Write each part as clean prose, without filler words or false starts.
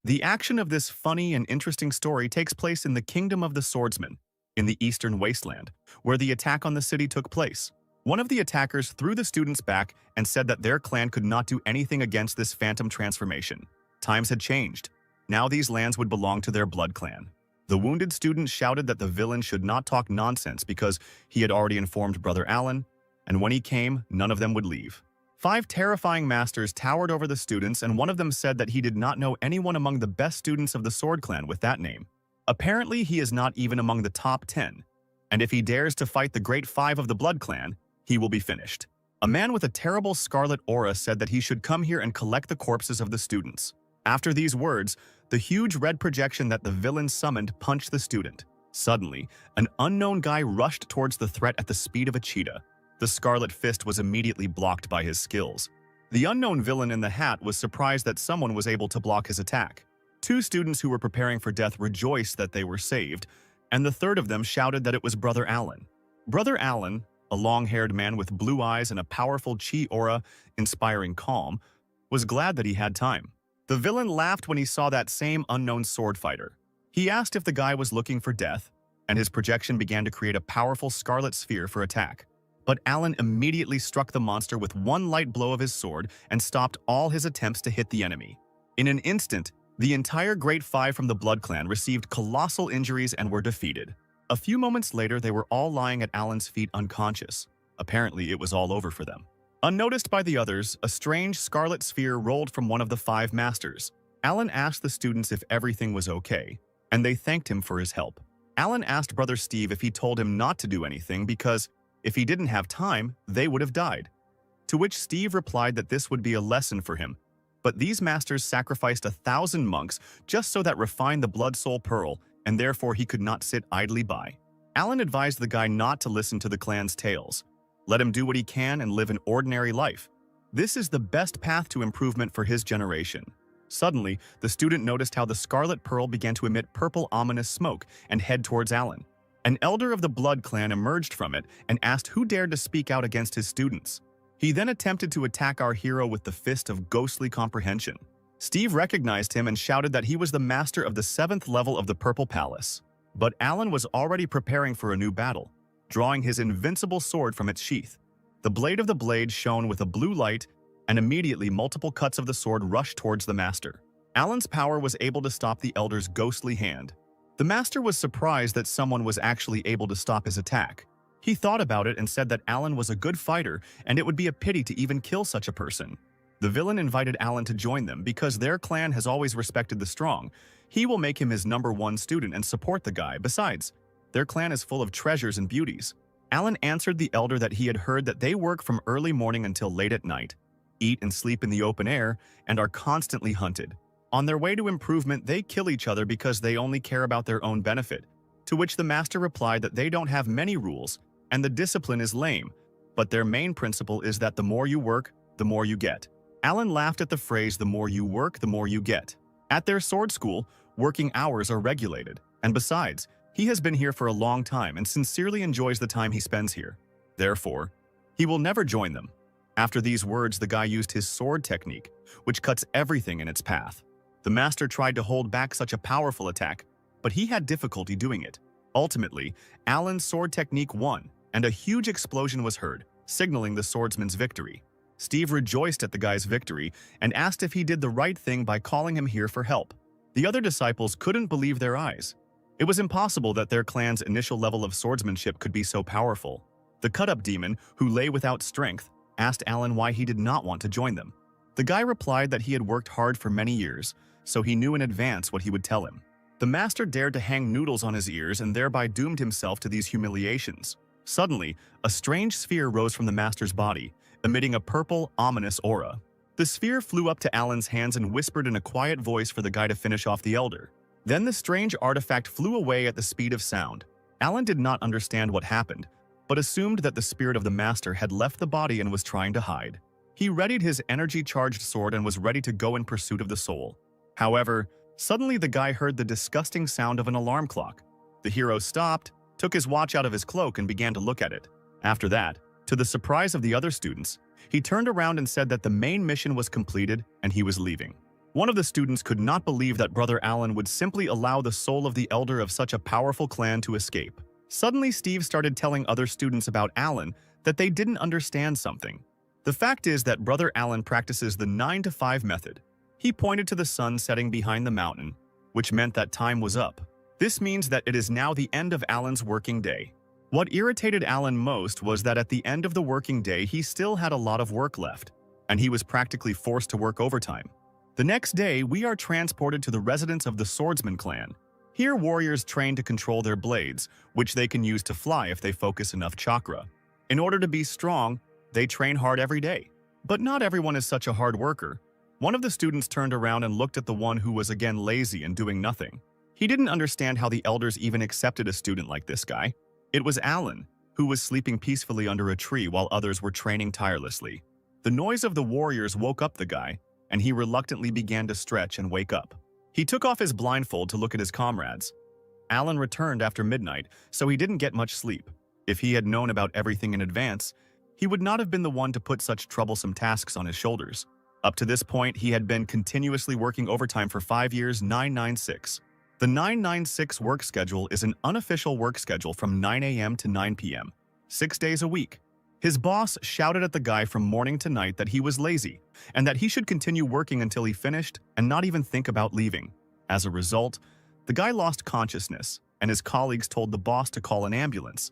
The action of this funny and interesting story takes place in the Kingdom of the Swordsman, in the Eastern Wasteland, where the attack on the city took place. One of the attackers threw the students back and said that their clan could not do anything against this phantom transformation. Times had changed. Now these lands would belong to their blood clan. The wounded student shouted that the villain should not talk nonsense because he had already informed Brother Alan, and when he came, none of them would leave. 5 terrifying masters towered over the students, and one of them said that he did not know anyone among the best students of the Sword Clan with that name. Apparently, he is not even among the top 10, and if he dares to fight the Great 5 of the Blood Clan, he will be finished. A man with a terrible scarlet aura said that he should come here and collect the corpses of the students. After these words, the huge red projection that the villain summoned punched the student. Suddenly, an unknown guy rushed towards the threat at the speed of a cheetah. The Scarlet Fist was immediately blocked by his skills. The unknown villain in the hat was surprised that someone was able to block his attack. 2 students who were preparing for death rejoiced that they were saved, and the third of them shouted that it was Brother Alan. Brother Alan, a long-haired man with blue eyes and a powerful chi aura inspiring calm, was glad that he had time. The villain laughed when he saw that same unknown sword fighter. He asked if the guy was looking for death, and his projection began to create a powerful scarlet sphere for attack. But Alan immediately struck the monster with one light blow of his sword and stopped all his attempts to hit the enemy. In an instant, the entire Great 5 from the Blood Clan received colossal injuries and were defeated. A few moments later, they were all lying at Alan's feet unconscious. Apparently, it was all over for them. Unnoticed by the others, a strange scarlet sphere rolled from one of the 5 masters. Alan asked the students if everything was okay, and they thanked him for his help. Alan asked Brother Steve if he told him not to do anything because if he didn't have time, they would have died. To which Steve replied that this would be a lesson for him. But these masters sacrificed 1,000 monks just so that refined the blood soul pearl, and therefore he could not sit idly by. Alan advised the guy not to listen to the clan's tales. Let him do what he can and live an ordinary life. This is the best path to improvement for his generation. Suddenly, the student noticed how the scarlet pearl began to emit purple ominous smoke and head towards Alan. An elder of the Blood Clan emerged from it and asked who dared to speak out against his students. He then attempted to attack our hero with the fist of ghostly comprehension. Steve recognized him and shouted that he was the master of the 7th level of the Purple Palace. But Alan was already preparing for a new battle, drawing his invincible sword from its sheath. The blade of the blade shone with a blue light, and immediately multiple cuts of the sword rushed towards the master. Alan's power was able to stop the elder's ghostly hand. The master was surprised that someone was actually able to stop his attack. He thought about it and said that Alan was a good fighter and it would be a pity to even kill such a person. The villain invited Alan to join them because their clan has always respected the strong. He will make him his #1 student and support the guy. Besides, their clan is full of treasures and beauties. Alan answered the elder that he had heard that they work from early morning until late at night, eat and sleep in the open air, and are constantly hunted. On their way to improvement, they kill each other because they only care about their own benefit, to which the master replied that they don't have many rules, and the discipline is lame, but their main principle is that the more you work, the more you get. Alan laughed at the phrase, the more you work, the more you get. At their sword school, working hours are regulated, and besides, he has been here for a long time and sincerely enjoys the time he spends here. Therefore, he will never join them. After these words, the guy used his sword technique, which cuts everything in its path. The master tried to hold back such a powerful attack, but he had difficulty doing it. Ultimately, Alan's sword technique won, and a huge explosion was heard, signaling the swordsman's victory. Steve rejoiced at the guy's victory and asked if he did the right thing by calling him here for help. The other disciples couldn't believe their eyes. It was impossible that their clan's initial level of swordsmanship could be so powerful. The cut-up demon, who lay without strength, asked Alan why he did not want to join them. The guy replied that he had worked hard for many years, so he knew in advance what he would tell him. The master dared to hang noodles on his ears and thereby doomed himself to these humiliations. Suddenly, a strange sphere rose from the master's body, emitting a purple, ominous aura. The sphere flew up to Alan's hands and whispered in a quiet voice for the guy to finish off the elder. Then the strange artifact flew away at the speed of sound. Alan did not understand what happened, but assumed that the spirit of the master had left the body and was trying to hide. He readied his energy-charged sword and was ready to go in pursuit of the soul. However, suddenly the guy heard the disgusting sound of an alarm clock. The hero stopped, took his watch out of his cloak and began to look at it. After that, to the surprise of the other students, he turned around and said that the main mission was completed and he was leaving. One of the students could not believe that Brother Alan would simply allow the soul of the elder of such a powerful clan to escape. Suddenly, Steve started telling other students about Alan that they didn't understand something. The fact is that Brother Alan practices the 9 to 5 method. He pointed to the sun setting behind the mountain, which meant that time was up. This means that it is now the end of Alan's working day. What irritated Alan most was that at the end of the working day he still had a lot of work left, and he was practically forced to work overtime. The next day, we are transported to the residence of the Swordsman clan. Here, warriors train to control their blades, which they can use to fly if they focus enough chakra. In order to be strong, they train hard every day. But not everyone is such a hard worker. One of the students turned around and looked at the one who was again lazy and doing nothing. He didn't understand how the elders even accepted a student like this guy. It was Alan, who was sleeping peacefully under a tree while others were training tirelessly. The noise of the warriors woke up the guy, and he reluctantly began to stretch and wake up. He took off his blindfold to look at his comrades. Alan returned after midnight, so he didn't get much sleep. If he had known about everything in advance, he would not have been the one to put such troublesome tasks on his shoulders. Up to this point, he had been continuously working overtime for 5 years, 996. The 996 work schedule is an unofficial work schedule from 9 a.m. to 9 p.m., 6 days a week. His boss shouted at the guy from morning to night that he was lazy and that he should continue working until he finished and not even think about leaving. As a result, the guy lost consciousness, and his colleagues told the boss to call an ambulance.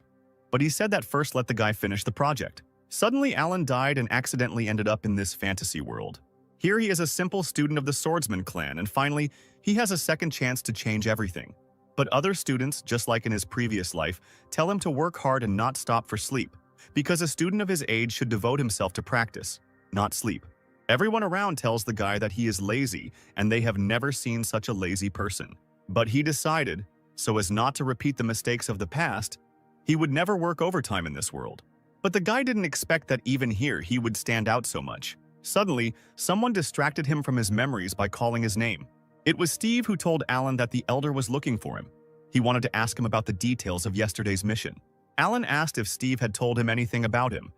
But he said that first let the guy finish the project. Suddenly, Alan died and accidentally ended up in this fantasy world. Here he is a simple student of the Swordsman clan, and finally, he has a second chance to change everything. But other students, just like in his previous life, tell him to work hard and not stop for sleep, because a student of his age should devote himself to practice, not sleep. Everyone around tells the guy that he is lazy, and they have never seen such a lazy person. But he decided, so as not to repeat the mistakes of the past, he would never work overtime in this world. But the guy didn't expect that even here he would stand out so much. Suddenly, someone distracted him from his memories by calling his name. It was Steve who told Alan that the elder was looking for him. He wanted to ask him about the details of yesterday's mission. Alan asked if Steve had told him anything about him.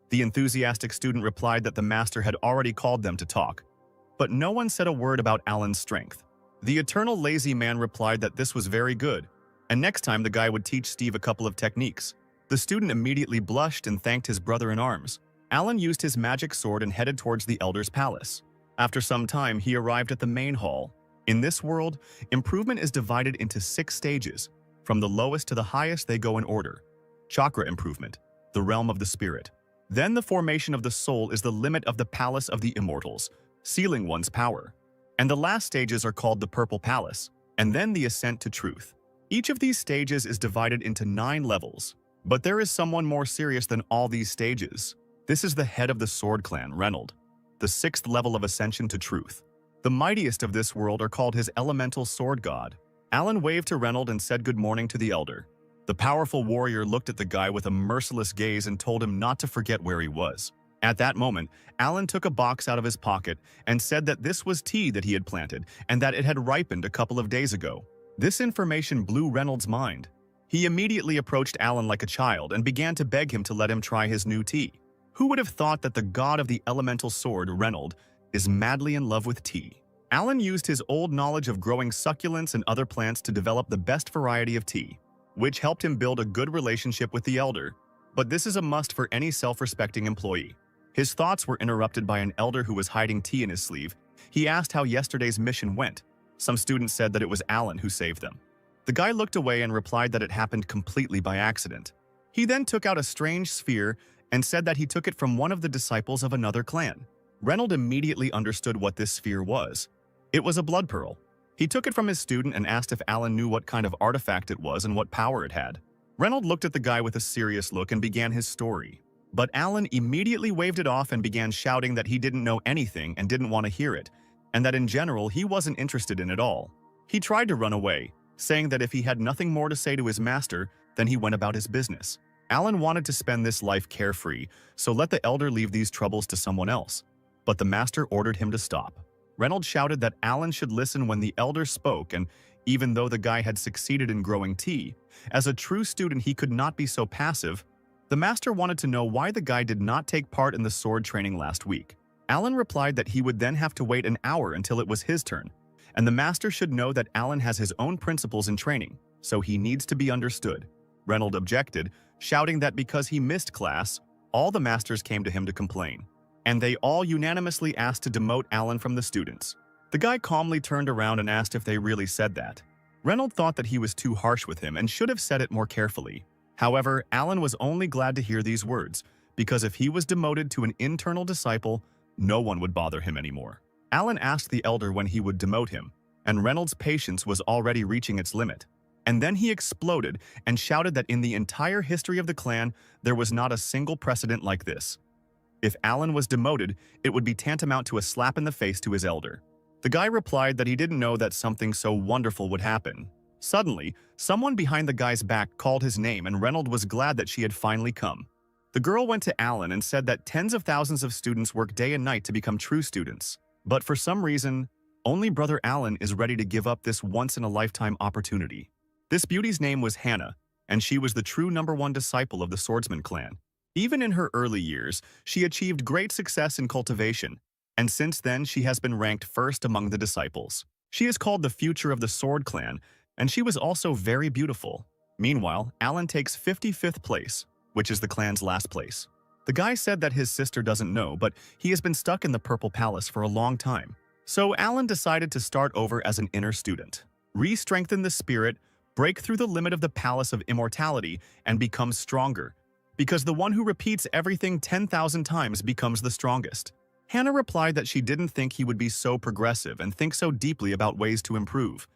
The enthusiastic student replied that the master had already called them to talk. But no one said a word about Alan's strength. The eternal lazy man replied that this was very good, and next time the guy would teach Steve a couple of techniques. The student immediately blushed and thanked his brother in arms. Alan used his magic sword and headed towards the elder's palace. After some time, he arrived at the main hall. In this world, improvement is divided into 6 stages. From the lowest to the highest, they go in order. Chakra improvement, the realm of the spirit. Then the formation of the soul is the limit of the palace of the immortals, sealing one's power. And the last stages are called the purple palace, and then the ascent to truth. Each of these stages is divided into 9 levels. But there is someone more serious than all these stages. This is the head of the sword clan, Reynold, the 6th level of ascension to truth. The mightiest of this world are called his elemental sword god. Alan waved to Reynold and said good morning to the elder. The powerful warrior looked at the guy with a merciless gaze and told him not to forget where he was. At that moment, Alan took a box out of his pocket and said that this was tea that he had planted and that it had ripened a couple of days ago. This information blew Reynolds' mind. He immediately approached Alan like a child and began to beg him to let him try his new tea. Who would have thought that the god of the elemental sword, Reynold, is madly in love with tea? Alan used his old knowledge of growing succulents and other plants to develop the best variety of tea, which helped him build a good relationship with the elder. But this is a must for any self-respecting employee. His thoughts were interrupted by an elder who was hiding tea in his sleeve. He asked how yesterday's mission went. Some students said that it was Alan who saved them. The guy looked away and replied that it happened completely by accident. He then took out a strange sphere and said that he took it from one of the disciples of another clan. Reynold immediately understood what this sphere was. It was a blood pearl. He took it from his student and asked if Alan knew what kind of artifact it was and what power it had. Reynold looked at the guy with a serious look and began his story. But Alan immediately waved it off and began shouting that he didn't know anything and didn't want to hear it, and that in general he wasn't interested in it all. He tried to run away, saying that if he had nothing more to say to his master, then he went about his business. Alan wanted to spend this life carefree, so let the elder leave these troubles to someone else. But the master ordered him to stop. Reynold shouted that Alan should listen when the elder spoke, and even though the guy had succeeded in growing tea, as a true student he could not be so passive. The master wanted to know why the guy did not take part in the sword training last week. Alan replied that he would then have to wait an hour until it was his turn, and the master should know that Alan has his own principles in training, so he needs to be understood. Reynolds objected, shouting that because he missed class, all the masters came to him to complain, and they all unanimously asked to demote Alan from the students. The guy calmly turned around and asked if they really said that. Reynolds thought that he was too harsh with him and should have said it more carefully. However, Alan was only glad to hear these words, because if he was demoted to an internal disciple, no one would bother him anymore. Alan asked the elder when he would demote him, and Reynolds' patience was already reaching its limit. And then he exploded and shouted that in the entire history of the clan, there was not a single precedent like this. If Alan was demoted, it would be tantamount to a slap in the face to his elder. The guy replied that he didn't know that something so wonderful would happen. Suddenly, someone behind the guy's back called his name, and Reynolds was glad that she had finally come. The girl went to Alan and said that tens of thousands of students work day and night to become true students. But for some reason, only brother Alan is ready to give up this once-in-a-lifetime opportunity. This beauty's name was Hannah, and she was the true #1 disciple of the Swordsman clan. Even in her early years, she achieved great success in cultivation, and since then she has been ranked first among the disciples. She is called the future of the Sword clan, and she was also very beautiful. Meanwhile, Alan takes 55th place, which is the clan's last place. The guy said that his sister doesn't know, but he has been stuck in the Purple Palace for a long time. So Alan decided to start over as an inner student, re-strengthen the spirit, break through the limit of the Palace of Immortality, and become stronger, because the one who repeats everything 10,000 times becomes the strongest. Hannah replied that she didn't think he would be so progressive and think so deeply about ways to improve.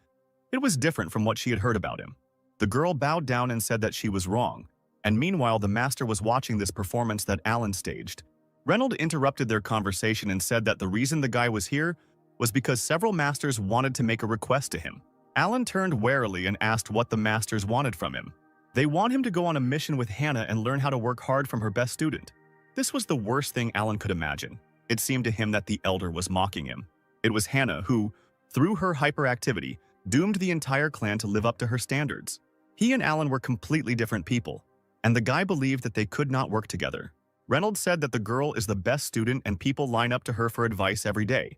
It was different from what she had heard about him. The girl bowed down and said that she was wrong, and meanwhile the master was watching this performance that Alan staged. Reynolds interrupted their conversation and said that the reason the guy was here was because several masters wanted to make a request to him. Alan turned warily and asked what the masters wanted from him. They want him to go on a mission with Hannah and learn how to work hard from her best student. This was the worst thing Alan could imagine. It seemed to him that the elder was mocking him. It was Hannah who, through her hyperactivity, doomed the entire clan to live up to her standards. He and Alan were completely different people, and the guy believed that they could not work together. Reynolds said that the girl is the best student and people line up to her for advice every day.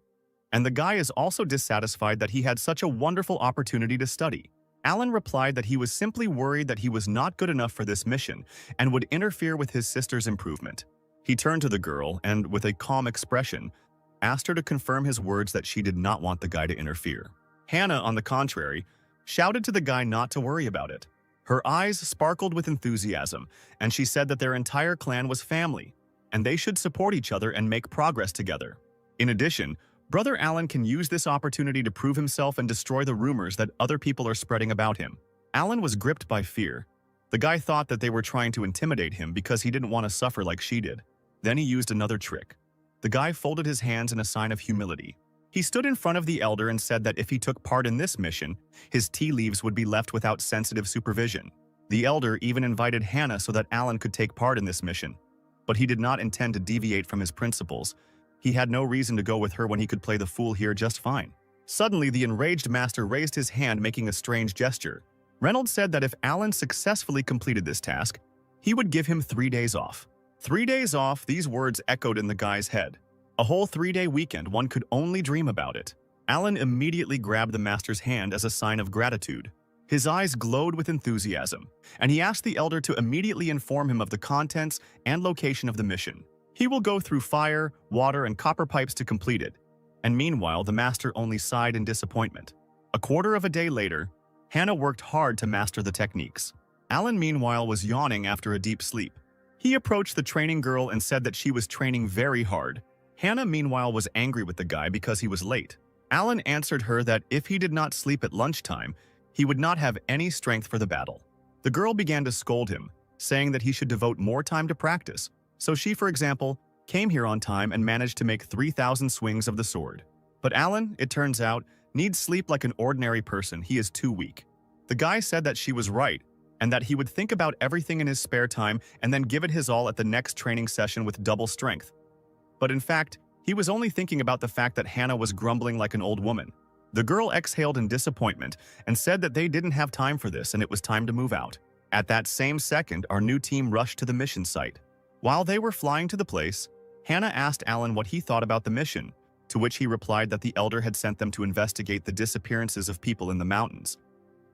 And the guy is also dissatisfied that he had such a wonderful opportunity to study. Alan replied that he was simply worried that he was not good enough for this mission and would interfere with his sister's improvement. He turned to the girl and, with a calm expression, asked her to confirm his words that she did not want the guy to interfere. Hannah, on the contrary, shouted to the guy not to worry about it. Her eyes sparkled with enthusiasm, and she said that their entire clan was family, and they should support each other and make progress together. In addition, Brother Alan can use this opportunity to prove himself and destroy the rumors that other people are spreading about him. Alan was gripped by fear. The guy thought that they were trying to intimidate him because he didn't want to suffer like she did. Then he used another trick. The guy folded his hands in a sign of humility. He stood in front of the elder and said that if he took part in this mission, his tea leaves would be left without sensitive supervision. The elder even invited Hannah so that Alan could take part in this mission. But he did not intend to deviate from his principles. He had no reason to go with her when he could play the fool here just fine. Suddenly, the enraged master raised his hand, making a strange gesture. Reynolds said that if Alan successfully completed this task, he would give him 3 days off. 3 days off, these words echoed in the guy's head. A whole 3-day weekend, one could only dream about it. Alan immediately grabbed the master's hand as a sign of gratitude. His eyes glowed with enthusiasm, and he asked the elder to immediately inform him of the contents and location of the mission. He will go through fire, water, and copper pipes to complete it. And meanwhile, the master only sighed in disappointment. A quarter of a day later, Hannah worked hard to master the techniques. Alan, meanwhile, was yawning after a deep sleep. He approached the training girl and said that she was training very hard. Hannah, meanwhile, was angry with the guy because he was late. Alan answered her that if he did not sleep at lunchtime, he would not have any strength for the battle. The girl began to scold him, saying that he should devote more time to practice. So she, for example, came here on time and managed to make 3,000 swings of the sword. But Alan, it turns out, needs sleep like an ordinary person. He is too weak. The guy said that she was right, and that he would think about everything in his spare time and then give it his all at the next training session with double strength. But in fact, he was only thinking about the fact that Hannah was grumbling like an old woman. The girl exhaled in disappointment and said that they didn't have time for this and it was time to move out. At that same second, our new team rushed to the mission site. While they were flying to the place, Hannah asked Alan what he thought about the mission, to which he replied that the elder had sent them to investigate the disappearances of people in the mountains.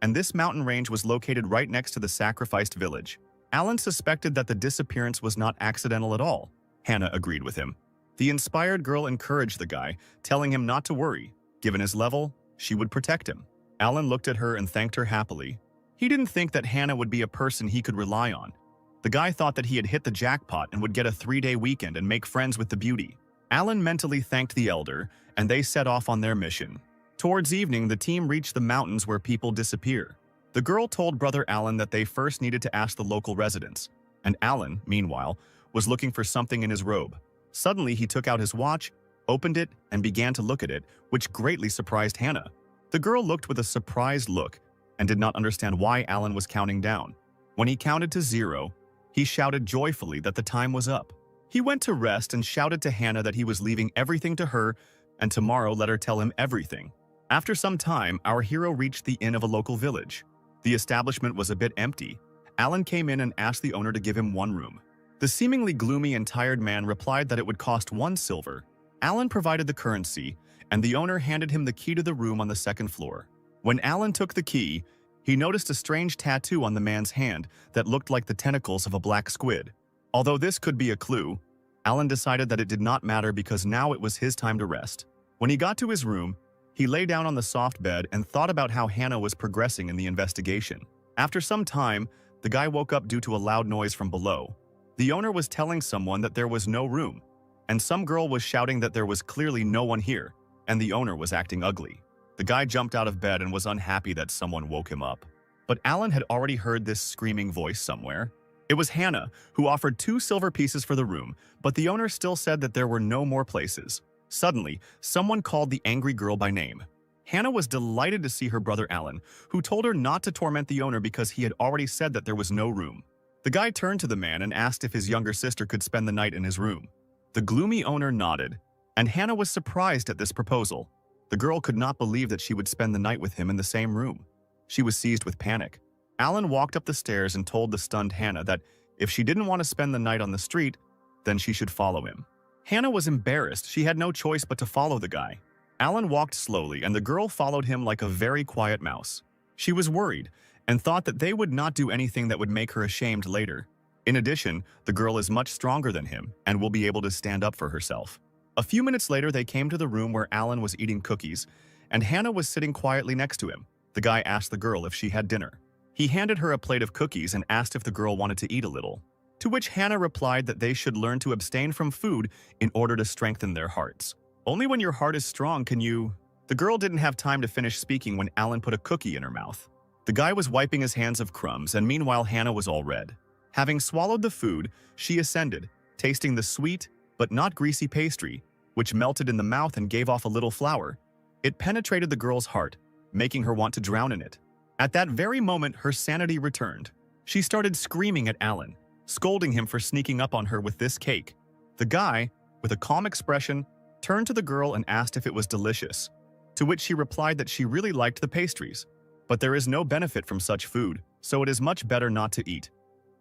And this mountain range was located right next to the sacrificed village. Alan suspected that the disappearance was not accidental at all. Hannah agreed with him. The inspired girl encouraged the guy, telling him not to worry. Given his level, she would protect him. Alan looked at her and thanked her happily. He didn't think that Hannah would be a person he could rely on. The guy thought that he had hit the jackpot and would get a 3-day weekend and make friends with the beauty. Alan mentally thanked the elder, and they set off on their mission. Towards evening, the team reached the mountains where people disappear. The girl told brother Alan that they first needed to ask the local residents, and Alan, meanwhile, was looking for something in his robe. Suddenly, he took out his watch, opened it, and began to look at it, which greatly surprised Hannah. The girl looked with a surprised look and did not understand why Alan was counting down. When he counted to 0, he shouted joyfully that the time was up. He went to rest and shouted to Hannah that he was leaving everything to her and tomorrow let her tell him everything. After some time, our hero reached the inn of a local village. The establishment was a bit empty. Alan came in and asked the owner to give him 1 room. The seemingly gloomy and tired man replied that it would cost 1 silver. Alan provided the currency, and the owner handed him the key to the room on the 2nd floor. When Alan took the key, he noticed a strange tattoo on the man's hand that looked like the tentacles of a black squid. Although this could be a clue, Alan decided that it did not matter because now it was his time to rest. When he got to his room, he lay down on the soft bed and thought about how Hannah was progressing in the investigation. After some time, the guy woke up due to a loud noise from below. The owner was telling someone that there was no room, and some girl was shouting that there was clearly no one here, and the owner was acting ugly. The guy jumped out of bed and was unhappy that someone woke him up. But Alan had already heard this screaming voice somewhere. It was Hannah, who offered 2 silver pieces for the room, but the owner still said that there were no more places. Suddenly, someone called the angry girl by name. Hannah was delighted to see her brother Alan, who told her not to torment the owner because he had already said that there was no room. The guy turned to the man and asked if his younger sister could spend the night in his room. The gloomy owner nodded, and Hannah was surprised at this proposal. The girl could not believe that she would spend the night with him in the same room. She was seized with panic. Alan walked up the stairs and told the stunned Hannah that if she didn't want to spend the night on the street, then she should follow him. Hannah was embarrassed. She had no choice but to follow the guy. Alan walked slowly, and the girl followed him like a very quiet mouse. She was worried and thought that they would not do anything that would make her ashamed later. In addition, the girl is much stronger than him and will be able to stand up for herself. A few minutes later, they came to the room where Alan was eating cookies, and Hannah was sitting quietly next to him. The guy asked the girl if she had dinner. He handed her a plate of cookies and asked if the girl wanted to eat a little, to which Hannah replied that they should learn to abstain from food in order to strengthen their hearts. Only when your heart is strong can you… The girl didn't have time to finish speaking when Alan put a cookie in her mouth. The guy was wiping his hands of crumbs, and meanwhile Hannah was all red. Having swallowed the food, she ascended, tasting the sweet but not greasy pastry, which melted in the mouth and gave off a little flour. It penetrated the girl's heart, making her want to drown in it. At that very moment, her sanity returned. She started screaming at Alan, scolding him for sneaking up on her with this cake. The guy, with a calm expression, turned to the girl and asked if it was delicious, to which she replied that she really liked the pastries. But there is no benefit from such food, so it is much better not to eat.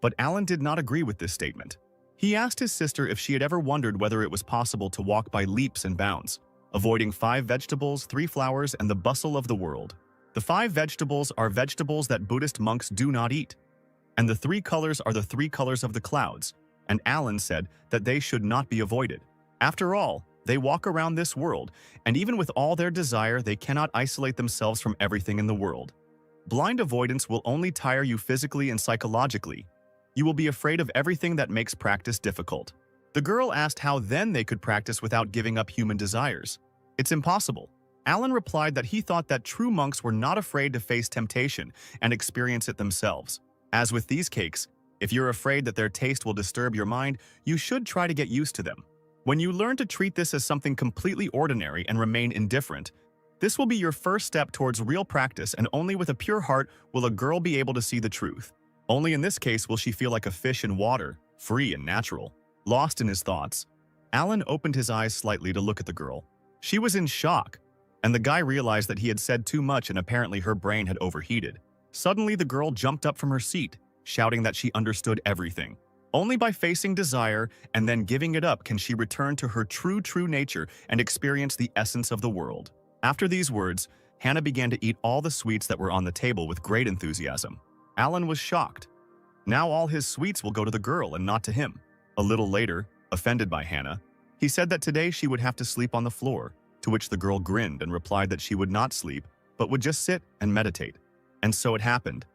But Alan did not agree with this statement. He asked his sister if she had ever wondered whether it was possible to walk by leaps and bounds, avoiding 5 vegetables, 3 flowers, and the bustle of the world. The 5 vegetables are vegetables that Buddhist monks do not eat, and the 3 colors are the 3 colors of the clouds, and Alan said that they should not be avoided. After all, they walk around this world, and even with all their desire, they cannot isolate themselves from everything in the world. Blind avoidance will only tire you physically and psychologically. You will be afraid of everything that makes practice difficult. The girl asked how then they could practice without giving up human desires. It's impossible. Alan replied that he thought that true monks were not afraid to face temptation and experience it themselves. As with these cakes, if you're afraid that their taste will disturb your mind, you should try to get used to them. When you learn to treat this as something completely ordinary and remain indifferent, this will be your first step towards real practice, and only with a pure heart will a girl be able to see the truth. Only in this case will she feel like a fish in water, free and natural. Lost in his thoughts, Alan opened his eyes slightly to look at the girl. She was in shock, and the guy realized that he had said too much and apparently her brain had overheated. Suddenly, the girl jumped up from her seat, shouting that she understood everything. Only by facing desire and then giving it up can she return to her true nature and experience the essence of the world. After these words, Hannah began to eat all the sweets that were on the table with great enthusiasm. Alan was shocked. Now all his sweets will go to the girl and not to him. A little later, offended by Hannah, he said that today she would have to sleep on the floor, to which the girl grinned and replied that she would not sleep, but would just sit and meditate. And so it happened.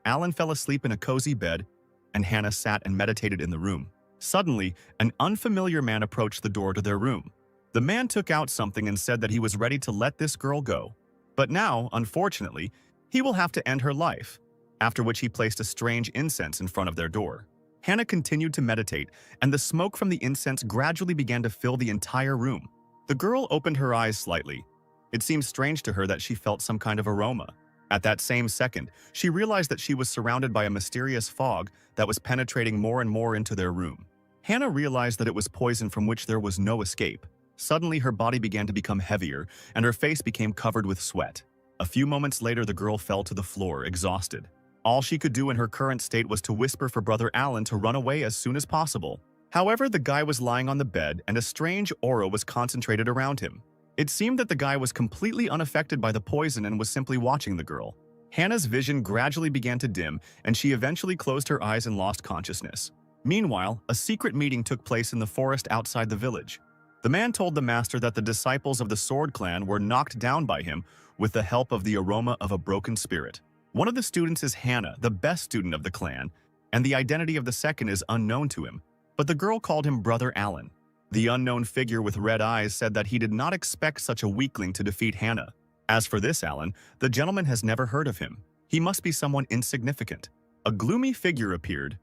Alan fell asleep in a cozy bed, and Hannah sat and meditated in the room. Suddenly, an unfamiliar man approached the door to their room. The man took out something and said that he was ready to let this girl go. But now, unfortunately, he will have to end her life, after which he placed a strange incense in front of their door. Hannah continued to meditate, and the smoke from the incense gradually began to fill the entire room. The girl opened her eyes slightly. It seemed strange to her that she felt some kind of aroma. At that same second, she realized that she was surrounded by a mysterious fog that was penetrating more and more into their room. Hannah realized that it was poison from which there was no escape. Suddenly, her body began to become heavier, and her face became covered with sweat. A few moments later, the girl fell to the floor, exhausted. All she could do in her current state was to whisper for Brother Alan to run away as soon as possible. However, the guy was lying on the bed, and a strange aura was concentrated around him. It seemed that the guy was completely unaffected by the poison and was simply watching the girl. Hannah's vision gradually began to dim, and she eventually closed her eyes and lost consciousness. Meanwhile, a secret meeting took place in the forest outside the village. The man told the master that the disciples of the Sword Clan were knocked down by him with the help of the aroma of a broken spirit. One of the students is Hannah, the best student of the clan, and the identity of the second is unknown to him, but the girl called him Brother Alan. The unknown figure with red eyes said that he did not expect such a weakling to defeat Hannah. As for this Alan, the gentleman has never heard of him. He must be someone insignificant. A gloomy figure appeared.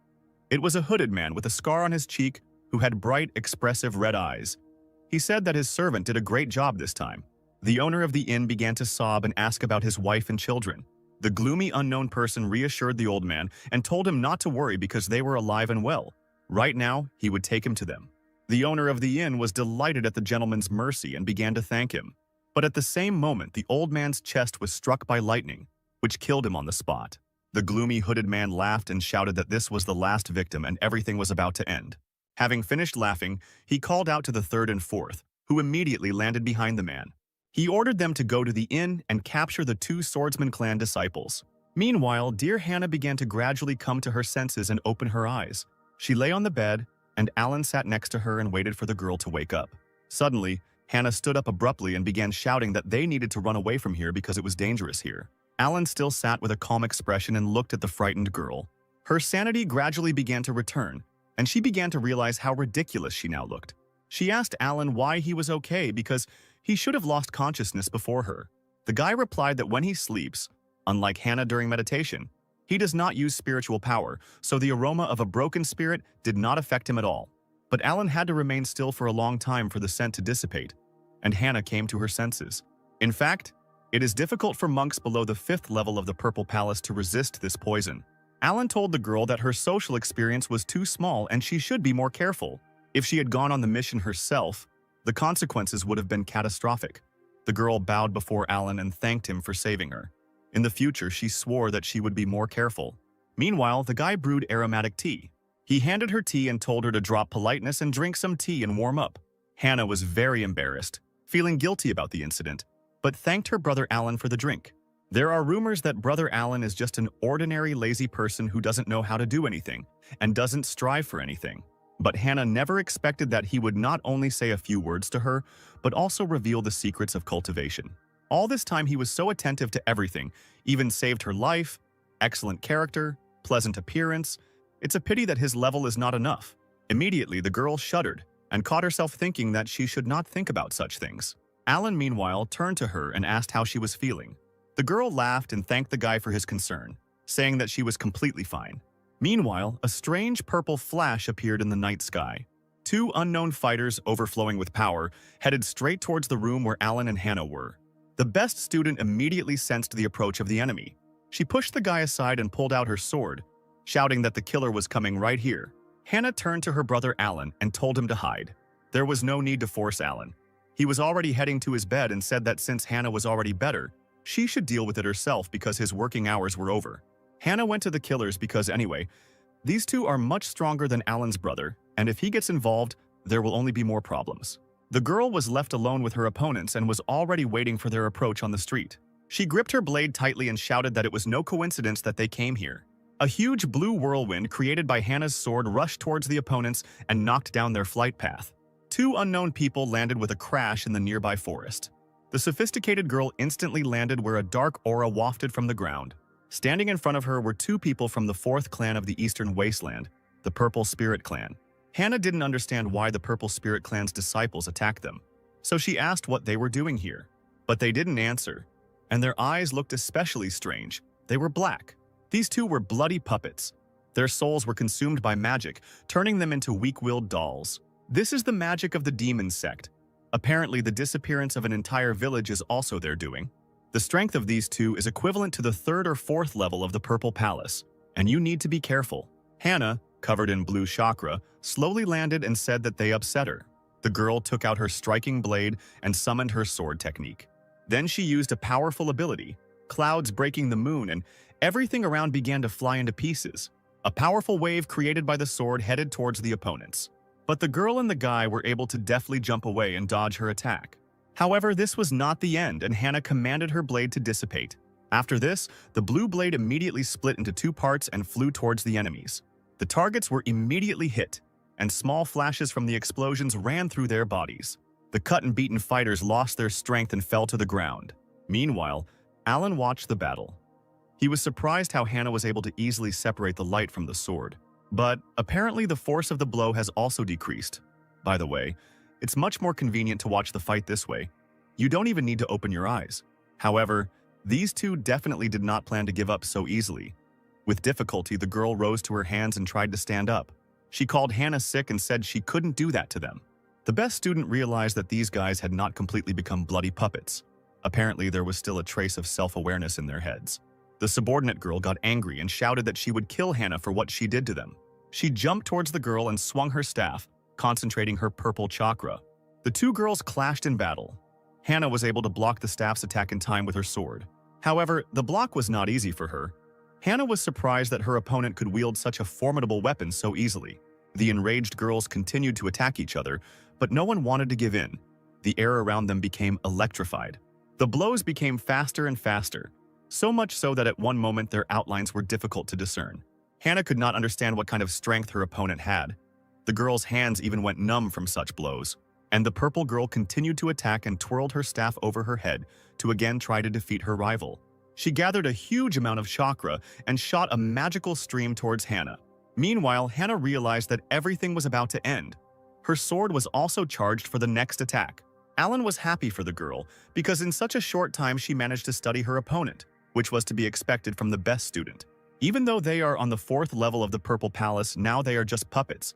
It was a hooded man with a scar on his cheek who had bright, expressive red eyes. He said that his servant did a great job this time. The owner of the inn began to sob and ask about his wife and children. The gloomy unknown person reassured the old man and told him not to worry because they were alive and well. Right now, he would take him to them. The owner of the inn was delighted at the gentleman's mercy and began to thank him. But at the same moment, the old man's chest was struck by lightning, which killed him on the spot. The gloomy hooded man laughed and shouted that this was the last victim and everything was about to end. Having finished laughing, he called out to the third and fourth, who immediately landed behind the man. He ordered them to go to the inn and capture the two swordsman clan disciples. Meanwhile, dear Hannah began to gradually come to her senses and open her eyes. She lay on the bed, and Alan sat next to her and waited for the girl to wake up. Suddenly, Hannah stood up abruptly and began shouting that they needed to run away from here because it was dangerous here. Alan still sat with a calm expression and looked at the frightened girl. Her sanity gradually began to return, and she began to realize how ridiculous she now looked. She asked Alan why he was okay because he should have lost consciousness before her. The guy replied that when he sleeps, unlike Hannah during meditation, he does not use spiritual power, so the aroma of a broken spirit did not affect him at all. But Alan had to remain still for a long time for the scent to dissipate, and Hannah came to her senses. In fact, it is difficult for monks below the 5th level of the Purple Palace to resist this poison. Alan told the girl that her social experience was too small and she should be more careful. If she had gone on the mission herself, the consequences would have been catastrophic. The girl bowed before Alan and thanked him for saving her. In the future, she swore that she would be more careful. Meanwhile, the guy brewed aromatic tea. He handed her tea and told her to drop politeness and drink some tea and warm up. Hannah was very embarrassed, feeling guilty about the incident, but thanked her brother Alan for the drink. There are rumors that Brother Alan is just an ordinary lazy person who doesn't know how to do anything and doesn't strive for anything. But Hannah never expected that he would not only say a few words to her, but also reveal the secrets of cultivation. All this time he was so attentive to everything, even saved her life, excellent character, pleasant appearance. It's a pity that his level is not enough. Immediately, the girl shuddered and caught herself thinking that she should not think about such things. Alan, meanwhile, turned to her and asked how she was feeling. The girl laughed and thanked the guy for his concern, saying that she was completely fine. Meanwhile, a strange purple flash appeared in the night sky. Two unknown fighters, overflowing with power, headed straight towards the room where Alan and Hannah were. The best student immediately sensed the approach of the enemy. She pushed the guy aside and pulled out her sword, shouting that the killer was coming right here. Hannah turned to her brother Alan and told him to hide. There was no need to force Alan. He was already heading to his bed and said that since Hannah was already better, she should deal with it herself because his working hours were over. Hannah went to the killers because anyway, These two are much stronger than Alan's brother, and if he gets involved, there will only be more problems. The girl was left alone with her opponents and was already waiting for their approach on the street. She gripped her blade tightly and shouted that it was no coincidence that they came here. A huge blue whirlwind created by Hannah's sword rushed towards the opponents and knocked down their flight path. Two unknown people landed with a crash in the nearby forest. The sophisticated girl instantly landed where a dark aura wafted from the ground. Standing in front of her were two people from the fourth clan of the Eastern Wasteland, the Purple Spirit Clan. Hannah didn't understand why the Purple Spirit Clan's disciples attacked them, so she asked what they were doing here. But they didn't answer, and their eyes looked especially strange. They were black. These two were bloody puppets. Their souls were consumed by magic, turning them into weak-willed dolls. This is the magic of the demon sect. Apparently, the disappearance of an entire village is also their doing. The strength of these two is equivalent to the third or fourth level of the Purple Palace, and you need to be careful. Hannah, covered in blue chakra, slowly landed and said that they upset her. The girl took out her striking blade and summoned her sword technique. Then she used a powerful ability, clouds breaking the moon, and everything around began to fly into pieces. A powerful wave created by the sword headed towards the opponents. But the girl and the guy were able to deftly jump away and dodge her attack. However, this was not the end, and Hannah commanded her blade to dissipate. After this, the blue blade immediately split into two parts and flew towards the enemies. The targets were immediately hit, and small flashes from the explosions ran through their bodies. The cut and beaten fighters lost their strength and fell to the ground. Meanwhile, Alan watched the battle. He was surprised how Hannah was able to easily separate the light from the sword. But apparently the force of the blow has also decreased. By the way, it's much more convenient to watch the fight this way. You don't even need to open your eyes. However, these two definitely did not plan to give up so easily. With difficulty, the girl rose to her hands and tried to stand up. She called Hannah sick and said she couldn't do that to them. The best student realized that these guys had not completely become bloody puppets. Apparently, there was still a trace of self-awareness in their heads. The subordinate girl got angry and shouted that she would kill Hannah for what she did to them. She jumped towards the girl and swung her staff, concentrating her purple chakra. The two girls clashed in battle. Hannah was able to block the staff's attack in time with her sword. However, the block was not easy for her. Hannah was surprised that her opponent could wield such a formidable weapon so easily. The enraged girls continued to attack each other, but no one wanted to give in. The air around them became electrified. The blows became faster and faster, so much so that at one moment their outlines were difficult to discern. Hannah could not understand what kind of strength her opponent had. The girl's hands even went numb from such blows, and the purple girl continued to attack and twirled her staff over her head to again try to defeat her rival. She gathered a huge amount of chakra and shot a magical stream towards Hannah. Meanwhile, Hannah realized that everything was about to end. Her sword was also charged for the next attack. Alan was happy for the girl because in such a short time she managed to study her opponent, which was to be expected from the best student. Even though they are on the fourth level of the Purple Palace, now they are just puppets.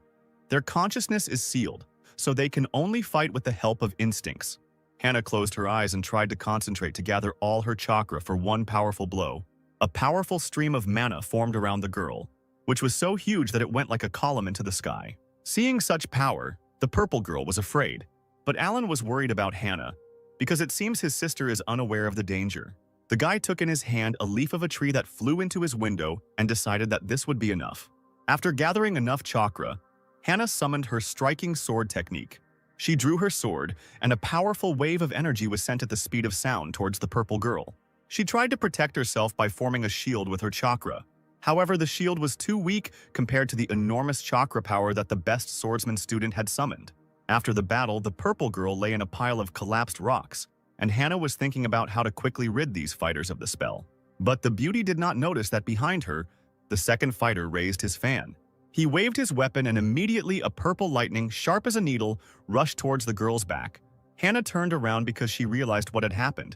Their consciousness is sealed, so they can only fight with the help of instincts. Hannah closed her eyes and tried to concentrate to gather all her chakra for one powerful blow. A powerful stream of mana formed around the girl, which was so huge that it went like a column into the sky. Seeing such power, the purple girl was afraid. But Alan was worried about Hannah, because it seems his sister is unaware of the danger. The guy took in his hand a leaf of a tree that flew into his window and decided that this would be enough. After gathering enough chakra, Hannah summoned her striking sword technique. She drew her sword, and a powerful wave of energy was sent at the speed of sound towards the purple girl. She tried to protect herself by forming a shield with her chakra. However, the shield was too weak compared to the enormous chakra power that the best swordsman student had summoned. After the battle, the purple girl lay in a pile of collapsed rocks, and Hannah was thinking about how to quickly rid these fighters of the spell. But the beauty did not notice that behind her, the second fighter raised his fan. He waved his weapon and immediately a purple lightning, sharp as a needle, rushed towards the girl's back. Hannah turned around because she realized what had happened.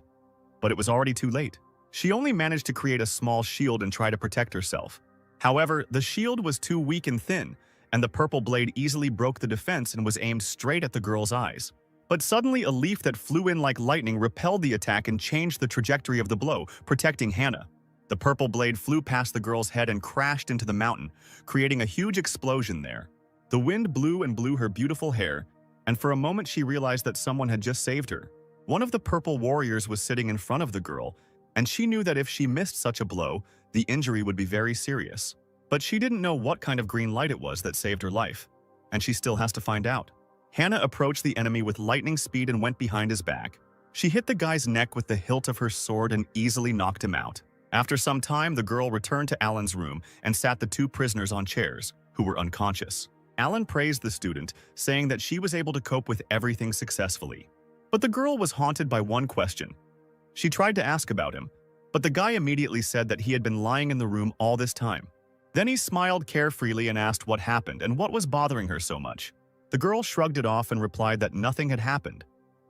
But it was already too late. She only managed to create a small shield and try to protect herself. However, the shield was too weak and thin, and the purple blade easily broke the defense and was aimed straight at the girl's eyes. But suddenly a leaf that flew in like lightning repelled the attack and changed the trajectory of the blow, protecting Hannah. The purple blade flew past the girl's head and crashed into the mountain, creating a huge explosion there. The wind blew and blew her beautiful hair, and for a moment she realized that someone had just saved her. One of the purple warriors was sitting in front of the girl, and she knew that if she missed such a blow, the injury would be very serious. But she didn't know what kind of green light it was that saved her life, and she still has to find out. Hannah approached the enemy with lightning speed and went behind his back. She hit the guy's neck with the hilt of her sword and easily knocked him out. After some time, the girl returned to Alan's room and sat the two prisoners on chairs, who were unconscious. Alan praised the student, saying that she was able to cope with everything successfully. But the girl was haunted by one question. She tried to ask about him, but the guy immediately said that he had been lying in the room all this time. Then he smiled carefreely and asked what happened and what was bothering her so much. The girl shrugged it off and replied that nothing had happened.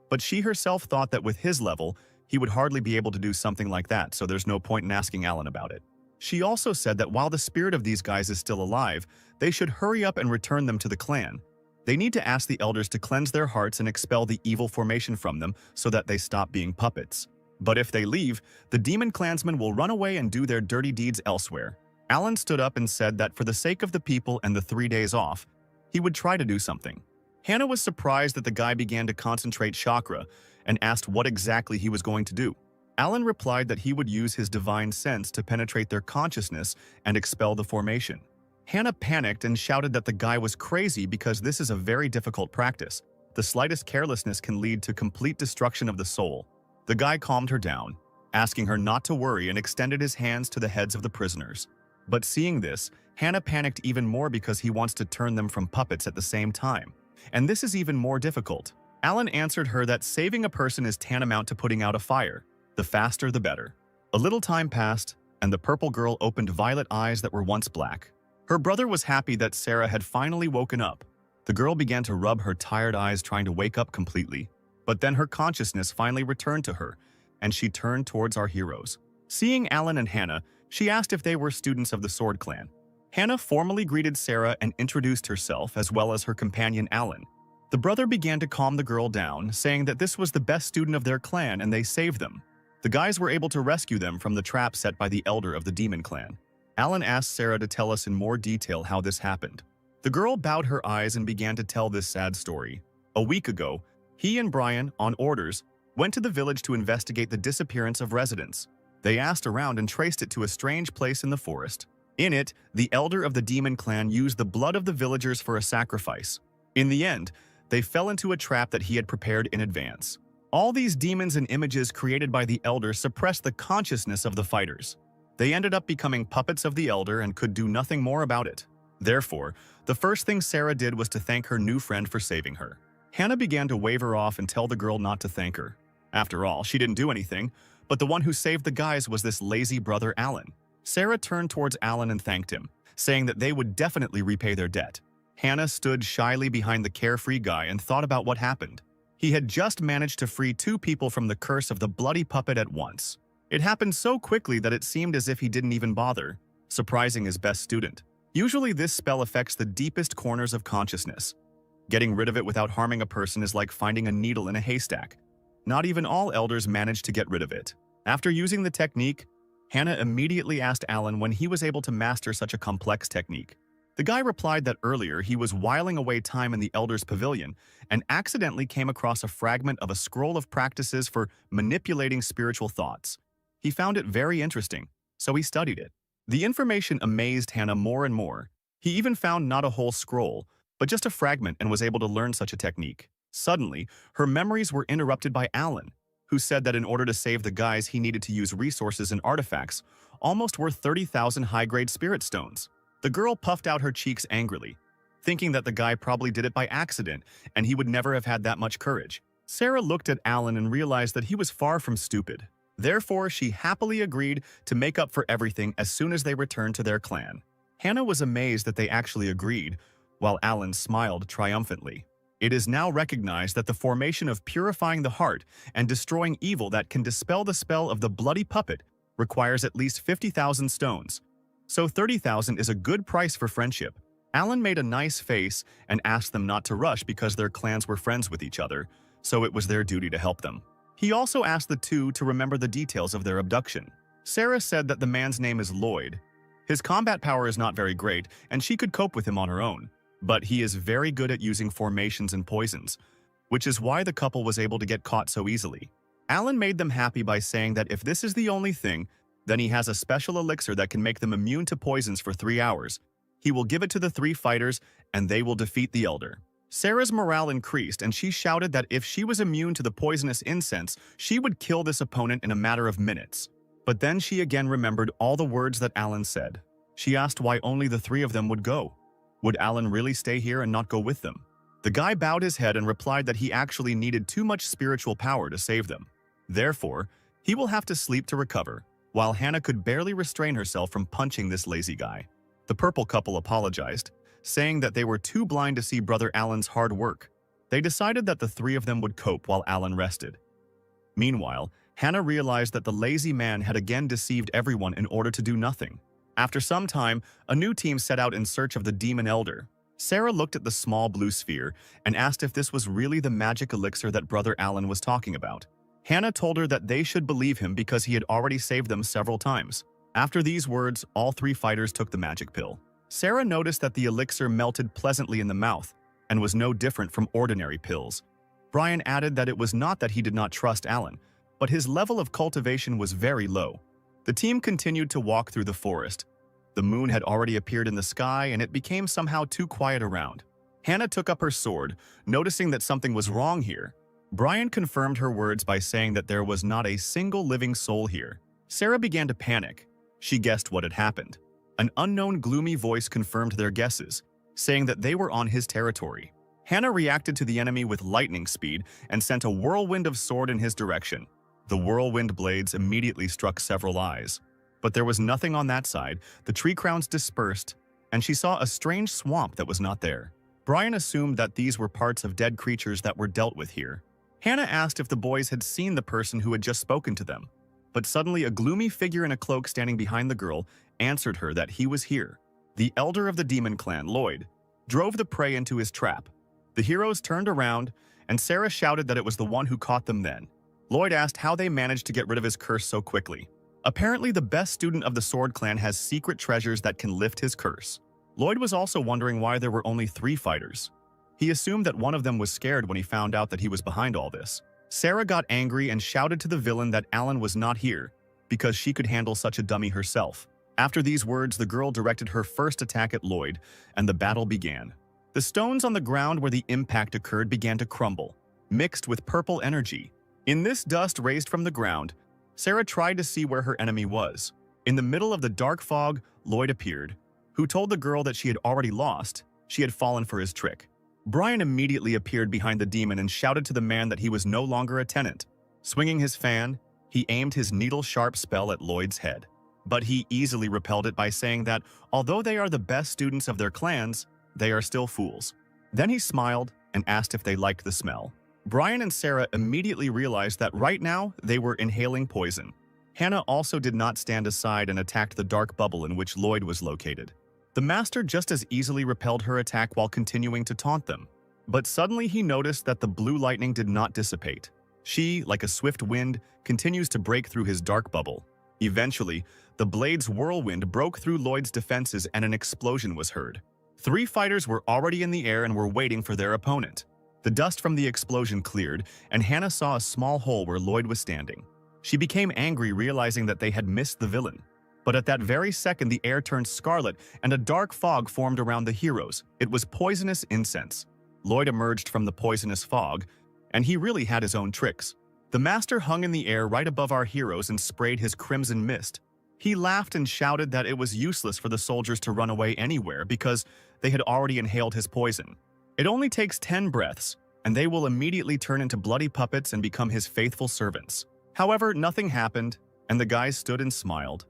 But she herself thought that with his level, he would hardly be able to do something like that, so there's no point in asking Alan about it. She also said that while the spirit of these guys is still alive, they should hurry up and return them to the clan. They need to ask the elders to cleanse their hearts and expel the evil formation from them so that they stop being puppets. But if they leave, the demon clansmen will run away and do their dirty deeds elsewhere. Alan stood up and said that for the sake of the people and the 3 days off, he would try to do something. Hannah was surprised that the guy began to concentrate chakra and asked what exactly he was going to do. Alan replied that he would use his divine sense to penetrate their consciousness and expel the formation. Hannah panicked and shouted that the guy was crazy because this is a very difficult practice. The slightest carelessness can lead to complete destruction of the soul. The guy calmed her down, asking her not to worry, and extended his hands to the heads of the prisoners. But seeing this, Hannah panicked even more because he wants to turn them from puppets at the same time. And this is even more difficult. Alan answered her that saving a person is tantamount to putting out a fire. The faster, the better. A little time passed, and the purple girl opened violet eyes that were once black. Her brother was happy that Sarah had finally woken up. The girl began to rub her tired eyes, trying to wake up completely. But then her consciousness finally returned to her, and she turned towards our heroes. Seeing Alan and Hannah, she asked if they were students of the Sword Clan. Hannah formally greeted Sarah and introduced herself, as well as her companion Alan. The brother began to calm the girl down, saying that this was the best student of their clan and they saved them. The guys were able to rescue them from the trap set by the elder of the demon clan. Alan asked Sarah to tell us in more detail how this happened. The girl bowed her eyes and began to tell this sad story. A week ago, he and Brian, on orders, went to the village to investigate the disappearance of residents. They asked around and traced it to a strange place in the forest. In it, the elder of the demon clan used the blood of the villagers for a sacrifice. In the end, they fell into a trap that he had prepared in advance. All these demons and images created by the elder suppressed the consciousness of the fighters. They ended up becoming puppets of the elder and could do nothing more about it. Therefore, the first thing Sarah did was to thank her new friend for saving her. Hannah began to wave her off and tell the girl not to thank her. After all, she didn't do anything, but the one who saved the guys was this lazy brother Alan. Sarah turned towards Alan and thanked him, saying that they would definitely repay their debt. Hannah stood shyly behind the carefree guy and thought about what happened. He had just managed to free 2 people from the curse of the bloody puppet at once. It happened so quickly that it seemed as if he didn't even bother, surprising his best student. Usually this spell affects the deepest corners of consciousness. Getting rid of it without harming a person is like finding a needle in a haystack. Not even all elders manage to get rid of it. After using the technique, Hannah immediately asked Alan when he was able to master such a complex technique. The guy replied that earlier he was whiling away time in the elder's pavilion and accidentally came across a fragment of a scroll of practices for manipulating spiritual thoughts. He found it very interesting, so he studied it. The information amazed Hannah more and more. He even found not a whole scroll, but just a fragment, and was able to learn such a technique. Suddenly, her memories were interrupted by Alan, who said that in order to save the guys he needed to use resources and artifacts, almost worth 30,000 high-grade spirit stones. The girl puffed out her cheeks angrily, thinking that the guy probably did it by accident and he would never have had that much courage. Sarah looked at Alan and realized that he was far from stupid. Therefore, she happily agreed to make up for everything as soon as they returned to their clan. Hannah was amazed that they actually agreed, while Alan smiled triumphantly. It is now recognized that the formation of purifying the heart and destroying evil that can dispel the spell of the bloody puppet requires at least 50,000 stones. So 30,000 is a good price for friendship. Alan made a nice face and asked them not to rush because their clans were friends with each other, so it was their duty to help them. He also asked the two to remember the details of their abduction. Sarah said that the man's name is Lloyd. His combat power is not very great, and she could cope with him on her own. But he is very good at using formations and poisons, which is why the couple was able to get caught so easily. Alan made them happy by saying that if this is the only thing, Then he has a special elixir that can make them immune to poisons for 3 hours. He will give it to the 3 fighters, and they will defeat the Elder. Sarah's morale increased, and she shouted that if she was immune to the poisonous incense, she would kill this opponent in a matter of minutes. But then she again remembered all the words that Alan said. She asked why only the 3 of them would go. Would Alan really stay here and not go with them? The guy bowed his head and replied that he actually needed too much spiritual power to save them. Therefore, he will have to sleep to recover, while Hannah could barely restrain herself from punching this lazy guy. The purple couple apologized, saying that they were too blind to see Brother Alan's hard work. They decided that the 3 of them would cope while Alan rested. Meanwhile, Hannah realized that the lazy man had again deceived everyone in order to do nothing. After some time, a new team set out in search of the Demon Elder. Sarah looked at the small blue sphere and asked if this was really the magic elixir that Brother Alan was talking about. Hannah told her that they should believe him because he had already saved them several times. After these words, all 3 fighters took the magic pill. Sarah noticed that the elixir melted pleasantly in the mouth and was no different from ordinary pills. Brian added that it was not that he did not trust Alan, but his level of cultivation was very low. The team continued to walk through the forest. The moon had already appeared in the sky, and it became somehow too quiet around. Hannah took up her sword, noticing that something was wrong here. Brian confirmed her words by saying that there was not a single living soul here. Sarah began to panic. She guessed what had happened. An unknown gloomy voice confirmed their guesses, saying that they were on his territory. Hannah reacted to the enemy with lightning speed and sent a whirlwind of sword in his direction. The whirlwind blades immediately struck several eyes. But there was nothing on that side. The tree crowns dispersed, and she saw a strange swamp that was not there. Brian assumed that these were parts of dead creatures that were dealt with here. Hannah asked if the boys had seen the person who had just spoken to them. But suddenly a gloomy figure in a cloak standing behind the girl answered her that he was here. The elder of the demon clan, Lloyd, drove the prey into his trap. The heroes turned around, and Sarah shouted that it was the one who caught them then. Lloyd asked how they managed to get rid of his curse so quickly. Apparently, the best student of the Sword Clan has secret treasures that can lift his curse. Lloyd was also wondering why there were only 3 fighters. He assumed that one of them was scared when he found out that he was behind all this. Sarah got angry and shouted to the villain that Alan was not here, because she could handle such a dummy herself. After these words, the girl directed her first attack at Lloyd, and the battle began. The stones on the ground where the impact occurred began to crumble, mixed with purple energy. In this dust raised from the ground, Sarah tried to see where her enemy was. In the middle of the dark fog, Lloyd appeared, who told the girl that she had already lost. She had fallen for his trick. Brian immediately appeared behind the demon and shouted to the man that he was no longer a tenant. Swinging his fan, he aimed his needle-sharp spell at Lloyd's head. But he easily repelled it by saying that although they are the best students of their clans, they are still fools. Then he smiled and asked if they liked the smell. Brian and Sarah immediately realized that right now they were inhaling poison. Hannah also did not stand aside and attacked the dark bubble in which Lloyd was located. The master just as easily repelled her attack while continuing to taunt them. But suddenly he noticed that the blue lightning did not dissipate. She, like a swift wind, continues to break through his dark bubble. Eventually, the blade's whirlwind broke through Lloyd's defenses and an explosion was heard. 3 fighters were already in the air and were waiting for their opponent. The dust from the explosion cleared, and Hannah saw a small hole where Lloyd was standing. She became angry, realizing that they had missed the villain. But at that very second, the air turned scarlet, and a dark fog formed around the heroes. It was poisonous incense. Lloyd emerged from the poisonous fog, and he really had his own tricks. The master hung in the air right above our heroes and sprayed his crimson mist. He laughed and shouted that it was useless for the soldiers to run away anywhere because they had already inhaled his poison. It only takes 10 breaths, and they will immediately turn into bloody puppets and become his faithful servants. However, nothing happened, and the guys stood and smiled.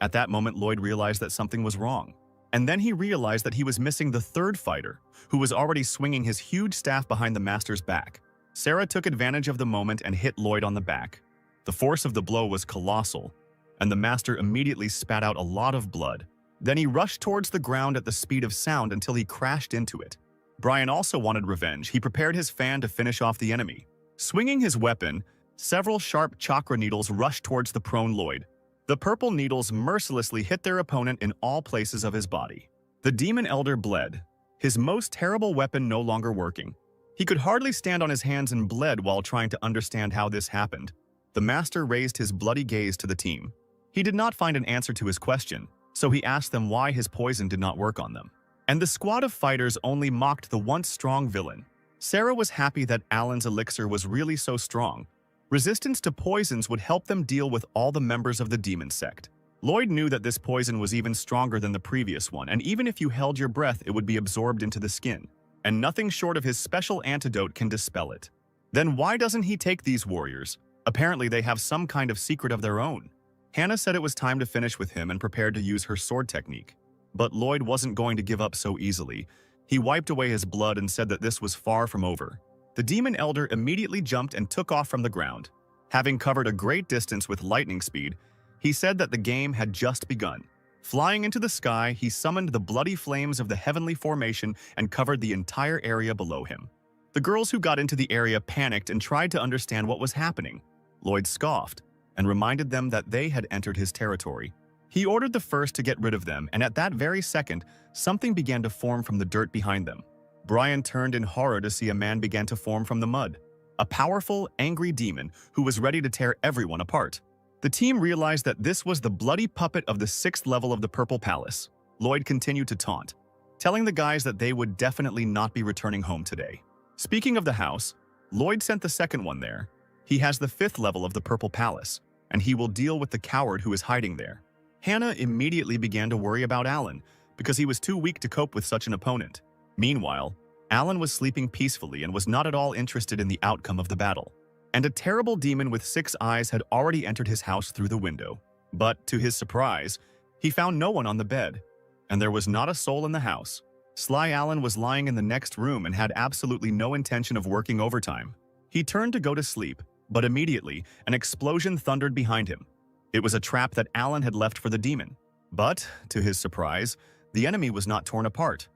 At that moment, Lloyd realized that something was wrong. And then he realized that he was missing the 3rd fighter, who was already swinging his huge staff behind the master's back. Sarah took advantage of the moment and hit Lloyd on the back. The force of the blow was colossal, and the master immediately spat out a lot of blood. Then he rushed towards the ground at the speed of sound until he crashed into it. Brian also wanted revenge. He prepared his fan to finish off the enemy. Swinging his weapon, several sharp chakra needles rushed towards the prone Lloyd. The purple needles mercilessly hit their opponent in all places of his body. The demon elder bled, his most terrible weapon no longer working. He could hardly stand on his hands and bled while trying to understand how this happened. The master raised his bloody gaze to the team. He did not find an answer to his question, so he asked them why his poison did not work on them. And the squad of fighters only mocked the once strong villain. Sarah was happy that Alan's elixir was really so strong. Resistance to poisons would help them deal with all the members of the demon sect. Lloyd knew that this poison was even stronger than the previous one, and even if you held your breath, it would be absorbed into the skin, and nothing short of his special antidote can dispel it. Then why doesn't he take these warriors? Apparently they have some kind of secret of their own. Hannah said it was time to finish with him and prepared to use her sword technique. But Lloyd wasn't going to give up so easily. He wiped away his blood and said that this was far from over. The demon elder immediately jumped and took off from the ground. Having covered a great distance with lightning speed, he said that the game had just begun. Flying into the sky, he summoned the bloody flames of the heavenly formation and covered the entire area below him. The girls who got into the area panicked and tried to understand what was happening. Lloyd scoffed and reminded them that they had entered his territory. He ordered the first to get rid of them, and at that very second, something began to form from the dirt behind them. Brian turned in horror to see a man began to form from the mud. A powerful, angry demon who was ready to tear everyone apart. The team realized that this was the bloody puppet of the 6th level of the Purple Palace. Lloyd continued to taunt, telling the guys that they would definitely not be returning home today. Speaking of the house, Lloyd sent the second one there. He has the 5th level of the Purple Palace, and he will deal with the coward who is hiding there. Hannah immediately began to worry about Alan, because he was too weak to cope with such an opponent. Meanwhile, Alan was sleeping peacefully and was not at all interested in the outcome of the battle. And a terrible demon with 6 eyes had already entered his house through the window. But, to his surprise, he found no one on the bed, and there was not a soul in the house. Sly Alan was lying in the next room and had absolutely no intention of working overtime. He turned to go to sleep, but immediately, an explosion thundered behind him. It was a trap that Alan had left for the demon. But, to his surprise, the enemy was not torn apart,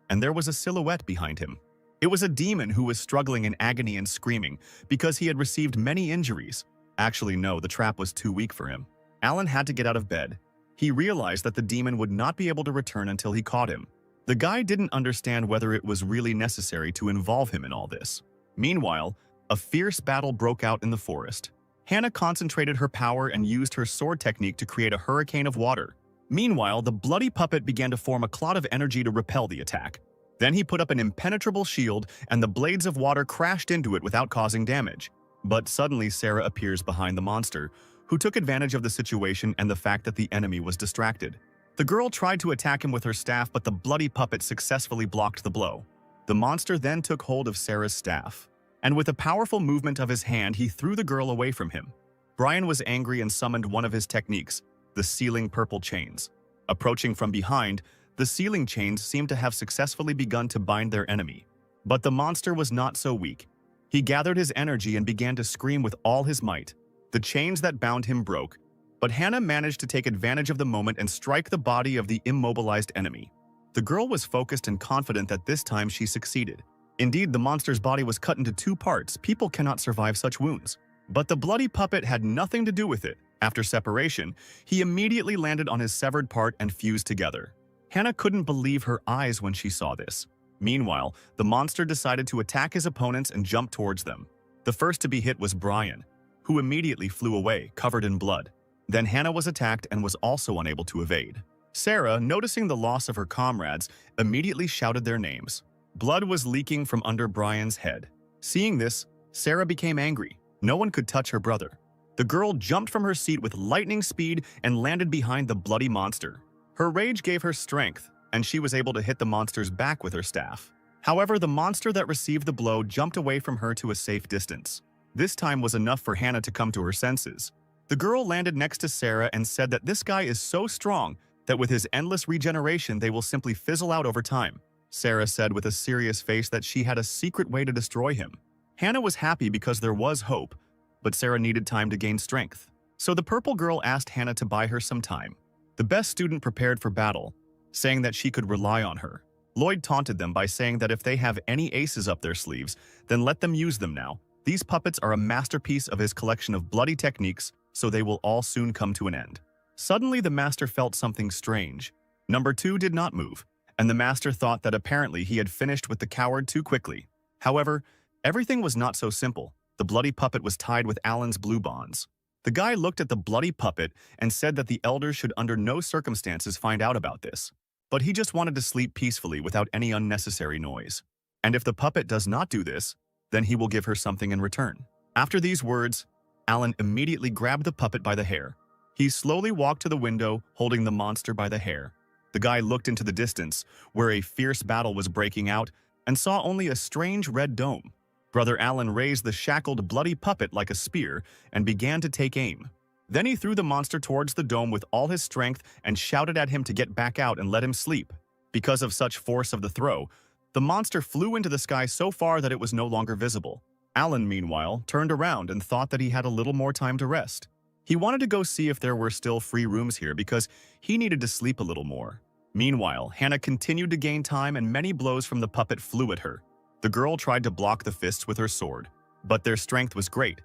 and there was a silhouette behind him. It was a demon who was struggling in agony and screaming because he had received many injuries. Actually, no, the trap was too weak for him. Alan had to get out of bed. He realized that the demon would not be able to return until he caught him. The guy didn't understand whether it was really necessary to involve him in all this. Meanwhile, a fierce battle broke out in the forest. Hannah concentrated her power and used her sword technique to create a hurricane of water. Meanwhile, the bloody puppet began to form a cloud of energy to repel the attack. Then he put up an impenetrable shield, and the blades of water crashed into it without causing damage. But suddenly Sarah appears behind the monster, who took advantage of the situation and the fact that the enemy was distracted. The girl tried to attack him with her staff, but the bloody puppet successfully blocked the blow. The monster then took hold of Sarah's staff, and with a powerful movement of his hand, he threw the girl away from him. Brian was angry and summoned one of his techniques, the sealing purple chains. Approaching from behind, the sealing chains seemed to have successfully begun to bind their enemy. But the monster was not so weak. He gathered his energy and began to scream with all his might. The chains that bound him broke, but Hannah managed to take advantage of the moment and strike the body of the immobilized enemy. The girl was focused and confident that this time she succeeded. Indeed, the monster's body was cut into 2 parts. People cannot survive such wounds. But the bloody puppet had nothing to do with it. After separation, he immediately landed on his severed part and fused together. Hannah couldn't believe her eyes when she saw this. Meanwhile, the monster decided to attack his opponents and jump towards them. The first to be hit was Brian, who immediately flew away, covered in blood. Then Hannah was attacked and was also unable to evade. Sarah, noticing the loss of her comrades, immediately shouted their names. Blood was leaking from under Brian's head. Seeing this, Sarah became angry. No one could touch her brother. The girl jumped from her seat with lightning speed and landed behind the bloody monster. Her rage gave her strength, and she was able to hit the monster's back with her staff. However, the monster that received the blow jumped away from her to a safe distance. This time was enough for Hannah to come to her senses. The girl landed next to Sarah and said that this guy is so strong that with his endless regeneration they will simply fizzle out over time. Sarah said with a serious face that she had a secret way to destroy him. Hannah was happy because there was hope, but Sarah needed time to gain strength. So the purple girl asked Hannah to buy her some time. The best student prepared for battle, saying that she could rely on her. Lloyd taunted them by saying that if they have any aces up their sleeves, then let them use them now. These puppets are a masterpiece of his collection of bloody techniques, so they will all soon come to an end. Suddenly, the master felt something strange. Number 2 did not move, and the master thought that apparently he had finished with the coward too quickly. However, everything was not so simple. The bloody puppet was tied with Alan's blue bonds. The guy looked at the bloody puppet and said that the elders should under no circumstances find out about this. But he just wanted to sleep peacefully without any unnecessary noise. And if the puppet does not do this, then he will give her something in return. After these words, Alan immediately grabbed the puppet by the hair. He slowly walked to the window, holding the monster by the hair. The guy looked into the distance, where a fierce battle was breaking out, and saw only a strange red dome. Brother Alan raised the shackled, bloody puppet like a spear and began to take aim. Then he threw the monster towards the dome with all his strength and shouted at him to get back out and let him sleep. Because of such force of the throw, the monster flew into the sky so far that it was no longer visible. Alan, meanwhile, turned around and thought that he had a little more time to rest. He wanted to go see if there were still free rooms here because he needed to sleep a little more. Meanwhile, Hannah continued to gain time and many blows from the puppet flew at her. The girl tried to block the fists with her sword, but their strength was great,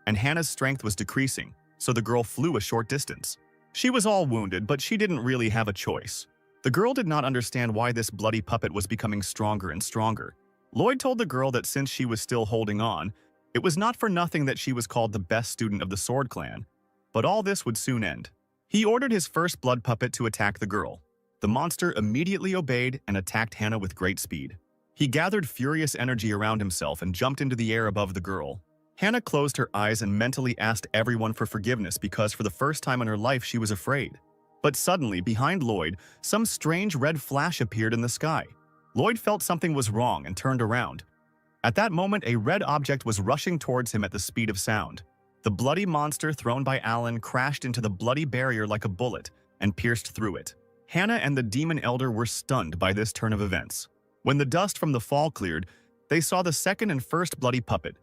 and Hannah's strength was decreasing, so the girl flew a short distance. She was all wounded, but she didn't really have a choice. The girl did not understand why this bloody puppet was becoming stronger and stronger. Lloyd told the girl that since she was still holding on, it was not for nothing that she was called the best student of the Sword Clan. But all this would soon end. He ordered his first blood puppet to attack the girl. The monster immediately obeyed and attacked Hannah with great speed. He gathered furious energy around himself and jumped into the air above the girl. Hannah closed her eyes and mentally asked everyone for forgiveness because for the first time in her life she was afraid. But suddenly, behind Lloyd, some strange red flash appeared in the sky. Lloyd felt something was wrong and turned around. At that moment, a red object was rushing towards him at the speed of sound. The bloody monster thrown by Alan crashed into the bloody barrier like a bullet and pierced through it. Hannah and the demon elder were stunned by this turn of events. When the dust from the fall cleared, they saw the second and first bloody puppet,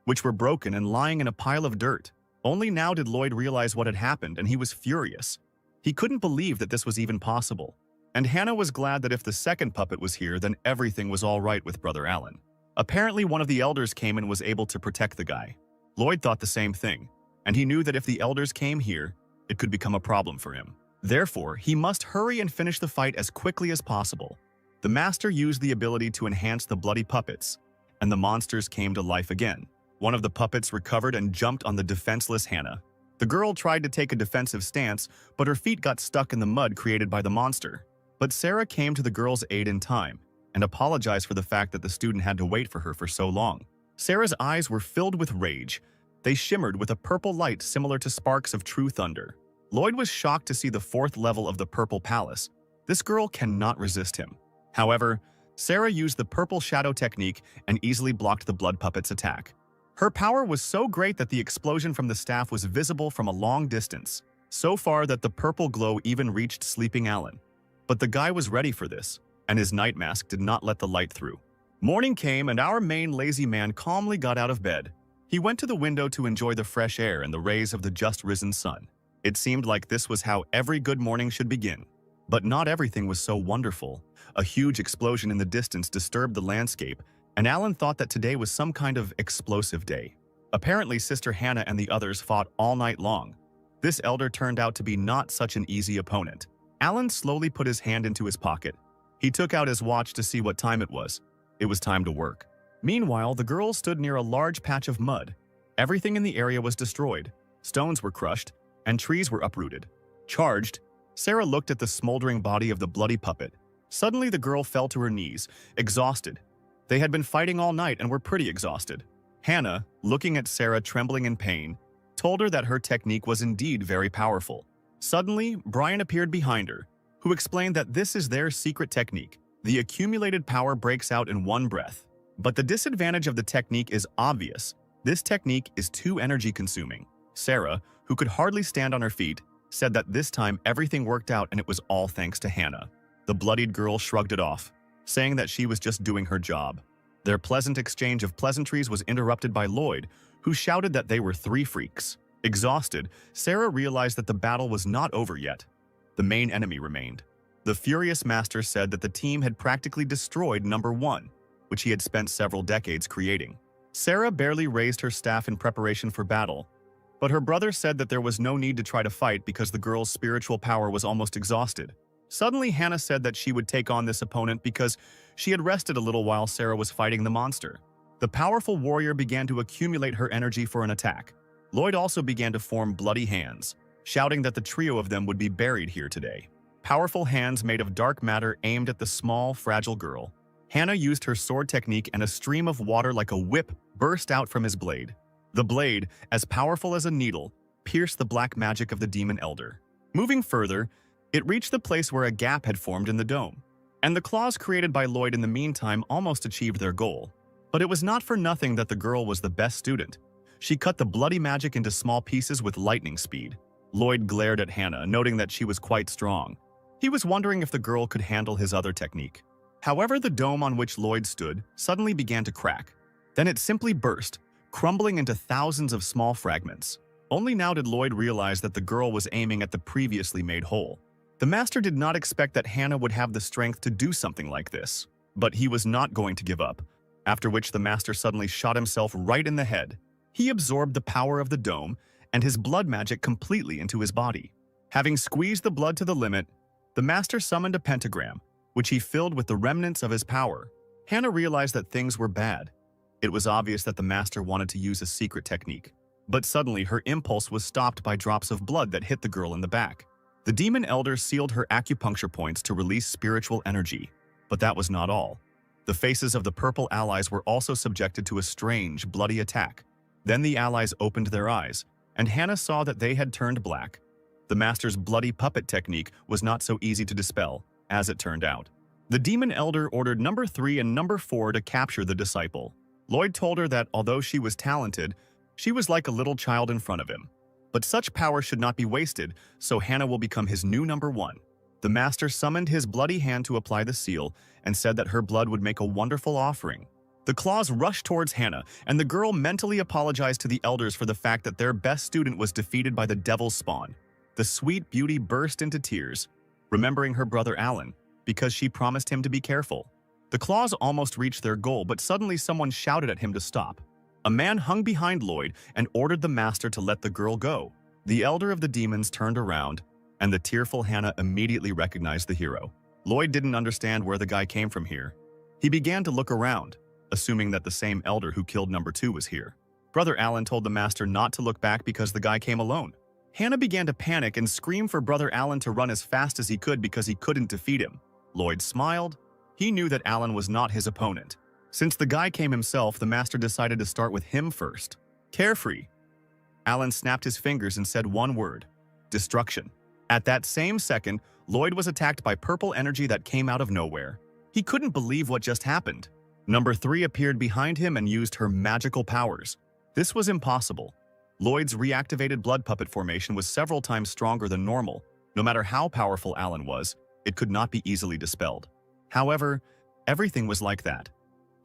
which were broken and lying in a pile of dirt. Only now did Lloyd realize what had happened, and he was furious. He couldn't believe that this was even possible. And Hannah was glad that if the second puppet was here, then everything was all right with Brother Alan. Apparently, one of the elders came and was able to protect the guy. Lloyd thought the same thing, and he knew that if the elders came here, it could become a problem for him. Therefore, he must hurry and finish the fight as quickly as possible. The master used the ability to enhance the bloody puppets, and the monsters came to life again. One of the puppets recovered and jumped on the defenseless Hannah. The girl tried to take a defensive stance, but her feet got stuck in the mud created by the monster. But Sarah came to the girl's aid in time and apologized for the fact that the student had to wait for her for so long. Sarah's eyes were filled with rage. They shimmered with a purple light similar to sparks of true thunder. Lloyd was shocked to see the fourth level of the Purple Palace. This girl cannot resist him. However, Sarah used the purple shadow technique and easily blocked the blood puppet's attack. Her power was so great that the explosion from the staff was visible from a long distance, so far that the purple glow even reached sleeping Alan. But the guy was ready for this, and his night mask did not let the light through. Morning came and our main lazy man calmly got out of bed. He went to the window to enjoy the fresh air and the rays of the just risen sun. It seemed like this was how every good morning should begin. But not everything was so wonderful. A huge explosion in the distance disturbed the landscape, and Alan thought that today was some kind of explosive day. Apparently, Sister Hannah and the others fought all night long. This elder turned out to be not such an easy opponent. Alan slowly put his hand into his pocket. He took out his watch to see what time it was. It was time to work. Meanwhile, the girl stood near a large patch of mud. Everything in the area was destroyed. Stones were crushed, and trees were uprooted. Charged, Sarah looked at the smoldering body of the bloody puppet. Suddenly, the girl fell to her knees, exhausted. They had been fighting all night and were pretty exhausted. Hannah, looking at Sarah trembling in pain, told her that her technique was indeed very powerful. Suddenly, Brian appeared behind her, who explained that this is their secret technique. The accumulated power breaks out in one breath. But the disadvantage of the technique is obvious. This technique is too energy-consuming. Sarah, who could hardly stand on her feet, said that this time everything worked out and it was all thanks to Hannah. The bloodied girl shrugged it off, saying that she was just doing her job. Their pleasant exchange of pleasantries was interrupted by Lloyd, who shouted that they were three freaks. Exhausted, Sarah realized that the battle was not over yet. The main enemy remained. The furious master said that the team had practically destroyed number 1, which he had spent several decades creating. Sarah barely raised her staff in preparation for battle, but her brother said that there was no need to try to fight because the girl's spiritual power was almost exhausted. Suddenly, Hannah said that she would take on this opponent because she had rested a little while Sarah was fighting the monster. The powerful warrior began to accumulate her energy for an attack. Lloyd also began to form bloody hands, shouting that the trio of them would be buried here today. Powerful hands made of dark matter aimed at the small, fragile girl. Hannah used her sword technique and a stream of water like a whip burst out from his blade. The blade, as powerful as a needle, pierced the black magic of the demon elder. Moving further, it reached the place where a gap had formed in the dome. And the claws created by Lloyd in the meantime almost achieved their goal. But it was not for nothing that the girl was the best student. She cut the bloody magic into small pieces with lightning speed. Lloyd glared at Hannah, noting that she was quite strong. He was wondering if the girl could handle his other technique. However, the dome on which Lloyd stood suddenly began to crack. Then it simply burst, crumbling into thousands of small fragments. Only now did Lloyd realize that the girl was aiming at the previously made hole. The master did not expect that Hannah would have the strength to do something like this, but he was not going to give up, after which the master suddenly shot himself right in the head. He absorbed the power of the dome and his blood magic completely into his body. Having squeezed the blood to the limit, the master summoned a pentagram, which he filled with the remnants of his power. Hannah realized that things were bad. It was obvious that the master wanted to use a secret technique, but suddenly her impulse was stopped by drops of blood that hit the girl in the back. The demon elder sealed her acupuncture points to release spiritual energy, but that was not all. The faces of the purple allies were also subjected to a strange, bloody attack. Then the allies opened their eyes, and Hannah saw that they had turned black. The master's bloody puppet technique was not so easy to dispel, as it turned out. The demon elder ordered number 3 and number 4 to capture the disciple. Lloyd told her that although she was talented, she was like a little child in front of him. But such power should not be wasted, so Hannah will become his new number 1. The master summoned his bloody hand to apply the seal and said that her blood would make a wonderful offering. The claws rushed towards Hannah, and the girl mentally apologized to the elders for the fact that their best student was defeated by the devil's spawn. The sweet beauty burst into tears, remembering her brother Alan, because she promised him to be careful. The claws almost reached their goal, but suddenly someone shouted at him to stop. A man hung behind Lloyd and ordered the master to let the girl go. The elder of the demons turned around, and the tearful Hannah immediately recognized the hero. Lloyd didn't understand where the guy came from here. He began to look around, assuming that the same elder who killed number 2 was here. Brother Alan told the master not to look back because the guy came alone. Hannah began to panic and scream for Brother Alan to run as fast as he could because he couldn't defeat him. Lloyd smiled. He knew that Alan was not his opponent. Since the guy came himself, the master decided to start with him first. Carefree. Alan snapped his fingers and said one word: destruction. At that same second, Lloyd was attacked by purple energy that came out of nowhere. He couldn't believe what just happened. Number 3 appeared behind him and used her magical powers. This was impossible. Lloyd's reactivated blood puppet formation was several times stronger than normal. No matter how powerful Alan was, it could not be easily dispelled. However, everything was like that.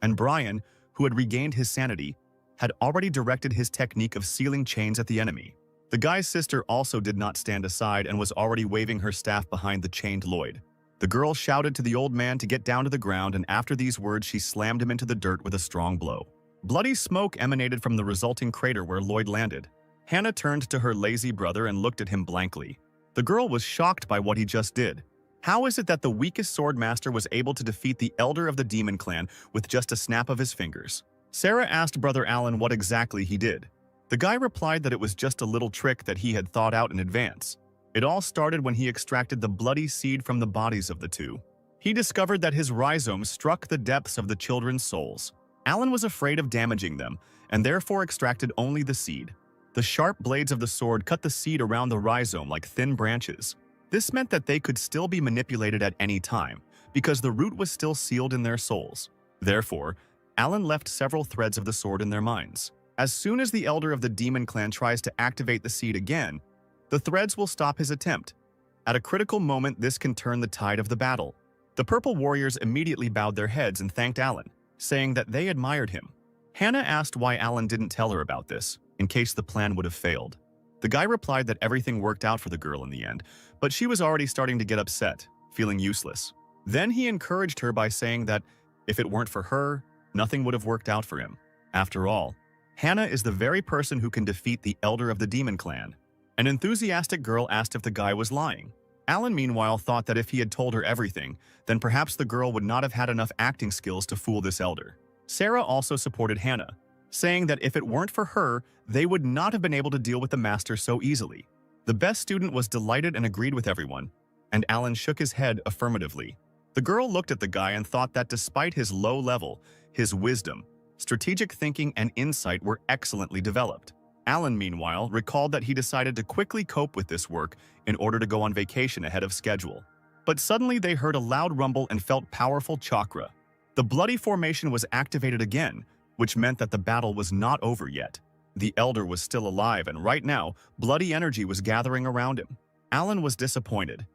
And Brian, who had regained his sanity, had already directed his technique of sealing chains at the enemy. The guy's sister also did not stand aside and was already waving her staff behind the chained Lloyd. The girl shouted to the old man to get down to the ground, and after these words she slammed him into the dirt with a strong blow. Bloody smoke emanated from the resulting crater where Lloyd landed. Hannah turned to her lazy brother and looked at him blankly. The girl was shocked by what he just did. How is it that the weakest sword master was able to defeat the elder of the demon clan with just a snap of his fingers? Sarah asked Brother Alan what exactly he did. The guy replied that it was just a little trick that he had thought out in advance. It all started when he extracted the bloody seed from the bodies of the two. He discovered that his rhizome struck the depths of the children's souls. Alan was afraid of damaging them, and therefore extracted only the seed. The sharp blades of the sword cut the seed around the rhizome like thin branches. This meant that they could still be manipulated at any time, because the root was still sealed in their souls. Therefore, Alan left several threads of the sword in their minds. As soon as the elder of the demon clan tries to activate the seed again, the threads will stop his attempt. At a critical moment, this can turn the tide of the battle. The purple warriors immediately bowed their heads and thanked Alan, saying that they admired him. Hannah asked why Alan didn't tell her about this, in case the plan would have failed. The guy replied that everything worked out for the girl in the end, but she was already starting to get upset, feeling useless. Then he encouraged her by saying that if it weren't for her, nothing would have worked out for him. After all, Hannah is the very person who can defeat the elder of the demon clan. An enthusiastic girl asked if the guy was lying. Alan, meanwhile, thought that if he had told her everything, then perhaps the girl would not have had enough acting skills to fool this elder. Sarah also supported Hannah, saying that if it weren't for her, they would not have been able to deal with the master so easily. The best student was delighted and agreed with everyone, and Alan shook his head affirmatively. The girl looked at the guy and thought that despite his low level, his wisdom, strategic thinking, and insight were excellently developed. Alan, meanwhile, recalled that he decided to quickly cope with this work in order to go on vacation ahead of schedule. But suddenly they heard a loud rumble and felt powerful chakra. The bloody formation was activated again, which meant that the battle was not over yet. The elder was still alive, and right now, bloody energy was gathering around him. Alan was disappointed.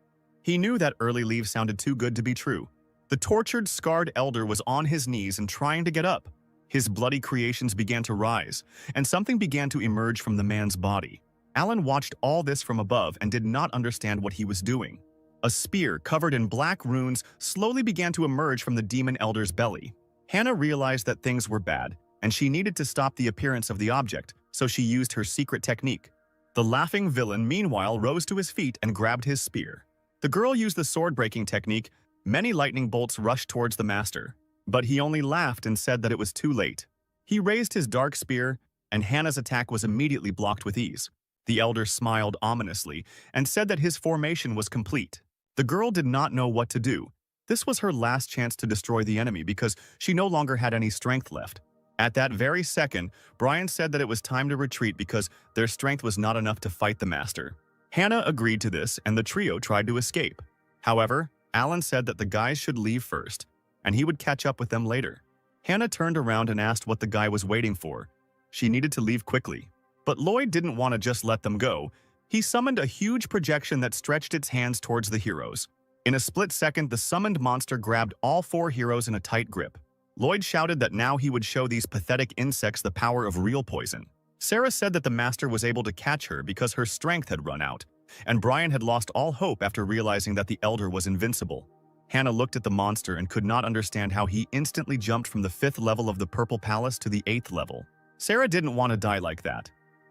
He knew that early leave sounded too good to be true. The tortured, scarred elder was on his knees and trying to get up. His bloody creations began to rise, and something began to emerge from the man's body. Alan watched all this from above and did not understand what he was doing. A spear covered in black runes slowly began to emerge from the demon elder's belly. Hannah realized that things were bad, and she needed to stop the appearance of the object, so she used her secret technique. The laughing villain, meanwhile, rose to his feet and grabbed his spear. The girl used the sword-breaking technique. Many lightning bolts rushed towards the master, but he only laughed and said that it was too late. He raised his dark spear, and Hannah's attack was immediately blocked with ease. The elder smiled ominously and said that his formation was complete. The girl did not know what to do. This was her last chance to destroy the enemy because she no longer had any strength left. At that very second, Brian said that it was time to retreat because their strength was not enough to fight the master. Hannah agreed to this, and the trio tried to escape. However, Alan said that the guys should leave first, and he would catch up with them later. Hannah turned around and asked what the guy was waiting for. She needed to leave quickly. But Lloyd didn't want to just let them go. He summoned a huge projection that stretched its hands towards the heroes. In a split second, the summoned monster grabbed all 4 heroes in a tight grip. Lloyd shouted that now he would show these pathetic insects the power of real poison. Sarah said that the master was able to catch her because her strength had run out, and Brian had lost all hope after realizing that the elder was invincible. Hannah looked at the monster and could not understand how he instantly jumped from the 5th level of the Purple Palace to the 8th level. Sarah didn't want to die like that,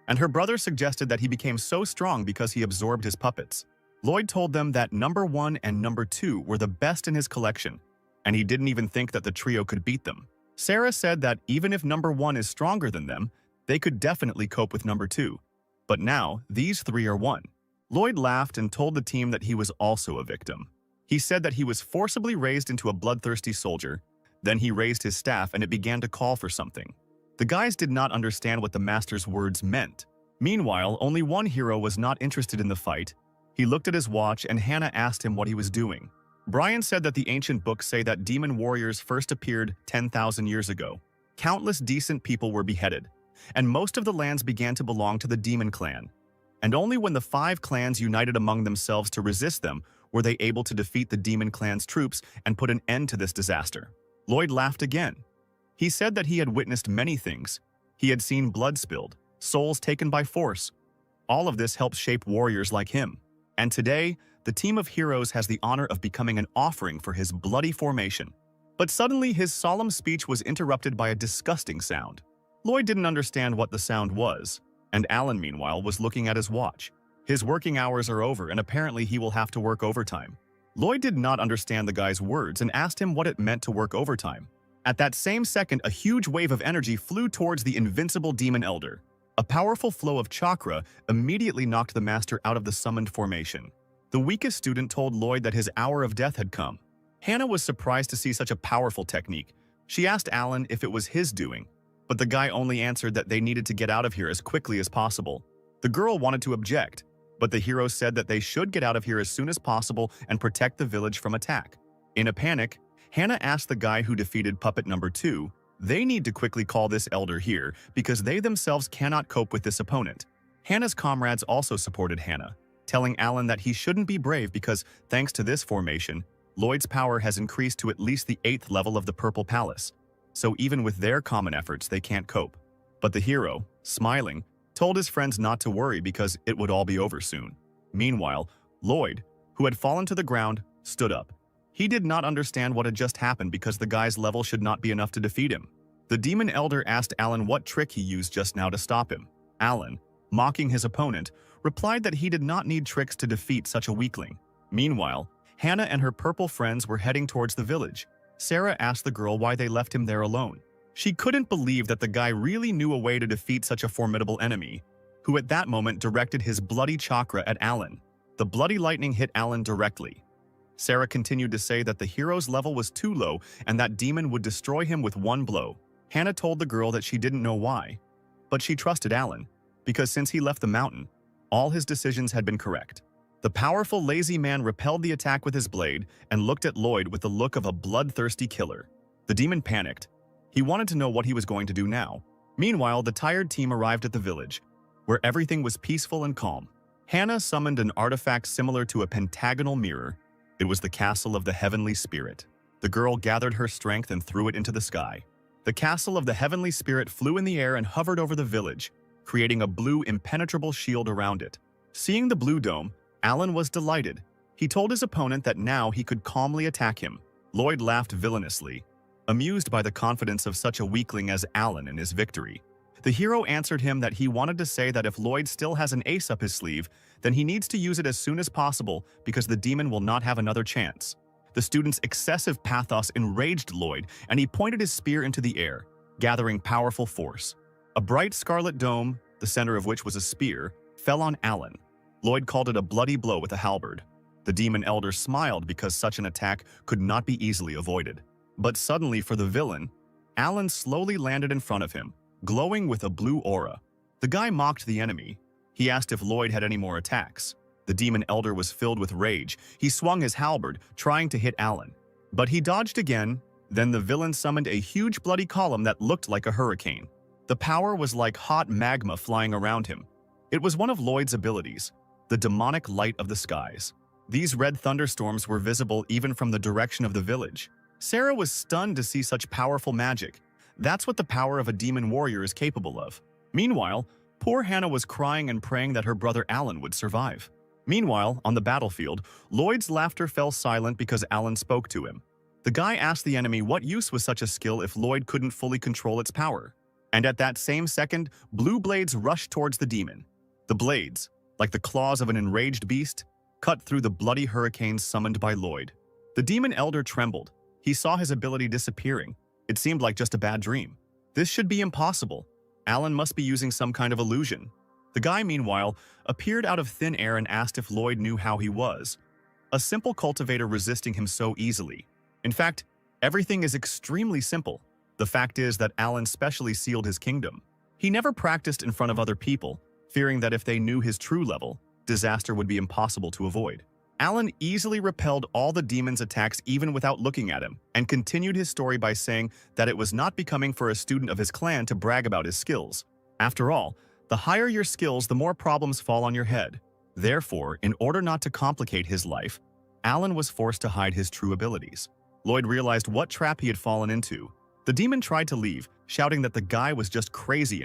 and her brother suggested that he became so strong because he absorbed his puppets. Lloyd told them that number 1 and number 2 were the best in his collection, and he didn't even think that the trio could beat them. Sarah said that even if number 1 is stronger than them, they could definitely cope with number 2. But now, these 3 are one. Lloyd laughed and told the team that he was also a victim. He said that he was forcibly raised into a bloodthirsty soldier. Then he raised his staff and it began to call for something. The guys did not understand what the master's words meant. Meanwhile, only one hero was not interested in the fight. He looked at his watch and Hannah asked him what he was doing. Brian said that the ancient books say that demon warriors first appeared 10,000 years ago. Countless decent people were beheaded, and most of the lands began to belong to the demon clan. And only when the 5 clans united among themselves to resist them were they able to defeat the demon clan's troops and put an end to this disaster. Lloyd laughed again. He said that he had witnessed many things. He had seen blood spilled, souls taken by force. All of this helped shape warriors like him. And today, the team of heroes has the honor of becoming an offering for his bloody formation. But suddenly, his solemn speech was interrupted by a disgusting sound. Lloyd didn't understand what the sound was, and Alan, meanwhile, was looking at his watch. His working hours are over, and apparently he will have to work overtime. Lloyd did not understand the guy's words and asked him what it meant to work overtime. At that same second, a huge wave of energy flew towards the invincible demon elder. A powerful flow of chakra immediately knocked the master out of the summoned formation. The weakest student told Lloyd that his hour of death had come. Hannah was surprised to see such a powerful technique. She asked Alan if it was his doing, but the guy only answered that they needed to get out of here as quickly as possible. The girl wanted to object, but the hero said that they should get out of here as soon as possible and protect the village from attack. In a panic, Hannah asked the guy who defeated puppet number 2, they need to quickly call this elder here because they themselves cannot cope with this opponent. Hannah's comrades also supported Hannah, telling Alan that he shouldn't be brave because, thanks to this formation, Lloyd's power has increased to at least the 8th level of the Purple Palace. So even with their common efforts, they can't cope. But the hero, smiling, told his friends not to worry because it would all be over soon. Meanwhile, Lloyd, who had fallen to the ground, stood up. He did not understand what had just happened because the guy's level should not be enough to defeat him. The demon elder asked Alan what trick he used just now to stop him. Alan, mocking his opponent, replied that he did not need tricks to defeat such a weakling. Meanwhile, Hannah and her purple friends were heading towards the village. Sarah asked the girl why they left him there alone. She couldn't believe that the guy really knew a way to defeat such a formidable enemy, who at that moment directed his bloody chakra at Alan. The bloody lightning hit Alan directly. Sarah continued to say that the hero's level was too low and that demon would destroy him with one blow. Hannah told the girl that she didn't know why, but she trusted Alan, because since he left the mountain, all his decisions had been correct. The powerful lazy man repelled the attack with his blade and looked at Lloyd with the look of a bloodthirsty killer. The demon panicked. He wanted to know what he was going to do now. Meanwhile, the tired team arrived at the village, where everything was peaceful and calm. Hannah summoned an artifact similar to a pentagonal mirror. It was the castle of the heavenly spirit. The girl gathered her strength and threw it into the sky. The castle of the heavenly spirit flew in the air and hovered over the village, creating a blue, impenetrable shield around it. Seeing the blue dome, Alan was delighted. He told his opponent that now he could calmly attack him. Lloyd laughed villainously, amused by the confidence of such a weakling as Alan in his victory. The hero answered him that he wanted to say that if Lloyd still has an ace up his sleeve, then he needs to use it as soon as possible because the demon will not have another chance. The student's excessive pathos enraged Lloyd, and he pointed his spear into the air, gathering powerful force. A bright scarlet dome, the center of which was a spear, fell on Alan. Lloyd called it a bloody blow with a halberd. The demon elder smiled because such an attack could not be easily avoided. But suddenly, for the villain, Alan slowly landed in front of him, glowing with a blue aura. The guy mocked the enemy. He asked if Lloyd had any more attacks. The demon elder was filled with rage. He swung his halberd, trying to hit Alan. But he dodged again. Then the villain summoned a huge bloody column that looked like a hurricane. The power was like hot magma flying around him. It was one of Lloyd's abilities, the demonic light of the skies. These red thunderstorms were visible even from the direction of the village. Sarah was stunned to see such powerful magic. That's what the power of a demon warrior is capable of. Meanwhile, poor Hannah was crying and praying that her brother Alan would survive. Meanwhile, on the battlefield, Lloyd's laughter fell silent because Alan spoke to him. The guy asked the enemy what use was such a skill if Lloyd couldn't fully control its power. And at that same second, blue blades rushed towards the demon. The blades, like the claws of an enraged beast, cut through the bloody hurricanes summoned by Lloyd. The demon elder trembled. He saw his ability disappearing. It seemed like just a bad dream. This should be impossible. Alan must be using some kind of illusion. The guy, meanwhile, appeared out of thin air and asked if Lloyd knew how he was. A simple cultivator resisting him so easily. In fact, everything is extremely simple. The fact is that Alan specially sealed his kingdom. He never practiced in front of other people, fearing that if they knew his true level, disaster would be impossible to avoid. Alan easily repelled all the demon's attacks even without looking at him, and continued his story by saying that it was not becoming for a student of his clan to brag about his skills. After all, the higher your skills, the more problems fall on your head. Therefore, in order not to complicate his life, Alan was forced to hide his true abilities. Lloyd realized what trap he had fallen into. The demon tried to leave, shouting that the guy was just crazy.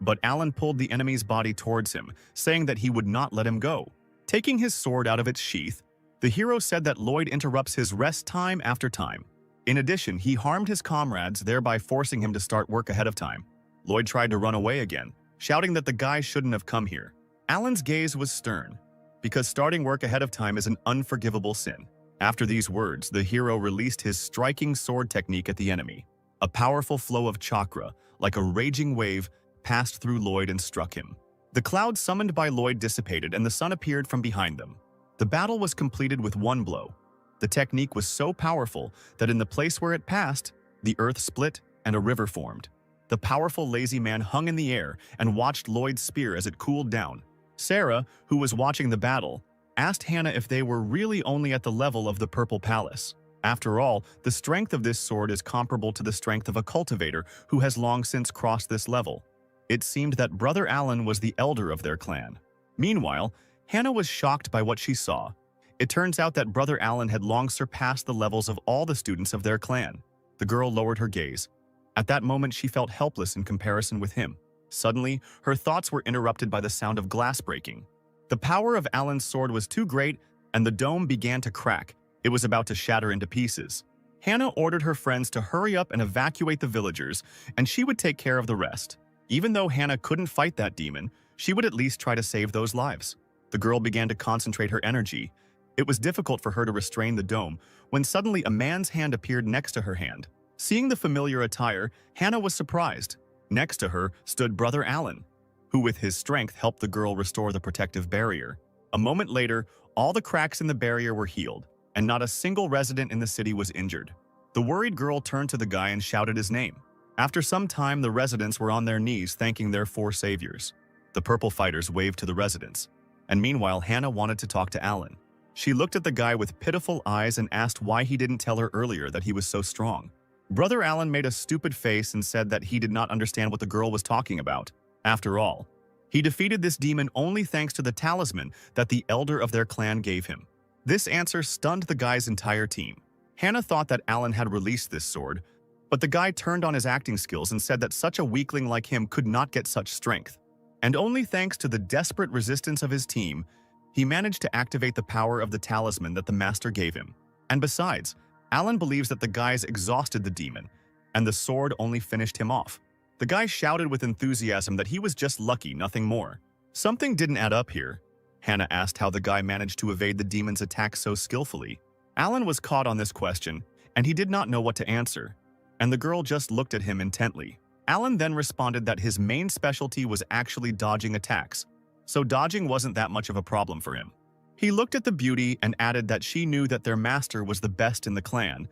But Alan pulled the enemy's body towards him, saying that he would not let him go. Taking his sword out of its sheath, the hero said that Lloyd interrupts his rest time after time. In addition, he harmed his comrades, thereby forcing him to start work ahead of time. Lloyd tried to run away again, shouting that the guy shouldn't have come here. Alan's gaze was stern, because starting work ahead of time is an unforgivable sin. After these words, the hero released his striking sword technique at the enemy. A powerful flow of chakra, like a raging wave, passed through Lloyd and struck him. The cloud summoned by Lloyd dissipated and the sun appeared from behind them. The battle was completed with one blow. The technique was so powerful that in the place where it passed, the earth split and a river formed. The powerful lazy man hung in the air and watched Lloyd's spear as it cooled down. Sarah, who was watching the battle, asked Hannah if they were really only at the level of the Purple Palace. After all, the strength of this sword is comparable to the strength of a cultivator who has long since crossed this level. It seemed that Brother Alan was the elder of their clan. Meanwhile, Hannah was shocked by what she saw. It turns out that Brother Alan had long surpassed the levels of all the students of their clan. The girl lowered her gaze. At that moment, she felt helpless in comparison with him. Suddenly, her thoughts were interrupted by the sound of glass breaking. The power of Alan's sword was too great, and the dome began to crack. It was about to shatter into pieces. Hannah ordered her friends to hurry up and evacuate the villagers, and she would take care of the rest. Even though Hannah couldn't fight that demon, she would at least try to save those lives. The girl began to concentrate her energy. It was difficult for her to restrain the dome when suddenly a man's hand appeared next to her hand. Seeing the familiar attire, Hannah was surprised. Next to her stood Brother Alan, who with his strength helped the girl restore the protective barrier. A moment later, all the cracks in the barrier were healed, and not a single resident in the city was injured. The worried girl turned to the guy and shouted his name. After some time, the residents were on their knees thanking their four saviors. The purple fighters waved to the residents, and meanwhile Hannah wanted to talk to Alan. She looked at the guy with pitiful eyes and asked why he didn't tell her earlier that he was so strong. Brother Alan made a stupid face and said that he did not understand what the girl was talking about. After all, he defeated this demon only thanks to the talisman that the elder of their clan gave him. This answer stunned the guy's entire team. Hannah thought that Alan had released this sword, but the guy turned on his acting skills and said that such a weakling like him could not get such strength. And only thanks to the desperate resistance of his team, he managed to activate the power of the talisman that the master gave him. And besides, Alan believes that the guys exhausted the demon, and the sword only finished him off. The guy shouted with enthusiasm that he was just lucky, nothing more. Something didn't add up here. Hannah asked how the guy managed to evade the demon's attack so skillfully. Alan was caught on this question, and he did not know what to answer, and the girl just looked at him intently. Alan then responded that his main specialty was actually dodging attacks, so dodging wasn't that much of a problem for him. He looked at the beauty and added that she knew that their master was the best in the clan.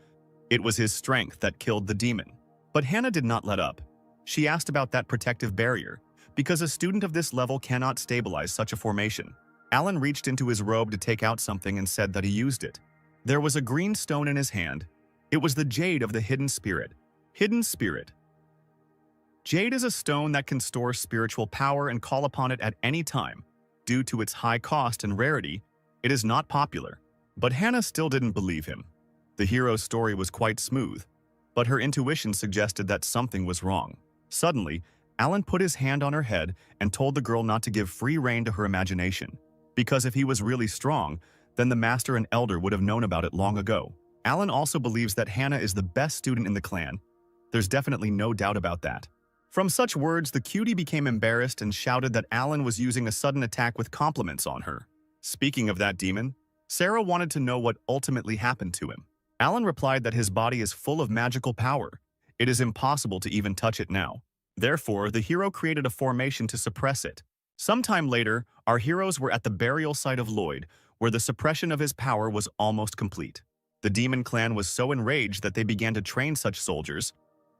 It was his strength that killed the demon. But Hannah did not let up. She asked about that protective barrier, because a student of this level cannot stabilize such a formation. Alan reached into his robe to take out something and said that he used it. There was a green stone in his hand. It was the jade of the hidden spirit. Hidden spirit. Jade is a stone that can store spiritual power and call upon it at any time. Due to its high cost and rarity, it is not popular. But Hannah still didn't believe him. The hero's story was quite smooth, but her intuition suggested that something was wrong. Suddenly, Alan put his hand on her head and told the girl not to give free rein to her imagination, because if he was really strong, then the master and elder would have known about it long ago. Alan also believes that Hannah is the best student in the clan. There's definitely no doubt about that. From such words, the cutie became embarrassed and shouted that Alan was using a sudden attack with compliments on her. Speaking of that demon, Sarah wanted to know what ultimately happened to him. Alan replied that his body is full of magical power. It is impossible to even touch it now. Therefore, the hero created a formation to suppress it. Sometime later, our heroes were at the burial site of Lloyd, where the suppression of his power was almost complete. The demon clan was so enraged that they began to train such soldiers.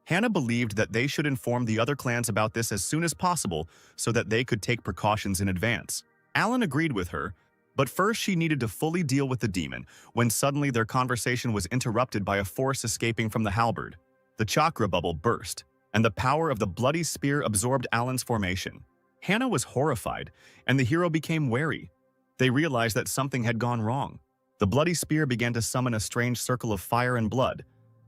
Hannah believed that they should inform the other clans about this as soon as possible so that they could take precautions in advance. Alan agreed with her, but first she needed to fully deal with the demon, when suddenly their conversation was interrupted by a force escaping from the halberd. The chakra bubble burst, and the power of the bloody spear absorbed Alan's formation. Hannah was horrified, and the hero became wary. They realized that something had gone wrong. The bloody spear began to summon a strange circle of fire and blood.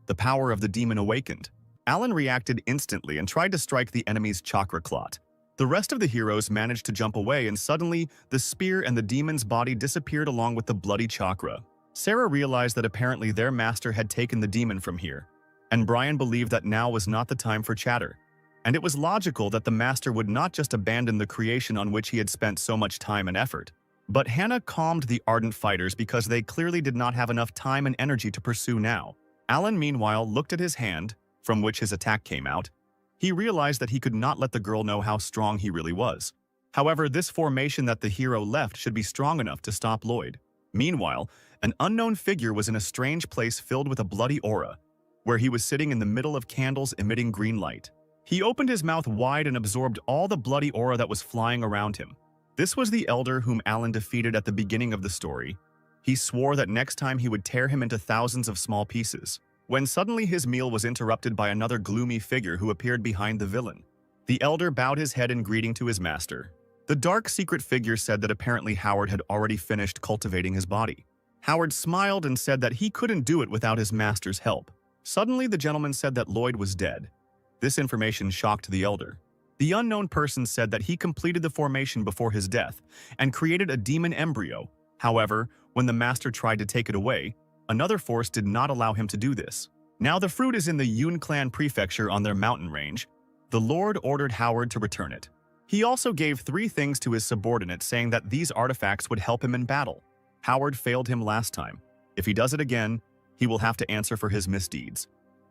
The power of the demon awakened. Alan reacted instantly and tried to strike the enemy's chakra clot. The rest of the heroes managed to jump away, and suddenly, the spear and the demon's body disappeared along with the bloody chakra. Sarah realized that apparently their master had taken the demon from here, and Brian believed that now was not the time for chatter. And it was logical that the master would not just abandon the creation on which he had spent so much time and effort. But Hannah calmed the ardent fighters because they clearly did not have enough time and energy to pursue now. Alan, meanwhile, looked at his hand, from which his attack came out. He realized that he could not let the girl know how strong he really was. However, this formation that the hero left should be strong enough to stop Lloyd. Meanwhile, an unknown figure was in a strange place filled with a bloody aura, where he was sitting in the middle of candles emitting green light. He opened his mouth wide and absorbed all the bloody aura that was flying around him. This was the elder whom Alan defeated at the beginning of the story. He swore that next time he would tear him into thousands of small pieces. When suddenly his meal was interrupted by another gloomy figure who appeared behind the villain. The elder bowed his head in greeting to his master. The dark secret figure said that apparently Howard had already finished cultivating his body. Howard smiled and said that he couldn't do it without his master's help. Suddenly the gentleman said that Lloyd was dead. This information shocked the elder. The unknown person said that he completed the formation before his death and created a demon embryo. However, when the master tried to take it away, another force did not allow him to do this. Now the fruit is in the Yun clan prefecture on their mountain range. The Lord ordered Howard to return it. He also gave 3 things to his subordinates, saying that these artifacts would help him in battle. Howard failed him last time. If he does it again, he will have to answer for his misdeeds.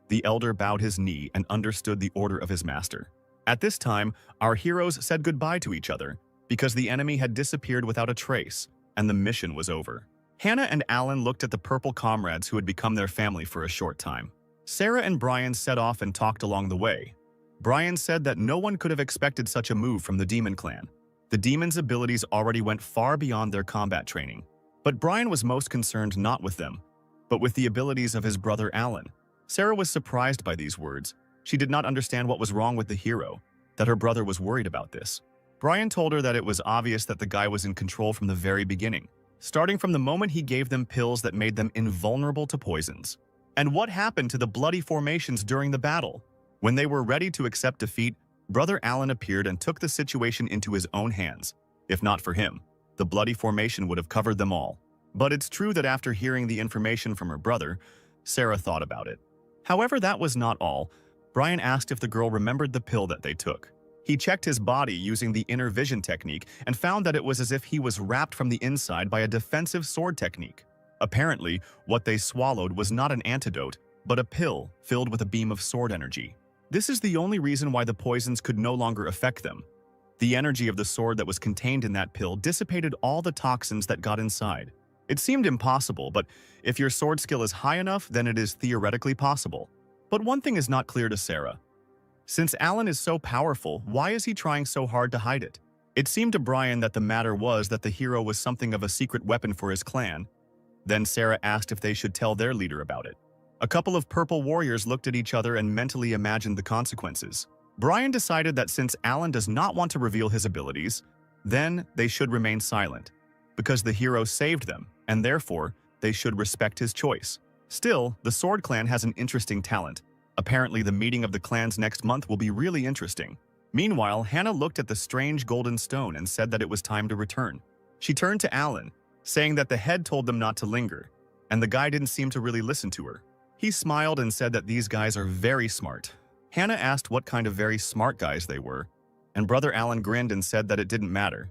The elder bowed his knee and understood the order of his master. At this time, our heroes said goodbye to each other because the enemy had disappeared without a trace, and the mission was over. Hannah and Alan looked at the purple comrades who had become their family for a short time. Sarah and Brian set off and talked along the way. Brian said that no one could have expected such a move from the demon clan. The demons' abilities already went far beyond their combat training. But Brian was most concerned not with them, but with the abilities of his brother Alan. Sarah was surprised by these words. She did not understand what was wrong with the hero, that her brother was worried about this. Brian told her that it was obvious that the guy was in control from the very beginning, starting from the moment he gave them pills that made them invulnerable to poisons. And what happened to the bloody formations during the battle? When they were ready to accept defeat, Brother Alan appeared and took the situation into his own hands. If not for him, the bloody formation would have covered them all. But it's true that after hearing the information from her brother, Sarah thought about it. However, that was not all. Brian asked if the girl remembered the pill that they took. He checked his body using the inner vision technique and found that it was as if he was wrapped from the inside by a defensive sword technique. Apparently, what they swallowed was not an antidote, but a pill filled with a beam of sword energy. This is the only reason why the poisons could no longer affect them. The energy of the sword that was contained in that pill dissipated all the toxins that got inside. It seemed impossible, but if your sword skill is high enough, then it is theoretically possible. But one thing is not clear to Sarah. Since Alan is so powerful, why is he trying so hard to hide it? It seemed to Brian that the matter was that the hero was something of a secret weapon for his clan. Then Sarah asked if they should tell their leader about it. A couple of purple warriors looked at each other and mentally imagined the consequences. Brian decided that since Alan does not want to reveal his abilities, then they should remain silent, because the hero saved them, and therefore, they should respect his choice. Still, the Sword Clan has an interesting talent. Apparently, the meeting of the clans next month will be really interesting. Meanwhile, Hannah looked at the strange golden stone and said that it was time to return. She turned to Alan, saying that the head told them not to linger, and the guy didn't seem to really listen to her. He smiled and said that these guys are very smart. Hannah asked what kind of very smart guys they were, and Brother Alan grinned and said that it didn't matter.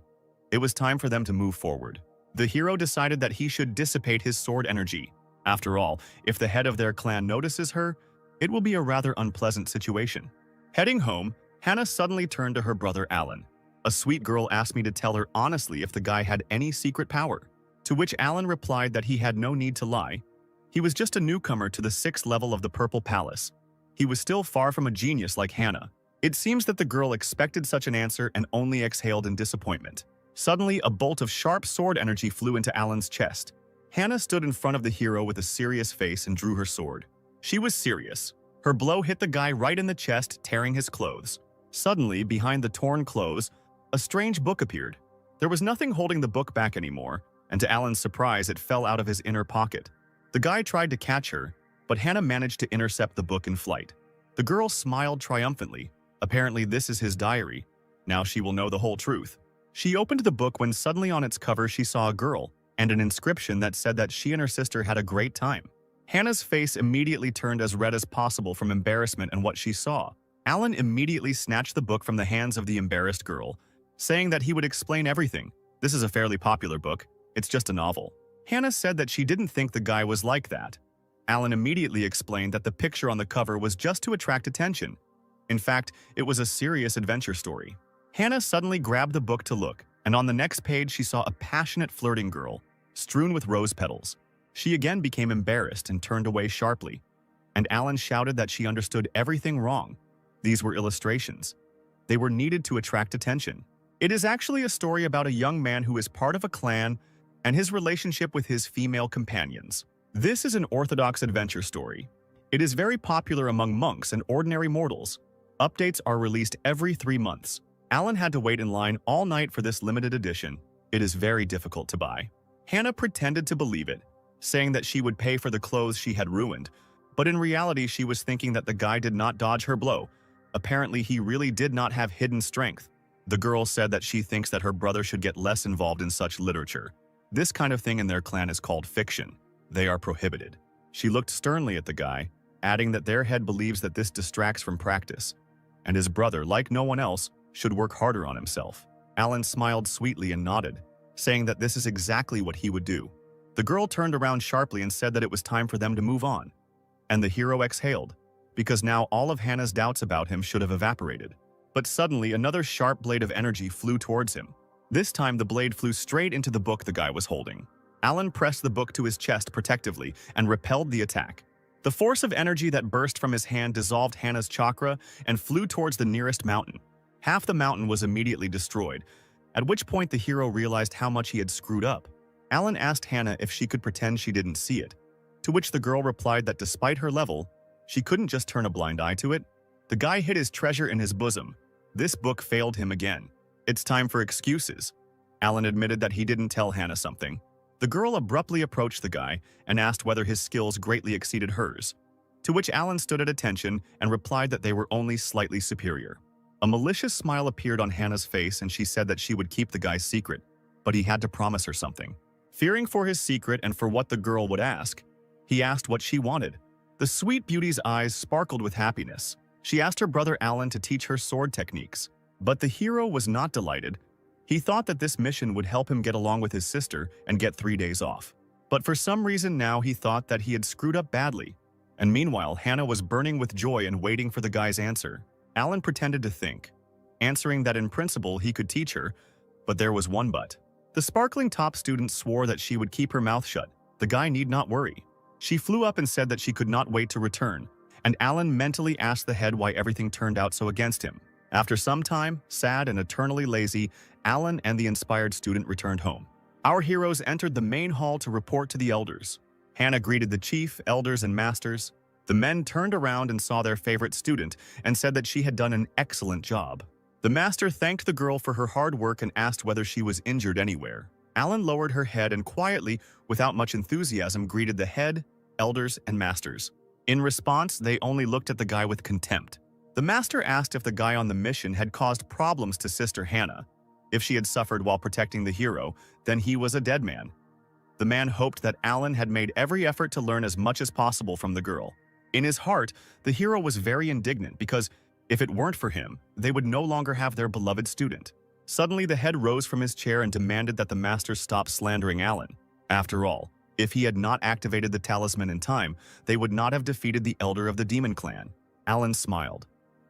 It was time for them to move forward. The hero decided that he should dissipate his sword energy. After all, if the head of their clan notices her, it will be a rather unpleasant situation. Heading home, Hannah suddenly turned to her brother Alan. A sweet girl asked me to tell her honestly if the guy had any secret power, to which Alan replied that he had no need to lie. He was just a newcomer to the 6th level of the Purple Palace. He was still far from a genius like Hannah. It seems that the girl expected such an answer and only exhaled in disappointment. Suddenly, a bolt of sharp sword energy flew into Alan's chest. Hannah stood in front of the hero with a serious face and drew her sword. She was serious. Her blow hit the guy right in the chest, tearing his clothes. Suddenly, behind the torn clothes, a strange book appeared. There was nothing holding the book back anymore, and to Alan's surprise, it fell out of his inner pocket. The guy tried to catch her, but Hannah managed to intercept the book in flight. The girl smiled triumphantly. Apparently, this is his diary. Now she will know the whole truth. She opened the book when suddenly on its cover she saw a girl and an inscription that said that she and her sister had a great time. Hannah's face immediately turned as red as possible from embarrassment and what she saw. Alan immediately snatched the book from the hands of the embarrassed girl, saying that he would explain everything. This is a fairly popular book. It's just a novel. Hannah said that she didn't think the guy was like that. Alan immediately explained that the picture on the cover was just to attract attention. In fact, it was a serious adventure story. Hannah suddenly grabbed the book to look, and on the next page she saw a passionate flirting girl, strewn with rose petals. She again became embarrassed and turned away sharply, and Alan shouted that she understood everything wrong. These were illustrations. They were needed to attract attention. It is actually a story about a young man who is part of a clan and his relationship with his female companions. This is an orthodox adventure story. It is very popular among monks and ordinary mortals. Updates are released every 3 months. Alan had to wait in line all night for this limited edition. It is very difficult to buy. Hannah pretended to believe it, saying that she would pay for the clothes she had ruined, but in reality she was thinking that the guy did not dodge her blow. Apparently he really did not have hidden strength. The girl said that she thinks that her brother should get less involved in such literature. This kind of thing in their clan is called fiction. They are prohibited. She looked sternly at the guy, adding that their head believes that this distracts from practice, and his brother, like no one else, should work harder on himself. Alan smiled sweetly and nodded, saying that this is exactly what he would do. The girl turned around sharply and said that it was time for them to move on, and the hero exhaled. because now all of Hannah's doubts about him should have evaporated. But suddenly, another sharp blade of energy flew towards him. This time, the blade flew straight into the book the guy was holding. Alan pressed the book to his chest protectively and repelled the attack. The force of energy that burst from his hand dissolved Hannah's chakra and flew towards the nearest mountain. Half the mountain was immediately destroyed, at which point the hero realized how much he had screwed up. Alan asked Hannah if she could pretend she didn't see it, to which the girl replied that despite her level, she couldn't just turn a blind eye to it. The guy hid his treasure in his bosom. This book failed him again. It's time for excuses. Alan admitted that he didn't tell Hannah something. The girl abruptly approached the guy and asked whether his skills greatly exceeded hers, to which Alan stood at attention and replied that they were only slightly superior. A malicious smile appeared on Hannah's face and she said that she would keep the guy's secret, but he had to promise her something. Fearing for his secret and for what the girl would ask, he asked what she wanted. The sweet beauty's eyes sparkled with happiness. She asked her brother Alan to teach her sword techniques, but the hero was not delighted. He thought that this mission would help him get along with his sister and get 3 days off. But for some reason now he thought that he had screwed up badly. And meanwhile, Hannah was burning with joy and waiting for the guy's answer. Alan pretended to think, answering that in principle he could teach her, but there was one but. The sparkling top student swore that she would keep her mouth shut. The guy need not worry. She flew up and said that she could not wait to return, and Alan mentally asked the head why everything turned out so against him. After some time, sad and eternally lazy, Alan and the inspired student returned home. Our heroes entered the main hall to report to the elders. Hannah greeted the chief, elders, and masters. The men turned around and saw their favorite student and said that she had done an excellent job. The master thanked the girl for her hard work and asked whether she was injured anywhere. Alan lowered her head and quietly, without much enthusiasm, greeted the head, elders, and masters. In response, they only looked at the guy with contempt. The master asked if the guy on the mission had caused problems to Sister Hannah. If she had suffered while protecting the hero, then he was a dead man. The man hoped that Alan had made every effort to learn as much as possible from the girl. In his heart, the hero was very indignant because, if it weren't for him, they would no longer have their beloved student. Suddenly, the head rose from his chair and demanded that the master stop slandering Alan. After all, if he had not activated the talisman in time, they would not have defeated the elder of the demon clan. Alan smiled.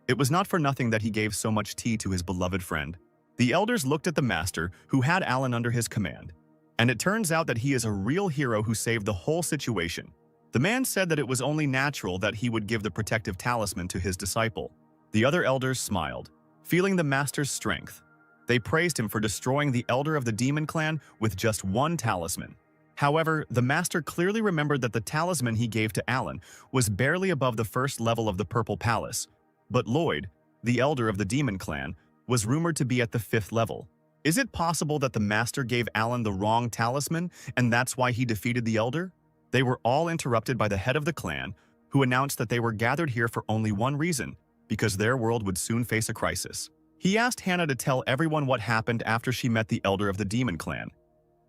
It was not for nothing that he gave so much tea to his beloved friend. The elders looked at the master, who had Alan under his command. And it turns out that he is a real hero who saved the whole situation. The man said that it was only natural that he would give the protective talisman to his disciple. The other elders smiled, feeling the master's strength. They praised him for destroying the elder of the demon clan with just one talisman. However, the master clearly remembered that the talisman he gave to Alan was barely above the first level of the Purple Palace. But Lloyd, the elder of the demon clan, was rumored to be at the 5th level. Is it possible that the master gave Alan the wrong talisman, and that's why he defeated the elder? They were all interrupted by the head of the clan, who announced that they were gathered here for only one reason, because their world would soon face a crisis. He asked Hannah to tell everyone what happened after she met the elder of the demon clan.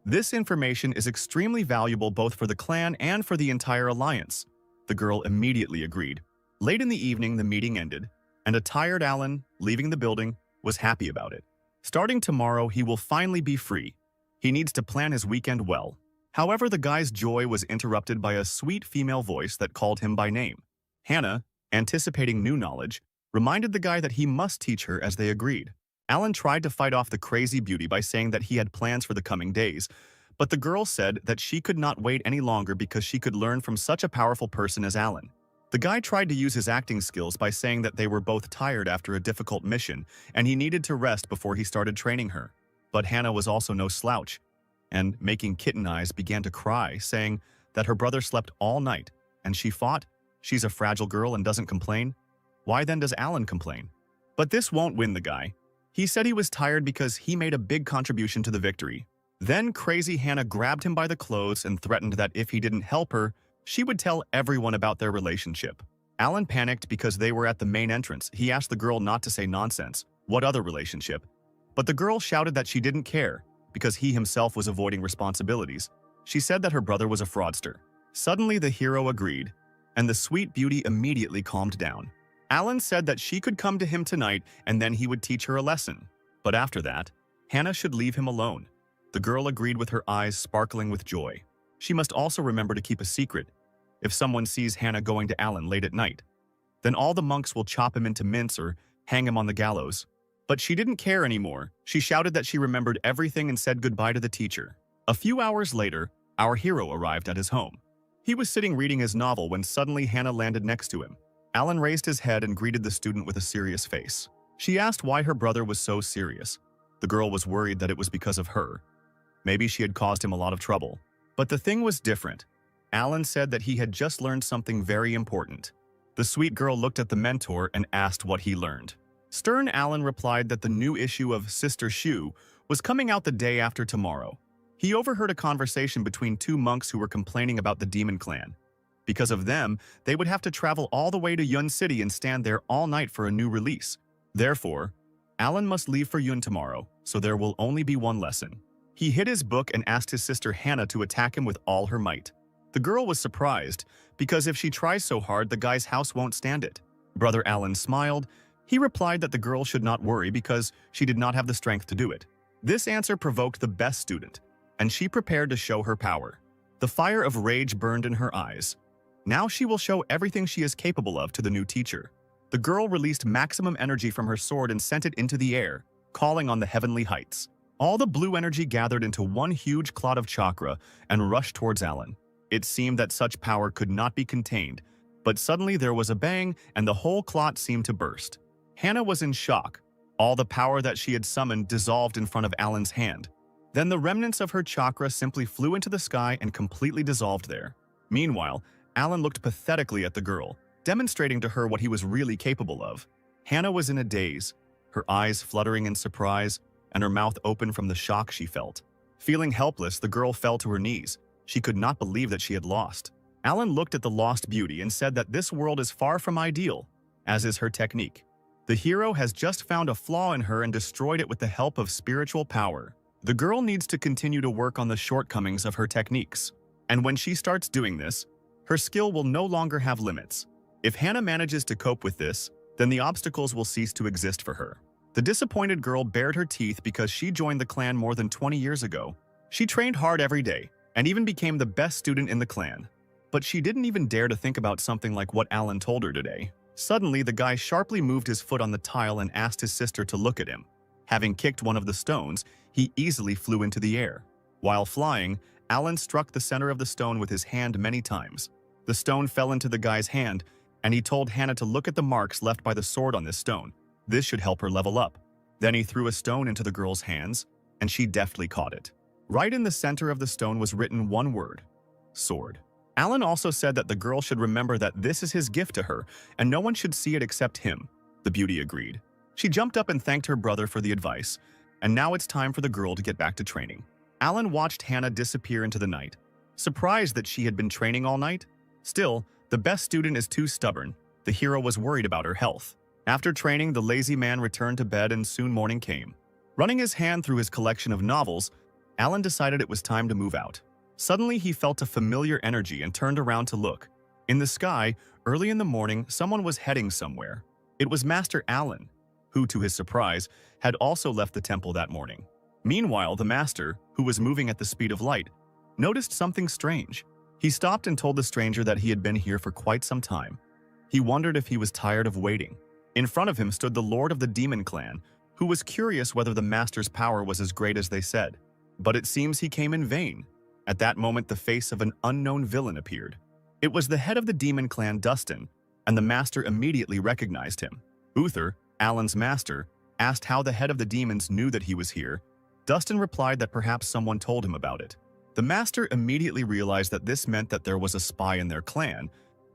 This information is extremely valuable both for the clan and for the entire alliance. The girl immediately agreed. Late in the evening, the meeting ended, and a tired Alan, leaving the building, was happy about it. Starting tomorrow, he will finally be free. He needs to plan his weekend well. However, the guy's joy was interrupted by a sweet female voice that called him by name. Hannah, anticipating new knowledge, reminded the guy that he must teach her as they agreed. Alan tried to fight off the crazy beauty by saying that he had plans for the coming days, but the girl said that she could not wait any longer because she could learn from such a powerful person as Alan. The guy tried to use his acting skills by saying that they were both tired after a difficult mission and he needed to rest before he started training her. But Hannah was also no slouch, and making kitten eyes began to cry, saying that her brother slept all night and she fought. She's a fragile girl and doesn't complain. Why then does Alan complain? But this won't win the guy. He said he was tired because he made a big contribution to the victory. Then crazy Hannah grabbed him by the clothes and threatened that if he didn't help her, she would tell everyone about their relationship. Alan panicked because they were at the main entrance. He asked the girl not to say nonsense. What other relationship? But the girl shouted that she didn't care because he himself was avoiding responsibilities. She said that her brother was a fraudster. Suddenly the hero agreed, and the sweet beauty immediately calmed down. Alan said that she could come to him tonight and then he would teach her a lesson. But after that, Hannah should leave him alone. The girl agreed with her eyes sparkling with joy. She must also remember to keep a secret if someone sees Hannah going to Alan late at night. Then all the monks will chop him into mince or hang him on the gallows. But she didn't care anymore. She shouted that she remembered everything and said goodbye to the teacher. A few hours later, our hero arrived at his home. He was sitting reading his novel when suddenly Hannah landed next to him. Alan raised his head and greeted the student with a serious face. She asked why her brother was so serious. The girl was worried that it was because of her. Maybe she had caused him a lot of trouble. But the thing was different. Alan said that he had just learned something very important. The sweet girl looked at the mentor and asked what he learned. Stern Alan replied that the new issue of Sister Shu was coming out the day after tomorrow. He overheard a conversation between two monks who were complaining about the demon clan. Because of them, they would have to travel all the way to Yun City and stand there all night for a new release. Therefore, Alan must leave for Yun tomorrow, so there will only be one lesson. He hid his book and asked his sister Hannah to attack him with all her might. The girl was surprised, because if she tries so hard, the guy's house won't stand it. Brother Alan smiled. He replied that the girl should not worry because she did not have the strength to do it. This answer provoked the best student, and she prepared to show her power. The fire of rage burned in her eyes. Now she will show everything she is capable of to the new teacher. The girl released maximum energy from her sword and sent it into the air, calling on the heavenly heights. All the blue energy gathered into one huge clot of chakra and rushed towards Alan. It seemed that such power could not be contained, but suddenly there was a bang and the whole clot seemed to burst. Hannah was in shock. All the power that she had summoned dissolved in front of Alan's hand. Then the remnants of her chakra simply flew into the sky and completely dissolved there. Meanwhile, Alan looked pathetically at the girl, demonstrating to her what he was really capable of. Hannah was in a daze, her eyes fluttering in surprise, and her mouth open from the shock she felt. Feeling helpless, the girl fell to her knees. She could not believe that she had lost. Alan looked at the lost beauty and said that this world is far from ideal, as is her technique. The hero has just found a flaw in her and destroyed it with the help of spiritual power. The girl needs to continue to work on the shortcomings of her techniques. And when she starts doing this, her skill will no longer have limits. If Hannah manages to cope with this, then the obstacles will cease to exist for her. The disappointed girl bared her teeth because she joined the clan more than 20 years ago. She trained hard every day and even became the best student in the clan. But she didn't even dare to think about something like what Alan told her today. Suddenly, the guy sharply moved his foot on the tile and asked his sister to look at him. Having kicked one of the stones, he easily flew into the air. While flying, Alan struck the center of the stone with his hand many times. The stone fell into the guy's hand, and he told Hannah to look at the marks left by the sword on this stone. This should help her level up. Then he threw a stone into the girl's hands, and she deftly caught it. Right in the center of the stone was written one word: sword. Alan also said that the girl should remember that this is his gift to her, and no one should see it except him. The beauty agreed. She jumped up and thanked her brother for the advice, and now it's time for the girl to get back to training. Alan watched Hannah disappear into the night, surprised that she had been training all night. Still, the best student is too stubborn. The hero was worried about her health. After training, the lazy man returned to bed and soon morning came. Running his hand through his collection of novels, Alan decided it was time to move out. Suddenly, he felt a familiar energy and turned around to look. In the sky, early in the morning, someone was heading somewhere. It was Master Alan, who, to his surprise, had also left the temple that morning. Meanwhile, the master, who was moving at the speed of light, noticed something strange. He stopped and told the stranger that he had been here for quite some time. He wondered if he was tired of waiting. In front of him stood the lord of the demon clan, who was curious whether the master's power was as great as they said. But it seems he came in vain. At that moment, the face of an unknown villain appeared. It was the head of the demon clan, Dustin, and the master immediately recognized him. Uther, Alan's master, asked how the head of the demons knew that he was here. Dustin replied that perhaps someone told him about it. The master immediately realized that this meant that there was a spy in their clan.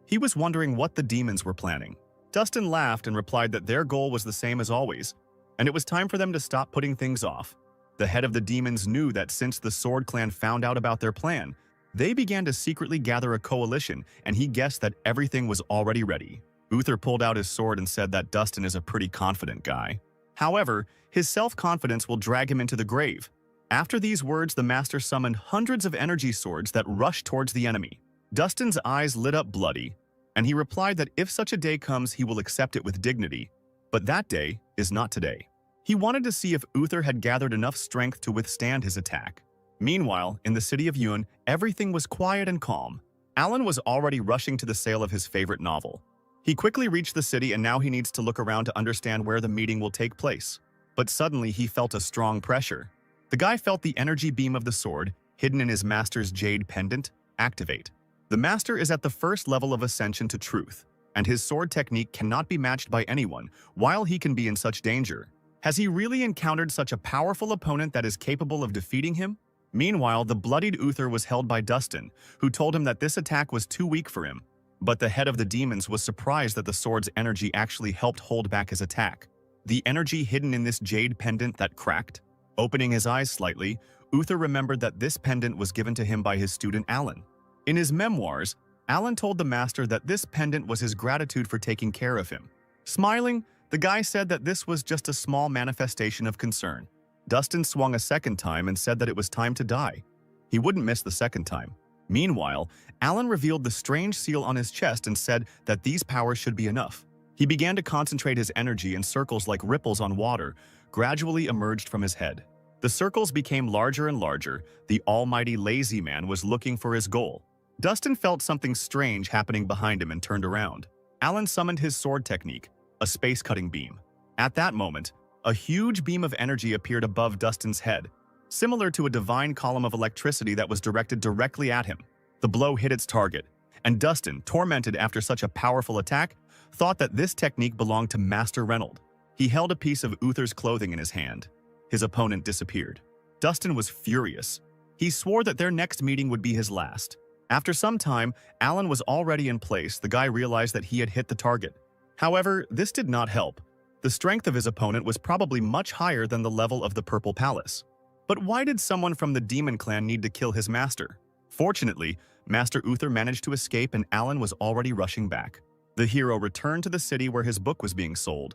He was wondering what the demons were planning. Dustin laughed and replied that their goal was the same as always, and it was time for them to stop putting things off. The head of the demons knew that since the Sword Clan found out about their plan, they began to secretly gather a coalition, and he guessed that everything was already ready. Uther pulled out his sword and said that Dustin is a pretty confident guy. However, his self-confidence will drag him into the grave. After these words, the master summoned hundreds of energy swords that rushed towards the enemy. Dustin's eyes lit up bloody, and he replied that if such a day comes, he will accept it with dignity. But that day is not today. He wanted to see if Uther had gathered enough strength to withstand his attack. Meanwhile, in the city of Yun, everything was quiet and calm. Alan was already rushing to the sale of his favorite novel. He quickly reached the city and now he needs to look around to understand where the meeting will take place. But suddenly he felt a strong pressure. The guy felt the energy beam of the sword, hidden in his master's jade pendant, activate. The master is at the first level of ascension to truth, and his sword technique cannot be matched by anyone, while he can be in such danger. Has he really encountered such a powerful opponent that is capable of defeating him? Meanwhile, the bloodied Uther was held by Dustin, who told him that this attack was too weak for him. But the head of the demons was surprised that the sword's energy actually helped hold back his attack. The energy hidden in this jade pendant that cracked. Opening his eyes slightly, Uther remembered that this pendant was given to him by his student Alan. In his memoirs, Alan told the master that this pendant was his gratitude for taking care of him. Smiling, the guy said that this was just a small manifestation of concern. Dustin swung a second time and said that it was time to die. He wouldn't miss the second time. Meanwhile, Alan revealed the strange seal on his chest and said that these powers should be enough. He began to concentrate his energy and circles like ripples on water gradually emerged from his head. The circles became larger and larger. The almighty lazy man was looking for his goal. Dustin felt something strange happening behind him and turned around. Alan summoned his sword technique, a space-cutting beam. At that moment, a huge beam of energy appeared above Dustin's head, similar to a divine column of electricity that was directed directly at him. The blow hit its target, and Dustin, tormented after such a powerful attack, thought that this technique belonged to Master Reynold. He held a piece of Uther's clothing in his hand. His opponent disappeared. Dustin was furious. He swore that their next meeting would be his last. After some time, Alan was already in place. The guy realized that he had hit the target. However, this did not help. The strength of his opponent was probably much higher than the level of the Purple Palace. But why did someone from the Demon Clan need to kill his master? Fortunately, Master Uther managed to escape and Alan was already rushing back. The hero returned to the city where his book was being sold.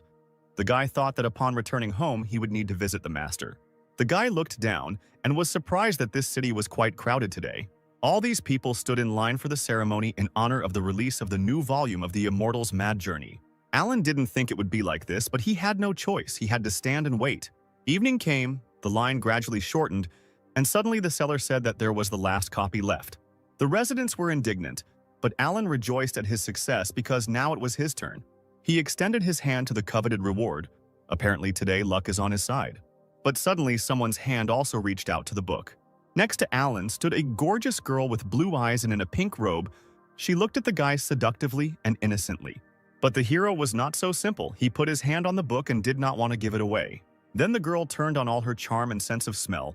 The guy thought that upon returning home, he would need to visit the master. The guy looked down and was surprised that this city was quite crowded today. All these people stood in line for the ceremony in honor of the release of the new volume of the Immortals' Mad Journey. Alan didn't think it would be like this, but he had no choice. He had to stand and wait. Evening came, the line gradually shortened, and suddenly the seller said that there was the last copy left. The residents were indignant, but Alan rejoiced at his success because now it was his turn. He extended his hand to the coveted reward. Apparently today luck is on his side. But suddenly someone's hand also reached out to the book. Next to Alan stood a gorgeous girl with blue eyes and in a pink robe. She looked at the guy seductively and innocently. But the hero was not so simple. He put his hand on the book and did not want to give it away. Then the girl turned on all her charm and sense of smell,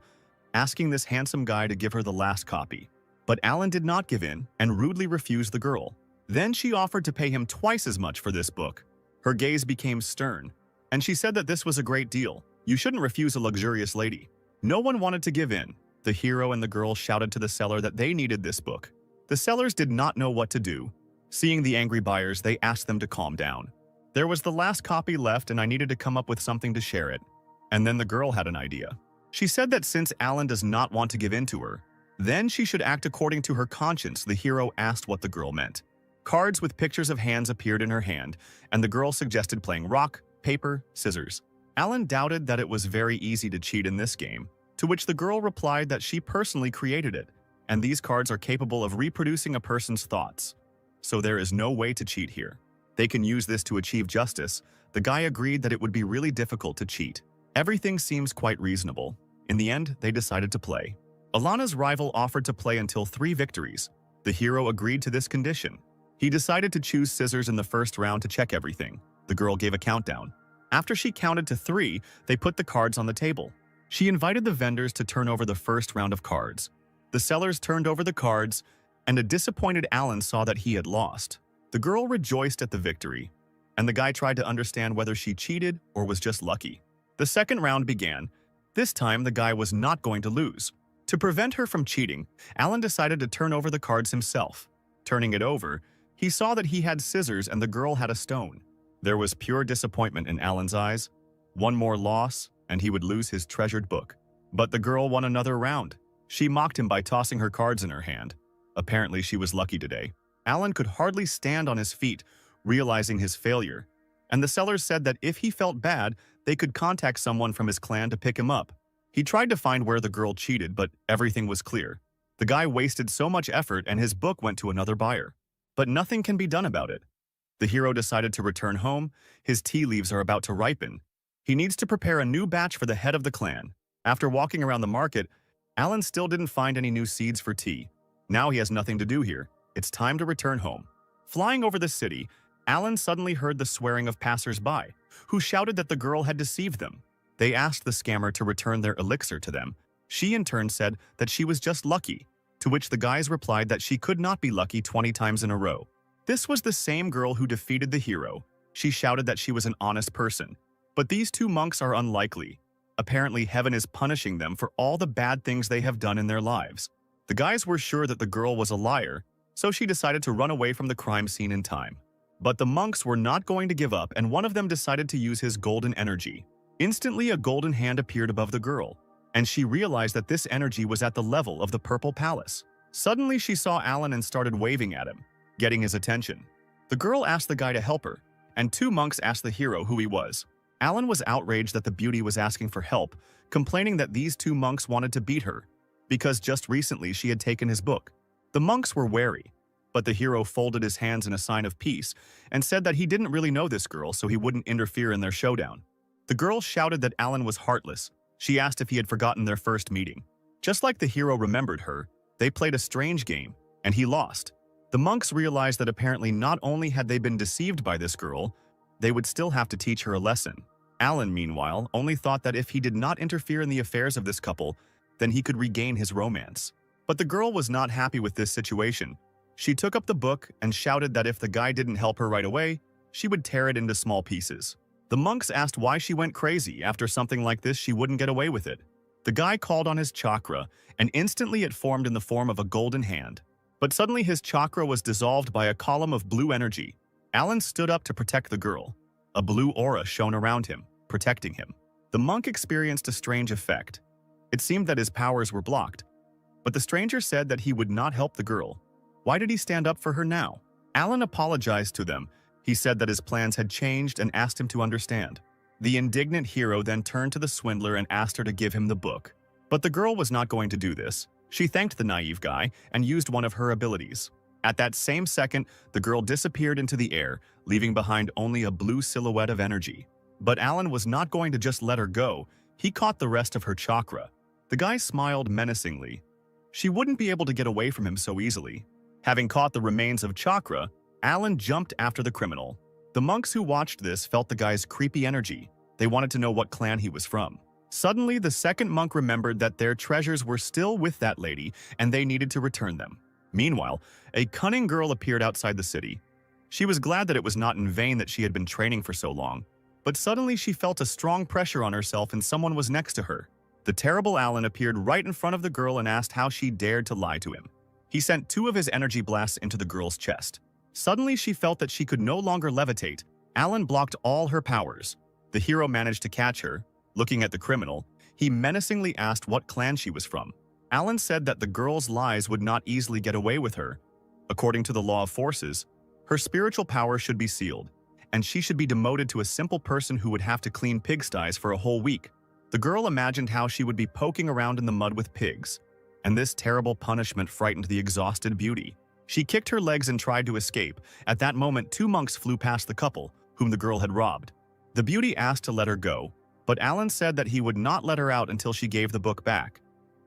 asking this handsome guy to give her the last copy. But Alan did not give in and rudely refused the girl. Then she offered to pay him twice as much for this book. Her gaze became stern, and she said that this was a great deal. You shouldn't refuse a luxurious lady. No one wanted to give in. The hero and the girl shouted to the seller that they needed this book. The sellers did not know what to do. Seeing the angry buyers, they asked them to calm down. There was the last copy left and I needed to come up with something to share it. And then the girl had an idea. She said that since Alan does not want to give in to her, then she should act according to her conscience. The hero asked what the girl meant. Cards with pictures of hands appeared in her hand, and the girl suggested playing rock, paper, scissors. Alan doubted that it was very easy to cheat in this game, to which the girl replied that she personally created it, and these cards are capable of reproducing a person's thoughts. So there is no way to cheat here. They can use this to achieve justice. The guy agreed that it would be really difficult to cheat. Everything seems quite reasonable. In the end, they decided to play. Alana's rival offered to play until 3 victories. The hero agreed to this condition. He decided to choose scissors in the first round to check everything. The girl gave a countdown. After she counted to 3, they put the cards on the table. She invited the vendors to turn over the first round of cards. The sellers turned over the cards, and a disappointed Alan saw that he had lost. The girl rejoiced at the victory, and the guy tried to understand whether she cheated or was just lucky. The second round began. This time, the guy was not going to lose. To prevent her from cheating, Alan decided to turn over the cards himself. Turning it over, he saw that he had scissors and the girl had a stone. There was pure disappointment in Alan's eyes. One more loss, and he would lose his treasured book. But the girl won another round. She mocked him by tossing her cards in her hand. Apparently, she was lucky today. Alan could hardly stand on his feet, realizing his failure. And the sellers said that if he felt bad, they could contact someone from his clan to pick him up. He tried to find where the girl cheated, but everything was clear. The guy wasted so much effort and his book went to another buyer. But nothing can be done about it. The hero decided to return home. His tea leaves are about to ripen. He needs to prepare a new batch for the head of the clan. After walking around the market, Alan still didn't find any new seeds for tea. Now he has nothing to do here. It's time to return home. Flying over the city, Alan suddenly heard the swearing of passers-by, who shouted that the girl had deceived them. They asked the scammer to return their elixir to them. She in turn said that she was just lucky, to which the guys replied that she could not be lucky 20 times in a row. This was the same girl who defeated the hero. She shouted that she was an honest person. But these two monks are unlikely. Apparently, heaven is punishing them for all the bad things they have done in their lives. The guys were sure that the girl was a liar, so she decided to run away from the crime scene in time. But the monks were not going to give up, and one of them decided to use his golden energy. Instantly, a golden hand appeared above the girl, and she realized that this energy was at the level of the Purple Palace. Suddenly, she saw Alan and started waving at him, getting his attention. The girl asked the guy to help her, and two monks asked the hero who he was. Alan was outraged that the beauty was asking for help, complaining that these two monks wanted to beat her, because just recently she had taken his book. The monks were wary, but the hero folded his hands in a sign of peace and said that he didn't really know this girl, so he wouldn't interfere in their showdown. The girl shouted that Alan was heartless. She asked if he had forgotten their first meeting. Just like the hero remembered her, they played a strange game, and he lost. The monks realized that apparently not only had they been deceived by this girl, they would still have to teach her a lesson. Alan, meanwhile, only thought that if he did not interfere in the affairs of this couple, then he could regain his romance. But the girl was not happy with this situation. She took up the book and shouted that if the guy didn't help her right away, she would tear it into small pieces. The monks asked why she went crazy. After something like this, she wouldn't get away with it. The guy called on his chakra, and instantly it formed in the form of a golden hand. But suddenly his chakra was dissolved by a column of blue energy. Alan stood up to protect the girl. A blue aura shone around him, protecting him. The monk experienced a strange effect. It seemed that his powers were blocked. But the stranger said that he would not help the girl. Why did he stand up for her now? Alan apologized to them. He said that his plans had changed and asked him to understand. The indignant hero then turned to the swindler and asked her to give him the book. But the girl was not going to do this. She thanked the naive guy and used one of her abilities. At that same second, the girl disappeared into the air, leaving behind only a blue silhouette of energy. But Alan was not going to just let her go. He caught the rest of her chakra. The guy smiled menacingly. She wouldn't be able to get away from him so easily. Having caught the remains of chakra, Alan jumped after the criminal. The monks who watched this felt the guy's creepy energy. They wanted to know what clan he was from. Suddenly, the second monk remembered that their treasures were still with that lady, and they needed to return them. Meanwhile, a cunning girl appeared outside the city. She was glad that it was not in vain that she had been training for so long. But suddenly she felt a strong pressure on herself and someone was next to her. The terrible Alan appeared right in front of the girl and asked how she dared to lie to him. He sent 2 of his energy blasts into the girl's chest. Suddenly she felt that she could no longer levitate. Alan blocked all her powers. The hero managed to catch her. Looking at the criminal, he menacingly asked what clan she was from. Alan said that the girl's lies would not easily get away with her. According to the law of forces, her spiritual power should be sealed, and she should be demoted to a simple person who would have to clean pigsties for a whole week. The girl imagined how she would be poking around in the mud with pigs, and this terrible punishment frightened the exhausted beauty. She kicked her legs and tried to escape. At that moment, 2 monks flew past the couple, whom the girl had robbed. The beauty asked to let her go, but Alan said that he would not let her out until she gave the book back.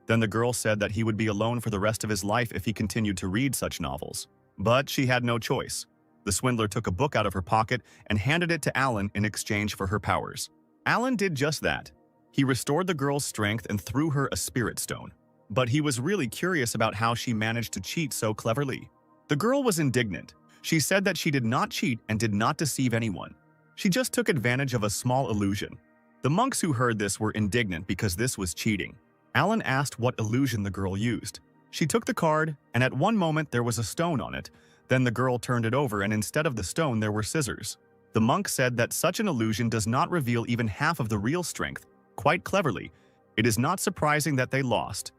Then the girl said that he would be alone for the rest of his life if he continued to read such novels. But she had no choice. The swindler took a book out of her pocket and handed it to Alan in exchange for her powers. Alan did just that. He restored the girl's strength and threw her a spirit stone. But he was really curious about how she managed to cheat so cleverly. The girl was indignant. She said that she did not cheat and did not deceive anyone. She just took advantage of a small illusion. The monks who heard this were indignant because this was cheating. Alan asked what illusion the girl used. She took the card, and at one moment there was a stone on it. Then the girl turned it over, and instead of the stone there were scissors. The monk said that such an illusion does not reveal even half of the real strength. Quite cleverly, it is not surprising that they lost.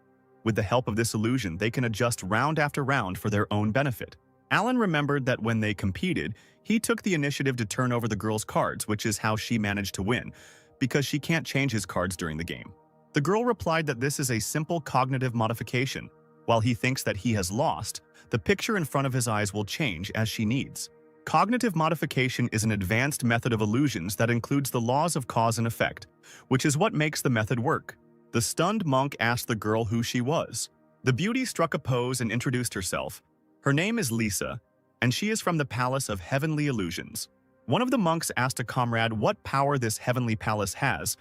With the help of this illusion, they can adjust round after round for their own benefit. Alan remembered that when they competed, he took the initiative to turn over the girl's cards, which is how she managed to win, because she can't change his cards during the game. The girl replied that this is a simple cognitive modification. While he thinks that he has lost, the picture in front of his eyes will change as she needs. Cognitive modification is an advanced method of illusions that includes the laws of cause and effect, which is what makes the method work. The stunned monk asked the girl who she was. The beauty struck a pose and introduced herself. Her name is Lisa, and she is from the Palace of Heavenly Illusions. One of the monks asked a comrade what power this heavenly palace has.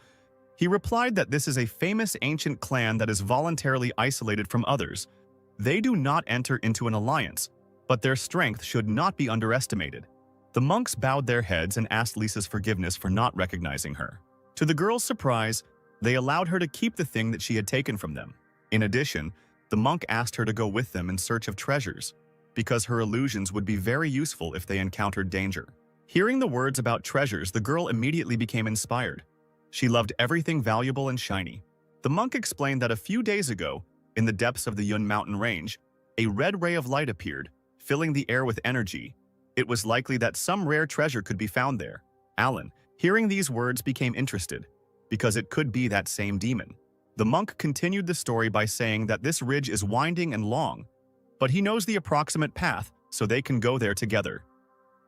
He replied that this is a famous ancient clan that is voluntarily isolated from others. They do not enter into an alliance, but their strength should not be underestimated. The monks bowed their heads and asked Lisa's forgiveness for not recognizing her. To the girl's surprise, they allowed her to keep the thing that she had taken from them. In addition, the monk asked her to go with them in search of treasures, because her illusions would be very useful if they encountered danger. Hearing the words about treasures, the girl immediately became inspired. She loved everything valuable and shiny. The monk explained that a few days ago, in the depths of the Yun mountain range, a red ray of light appeared, filling the air with energy. It was likely that some rare treasure could be found there. Alan, hearing these words, became interested, because it could be that same demon. The monk continued the story by saying that this ridge is winding and long, but he knows the approximate path, so they can go there together.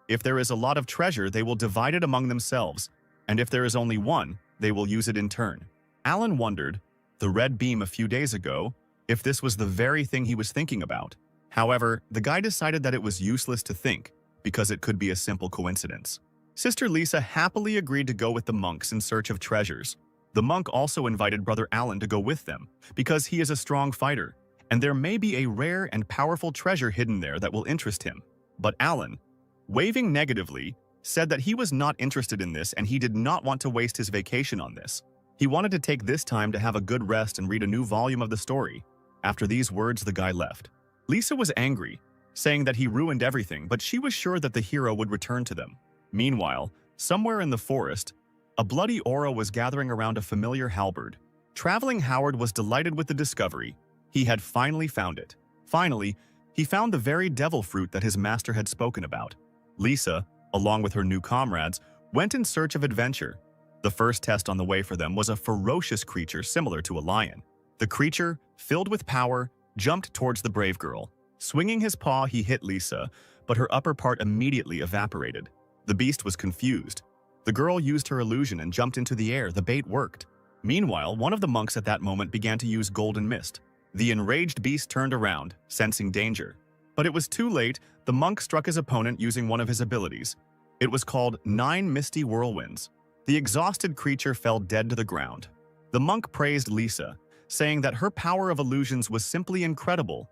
If there is a lot of treasure, they will divide it among themselves, and if there is only one, they will use it in turn. Alan wondered, the red beam a few days ago, if this was the very thing he was thinking about. However, the guy decided that it was useless to think, because it could be a simple coincidence. Sister Lisa happily agreed to go with the monks in search of treasures. The monk also invited Brother Alan to go with them, because he is a strong fighter, and there may be a rare and powerful treasure hidden there that will interest him. But Alan, waving negatively, said that he was not interested in this and he did not want to waste his vacation on this. He wanted to take this time to have a good rest and read a new volume of the story. After these words, the guy left. Lisa was angry, saying that he ruined everything, but she was sure that the hero would return to them. Meanwhile, somewhere in the forest, a bloody aura was gathering around a familiar halberd. Traveling Howard was delighted with the discovery. He had finally found it. Finally, he found the very devil fruit that his master had spoken about. Lisa, along with her new comrades, went in search of adventure. The first test on the way for them was a ferocious creature similar to a lion. The creature, filled with power, jumped towards the brave girl. Swinging his paw, he hit Lisa, but her upper part immediately evaporated. The beast was confused. The girl used her illusion and jumped into the air. The bait worked. Meanwhile, one of the monks at that moment began to use golden mist. The enraged beast turned around, sensing danger. But it was too late. The monk struck his opponent using one of his abilities. It was called 9 Misty Whirlwinds. The exhausted creature fell dead to the ground. The monk praised Lisa, saying that her power of illusions was simply incredible.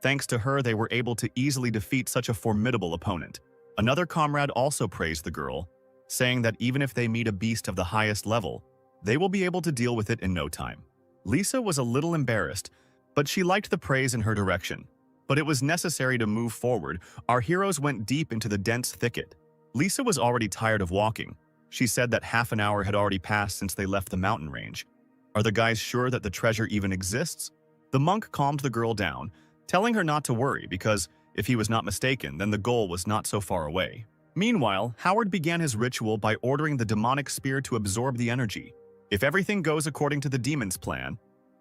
Thanks to her, they were able to easily defeat such a formidable opponent. Another comrade also praised the girl, saying that even if they meet a beast of the highest level, they will be able to deal with it in no time. Lisa was a little embarrassed, but she liked the praise in her direction. But it was necessary to move forward. Our heroes went deep into the dense thicket. Lisa was already tired of walking. She said that half an hour had already passed since they left the mountain range. Are the guys sure that the treasure even exists? The monk calmed the girl down, telling her not to worry because, if he was not mistaken, then the goal was not so far away. Meanwhile, Howard began his ritual by ordering the demonic spear to absorb the energy. If everything goes according to the demon's plan,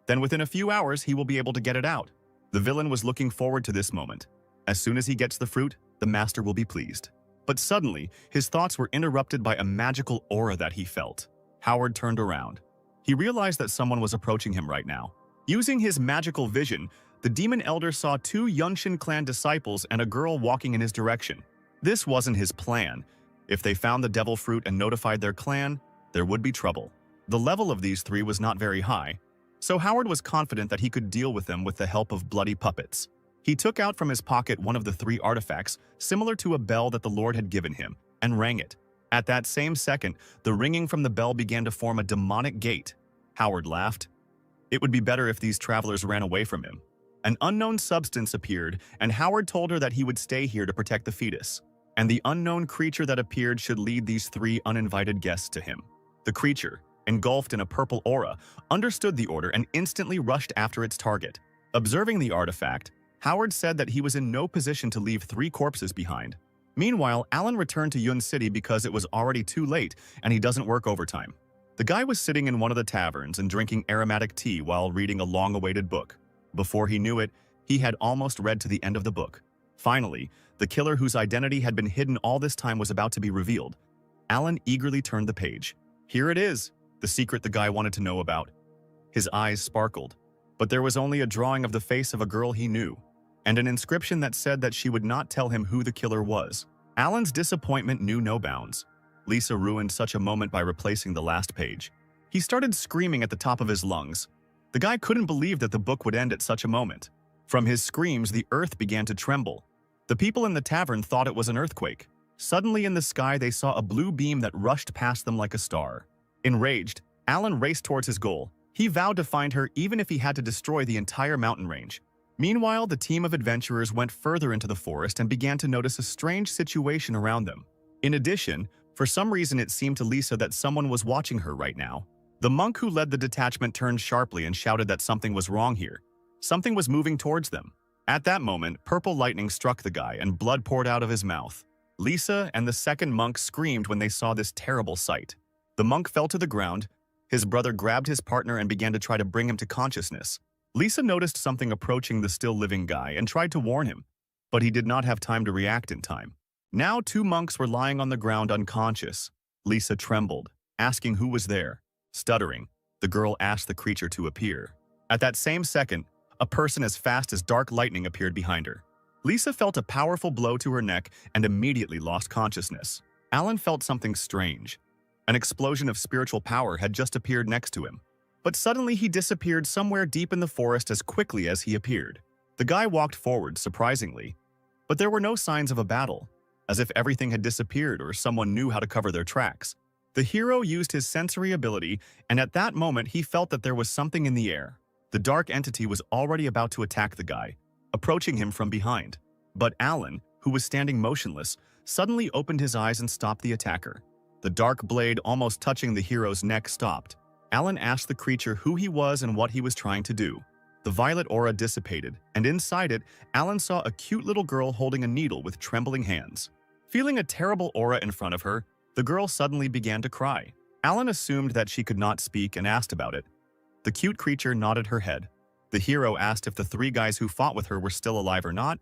then within a few hours he will be able to get it out. The villain was looking forward to this moment. As soon as he gets the fruit, the master will be pleased. But suddenly, his thoughts were interrupted by a magical aura that he felt. Howard turned around. He realized that someone was approaching him right now. Using his magical vision, the demon elder saw 2 Yunshin clan disciples and a girl walking in his direction. This wasn't his plan. If they found the devil fruit and notified their clan, there would be trouble. The level of these 3 was not very high, so Howard was confident that he could deal with them with the help of bloody puppets. He took out from his pocket one of the 3 artifacts, similar to a bell that the Lord had given him, and rang it. At that same second, the ringing from the bell began to form a demonic gate. Howard laughed. It would be better if these travelers ran away from him. An unknown substance appeared, and Howard told her that he would stay here to protect the fetus. And the unknown creature that appeared should lead these 3 uninvited guests to him. The creature, engulfed in a purple aura, understood the order and instantly rushed after its target. Observing the artifact, Howard said that he was in no position to leave 3 corpses behind. Meanwhile, Alan returned to Yun City because it was already too late and he doesn't work overtime. The guy was sitting in one of the taverns and drinking aromatic tea while reading a long-awaited book. Before he knew it, he had almost read to the end of the book. Finally, The killer whose identity had been hidden all this time was about to be revealed. Alan eagerly turned the page. Here it is, the secret the guy wanted to know about. His eyes sparkled, but there was only a drawing of the face of a girl he knew, and an inscription that said that she would not tell him who the killer was. Alan's disappointment knew no bounds. Lisa ruined such a moment by replacing the last page. He started screaming at the top of his lungs. The guy couldn't believe that the book would end at such a moment. From his screams, the earth began to tremble. The people in the tavern thought it was an earthquake. Suddenly in the sky, they saw a blue beam that rushed past them like a star. Enraged, Alan raced towards his goal. He vowed to find her even if he had to destroy the entire mountain range. Meanwhile, the team of adventurers went further into the forest and began to notice a strange situation around them. In addition, for some reason it seemed to Lisa that someone was watching her right now. The monk who led the detachment turned sharply and shouted that something was wrong here. Something was moving towards them. At that moment, purple lightning struck the guy and blood poured out of his mouth. Lisa and the second monk screamed when they saw this terrible sight. The monk fell to the ground. His brother grabbed his partner and began to try to bring him to consciousness. Lisa noticed something approaching the still living guy and tried to warn him, but he did not have time to react in time. Now 2 monks were lying on the ground unconscious. Lisa trembled, asking who was there. Stuttering, the girl asked the creature to appear. At that same second, a person as fast as dark lightning appeared behind her. Lisa felt a powerful blow to her neck and immediately lost consciousness. Alan felt something strange. An explosion of spiritual power had just appeared next to him. But suddenly he disappeared somewhere deep in the forest as quickly as he appeared. The guy walked forward, surprisingly. But there were no signs of a battle, as if everything had disappeared or someone knew how to cover their tracks. The hero used his sensory ability, and at that moment he felt that there was something in the air. The dark entity was already about to attack the guy, approaching him from behind. But Alan, who was standing motionless, suddenly opened his eyes and stopped the attacker. The dark blade almost touching the hero's neck stopped. Alan asked the creature who he was and what he was trying to do. The violet aura dissipated, and inside it, Alan saw a cute little girl holding a needle with trembling hands. Feeling a terrible aura in front of her, the girl suddenly began to cry. Alan assumed that she could not speak and asked about it. The cute creature nodded her head. The hero asked if the 3 guys who fought with her were still alive or not,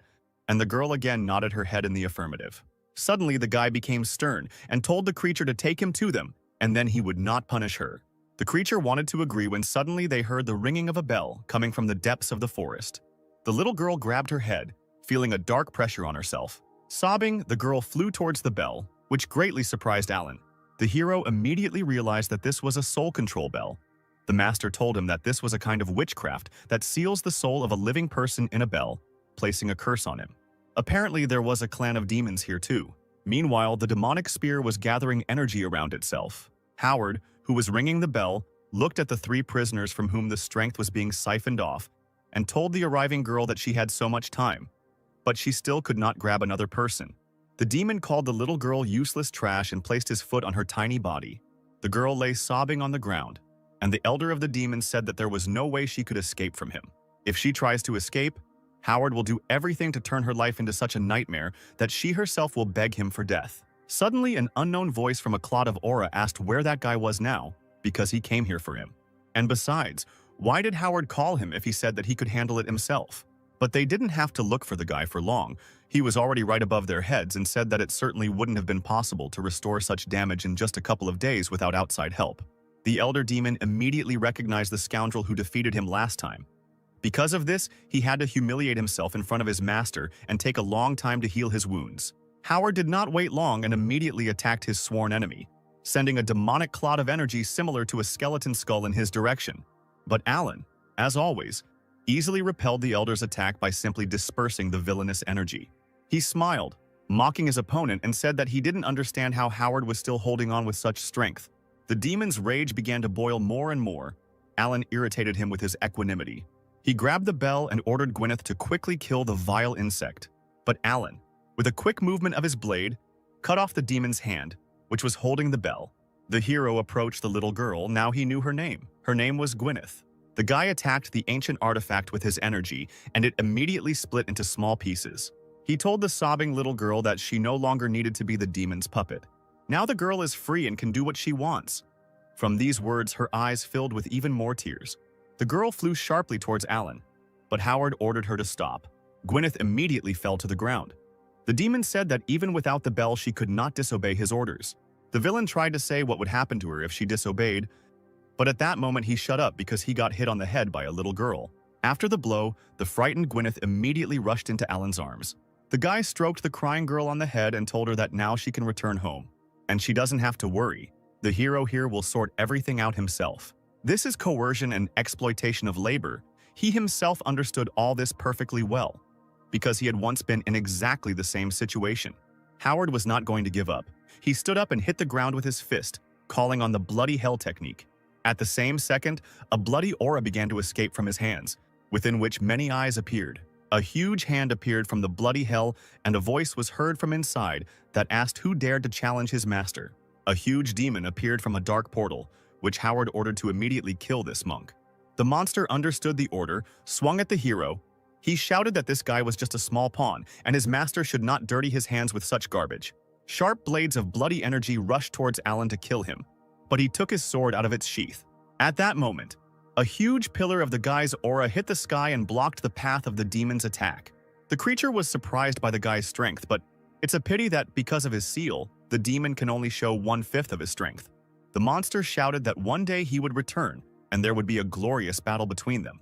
and the girl again nodded her head in the affirmative. Suddenly, the guy became stern and told the creature to take him to them, and then he would not punish her. The creature wanted to agree when suddenly they heard the ringing of a bell coming from the depths of the forest. The little girl grabbed her head, feeling a dark pressure on herself. Sobbing, the girl flew towards the bell, which greatly surprised Alan. The hero immediately realized that this was a soul control bell. The master told him that this was a kind of witchcraft that seals the soul of a living person in a bell, placing a curse on him. Apparently, there was a clan of demons here too. Meanwhile, the demonic spear was gathering energy around itself. Howard, who was ringing the bell, looked at the 3 prisoners from whom the strength was being siphoned off and told the arriving girl that she had so much time, but she still could not grab another person. The demon called the little girl useless trash and placed his foot on her tiny body. The girl lay sobbing on the ground, and the elder of the demons said that there was no way she could escape from him. If she tries to escape, Howard will do everything to turn her life into such a nightmare that she herself will beg him for death. Suddenly, an unknown voice from a cloud of aura asked where that guy was now, because he came here for him. And besides, why did Howard call him if he said that he could handle it himself? But they didn't have to look for the guy for long. He was already right above their heads and said that it certainly wouldn't have been possible to restore such damage in just a couple of days without outside help. The elder demon immediately recognized the scoundrel who defeated him last time. Because of this, he had to humiliate himself in front of his master and take a long time to heal his wounds. Howard did not wait long and immediately attacked his sworn enemy, sending a demonic cloud of energy similar to a skeleton skull in his direction. But Alan, as always, easily repelled the elder's attack by simply dispersing the villainous energy. He smiled, mocking his opponent, and said that he didn't understand how Howard was still holding on with such strength. The demon's rage began to boil more and more. Alan irritated him with his equanimity. He grabbed the bell and ordered Gwyneth to quickly kill the vile insect. But Alan, with a quick movement of his blade, cut off the demon's hand, which was holding the bell. The hero approached the little girl. Now he knew her name. Her name was Gwyneth. The guy attacked the ancient artifact with his energy, and it immediately split into small pieces. He told the sobbing little girl that she no longer needed to be the demon's puppet. Now the girl is free and can do what she wants. From these words, her eyes filled with even more tears. The girl flew sharply towards Alan, but Howard ordered her to stop. Gwyneth immediately fell to the ground. The demon said that even without the bell she could not disobey his orders. The villain tried to say what would happen to her if she disobeyed, but at that moment he shut up because he got hit on the head by a little girl. After the blow, the frightened Gwyneth immediately rushed into Alan's arms. The guy stroked the crying girl on the head and told her that now she can return home. And she doesn't have to worry. The hero here will sort everything out himself. This is coercion and exploitation of labor. He himself understood all this perfectly well, because he had once been in exactly the same situation. Howard was not going to give up. He stood up and hit the ground with his fist, calling on the bloody hell technique. At the same second, a bloody aura began to escape from his hands, within which many eyes appeared. A huge hand appeared from the bloody hell, and a voice was heard from inside that asked who dared to challenge his master. A huge demon appeared from a dark portal, which Howard ordered to immediately kill this monk. The monster understood the order, swung at the hero. He shouted that this guy was just a small pawn, and his master should not dirty his hands with such garbage. Sharp blades of bloody energy rushed towards Alan to kill him, but he took his sword out of its sheath. At that moment, a huge pillar of the guy's aura hit the sky and blocked the path of the demon's attack. The creature was surprised by the guy's strength, but it's a pity that because of his seal, the demon can only show 1/5 of his strength. The monster shouted that one day he would return, and there would be a glorious battle between them.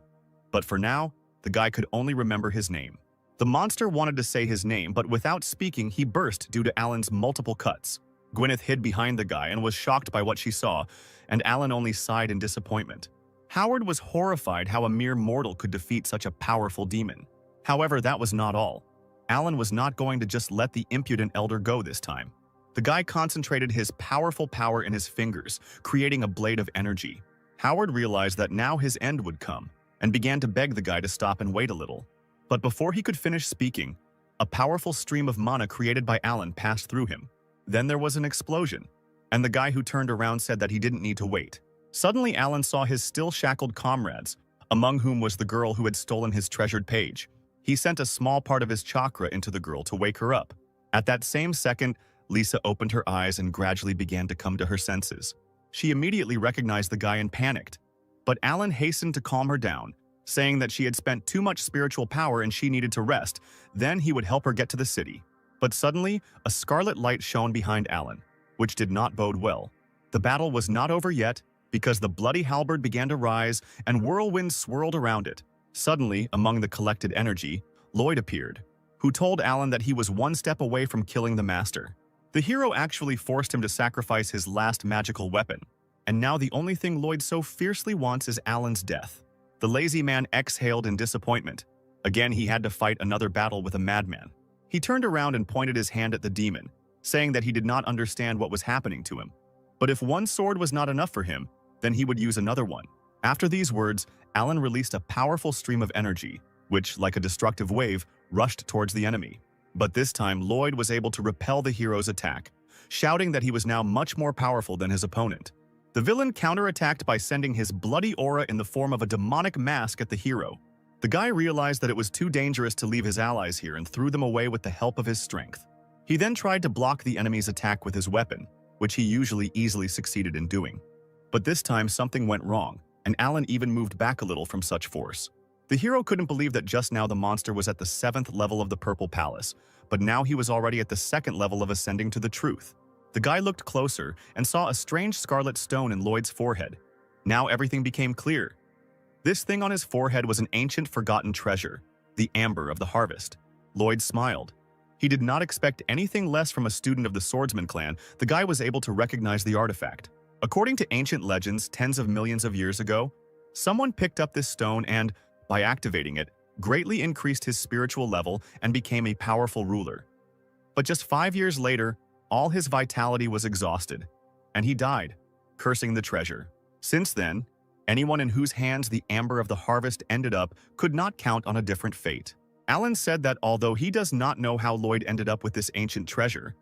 But for now, the guy could only remember his name. The monster wanted to say his name, but without speaking, he burst due to Alan's multiple cuts. Gwyneth hid behind the guy and was shocked by what she saw, and Alan only sighed in disappointment. Howard was horrified how a mere mortal could defeat such a powerful demon. However, that was not all. Alan was not going to just let the impudent elder go this time. The guy concentrated his powerful power in his fingers, creating a blade of energy. Howard realized that now his end would come, and began to beg the guy to stop and wait a little. But before he could finish speaking, a powerful stream of mana created by Alan passed through him. Then there was an explosion, and the guy who turned around said that he didn't need to wait. Suddenly, Alan saw his still shackled comrades, among whom was the girl who had stolen his treasured page. He sent a small part of his chakra into the girl to wake her up. At that same second, Lisa opened her eyes and gradually began to come to her senses. She immediately recognized the guy and panicked, but Alan hastened to calm her down, saying that she had spent too much spiritual power and she needed to rest, then he would help her get to the city. But suddenly, a scarlet light shone behind Alan, which did not bode well. The battle was not over yet, because the bloody halberd began to rise and whirlwinds swirled around it. Suddenly, among the collected energy, Lloyd appeared, who told Alan that he was one step away from killing the master. The hero actually forced him to sacrifice his last magical weapon, and now the only thing Lloyd so fiercely wants is Alan's death. The lazy man exhaled in disappointment. Again, he had to fight another battle with a madman. He turned around and pointed his hand at the demon, saying that he did not understand what was happening to him. But if one sword was not enough for him, then he would use another one. After these words, Alan released a powerful stream of energy, which, like a destructive wave, rushed towards the enemy. But this time, Lloyd was able to repel the hero's attack, shouting that he was now much more powerful than his opponent. The villain counterattacked by sending his bloody aura in the form of a demonic mask at the hero. The guy realized that it was too dangerous to leave his allies here and threw them away with the help of his strength. He then tried to block the enemy's attack with his weapon, which he usually easily succeeded in doing. But this time something went wrong, and Alan even moved back a little from such force. The hero couldn't believe that just now the monster was at the 7th level of the Purple Palace, but now he was already at the 2nd level of ascending to the truth. The guy looked closer and saw a strange scarlet stone in Lloyd's forehead. Now everything became clear. This thing on his forehead was an ancient forgotten treasure, the amber of the harvest. Lloyd smiled. He did not expect anything less from a student of the Swordsman clan. The guy was able to recognize the artifact. According to ancient legends, tens of millions of years ago, someone picked up this stone and, by activating it, greatly increased his spiritual level and became a powerful ruler. But just 5 years later, all his vitality was exhausted, and he died, cursing the treasure. Since then, anyone in whose hands the amber of the harvest ended up could not count on a different fate. Alan said that although he does not know how Lloyd ended up with this ancient treasure,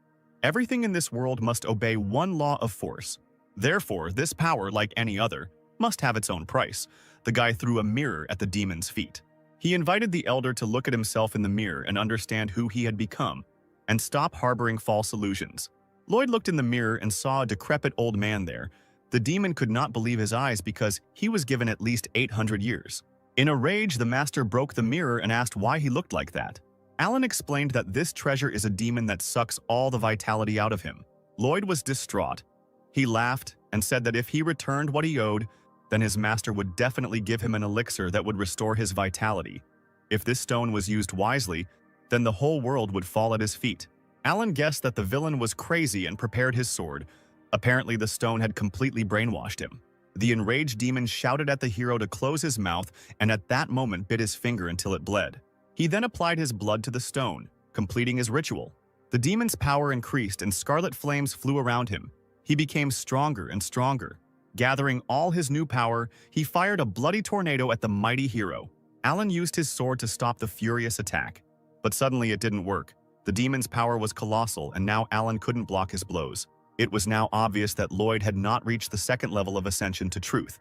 everything in this world must obey one law of force. Therefore, this power, like any other, must have its own price. The guy threw a mirror at the demon's feet. He invited the elder to look at himself in the mirror and understand who he had become, and stop harboring false illusions. Lloyd looked in the mirror and saw a decrepit old man there. The demon could not believe his eyes because he was given at least 800 years. In a rage, the master broke the mirror and asked why he looked like that. Alan explained that this treasure is a demon that sucks all the vitality out of him. Lloyd was distraught. He laughed and said that if he returned what he owed, then his master would definitely give him an elixir that would restore his vitality. If this stone was used wisely, then the whole world would fall at his feet. Alan guessed that the villain was crazy and prepared his sword. Apparently, the stone had completely brainwashed him. The enraged demon shouted at the hero to close his mouth and at that moment bit his finger until it bled. He then applied his blood to the stone, completing his ritual. The demon's power increased and scarlet flames flew around him. He became stronger and stronger. Gathering all his new power, he fired a bloody tornado at the mighty hero. Alan used his sword to stop the furious attack. But suddenly it didn't work. The demon's power was colossal and now Alan couldn't block his blows. It was now obvious that Lloyd had not reached the second level of ascension to truth,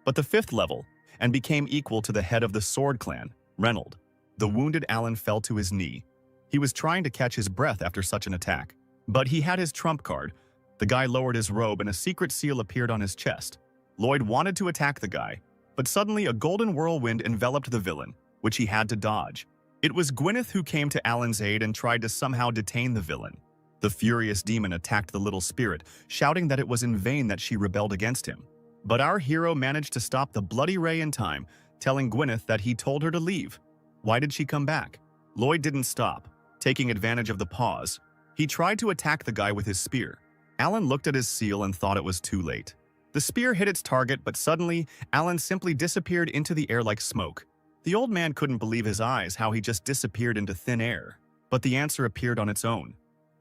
but the fifth level, and became equal to the head of the Sword Clan, Reynold. The wounded Alan fell to his knee. He was trying to catch his breath after such an attack, but he had his trump card. The guy lowered his robe and a secret seal appeared on his chest. Lloyd wanted to attack the guy, but suddenly a golden whirlwind enveloped the villain, which he had to dodge. It was Gwyneth who came to Alan's aid and tried to somehow detain the villain. The furious demon attacked the little spirit, shouting that it was in vain that she rebelled against him. But our hero managed to stop the bloody ray in time, telling Gwyneth that he told her to leave. Why did she come back? Lloyd didn't stop. Taking advantage of the pause, he tried to attack the guy with his spear. Alan looked at his seal and thought it was too late. The spear hit its target, but suddenly, Alan simply disappeared into the air like smoke. The old man couldn't believe his eyes how he just disappeared into thin air. But the answer appeared on its own.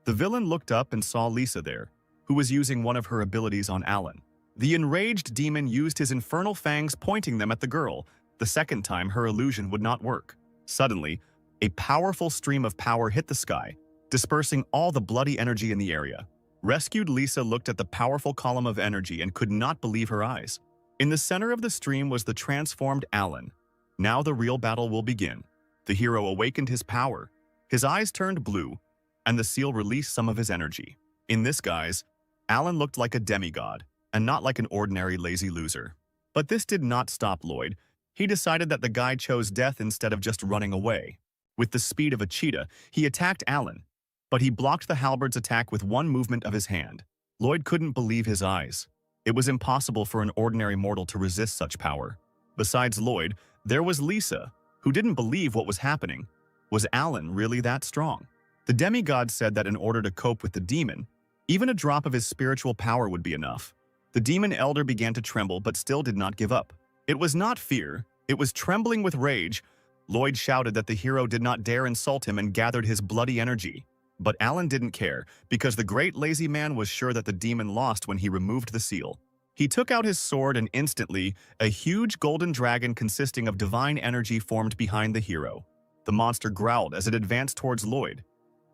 The villain looked up and saw Lisa there, who was using one of her abilities on Alan. The enraged demon used his infernal fangs pointing them at the girl. The second time, her illusion would not work. Suddenly, a powerful stream of power hit the sky, dispersing all the bloody energy in the area. Rescued Lisa looked at the powerful column of energy and could not believe her eyes. In the center of the stream was the transformed Alan. Now the real battle will begin. The hero awakened his power. His eyes turned blue, and the seal released some of his energy. In this guise, Alan looked like a demigod, and not like an ordinary lazy loser. But this did not stop Lloyd. He decided that the guy chose death instead of just running away. With the speed of a cheetah, he attacked Alan, but he blocked the halberd's attack with one movement of his hand. Lloyd couldn't believe his eyes. It was impossible for an ordinary mortal to resist such power. Besides Lloyd, there was Lisa, who didn't believe what was happening. Was Alan really that strong? The demigod said that in order to cope with the demon, even a drop of his spiritual power would be enough. The demon elder began to tremble but still did not give up. It was not fear, it was trembling with rage. Lloyd shouted that the hero did not dare insult him and gathered his bloody energy. But Alan didn't care, because the great lazy man was sure that the demon lost when he removed the seal. He took out his sword and instantly, a huge golden dragon consisting of divine energy formed behind the hero. The monster growled as it advanced towards Lloyd.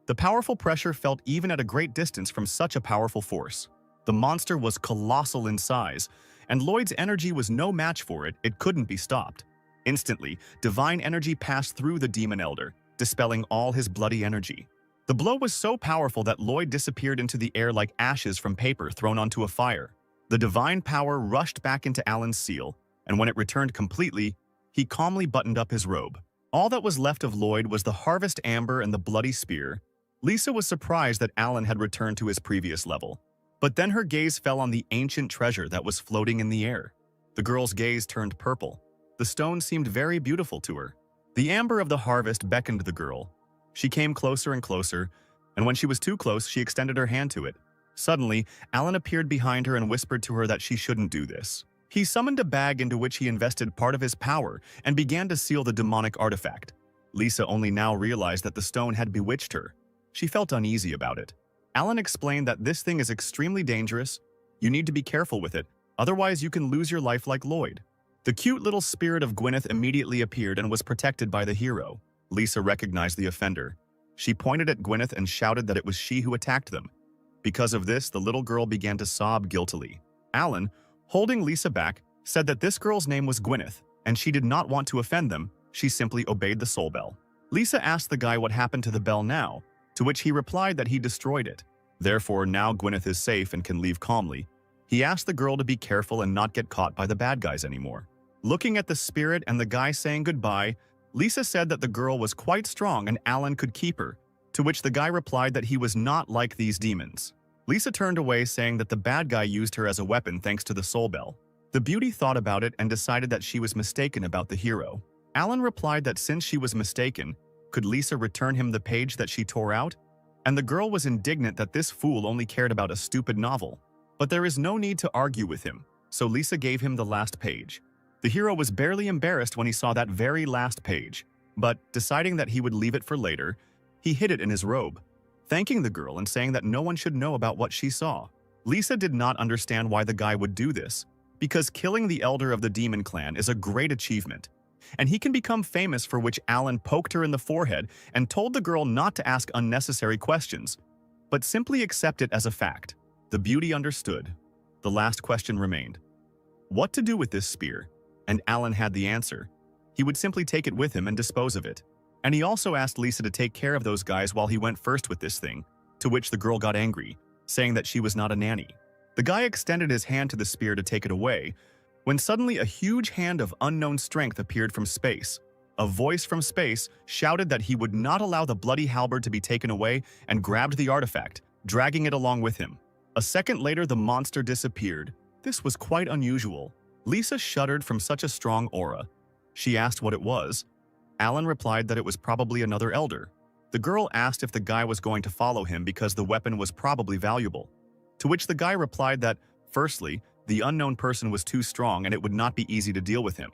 The powerful pressure felt even at a great distance from such a powerful force. The monster was colossal in size, and Lloyd's energy was no match for it. It couldn't be stopped. Instantly, divine energy passed through the demon elder, dispelling all his bloody energy. The blow was so powerful that Lloyd disappeared into the air like ashes from paper thrown onto a fire. The divine power rushed back into Alan's seal, and when it returned completely, he calmly buttoned up his robe. All that was left of Lloyd was the harvest amber and the bloody spear. Lisa was surprised that Alan had returned to his previous level. But then her gaze fell on the ancient treasure that was floating in the air. The girl's gaze turned purple. The stone seemed very beautiful to her. The amber of the harvest beckoned the girl. She came closer and closer, and when she was too close, she extended her hand to it. Suddenly, Alan appeared behind her and whispered to her that she shouldn't do this. He summoned a bag into which he invested part of his power and began to seal the demonic artifact. Lisa only now realized that the stone had bewitched her. She felt uneasy about it. Alan explained that this thing is extremely dangerous. You need to be careful with it, otherwise you can lose your life like Lloyd. The cute little spirit of Gwyneth immediately appeared and was protected by the hero. Lisa recognized the offender. She pointed at Gwyneth and shouted that it was she who attacked them. Because of this, the little girl began to sob guiltily. Alan, holding Lisa back, said that this girl's name was Gwyneth, and she did not want to offend them. She simply obeyed the soul bell. Lisa asked the guy what happened to the bell now, to which he replied that he destroyed it. Therefore, now Gwyneth is safe and can leave calmly. He asked the girl to be careful and not get caught by the bad guys anymore. Looking at the spirit and the guy saying goodbye, Lisa said that the girl was quite strong and Alan could keep her, to which the guy replied that he was not like these demons. Lisa turned away saying that the bad guy used her as a weapon thanks to the soul bell. The beauty thought about it and decided that she was mistaken about the hero. Alan replied that since she was mistaken, could Lisa return him the page that she tore out? And the girl was indignant that this fool only cared about a stupid novel. But there is no need to argue with him, so Lisa gave him the last page. The hero was barely embarrassed when he saw that very last page, but deciding that he would leave it for later, he hid it in his robe, thanking the girl and saying that no one should know about what she saw. Lisa did not understand why the guy would do this, because killing the elder of the demon clan is a great achievement, and he can become famous for which Alan poked her in the forehead and told the girl not to ask unnecessary questions, but simply accept it as a fact. The beauty understood. The last question remained. What to do with this spear? And Alan had the answer. He would simply take it with him and dispose of it. And he also asked Lisa to take care of those guys while he went first with this thing, to which the girl got angry, saying that she was not a nanny. The guy extended his hand to the spear to take it away, when suddenly a huge hand of unknown strength appeared from space. A voice from space shouted that he would not allow the bloody halberd to be taken away and grabbed the artifact, dragging it along with him. A second later, the monster disappeared. This was quite unusual. Lisa shuddered from such a strong aura. She asked what it was. Alan replied that it was probably another elder. The girl asked if the guy was going to follow him because the weapon was probably valuable. To which the guy replied that, firstly, the unknown person was too strong and it would not be easy to deal with him.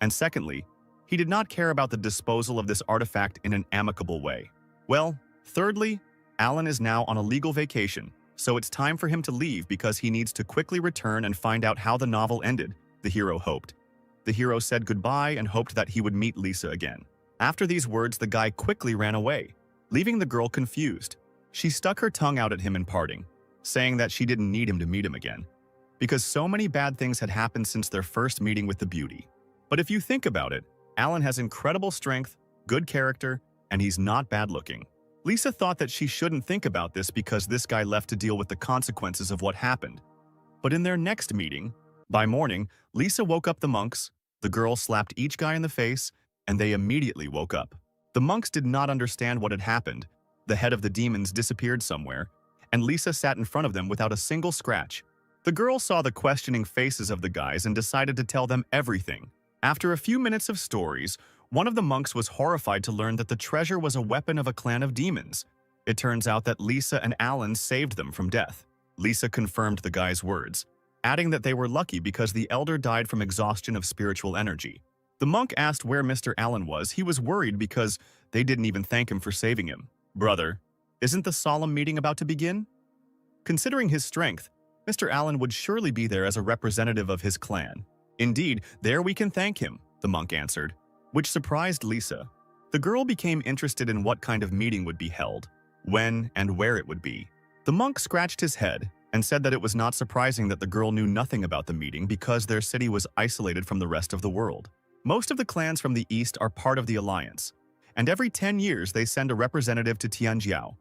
And secondly, he did not care about the disposal of this artifact in an amicable way. Well, thirdly, Alan is now on a legal vacation, so it's time for him to leave because he needs to quickly return and find out how the novel ended, the hero hoped. The hero said goodbye and hoped that he would meet Lisa again. After these words, the guy quickly ran away, leaving the girl confused. She stuck her tongue out at him in parting, saying that she didn't need him to meet him again, because so many bad things had happened since their first meeting with the beauty. But if you think about it, Alan has incredible strength, good character, and he's not bad looking. Lisa thought that she shouldn't think about this because this guy left to deal with the consequences of what happened. But in their next meeting, by morning, Lisa woke up the monks, the girl slapped each guy in the face, and they immediately woke up. The monks did not understand what had happened. The head of the demons disappeared somewhere, and Lisa sat in front of them without a single scratch. The girl saw the questioning faces of the guys and decided to tell them everything. After a few minutes of stories, one of the monks was horrified to learn that the treasure was a weapon of a clan of demons. It turns out that Lisa and Alan saved them from death. Lisa confirmed the guy's words, adding that they were lucky because the elder died from exhaustion of spiritual energy. The monk asked where Mr. Alan was. He was worried because they didn't even thank him for saving him. Brother, isn't the solemn meeting about to begin? Considering his strength, Mr. Alan would surely be there as a representative of his clan. Indeed, there we can thank him, the monk answered, which surprised Lisa. The girl became interested in what kind of meeting would be held, when and where it would be. The monk scratched his head and said that it was not surprising that the girl knew nothing about the meeting because their city was isolated from the rest of the world. Most of the clans from the east are part of the alliance, and every 10 years they send a representative to Tianjiao.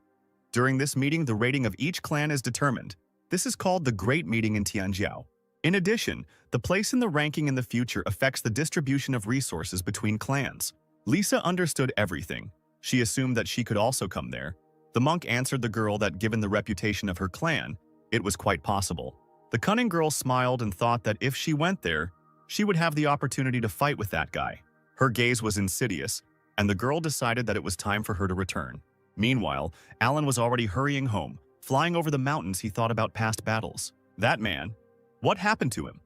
During this meeting, the rating of each clan is determined. This is called the Great Meeting in Tianjiao. In addition, the place in the ranking in the future affects the distribution of resources between clans. Lisa understood everything. She assumed that she could also come there. The monk answered the girl that given the reputation of her clan, it was quite possible. The cunning girl smiled and thought that if she went there, she would have the opportunity to fight with that guy. Her gaze was insidious, and the girl decided that it was time for her to return. Meanwhile, Alan was already hurrying home. Flying over the mountains, he thought about past battles. That man, what happened to him?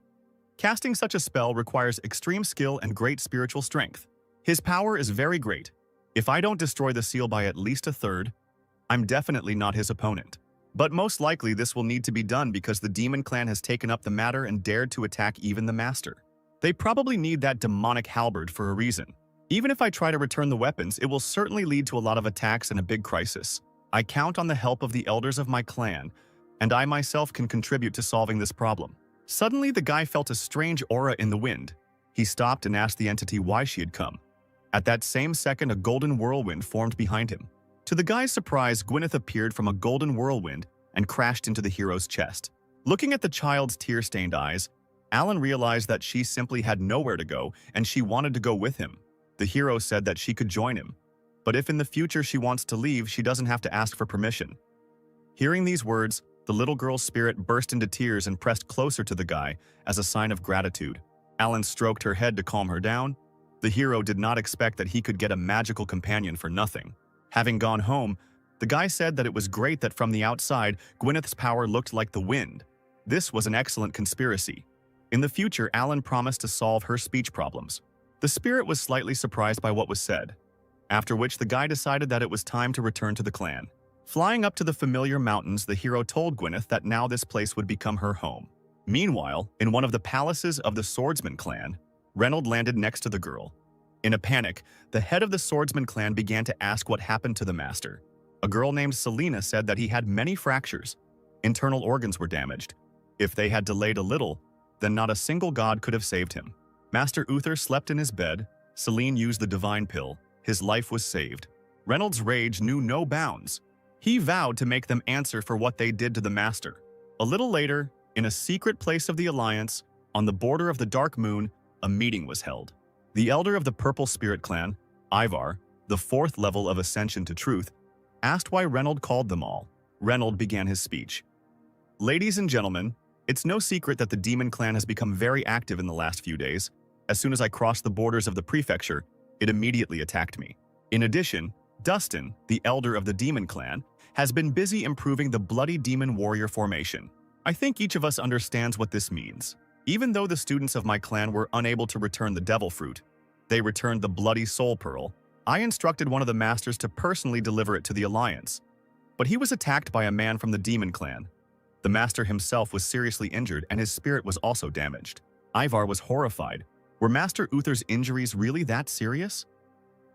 Casting such a spell requires extreme skill and great spiritual strength. His power is very great. If I don't destroy the seal by at least a third, I'm definitely not his opponent. But most likely this will need to be done because the demon clan has taken up the matter and dared to attack even the master. They probably need that demonic halberd for a reason. Even if I try to return the weapons, it will certainly lead to a lot of attacks and a big crisis. I count on the help of the elders of my clan, and I myself can contribute to solving this problem. Suddenly, the guy felt a strange aura in the wind. He stopped and asked the entity why she had come. At that same second, a golden whirlwind formed behind him. To the guy's surprise, Gwyneth appeared from a golden whirlwind and crashed into the hero's chest. Looking at the child's tear-stained eyes, Alan realized that she simply had nowhere to go and she wanted to go with him. The hero said that she could join him, but if in the future she wants to leave, she doesn't have to ask for permission. Hearing these words, the little girl's spirit burst into tears and pressed closer to the guy as a sign of gratitude. Alan stroked her head to calm her down. The hero did not expect that he could get a magical companion for nothing. Having gone home, the guy said that it was great that from the outside, Gwyneth's power looked like the wind. This was an excellent conspiracy. In the future, Alan promised to solve her speech problems. The spirit was slightly surprised by what was said, after which the guy decided that it was time to return to the clan. Flying up to the familiar mountains, the hero told Gwyneth that now this place would become her home. Meanwhile, in one of the palaces of the Swordsman clan, Reynold landed next to the girl. In a panic, the head of the Swordsman clan began to ask what happened to the master. A girl named Selena said that he had many fractures. Internal organs were damaged. If they had delayed a little, then not a single god could have saved him. Master Uther slept in his bed. Selene used the divine pill. His life was saved. Reynold's rage knew no bounds. He vowed to make them answer for what they did to the master. A little later, in a secret place of the Alliance, on the border of the Dark Moon, a meeting was held. The elder of the Purple Spirit clan, Ivar, the 4th level of Ascension to Truth, asked why Reynold called them all. Reynold began his speech. Ladies and gentlemen, it's no secret that the Demon Clan has become very active in the last few days. As soon as I crossed the borders of the prefecture, it immediately attacked me. In addition, Dustin, the elder of the Demon Clan, has been busy improving the Bloody Demon Warrior formation. I think each of us understands what this means. Even though the students of my clan were unable to return the Devil Fruit, they returned the Bloody Soul Pearl. I instructed one of the masters to personally deliver it to the Alliance. But he was attacked by a man from the Demon Clan. The master himself was seriously injured and his spirit was also damaged. Ivar was horrified. Were Master Uther's injuries really that serious?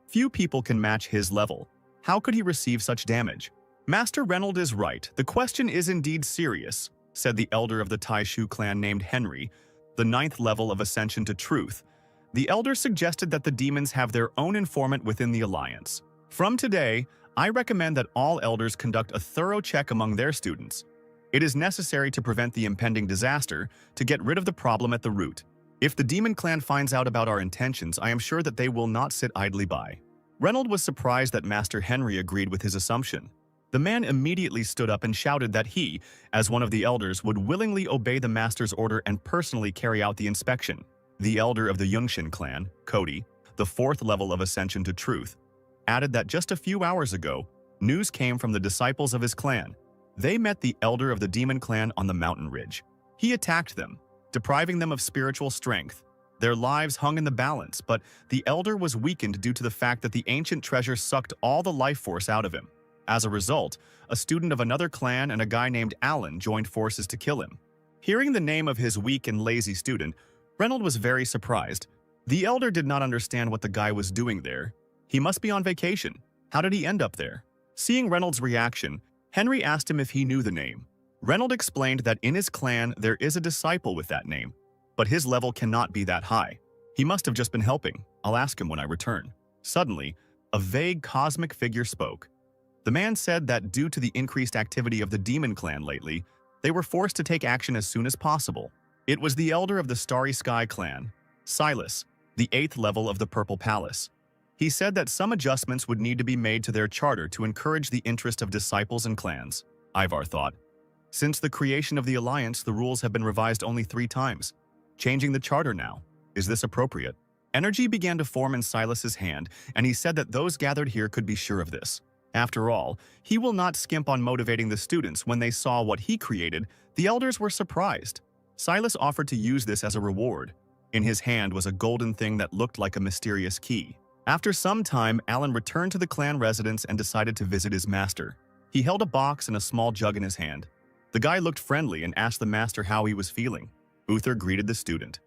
Few people can match his level. How could he receive such damage? Master Reynold is right. The question is indeed serious, said the elder of the Taishu clan named Henry, the 9th level of Ascension to Truth. The elder suggested that the demons have their own informant within the Alliance. From today, I recommend that all elders conduct a thorough check among their students. It is necessary to prevent the impending disaster, to get rid of the problem at the root. If the Demon Clan finds out about our intentions, I am sure that they will not sit idly by. Reynold was surprised that Master Henry agreed with his assumption. The man immediately stood up and shouted that he, as one of the elders, would willingly obey the master's order and personally carry out the inspection. The elder of the Yungshin clan, Cody, the 4th level of Ascension to Truth, added that just a few hours ago, news came from the disciples of his clan. They met the elder of the Demon Clan on the mountain ridge. He attacked them, depriving them of spiritual strength. Their lives hung in the balance, but the elder was weakened due to the fact that the ancient treasure sucked all the life force out of him. As a result, a student of another clan and a guy named Alan joined forces to kill him. Hearing the name of his weak and lazy student, Reynold was very surprised. The elder did not understand what the guy was doing there. He must be on vacation. How did he end up there? Seeing Reynold's reaction, Henry asked him if he knew the name. Reynold explained that in his clan there is a disciple with that name, but his level cannot be that high. He must have just been helping. I'll ask him when I return. Suddenly, a vague cosmic figure spoke. The man said that due to the increased activity of the Demon Clan lately, they were forced to take action as soon as possible. It was the elder of the Starry Sky clan, Silas, the 8th level of the Purple Palace. He said that some adjustments would need to be made to their charter to encourage the interest of disciples and clans. Ivar thought. Since the creation of the Alliance, the rules have been revised only 3 times. Changing the charter now. Is this appropriate? Energy began to form in Silas's hand, and he said that those gathered here could be sure of this. After all, he will not skimp on motivating the students. When they saw what he created, the elders were surprised. Silas offered to use this as a reward. In his hand was a golden thing that looked like a mysterious key. After some time, Alan returned to the clan residence and decided to visit his master. He held a box and a small jug in his hand. The guy looked friendly and asked the master how he was feeling. Uther greeted the student.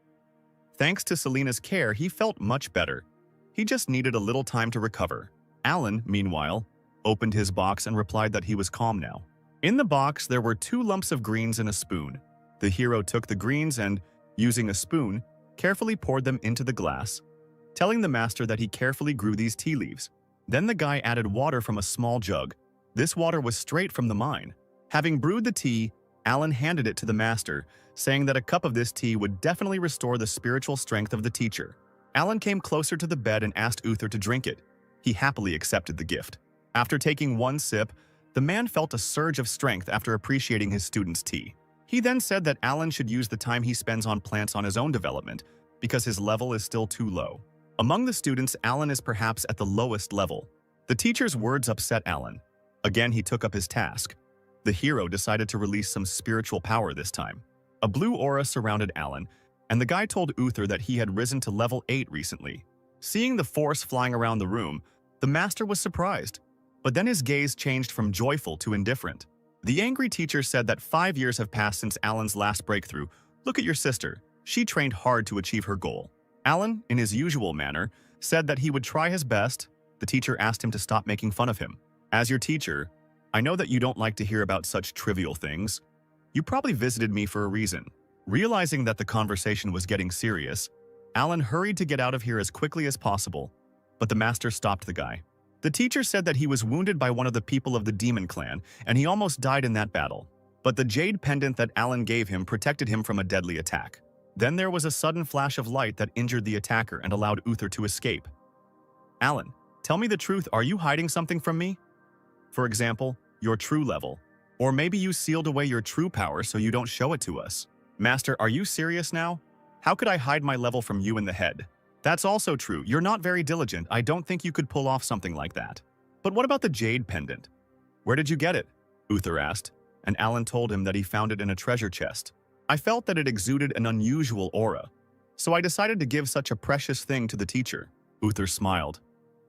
Thanks to Selena's care, he felt much better. He just needed a little time to recover. Alan, meanwhile, opened his box and replied that he was calm now. In the box, there were 2 lumps of greens and a spoon. The hero took the greens and, using a spoon, carefully poured them into the glass, telling the master that he carefully grew these tea leaves. Then the guy added water from a small jug. This water was straight from the mine. Having brewed the tea, Alan handed it to the master, saying that a cup of this tea would definitely restore the spiritual strength of the teacher. Alan came closer to the bed and asked Uther to drink it. He happily accepted the gift. After taking one sip, the man felt a surge of strength after appreciating his student's tea. He then said that Alan should use the time he spends on plants on his own development because his level is still too low. Among the students, Alan is perhaps at the lowest level. The teacher's words upset Alan. Again, he took up his task. The hero decided to release some spiritual power this time. A blue aura surrounded Alan, and the guy told Uther that he had risen to level 8 recently. Seeing the force flying around the room, the master was surprised, but then his gaze changed from joyful to indifferent. The angry teacher said that 5 years have passed since Alan's last breakthrough. Look at your sister. She trained hard to achieve her goal. Alan, in his usual manner, said that he would try his best. The teacher asked him to stop making fun of him. As your teacher, I know that you don't like to hear about such trivial things. You probably visited me for a reason. Realizing that the conversation was getting serious, Alan hurried to get out of here as quickly as possible, but the master stopped the guy. The teacher said that he was wounded by one of the people of the demon clan, and he almost died in that battle. But the jade pendant that Alan gave him protected him from a deadly attack. Then there was a sudden flash of light that injured the attacker and allowed Uther to escape. Alan, tell me the truth, are you hiding something from me? For example, your true level. Or maybe you sealed away your true power so you don't show it to us. Master, are you serious now? How could I hide my level from you in the head? That's also true. You're not very diligent. I don't think you could pull off something like that. But what about the jade pendant? Where did you get it? Uther asked, and Alan told him that he found it in a treasure chest. I felt that it exuded an unusual aura, so I decided to give such a precious thing to the teacher. Uther smiled.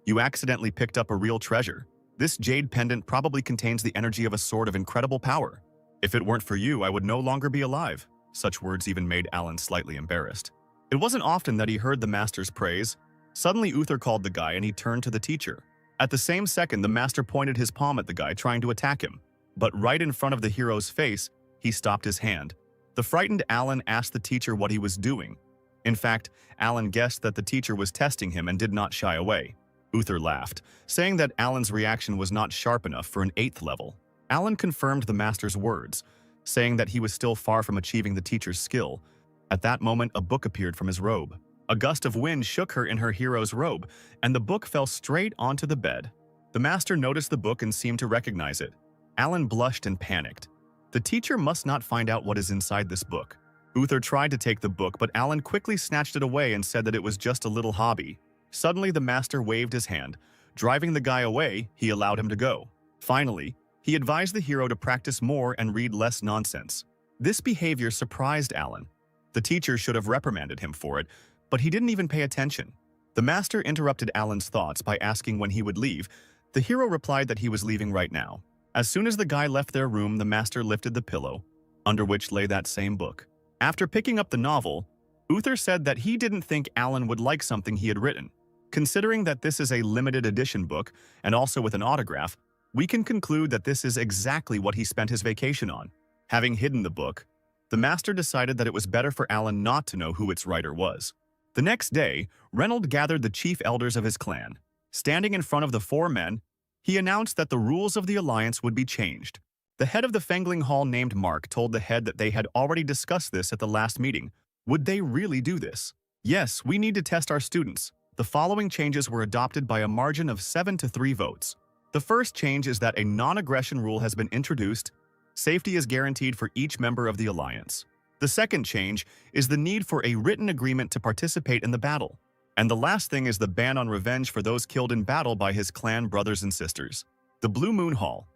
You accidentally picked up a real treasure. This jade pendant probably contains the energy of a sword of incredible power. If it weren't for you, I would no longer be alive. Such words even made Alan slightly embarrassed. It wasn't often that he heard the master's praise. Suddenly, Uther called the guy and he turned to the teacher. At the same second, the master pointed his palm at the guy, trying to attack him. But right in front of the hero's face, he stopped his hand. The frightened Alan asked the teacher what he was doing. In fact, Alan guessed that the teacher was testing him and did not shy away. Uther laughed, saying that Alan's reaction was not sharp enough for an 8th level. Alan confirmed the master's words, saying that he was still far from achieving the teacher's skill. At that moment, a book appeared from his robe. A gust of wind shook her in her hero's robe, and the book fell straight onto the bed. The master noticed the book and seemed to recognize it. Alan blushed and panicked. The teacher must not find out what is inside this book. Uther tried to take the book, but Alan quickly snatched it away and said that it was just a little hobby. Suddenly, the master waved his hand. Driving the guy away, he allowed him to go. Finally, he advised the hero to practice more and read less nonsense. This behavior surprised Alan. The teacher should have reprimanded him for it, but he didn't even pay attention. The master interrupted Alan's thoughts by asking when he would leave. The hero replied that he was leaving right now. As soon as the guy left their room, the master lifted the pillow, under which lay that same book. After picking up the novel, Uther said that he didn't think Alan would like something he had written. Considering that this is a limited edition book, and also with an autograph, we can conclude that this is exactly what he spent his vacation on. Having hidden the book, the master decided that it was better for Alan not to know who its writer was. The next day, Reynold gathered the chief elders of his clan. Standing in front of the 4 men, he announced that the rules of the alliance would be changed. The head of the Fangling Hall named Mark told the head that they had already discussed this at the last meeting. Would they really do this? Yes, we need to test our students. The following changes were adopted by a margin of 7-3 votes. The first change is that a non-aggression rule has been introduced. Safety is guaranteed for each member of the alliance. The second change is the need for a written agreement to participate in the battle. And the last thing is the ban on revenge for those killed in battle by his clan brothers and sisters. The Blue Moon Hall.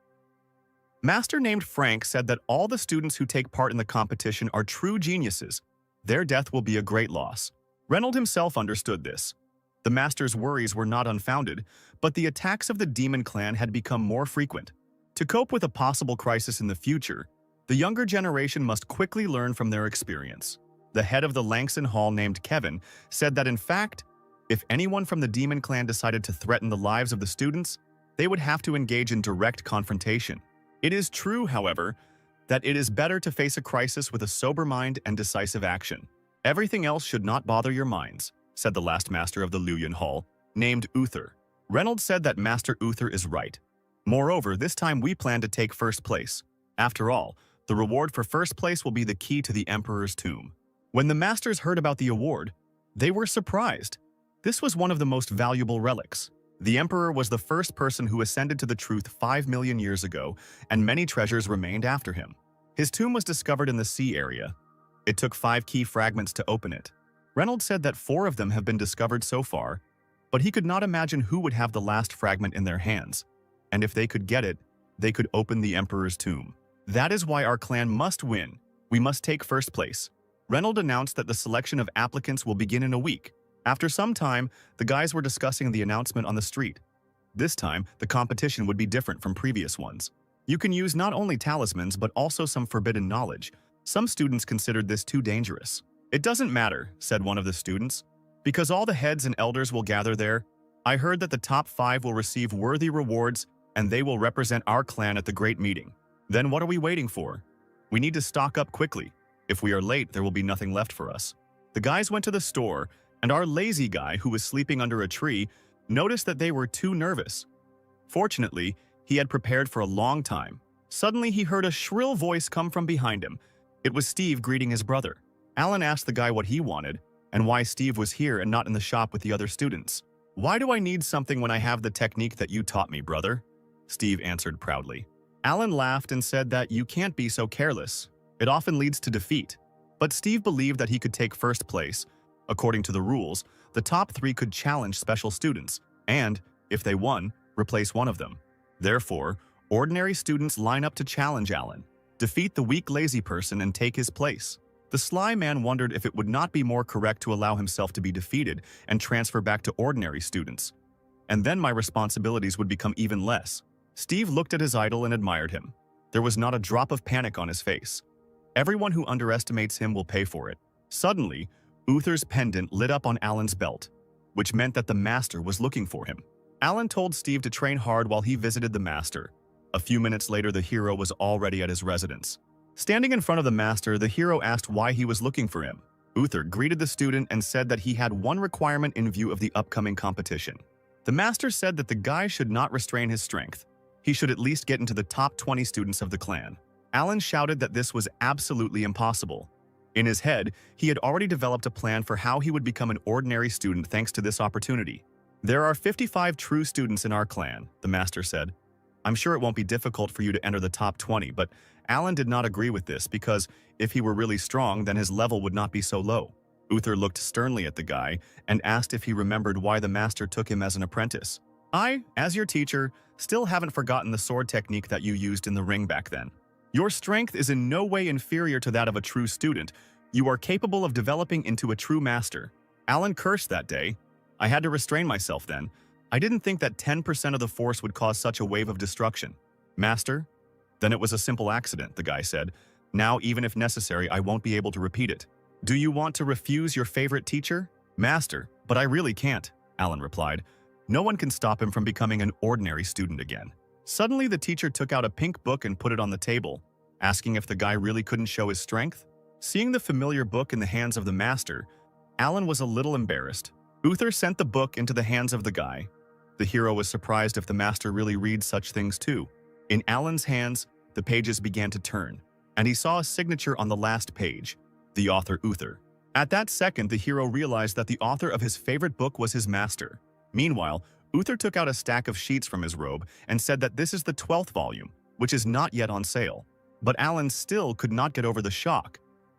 Master named Frank said that all the students who take part in the competition are true geniuses. Their death will be a great loss. Reynold himself understood this. The master's worries were not unfounded, but the attacks of the demon clan had become more frequent. To cope with a possible crisis in the future, the younger generation must quickly learn from their experience. The head of the Langson Hall named Kevin said that in fact, if anyone from the demon clan decided to threaten the lives of the students, they would have to engage in direct confrontation. It is true, however, that it is better to face a crisis with a sober mind and decisive action. Everything else should not bother your minds, said the last master of the Luyan Hall, named Uther. Reynolds said that Master Uther is right. Moreover, this time we plan to take first place. After all, the reward for first place will be the key to the Emperor's tomb. When the masters heard about the award, they were surprised. This was one of the most valuable relics. The emperor was the first person who ascended to the truth 5 million years ago, and many treasures remained after him. His tomb was discovered in the sea area. It took 5 key fragments to open it. Reynolds said that 4 of them have been discovered so far, but he could not imagine who would have the last fragment in their hands. And if they could get it, they could open the emperor's tomb. That is why our clan must win. We must take first place. Reynolds announced that the selection of applicants will begin in a week. After some time, the guys were discussing the announcement on the street. This time, the competition would be different from previous ones. You can use not only talismans but also some forbidden knowledge. Some students considered this too dangerous. "It doesn't matter," said one of the students, "because all the heads and elders will gather there. I heard that the top 5 will receive worthy rewards and they will represent our clan at the great meeting. Then what are we waiting for? We need to stock up quickly. If we are late, there will be nothing left for us." The guys went to the store, and our lazy guy, who was sleeping under a tree, noticed that they were too nervous. Fortunately, he had prepared for a long time. Suddenly, he heard a shrill voice come from behind him. It was Steve greeting his brother. Alan asked the guy what he wanted, and why Steve was here and not in the shop with the other students. "Why do I need something when I have the technique that you taught me, brother?" Steve answered proudly. Alan laughed and said that you can't be so careless. It often leads to defeat. But Steve believed that he could take first place. According to the rules, the top 3 could challenge special students, and, if they won, replace one of them. Therefore, ordinary students line up to challenge Alan, defeat the weak lazy person and take his place. The sly man wondered if it would not be more correct to allow himself to be defeated and transfer back to ordinary students. And then my responsibilities would become even less. Steve looked at his idol and admired him. There was not a drop of panic on his face. Everyone who underestimates him will pay for it. Suddenly, Uther's pendant lit up on Alan's belt, which meant that the master was looking for him. Alan told Steve to train hard while he visited the master. A few minutes later, the hero was already at his residence. Standing in front of the master, the hero asked why he was looking for him. Uther greeted the student and said that he had one requirement in view of the upcoming competition. The master said that the guy should not restrain his strength. He should at least get into the top 20 students of the clan. Alan shouted that this was absolutely impossible. In his head, he had already developed a plan for how he would become an ordinary student thanks to this opportunity. "There are 55 true students in our clan," the master said. "I'm sure it won't be difficult for you to enter the top 20, but Alan did not agree with this because if he were really strong, then his level would not be so low." Uther looked sternly at the guy and asked if he remembered why the master took him as an apprentice. "I, as your teacher, still haven't forgotten the sword technique that you used in the ring back then. Your strength is in no way inferior to that of a true student. You are capable of developing into a true master." Alan cursed that day. "I had to restrain myself then. I didn't think that 10% of the force would cause such a wave of destruction." "Master?" "Then it was a simple accident," the guy said. "Now, even if necessary, I won't be able to repeat it." "Do you want to refuse your favorite teacher?" "Master, but I really can't," Alan replied. No one can stop him from becoming an ordinary student again. Suddenly, the teacher took out a pink book and put it on the table, asking if the guy really couldn't show his strength. Seeing the familiar book in the hands of the master, Alan was a little embarrassed. Uther sent the book into the hands of the guy. The hero was surprised if the master really reads such things too. In Alan's hands, the pages began to turn, and he saw a signature on the last page, the author Uther. At that second, the hero realized that the author of his favorite book was his master. Meanwhile, Uther took out a stack of sheets from his robe and said that this is the 12th volume, which is not yet on sale. But Alan still could not get over the shock.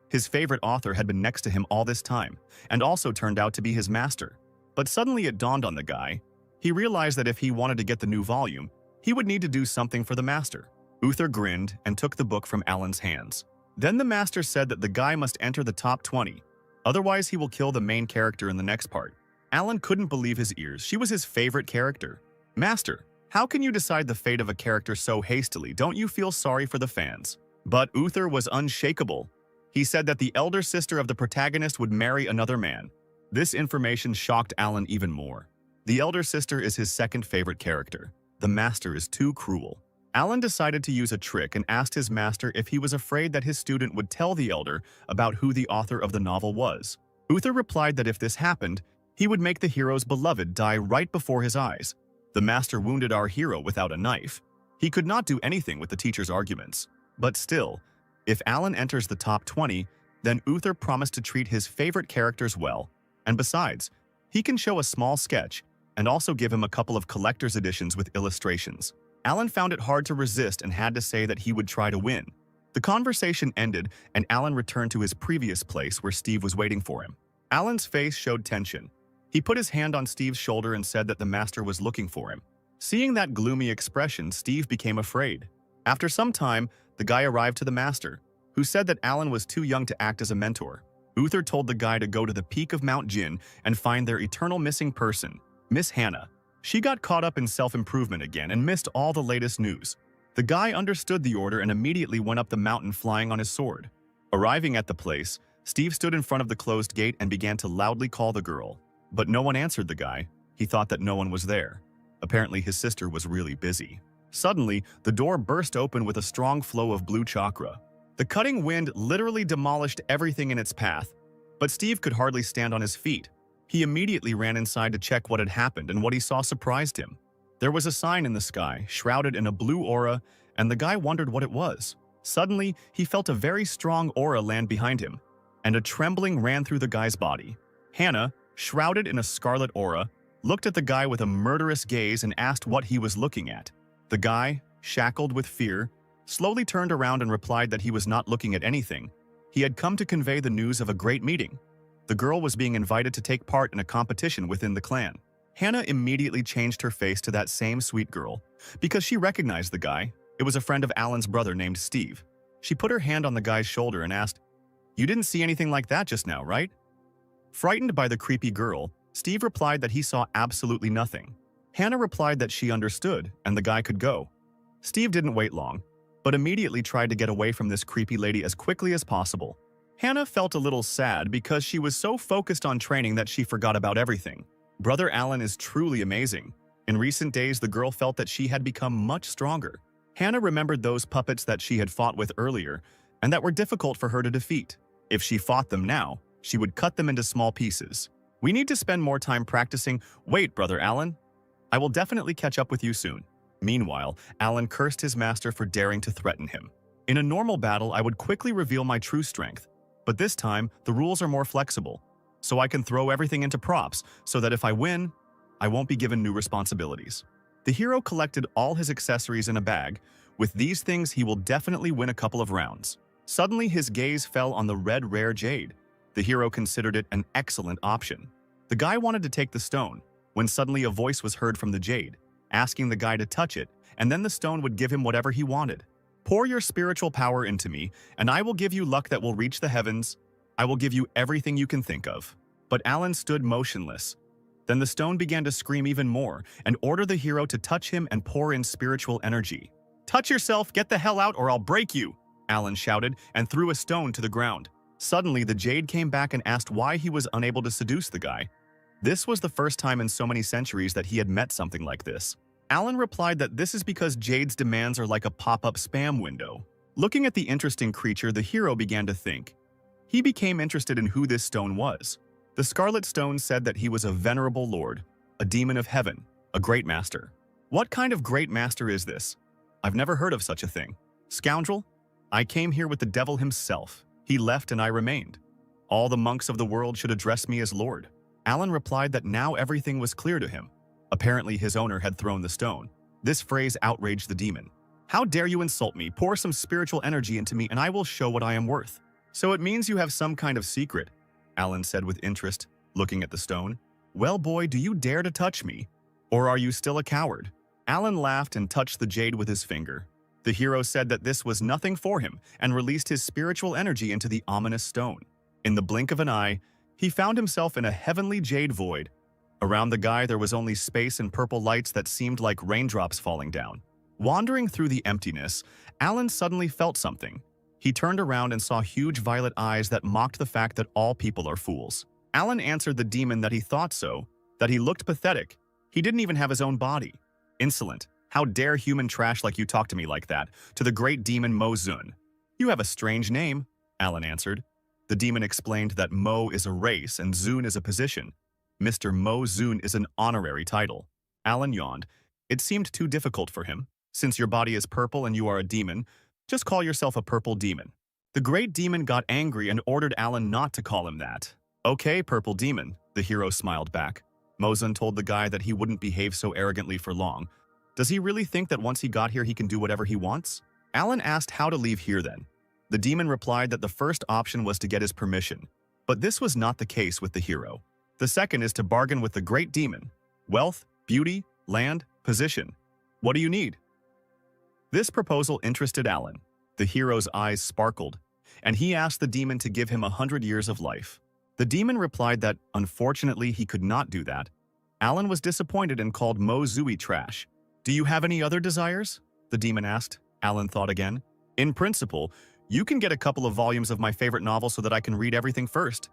His favorite author had been next to him all this time, and also turned out to be his master. But suddenly it dawned on the guy. He realized that if he wanted to get the new volume, he would need to do something for the master. Uther grinned and took the book from Alan's hands. Then the master said that the guy must enter the top 20, otherwise he will kill the main character in the next part. Alan couldn't believe his ears. She was his favorite character. "Master, how can you decide the fate of a character so hastily? Don't you feel sorry for the fans?" But Uther was unshakable. He said that the elder sister of the protagonist would marry another man. This information shocked Alan even more. The elder sister is his second favorite character. The master is too cruel. Alan decided to use a trick and asked his master if he was afraid that his student would tell the elder about who the author of the novel was. Uther replied that if this happened, he would make the hero's beloved die right before his eyes. The master wounded our hero without a knife. He could not do anything with the teacher's arguments. But still, if Alan enters the top 20, then Uther promised to treat his favorite characters well. And besides, He can show a small sketch and also give him a couple of collector's editions with illustrations. Alan found it hard to resist and had to say that he would try to win. The conversation ended and Alan returned to his previous place where Steve was waiting for him. Alan's face showed tension. He put his hand on Steve's shoulder and said that the master was looking for him. Seeing that gloomy expression, Steve became afraid. After some time, the guy arrived to the master, who said that Alan was too young to act as a mentor. Uther told the guy to go to the peak of Mount Jin and find their eternal missing person, Miss Hannah. She got caught up in self-improvement again and missed all the latest news. The guy understood the order and immediately went up the mountain flying on his sword. Arriving at the place, Steve stood in front of the closed gate and began to loudly call the girl. But no one answered the guy. He thought that no one was there. Apparently his sister was really busy. Suddenly, the door burst open with a strong flow of blue chakra. The cutting wind literally demolished everything in its path, but Steve could hardly stand on his feet. He immediately ran inside to check what had happened, and what he saw surprised him. There was a sign in the sky, shrouded in a blue aura, and the guy wondered what it was. Suddenly, he felt a very strong aura land behind him, and a trembling ran through the guy's body. Hannah, shrouded in a scarlet aura, looked at the guy with a murderous gaze and asked what he was looking at. The guy, shackled with fear, slowly turned around and replied that he was not looking at anything. He had come to convey the news of a great meeting. The girl was being invited to take part in a competition within the clan. Hannah immediately changed her face to that same sweet girl. Because she recognized the guy, it was a friend of Alan's brother named Steve. She put her hand on the guy's shoulder and asked, "You didn't see anything like that just now, right?" Frightened by the creepy girl, Steve replied that he saw absolutely nothing. Hannah replied that she understood and the guy could go. Steve didn't wait long, but immediately tried to get away from this creepy lady as quickly as possible. Hannah felt a little sad because she was so focused on training that she forgot about everything. Brother Alan is truly amazing. In recent days, the girl felt that she had become much stronger. Hannah remembered those puppets that she had fought with earlier and that were difficult for her to defeat. If she fought them now, she would cut them into small pieces. "We need to spend more time practicing. Wait, Brother Alan. I will definitely catch up with you soon." Meanwhile, Alan cursed his master for daring to threaten him. "In a normal battle, I would quickly reveal my true strength. But this time, the rules are more flexible. So I can throw everything into props so that if I win, I won't be given new responsibilities." The hero collected all his accessories in a bag. With these things, he will definitely win a couple of rounds. Suddenly, his gaze fell on the red rare jade. The hero considered it an excellent option. The guy wanted to take the stone, when suddenly a voice was heard from the jade, asking the guy to touch it, and then the stone would give him whatever he wanted. "Pour your spiritual power into me, and I will give you luck that will reach the heavens. I will give you everything you can think of." But Alan stood motionless. Then the stone began to scream even more and order the hero to touch him and pour in spiritual energy. "Touch yourself, get the hell out, or I'll break you," Alan shouted and threw a stone to the ground. Suddenly, the jade came back and asked why he was unable to seduce the guy. This was the first time in so many centuries that he had met something like this. Alan replied that this is because Jade's demands are like a pop-up spam window. Looking at the interesting creature, the hero began to think. He became interested in who this stone was. The Scarlet Stone said that he was a venerable lord, a demon of heaven, a great master. What kind of great master is this? I've never heard of such a thing. Scoundrel? I came here with the devil himself. He left and I remained. All the monks of the world should address me as lord. Alan replied that now everything was clear to him. Apparently his owner had thrown the stone. This phrase outraged the demon. "How dare you insult me? Pour some spiritual energy into me and I will show what I am worth." "So it means you have some kind of secret," Alan said with interest, looking at the stone. "Well, boy, do you dare to touch me? Or are you still a coward?" Alan laughed and touched the jade with his finger. The hero said that this was nothing for him and released his spiritual energy into the ominous stone. In the blink of an eye, he found himself in a heavenly jade void. Around the guy there was only space and purple lights that seemed like raindrops falling down. Wandering through the emptiness, Alan suddenly felt something. He turned around and saw huge violet eyes that mocked the fact that all people are fools. Alan answered the demon that he thought so, that he looked pathetic. He didn't even have his own body. Insolent. "How dare human trash like you talk to me like that?" To the great demon Mo Zun. "You have a strange name," Alan answered. The demon explained that Mo is a race and Zun is a position. Mr. Mo Zun is an honorary title. Alan yawned. It seemed too difficult for him. "Since your body is purple and you are a demon, just call yourself a purple demon." The great demon got angry and ordered Alan not to call him that. "Okay, purple demon," the The hero smiled back. Mozun told the guy that he wouldn't behave so arrogantly for long. Does he really think that once he got here he can do whatever he wants? Alan asked how to leave here then. The demon replied that the first option was to get his permission, but this was not the case with the hero. The second is to bargain with the great demon. Wealth, beauty, land, position. What do you need? This proposal interested Alan. The hero's eyes sparkled, and he asked the demon to give him 100 years of life. The demon replied that, unfortunately, he could not do that. Alan was disappointed and called Mo Zui trash. Do you have any other desires? The demon asked. Alan thought again. In principle, you can get a couple of volumes of my favorite novel so that I can read everything first.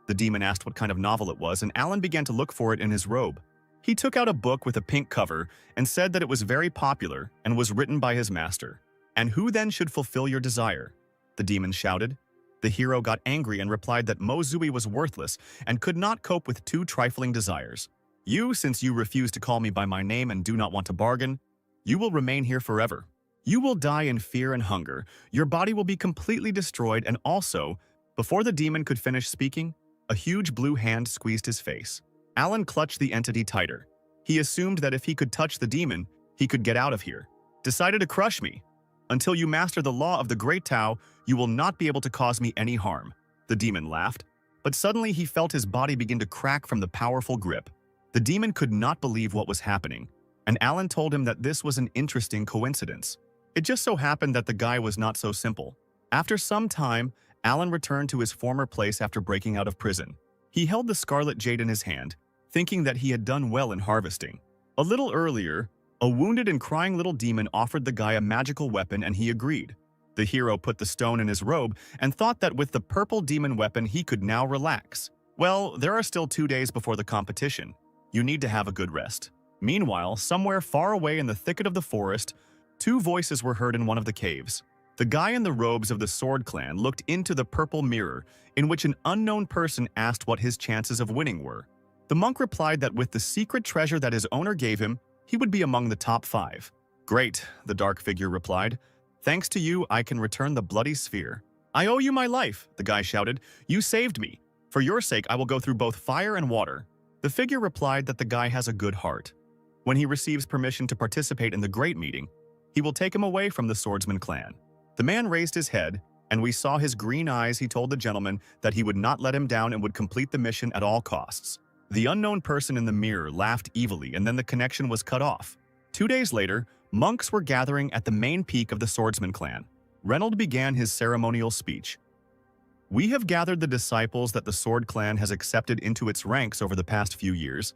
The demon asked what kind of novel it was, and Alan began to look for it in his robe. He took out a book with a pink cover and said that it was very popular and was written by his master. And who then should fulfill your desire? The demon shouted. The hero got angry and replied that Mo Zui was worthless and could not cope with two trifling desires. You, since you refuse to call me by my name and do not want to bargain, you will remain here forever. You will die in fear and hunger, your body will be completely destroyed, and also, before the demon could finish speaking, a huge blue hand squeezed his face. Alan clutched the entity tighter. He assumed that if he could touch the demon, he could get out of here. Decided to crush me. Until you master the law of the Great Tao, you will not be able to cause me any harm. The demon laughed, but suddenly he felt his body begin to crack from the powerful grip. The demon could not believe what was happening, and Alan told him that this was an interesting coincidence. It just so happened that the guy was not so simple. After some time, Alan returned to his former place after breaking out of prison. He held the scarlet jade in his hand, thinking that he had done well in harvesting. A little earlier, a wounded and crying little demon offered the guy a magical weapon and he agreed. The hero put the stone in his robe and thought that with the purple demon weapon he could now relax. Well, there are still 2 days before the competition. You need to have a good rest. Meanwhile, somewhere far away in the thicket of the forest, 2 voices were heard in one of the caves. The guy in the robes of the Sword Clan looked into the purple mirror, in which an unknown person asked what his chances of winning were. The monk replied that with the secret treasure that his owner gave him, he would be among the top 5. Great, the dark figure replied. Thanks to you, I can return the bloody sphere. I owe you my life, the guy shouted. You saved me. For your sake, I will go through both fire and water. The figure replied that the guy has a good heart. When he receives permission to participate in the great meeting, he will take him away from the swordsman clan. The man raised his head, and we saw his green eyes. He told the gentleman that he would not let him down and would complete the mission at all costs. The unknown person in the mirror laughed evilly, and then the connection was cut off. 2 days later, monks were gathering at the main peak of the swordsman clan. Reynold began his ceremonial speech. We have gathered the disciples that the Sword Clan has accepted into its ranks over the past few years.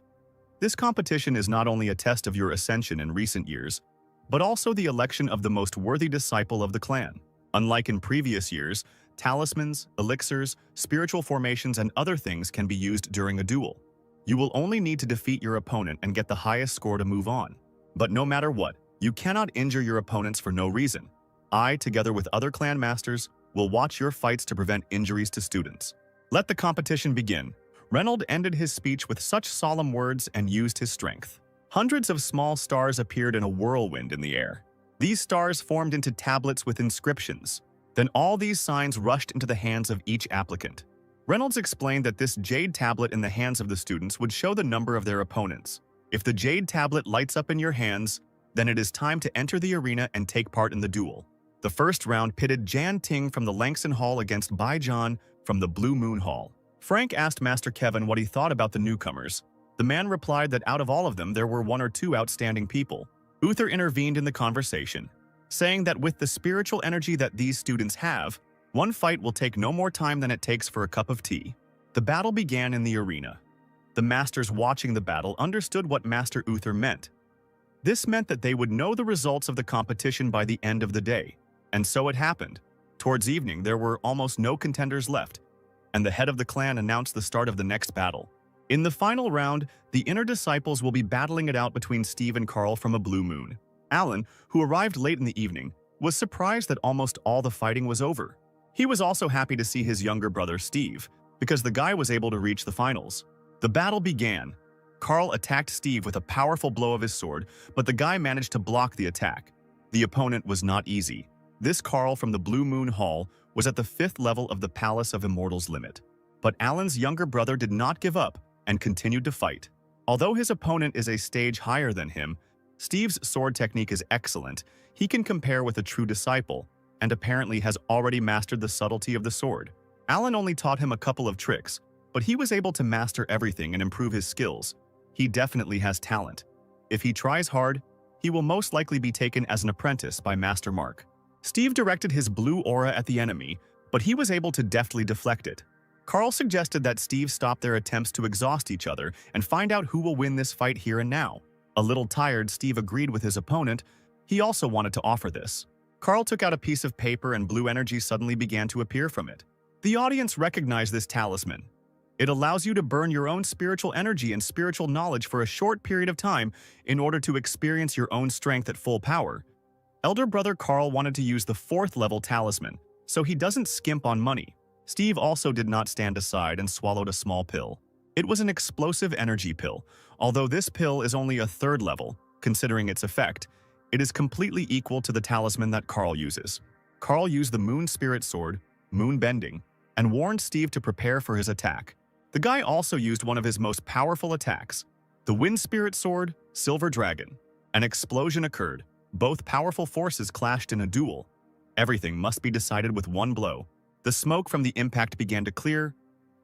This competition is not only a test of your ascension in recent years, but also the election of the most worthy disciple of the clan. Unlike in previous years, talismans, elixirs, spiritual formations, and other things can be used during a duel. You will only need to defeat your opponent and get the highest score to move on. But no matter what, you cannot injure your opponents for no reason. I, together with other clan masters, will watch your fights to prevent injuries to students. Let the competition begin. Reynold ended his speech with such solemn words and used his strength. Hundreds of small stars appeared in a whirlwind in the air. These stars formed into tablets with inscriptions. Then all these signs rushed into the hands of each applicant. Reynolds explained that this jade tablet in the hands of the students would show the number of their opponents. If the jade tablet lights up in your hands, then it is time to enter the arena and take part in the duel. The first round pitted Jan Ting from the Langston Hall against Bai John from the Blue Moon Hall. Frank asked Master Kevin what he thought about the newcomers. The man replied that out of all of them there were 1 or 2 outstanding people. Uther intervened in the conversation, saying that with the spiritual energy that these students have, one fight will take no more time than it takes for a cup of tea. The battle began in the arena. The masters watching the battle understood what Master Uther meant. This meant that they would know the results of the competition by the end of the day. And so it happened. Towards evening, there were almost no contenders left, and the head of the clan announced the start of the next battle. In the final round, the inner disciples will be battling it out between Steve and Carl from a blue moon. Alan, who arrived late in the evening, was surprised that almost all the fighting was over. He was also happy to see his younger brother Steve, because the guy was able to reach the finals. The battle began. Carl attacked Steve with a powerful blow of his sword, but the guy managed to block the attack. The opponent was not easy. This Carl from the Blue Moon Hall was at the 5th level of the Palace of Immortals limit. But Alan's younger brother did not give up. and continued to fight. Although his opponent is a stage higher than him, Steve's sword technique is excellent. He can compare with a true disciple, and apparently has already mastered the subtlety of the sword. Alan only taught him a couple of tricks, but he was able to master everything and improve his skills. He definitely has talent. If he tries hard, he will most likely be taken as an apprentice by Master Mark. Steve directed his blue aura at the enemy, but he was able to deftly deflect it. Carl suggested that Steve stop their attempts to exhaust each other and find out who will win this fight here and now. A little tired, Steve agreed with his opponent. He also wanted to offer this. Carl took out a piece of paper and blue energy suddenly began to appear from it. The audience recognized this talisman. It allows you to burn your own spiritual energy and spiritual knowledge for a short period of time in order to experience your own strength at full power. Elder brother Carl wanted to use the 4th level talisman, so he doesn't skimp on money. Steve also did not stand aside and swallowed a small pill. It was an explosive energy pill. Although this pill is only a 3rd level, considering its effect, it is completely equal to the talisman that Carl uses. Carl used the Moon Spirit Sword, Moon Bending, and warned Steve to prepare for his attack. The guy also used one of his most powerful attacks, the Wind Spirit Sword, Silver Dragon. An explosion occurred. Both powerful forces clashed in a duel. Everything must be decided with one blow. The smoke from the impact began to clear.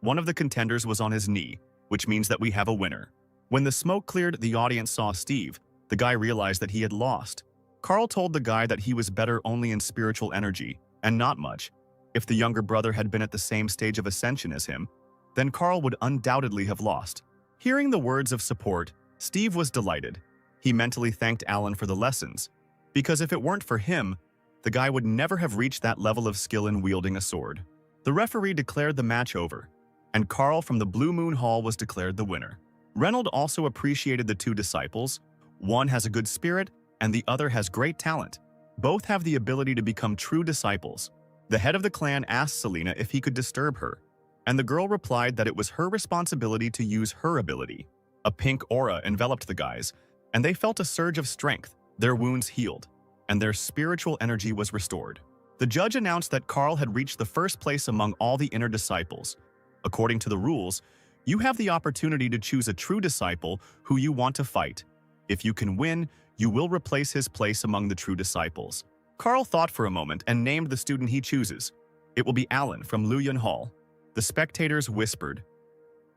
One of the contenders was on his knee, which means that we have a winner. When the smoke cleared, the audience saw Steve. The guy realized that he had lost. Carl told the guy that he was better only in spiritual energy, and not much. If the younger brother had been at the same stage of ascension as him, then Carl would undoubtedly have lost. Hearing the words of support, Steve was delighted. He mentally thanked Alan for the lessons, because if it weren't for him, the guy would never have reached that level of skill in wielding a sword. The referee declared the match over, and Carl from the Blue Moon Hall was declared the winner. Reynold also appreciated the 2 disciples. One has a good spirit, and the other has great talent. Both have the ability to become true disciples. The head of the clan asked Selena if he could disturb her, and the girl replied that it was her responsibility to use her ability. A pink aura enveloped the guys, and they felt a surge of strength. Their wounds healed, and their spiritual energy was restored. The judge announced that Carl had reached the 1st place among all the inner disciples. According to the rules, you have the opportunity to choose a true disciple who you want to fight. If you can win, you will replace his place among the true disciples. Carl thought for a moment and named the student he chooses. It will be Alan from Luyan Hall. The spectators whispered.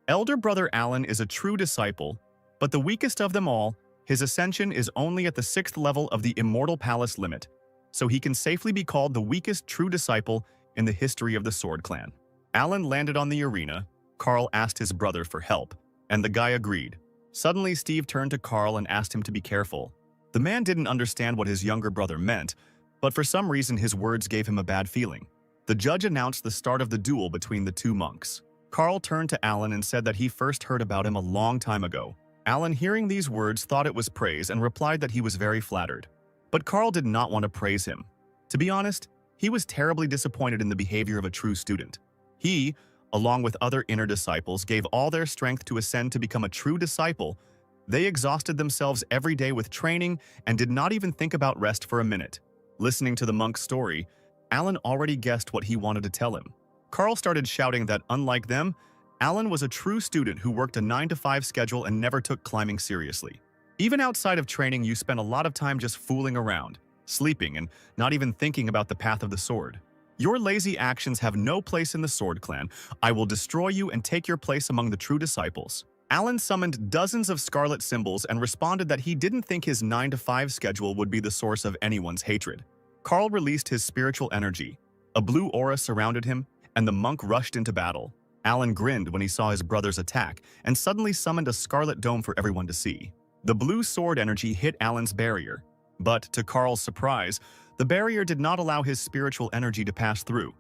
Elder brother Alan is a true disciple, but the weakest of them all. His ascension is only at the 6th level of the Immortal Palace limit, so he can safely be called the weakest true disciple in the history of the Sword Clan. Alan landed on the arena. Carl asked his brother for help, and the guy agreed. Suddenly, Steve turned to Carl and asked him to be careful. The man didn't understand what his younger brother meant, but for some reason his words gave him a bad feeling. The judge announced the start of the duel between the 2 monks. Carl turned to Alan and said that he first heard about him a long time ago. Alan, hearing these words, thought it was praise and replied that he was very flattered. But Carl did not want to praise him. To be honest, he was terribly disappointed in the behavior of a true student. He, along with other inner disciples, gave all their strength to ascend to become a true disciple. They exhausted themselves every day with training and did not even think about rest for a minute. Listening to the monk's story, Alan already guessed what he wanted to tell him. Carl started shouting that, unlike them, Alan was a true student who worked a 9-to-5 schedule and never took climbing seriously. Even outside of training, you spent a lot of time just fooling around, sleeping, and not even thinking about the path of the sword. Your lazy actions have no place in the Sword Clan. I will destroy you and take your place among the true disciples. Alan summoned dozens of scarlet symbols and responded that he didn't think his 9-to-5 schedule would be the source of anyone's hatred. Carl released his spiritual energy. A blue aura surrounded him, and the monk rushed into battle. Alan grinned when he saw his brother's attack and suddenly summoned a scarlet dome for everyone to see. The blue sword energy hit Alan's barrier, but to Carl's surprise, the barrier did not allow his spiritual energy to pass through,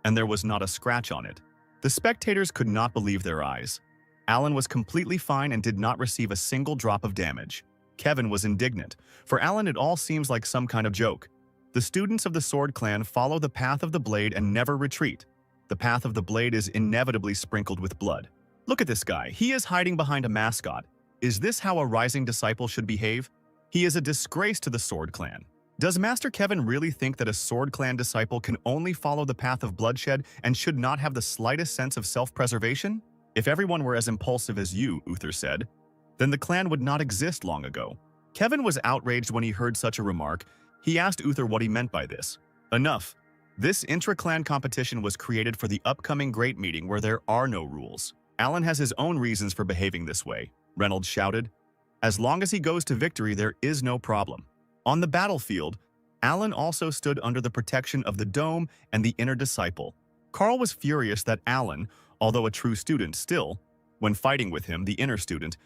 and there was not a scratch on it. The spectators could not believe their eyes. Alan was completely fine and did not receive a single drop of damage. Kevin was indignant. For Alan, it all seems like some kind of joke. The students of the Sword Clan follow the path of the blade and never retreat. The path of the blade is inevitably sprinkled with blood. Look at this guy. He is hiding behind a mascot. Is this how a rising disciple should behave? He is a disgrace to the Sword Clan. Does Master Kevin really think that a Sword Clan disciple can only follow the path of bloodshed and should not have the slightest sense of self-preservation? If everyone were as impulsive as you, Uther said, then the clan would not exist long ago. Kevin was outraged when he heard such a remark. He asked Uther what he meant by this. Enough. This intra-clan competition was created for the upcoming great meeting where there are no rules. Alan has his own reasons for behaving this way, Reynolds shouted. As long as he goes to victory, there is no problem. On the battlefield, Alan also stood under the protection of the Dome and the Inner Disciple. Carl was furious that Alan, although a true student still, when fighting with him, the inner student,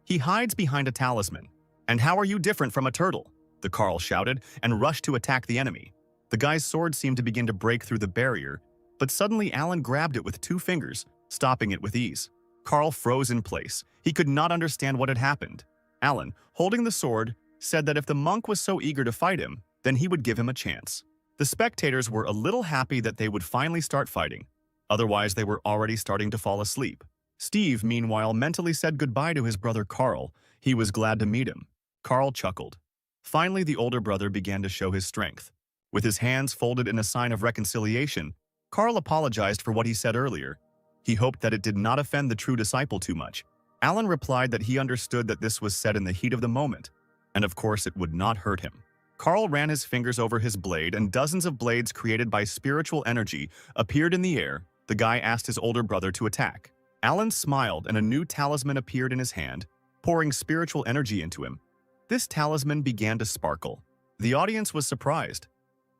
he hides behind a talisman. And how are you different from a turtle? The Carl shouted and rushed to attack the enemy. The guy's sword seemed to begin to break through the barrier, but suddenly Alan grabbed it with 2 fingers, stopping it with ease. Carl froze in place. He could not understand what had happened. Alan, holding the sword, said that if the monk was so eager to fight him, then he would give him a chance. The spectators were a little happy that they would finally start fighting. Otherwise, they were already starting to fall asleep. Steve, meanwhile, mentally said goodbye to his brother Carl. He was glad to meet him. Carl chuckled. Finally, the older brother began to show his strength. With his hands folded in a sign of reconciliation, Carl apologized for what he said earlier. He hoped that it did not offend the true disciple too much. Alan replied that he understood that this was said in the heat of the moment, and of course it would not hurt him. Carl ran his fingers over his blade, and dozens of blades created by spiritual energy appeared in the air. The guy asked his older brother to attack. Alan smiled, and a new talisman appeared in his hand, pouring spiritual energy into him. This talisman began to sparkle. The audience was surprised.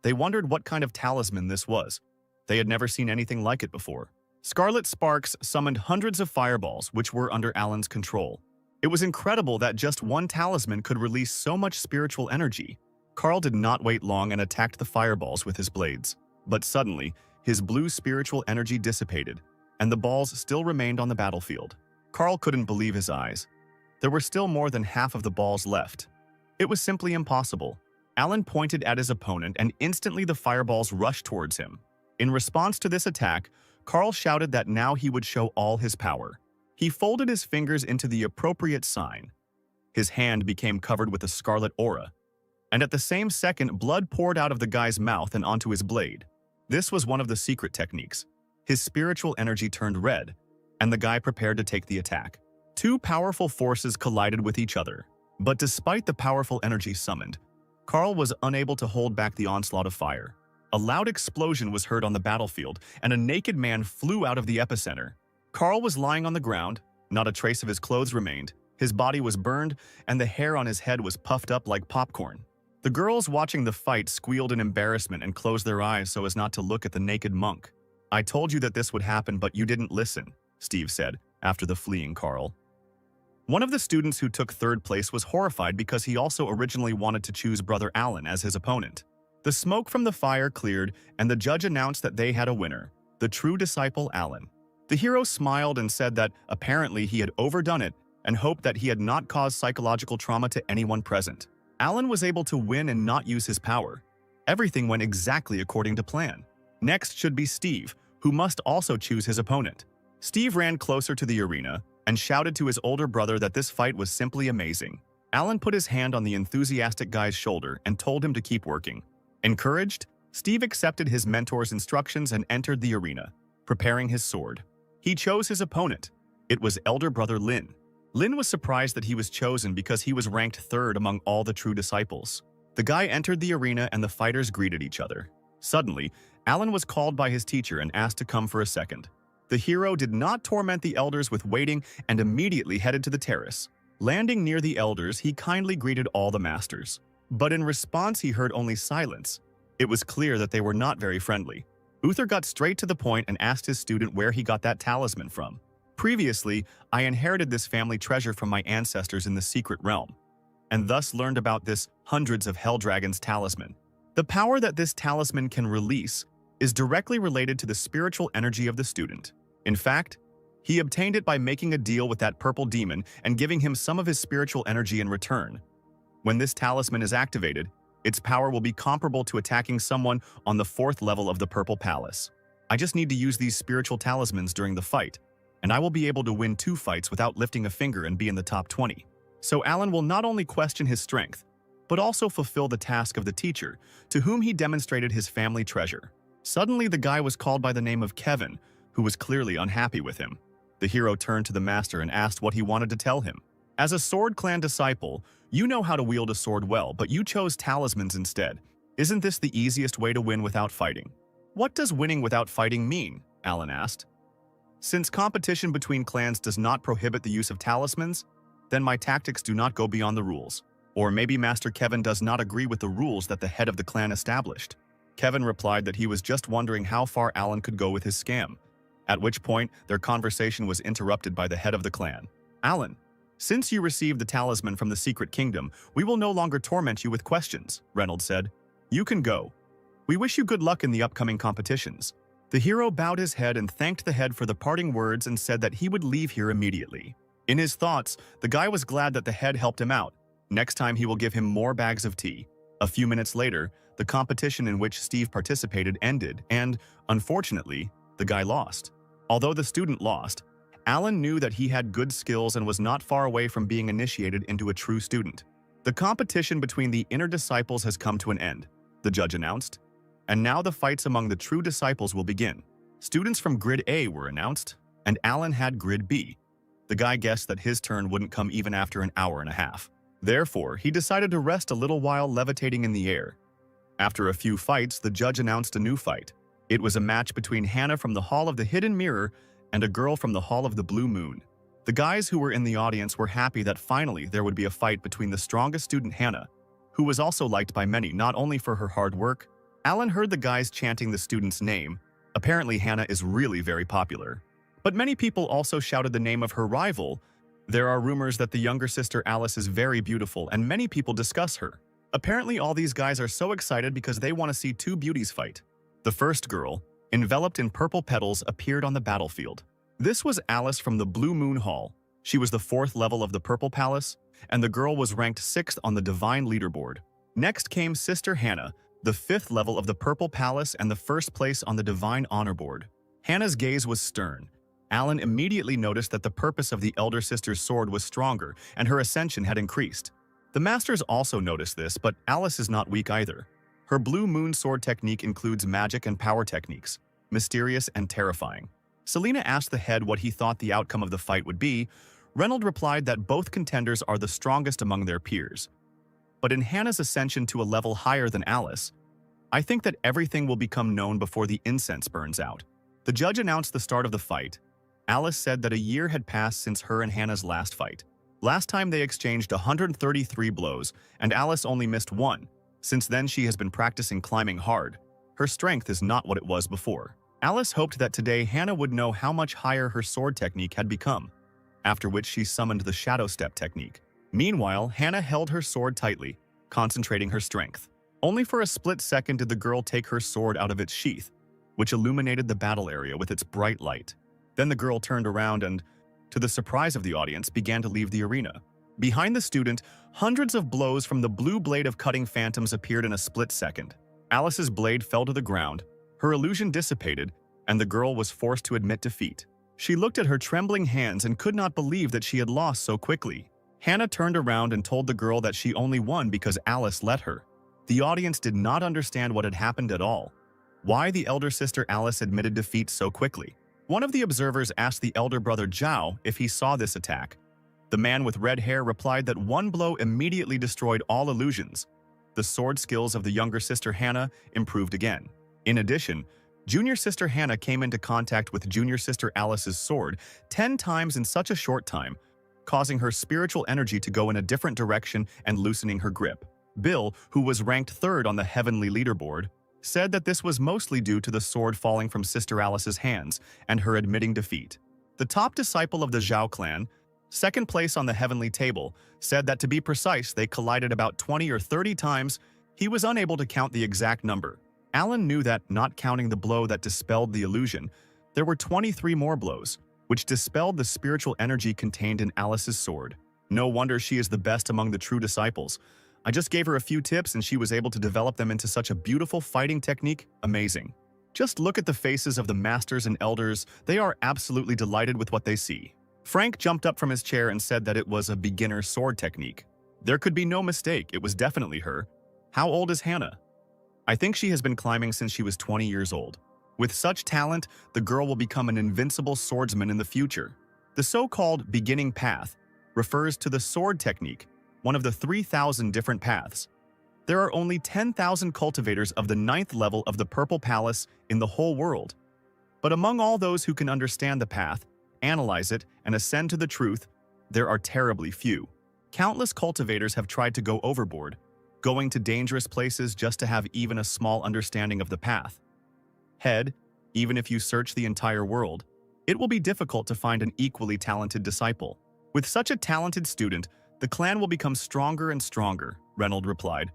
They wondered what kind of talisman this was. They had never seen anything like it before. Scarlet sparks summoned hundreds of fireballs, which were under Alan's control. It was incredible that just one talisman could release so much spiritual energy. Carl did not wait long and attacked the fireballs with his blades. But suddenly, his blue spiritual energy dissipated, and the balls still remained on the battlefield. Carl couldn't believe his eyes. There were still more than half of the balls left. It was simply impossible. Alan pointed at his opponent, and instantly the fireballs rushed towards him. In response to this attack, Carl shouted that now he would show all his power. He folded his fingers into the appropriate sign. His hand became covered with a scarlet aura, and at the same second, blood poured out of the guy's mouth and onto his blade. This was one of the secret techniques. His spiritual energy turned red, and the guy prepared to take the attack. 2 powerful forces collided with each other, but despite the powerful energy summoned, Carl was unable to hold back the onslaught of fire. A loud explosion was heard on the battlefield, and a naked man flew out of the epicenter. Carl was lying on the ground. Not a trace of his clothes remained. His body was burned, and the hair on his head was puffed up like popcorn. The girls watching the fight squealed in embarrassment and closed their eyes so as not to look at the naked monk. "I told you that this would happen, but you didn't listen," Steve said, after the fleeing Carl. One of the students who took 3rd place was horrified because he also originally wanted to choose Brother Alan as his opponent. The smoke from the fire cleared, and the judge announced that they had a winner, the true disciple Alan. The hero smiled and said that apparently he had overdone it and hoped that he had not caused psychological trauma to anyone present. Alan was able to win and not use his power. Everything went exactly according to plan. Next should be Steve, who must also choose his opponent. Steve ran closer to the arena and shouted to his older brother that this fight was simply amazing. Alan put his hand on the enthusiastic guy's shoulder and told him to keep working. Encouraged, Steve accepted his mentor's instructions and entered the arena, preparing his sword. He chose his opponent. It was elder brother Lin. Lin was surprised that he was chosen because he was ranked 3rd among all the true disciples. The guy entered the arena and the fighters greeted each other. Suddenly, Alan was called by his teacher and asked to come for a second. The hero did not torment the elders with waiting and immediately headed to the terrace. Landing near the elders, he kindly greeted all the masters. But in response, he heard only silence. It was clear that they were not very friendly. Uther got straight to the point and asked his student where he got that talisman from. "Previously, I inherited this family treasure from my ancestors in the secret realm, and thus learned about this hundreds of hell dragons talisman. The power that this talisman can release is directly related to the spiritual energy of the student. In fact, he obtained it by making a deal with that purple demon and giving him some of his spiritual energy in return. When this talisman is activated, its power will be comparable to attacking someone on the 4th level of the Purple Palace. I just need to use these spiritual talismans during the fight, and I will be able to win 2 fights without lifting a finger and be in the top 20. So Alan will not only question his strength, but also fulfill the task of the teacher, to whom he demonstrated his family treasure. Suddenly, the guy was called by the name of Kevin, who was clearly unhappy with him. The hero turned to the master and asked what he wanted to tell him. As a Sword Clan disciple, you know how to wield a sword well, but you chose talismans instead. Isn't this the easiest way to win without fighting? What does winning without fighting mean? Alan asked. Since competition between clans does not prohibit the use of talismans, then my tactics do not go beyond the rules. Or maybe Master Kevin does not agree with the rules that the head of the clan established. Kevin replied that he was just wondering how far Alan could go with his scam, at which point their conversation was interrupted by the head of the clan. Alan, since you received the talisman from the Secret Kingdom, we will no longer torment you with questions, Reynolds said. You can go. We wish you good luck in the upcoming competitions. The hero bowed his head and thanked the head for the parting words and said that he would leave here immediately. In his thoughts, the guy was glad that the head helped him out. Next time he will give him more bags of tea. A few minutes later, the competition in which Steve participated ended and, unfortunately, the guy lost. Although the student lost, Alan knew that he had good skills and was not far away from being initiated into a true student. The competition between the inner disciples has come to an end, the judge announced. And now the fights among the true disciples will begin. Students from Grid A were announced, and Alan had Grid B. The guy guessed that his turn wouldn't come even after an hour and a half. Therefore, he decided to rest a little while levitating in the air. After a few fights, the judge announced a new fight. It was a match between Hannah from the Hall of the Hidden Mirror and a girl from the Hall of the Blue Moon. The guys who were in the audience were happy that finally there would be a fight between the strongest student Hannah, who was also liked by many not only for her hard work. Alan heard the guys chanting the student's name. Apparently Hannah is really very popular. But many people also shouted the name of her rival. There are rumors that the younger sister Alice is very beautiful and many people discuss her. Apparently all these guys are so excited because they want to see two beauties fight. The first girl, enveloped in purple petals, appeared on the battlefield. This was Alice from the Blue Moon Hall. She was the 4th level of the Purple Palace, and the girl was ranked 6th on the Divine Leaderboard. Next came Sister Hannah, the 5th level of the Purple Palace and the 1st place on the Divine Honor Board. Hannah's gaze was stern. Alan immediately noticed that the purpose of the elder sister's sword was stronger and her ascension had increased. The masters also noticed this, but Alice is not weak either. Her Blue Moon sword technique includes magic and power techniques, mysterious and terrifying. Selena asked the head what he thought the outcome of the fight would be. Reynolds replied that both contenders are the strongest among their peers. But in Hannah's ascension to a level higher than Alice, I think that everything will become known before the incense burns out. The judge announced the start of the fight. Alice said that a year had passed since her and Hannah's last fight. Last time they exchanged 133 blows, and Alice only missed one. Since then, she has been practicing climbing hard. Her strength is not what it was before. Alice hoped that today Hannah would know how much higher her sword technique had become, after which she summoned the Shadow Step technique. Meanwhile, Hannah held her sword tightly, concentrating her strength. Only for a split second did the girl take her sword out of its sheath, which illuminated the battle area with its bright light. Then the girl turned around and, to the surprise of the audience, began to leave the arena. Behind the student, hundreds of blows from the blue blade of cutting phantoms appeared in a split second. Alice's blade fell to the ground, her illusion dissipated, and the girl was forced to admit defeat. She looked at her trembling hands and could not believe that she had lost so quickly. Hannah turned around and told the girl that she only won because Alice let her. The audience did not understand what had happened at all. Why the elder sister Alice admitted defeat so quickly. One of the observers asked the elder brother Zhao if he saw this attack. The man with red hair replied that one blow immediately destroyed all illusions. The sword skills of the younger sister Hannah improved again. In addition, junior sister Hannah came into contact with junior sister Alice's sword 10 times in such a short time, causing her spiritual energy to go in a different direction and loosening her grip. Bill, who was ranked 3rd on the heavenly leaderboard, said that this was mostly due to the sword falling from Sister Alice's hands and her admitting defeat. The top disciple of the Zhao clan, 2nd place on the heavenly table, said that to be precise, they collided about 20 or 30 times. He was unable to count the exact number. Alan knew that, not counting the blow that dispelled the illusion, there were 23 more blows, which dispelled the spiritual energy contained in Alice's sword. No wonder she is the best among the true disciples. I just gave her a few tips and she was able to develop them into such a beautiful fighting technique. Amazing. Just look at the faces of the masters and elders. They are absolutely delighted with what they see. Frank jumped up from his chair and said that it was a beginner sword technique. There could be no mistake, it was definitely her. How old is Hannah? I think she has been climbing since she was 20 years old. With such talent, the girl will become an invincible swordsman in the future. The so-called beginning path refers to the sword technique, one of the 3,000 different paths. There are only 10,000 cultivators of the 9th level of the Purple Palace in the whole world. But among all those who can understand the path, analyze it, and ascend to the truth, there are terribly few. Countless cultivators have tried to go overboard, going to dangerous places just to have even a small understanding of the path. Even if you search the entire world, it will be difficult to find an equally talented disciple. With such a talented student, the clan will become stronger and stronger, Reynolds replied.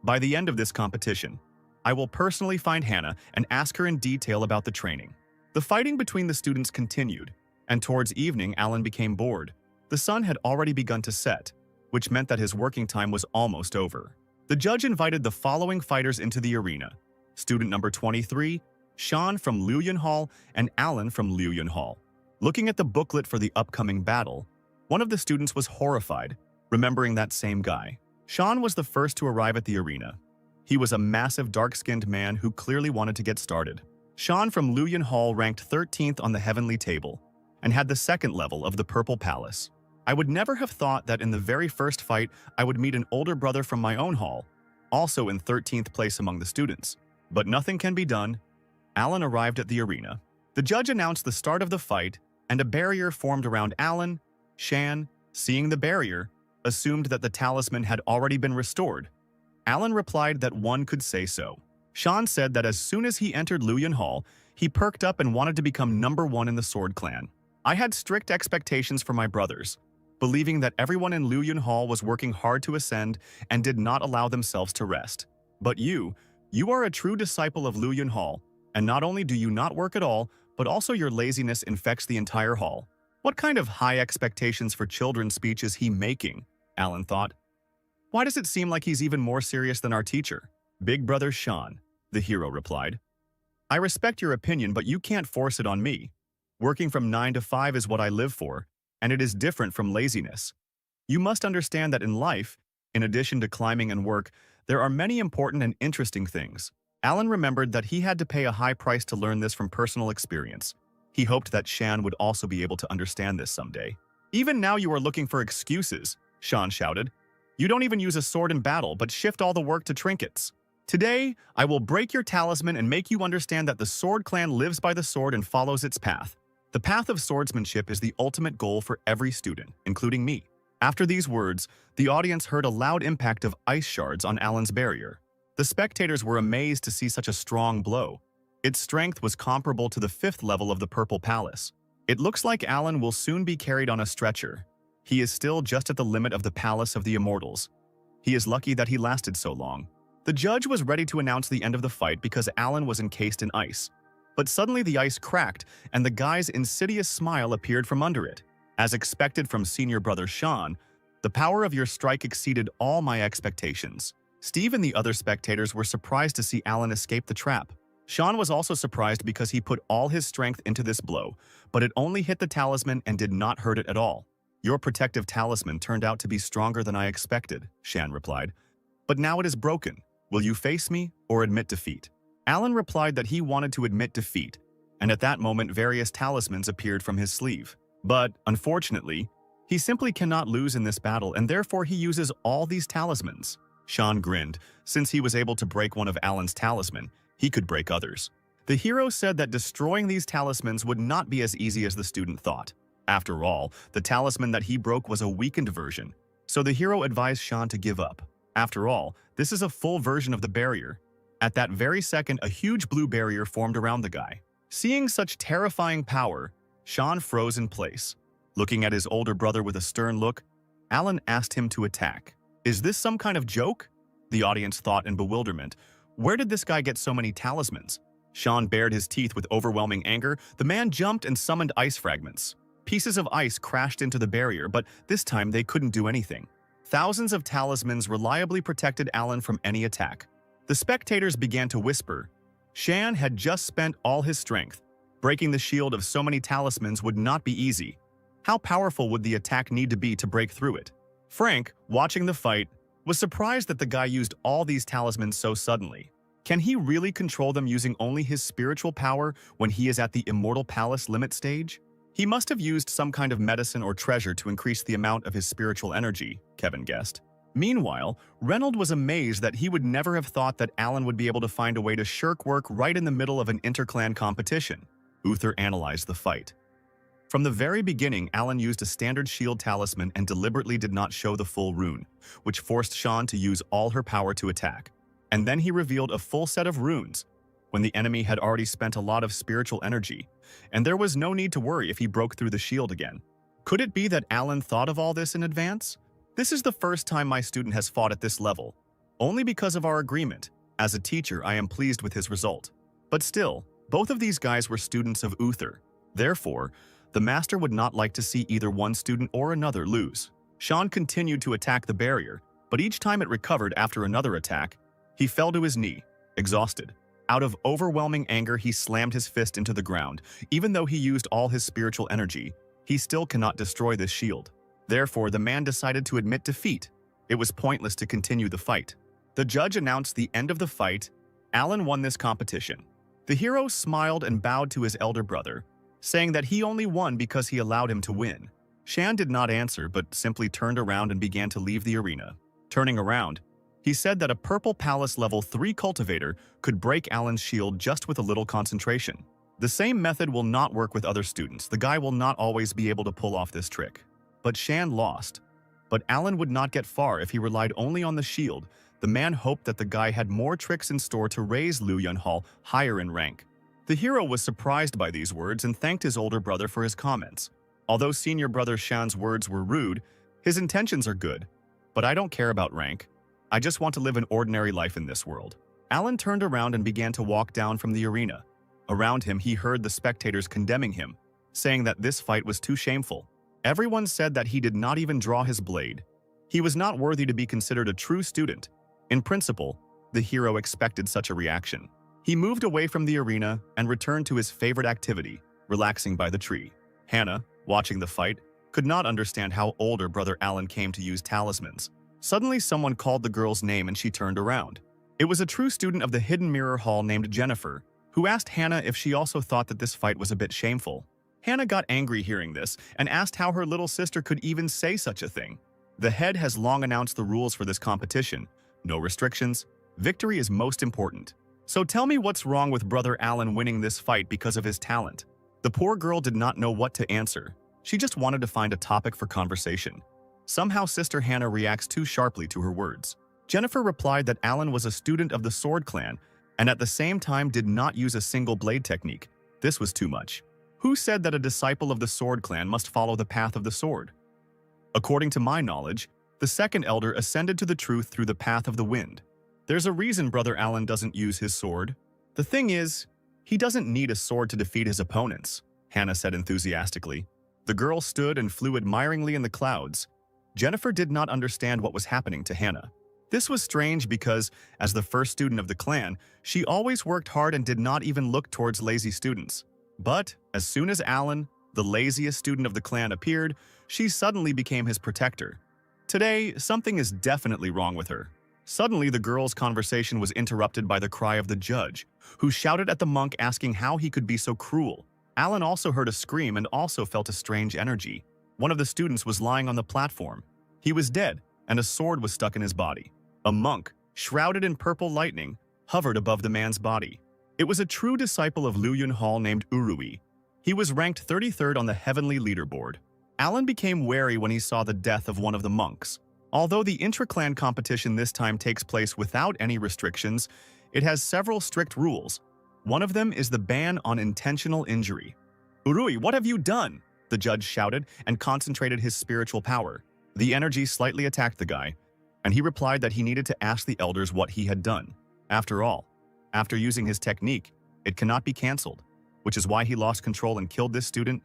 By the end of this competition, I will personally find Hannah and ask her in detail about the training. The fighting between the students continued, and towards evening Alan became bored. The sun had already begun to set, which meant that his working time was almost over. The judge invited the following fighters into the arena. Student number 23, Sean from Luoyuan Hall, and Alan from Luoyuan Hall. Looking at the booklet for the upcoming battle, one of the students was horrified, remembering that same guy. Sean was the first to arrive at the arena. He was a massive dark-skinned man who clearly wanted to get started. Sean from Luoyuan Hall ranked 13th on the heavenly table and had the 2nd level of the Purple Palace. I would never have thought that in the very first fight I would meet an older brother from my own hall, also in 13th place among the students. But nothing can be done. Alan arrived at the arena. The judge announced the start of the fight, and a barrier formed around Alan. Shan, seeing the barrier, assumed that the talisman had already been restored. Alan replied that one could say so. Shan said that as soon as he entered Luoyuan Hall, he perked up and wanted to become number 1 in the Sword Clan. I had strict expectations for my brothers, believing that everyone in Luoyuan Hall was working hard to ascend and did not allow themselves to rest. But you are a true disciple of Luoyuan Hall, and not only do you not work at all, but also your laziness infects the entire hall. What kind of high expectations for children's speech is he making? Alan thought. Why does it seem like he's even more serious than our teacher? Big brother Sean, the hero replied. I respect your opinion, but you can't force it on me. Working from 9 to 5 is what I live for, and it is different from laziness. You must understand that in life, in addition to climbing and work, there are many important and interesting things. Alan remembered that he had to pay a high price to learn this from personal experience. He hoped that Shan would also be able to understand this someday. Even now you are looking for excuses, Sean shouted. You don't even use a sword in battle, but shift all the work to trinkets. Today, I will break your talisman and make you understand that the Sword Clan lives by the sword and follows its path. The path of swordsmanship is the ultimate goal for every student, including me. After these words, the audience heard a loud impact of ice shards on Alan's barrier. The spectators were amazed to see such a strong blow. Its strength was comparable to the 5th level of the Purple Palace. It looks like Alan will soon be carried on a stretcher. He is still just at the limit of the Palace of the Immortals. He is lucky that he lasted so long. The judge was ready to announce the end of the fight because Alan was encased in ice. But suddenly the ice cracked, and the guy's insidious smile appeared from under it. As expected from senior brother Sean, the power of your strike exceeded all my expectations. Steve and the other spectators were surprised to see Alan escape the trap. Sean was also surprised because he put all his strength into this blow, but it only hit the talisman and did not hurt it at all. Your protective talisman turned out to be stronger than I expected, Shan replied. But now it is broken. Will you face me or admit defeat? Alan replied that he wanted to admit defeat, and at that moment various talismans appeared from his sleeve. But, unfortunately, he simply cannot lose in this battle, and therefore he uses all these talismans. Sean grinned. Since he was able to break one of Alan's talisman, he could break others. The hero said that destroying these talismans would not be as easy as the student thought. After all, the talisman that he broke was a weakened version, so the hero advised Sean to give up. After all, this is a full version of the barrier. At that very second, a huge blue barrier formed around the guy. Seeing such terrifying power, Sean froze in place. Looking at his older brother with a stern look, Alan asked him to attack. Is this some kind of joke? The audience thought in bewilderment. Where did this guy get so many talismans? Sean bared his teeth with overwhelming anger. The man jumped and summoned ice fragments. Pieces of ice crashed into the barrier, but this time they couldn't do anything. Thousands of talismans reliably protected Alan from any attack. The spectators began to whisper. Shan had just spent all his strength. Breaking the shield of so many talismans would not be easy. How powerful would the attack need to be to break through it? Frank, watching the fight, was surprised that the guy used all these talismans so suddenly. Can he really control them using only his spiritual power when he is at the Immortal Palace limit stage? He must have used some kind of medicine or treasure to increase the amount of his spiritual energy, Kevin guessed. Meanwhile, Reynolds was amazed that he would never have thought that Alan would be able to find a way to shirk work right in the middle of an interclan competition. Uther analyzed the fight. From the very beginning, Alan used a standard shield talisman and deliberately did not show the full rune, which forced Sean to use all her power to attack. And then he revealed a full set of runes, when the enemy had already spent a lot of spiritual energy, and there was no need to worry if he broke through the shield again. Could it be that Alan thought of all this in advance? This is the first time my student has fought at this level. Only because of our agreement. As a teacher, I am pleased with his result. But still, both of these guys were students of Uther. Therefore, the master would not like to see either one student or another lose. Sean continued to attack the barrier, but each time it recovered after another attack, he fell to his knee, exhausted. Out of overwhelming anger, he slammed his fist into the ground. Even though he used all his spiritual energy, he still cannot destroy this shield. Therefore, the man decided to admit defeat. It was pointless to continue the fight. The judge announced the end of the fight. Alan won this competition. The hero smiled and bowed to his elder brother, saying that he only won because he allowed him to win. Shan did not answer, but simply turned around and began to leave the arena. Turning around, he said that a Purple Palace level 3 cultivator could break Alan's shield just with a little concentration. The same method will not work with other students. The guy will not always be able to pull off this trick. But Shan lost. But Alan would not get far if he relied only on the shield. The man hoped that the guy had more tricks in store to raise Lu Yunhao higher in rank. The hero was surprised by these words and thanked his older brother for his comments. Although senior brother Shan's words were rude, his intentions are good. But I don't care about rank. I just want to live an ordinary life in this world. Alan turned around and began to walk down from the arena. Around him, he heard the spectators condemning him, saying that this fight was too shameful. Everyone said that he did not even draw his blade. He was not worthy to be considered a true student. In principle, the hero expected such a reaction. He moved away from the arena and returned to his favorite activity, relaxing by the tree. Hannah, watching the fight, could not understand how older brother Alan came to use talismans. Suddenly, someone called the girl's name and she turned around. It was a true student of the Hidden Mirror Hall named Jennifer, who asked Hannah if she also thought that this fight was a bit shameful. Hannah got angry hearing this and asked how her little sister could even say such a thing. The head has long announced the rules for this competition. No restrictions. Victory is most important. So tell me what's wrong with brother Alan winning this fight because of his talent. The poor girl did not know what to answer. She just wanted to find a topic for conversation. Somehow Sister Hannah reacts too sharply to her words. Jennifer replied that Alan was a student of the Sword Clan and at the same time did not use a single blade technique. This was too much. Who said that a disciple of the Sword Clan must follow the path of the sword? According to my knowledge, the second elder ascended to the truth through the path of the wind. There's a reason brother Alan doesn't use his sword. The thing is, he doesn't need a sword to defeat his opponents, Hannah said enthusiastically. The girl stood and flew admiringly in the clouds. Jennifer did not understand what was happening to Hannah. This was strange because, as the first student of the clan, she always worked hard and did not even look towards lazy students. But, as soon as Alan, the laziest student of the clan, appeared, she suddenly became his protector. Today, something is definitely wrong with her. Suddenly, the girl's conversation was interrupted by the cry of the judge, who shouted at the monk asking how he could be so cruel. Alan also heard a scream and also felt a strange energy. One of the students was lying on the platform. He was dead, and a sword was stuck in his body. A monk, shrouded in purple lightning, hovered above the man's body. It was a true disciple of Lu Yunhao named Urui. He was ranked 33rd on the heavenly leaderboard. Alan became wary when he saw the death of one of the monks. Although the intra-clan competition this time takes place without any restrictions, it has several strict rules. One of them is the ban on intentional injury. "Urui, what have you done?" the judge shouted and concentrated his spiritual power. The energy slightly attacked the guy, and he replied that he needed to ask the elders what he had done. After all, after using his technique, it cannot be cancelled, which is why he lost control and killed this student.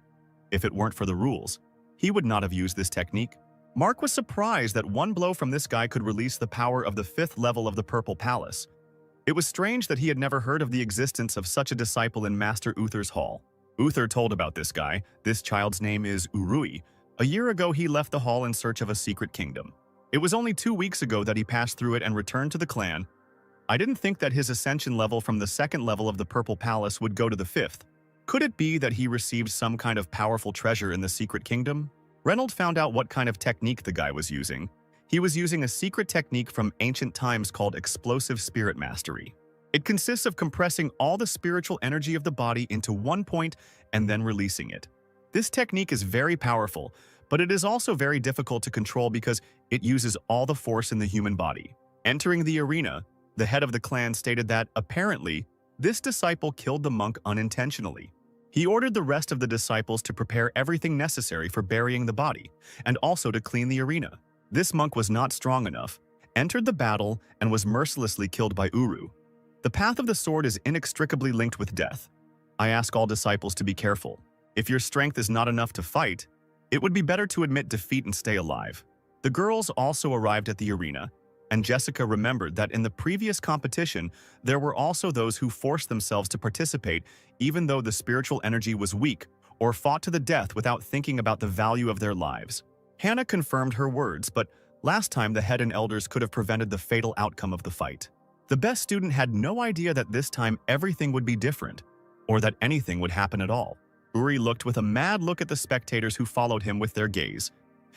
If it weren't for the rules, he would not have used this technique. Mark was surprised that one blow from this guy could release the power of the 5th level of the Purple Palace. It was strange that he had never heard of the existence of such a disciple in Master Uther's hall. Uther told about this guy. This child's name is Urui. A year ago, he left the hall in search of a secret kingdom. It was only 2 weeks ago that he passed through it and returned to the clan. I didn't think that his ascension level from the 2nd level of the Purple Palace would go to the 5th. Could it be that he received some kind of powerful treasure in the secret kingdom? Reynolds found out what kind of technique the guy was using. He was using a secret technique from ancient times called explosive spirit mastery. It consists of compressing all the spiritual energy of the body into one point and then releasing it. This technique is very powerful, but it is also very difficult to control because it uses all the force in the human body. Entering the arena, the head of the clan stated that, apparently, this disciple killed the monk unintentionally. He ordered the rest of the disciples to prepare everything necessary for burying the body, and also to clean the arena. This monk was not strong enough, entered the battle, and was mercilessly killed by Uru. The path of the sword is inextricably linked with death. I ask all disciples to be careful. If your strength is not enough to fight, it would be better to admit defeat and stay alive. The girls also arrived at the arena, and Jessica remembered that in the previous competition, there were also those who forced themselves to participate even though the spiritual energy was weak or fought to the death without thinking about the value of their lives. Hannah confirmed her words, but last time the head and elders could have prevented the fatal outcome of the fight. The best student had no idea that this time everything would be different, or that anything would happen at all. Uri looked with a mad look at the spectators who followed him with their gaze.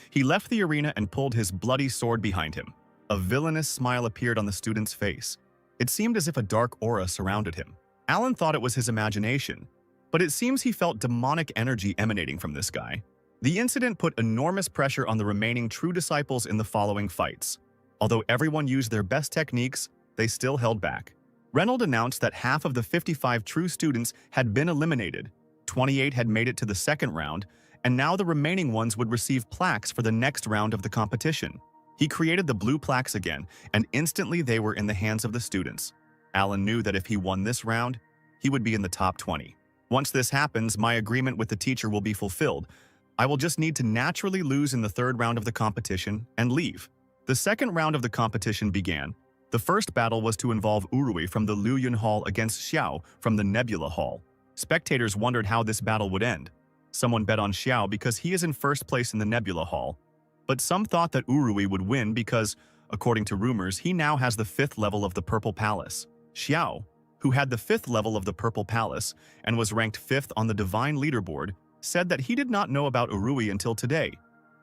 He left the arena and pulled his bloody sword behind him. A villainous smile appeared on the student's face. It seemed as if a dark aura surrounded him. Alan thought it was his imagination, but it seems he felt demonic energy emanating from this guy. The incident put enormous pressure on the remaining true disciples in the following fights. Although everyone used their best techniques, they still held back. Reynolds announced that half of the 55 true students had been eliminated, 28 had made it to the second round, and now the remaining ones would receive plaques for the next round of the competition. He created the blue plaques again, and instantly they were in the hands of the students. Alan knew that if he won this round, he would be in the top 20. Once this happens, my agreement with the teacher will be fulfilled. I will just need to naturally lose in the third round of the competition and leave. The second round of the competition began. The first battle was to involve Urui from the Luyun Hall against Xiao from the Nebula Hall. Spectators wondered how this battle would end. Someone bet on Xiao because he is in first place in the Nebula Hall. But some thought that Urui would win because, according to rumors, he now has the 5th level of the Purple Palace. Xiao, who had the 5th level of the Purple Palace and was ranked 5th on the Divine Leaderboard, said that he did not know about Urui until today.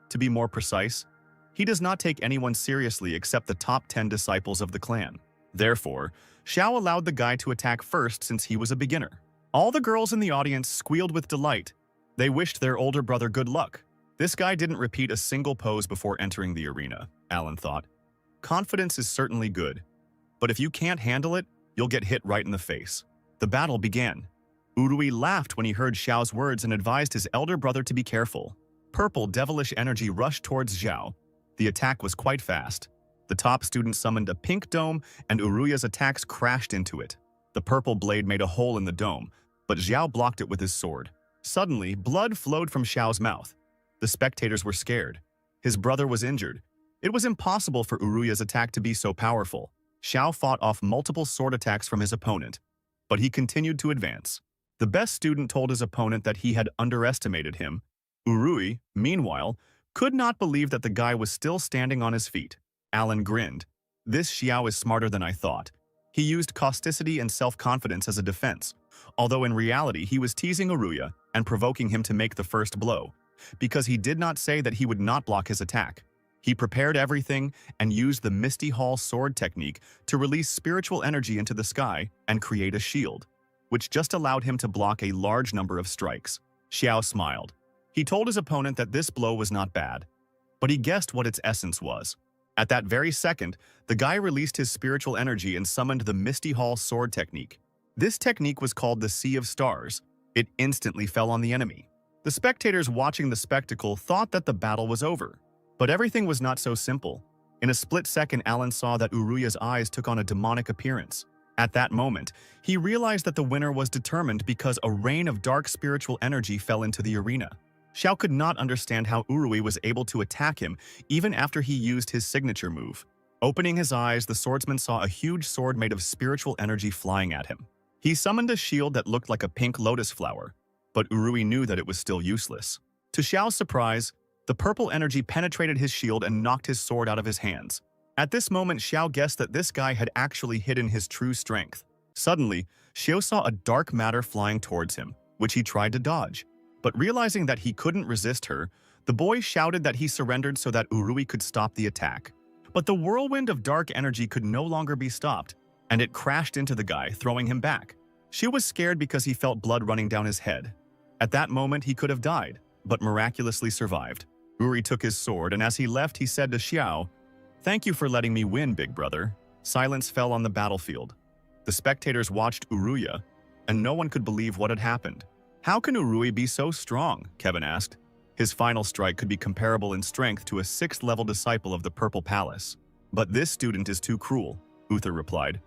To be more precise, he does not take anyone seriously except the top 10 disciples of the clan. Therefore, Xiao allowed the guy to attack first since he was a beginner. All the girls in the audience squealed with delight. They wished their older brother good luck. This guy didn't repeat a single pose before entering the arena, Alan thought. Confidence is certainly good, but if you can't handle it, you'll get hit right in the face. The battle began. Urui laughed when he heard Xiao's words and advised his elder brother to be careful. Purple, devilish energy rushed towards Xiao. The attack was quite fast. The top student summoned a pink dome, and Uruya's attacks crashed into it. The purple blade made a hole in the dome, but Xiao blocked it with his sword. Suddenly, blood flowed from Xiao's mouth. The spectators were scared. His brother was injured. It was impossible for Uruya's attack to be so powerful. Xiao fought off multiple sword attacks from his opponent, but he continued to advance. The best student told his opponent that he had underestimated him. Urui, meanwhile, could not believe that the guy was still standing on his feet. Alan grinned. This Xiao is smarter than I thought. He used causticity and self-confidence as a defense, although in reality he was teasing Uruya and provoking him to make the first blow, because he did not say that he would not block his attack. He prepared everything and used the Misty Hall sword technique to release spiritual energy into the sky and create a shield, which just allowed him to block a large number of strikes. Xiao smiled. He told his opponent that this blow was not bad, but he guessed what its essence was. At that very second, the guy released his spiritual energy and summoned the Misty Hall sword technique. This technique was called the Sea of Stars. It instantly fell on the enemy. The spectators watching the spectacle thought that the battle was over. But everything was not so simple. In a split second, Alan saw that Uruya's eyes took on a demonic appearance. At that moment, he realized that the winner was determined because a rain of dark spiritual energy fell into the arena. Xiao could not understand how Urui was able to attack him even after he used his signature move. Opening his eyes, the swordsman saw a huge sword made of spiritual energy flying at him. He summoned a shield that looked like a pink lotus flower, but Urui knew that it was still useless. To Xiao's surprise, the purple energy penetrated his shield and knocked his sword out of his hands. At this moment, Xiao guessed that this guy had actually hidden his true strength. Suddenly, Xiao saw a dark matter flying towards him. which he tried to dodge. But realizing that he couldn't resist her, the boy shouted that he surrendered so that Urui could stop the attack. But the whirlwind of dark energy could no longer be stopped, and it crashed into the guy, throwing him back. She was scared because he felt blood running down his head. At that moment, he could have died, but miraculously survived. Uri took his sword, and as he left, he said to Xiao, "Thank you for letting me win, big brother." Silence fell on the battlefield. The spectators watched Uruya, and no one could believe what had happened. "How can Urui be so strong?" Kevin asked. His final strike could be comparable in strength to a 6th-level disciple of the Purple Palace. "But this student is too cruel," Uther replied.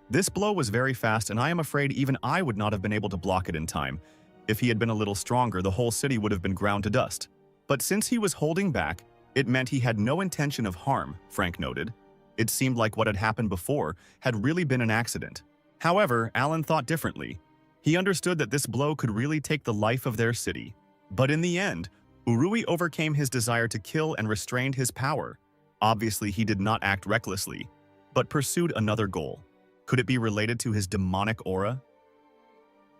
"This blow was very fast, and I am afraid even I would not have been able to block it in time. If he had been a little stronger, the whole city would have been ground to dust. But since he was holding back, it meant he had no intention of harm," Frank noted. It seemed like what had happened before had really been an accident. However, Alan thought differently. He understood that this blow could really take the life of their city. But in the end, Urui overcame his desire to kill and restrained his power. Obviously, he did not act recklessly, but pursued another goal. Could it be related to his demonic aura?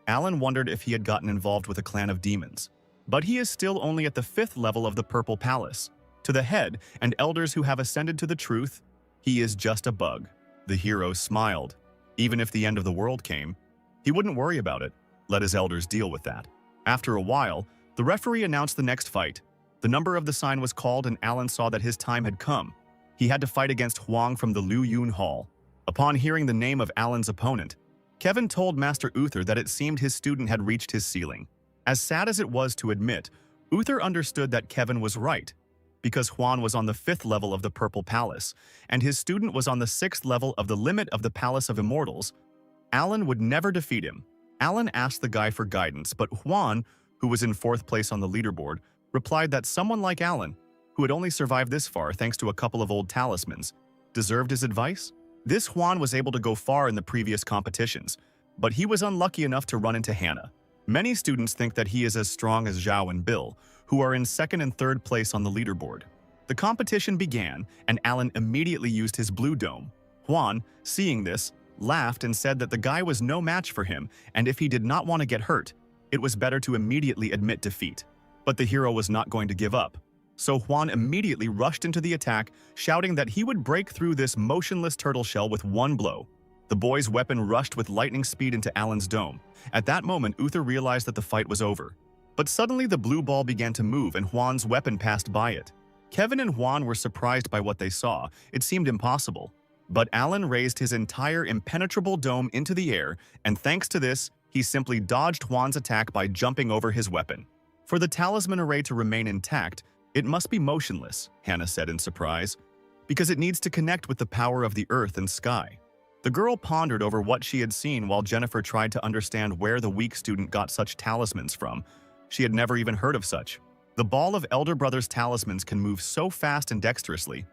Alan wondered if he had gotten involved with a clan of demons. But he is still only at the 5th level of the Purple Palace. To the head and elders who have ascended to the truth, he is just a bug. The hero smiled. Even if the end of the world came, he wouldn't worry about it. Let his elders deal with that. After a while, the referee announced the next fight. The number of the sign was called, and Alan saw that his time had come. He had to fight against Huang from the Liu Yun Hall. Upon hearing the name of Alan's opponent, Kevin told Master Uther that it seemed his student had reached his ceiling. As sad as it was to admit, Uther understood that Kevin was right, because Huan was on the 5th level of the Purple Palace, and his student was on the 6th level of the limit of the Palace of Immortals. Alan would never defeat him. Alan asked the guy for guidance, but Huan, who was in 4th place on the leaderboard, replied that someone like Alan, who had only survived this far thanks to a couple of old talismans, deserved his advice. This Huan was able to go far in the previous competitions, but he was unlucky enough to run into Hannah. Many students think that he is as strong as Zhao and Bill, who are in 2nd and 3rd place on the leaderboard. The competition began, and Alan immediately used his blue dome. Huan, seeing this, laughed and said that the guy was no match for him, and if he did not want to get hurt, it was better to immediately admit defeat. But the hero was not going to give up. So Huan immediately rushed into the attack, shouting that he would break through this motionless turtle shell with one blow. The boy's weapon rushed with lightning speed into Alan's dome. At that moment, Uther realized that the fight was over. But suddenly the blue ball began to move and Huan's weapon passed by it. Kevin and Huan were surprised by what they saw. It seemed impossible. But Alan raised his entire impenetrable dome into the air, and thanks to this, he simply dodged Huan's attack by jumping over his weapon. For the talisman array to remain intact, it must be motionless, Hannah said in surprise, because it needs to connect with the power of the earth and sky. The girl pondered over what she had seen while Jennifer tried to understand where the weak student got such talismans from. She had never even heard of such. The ball of Elder Brother's talismans can move so fast and dexterously.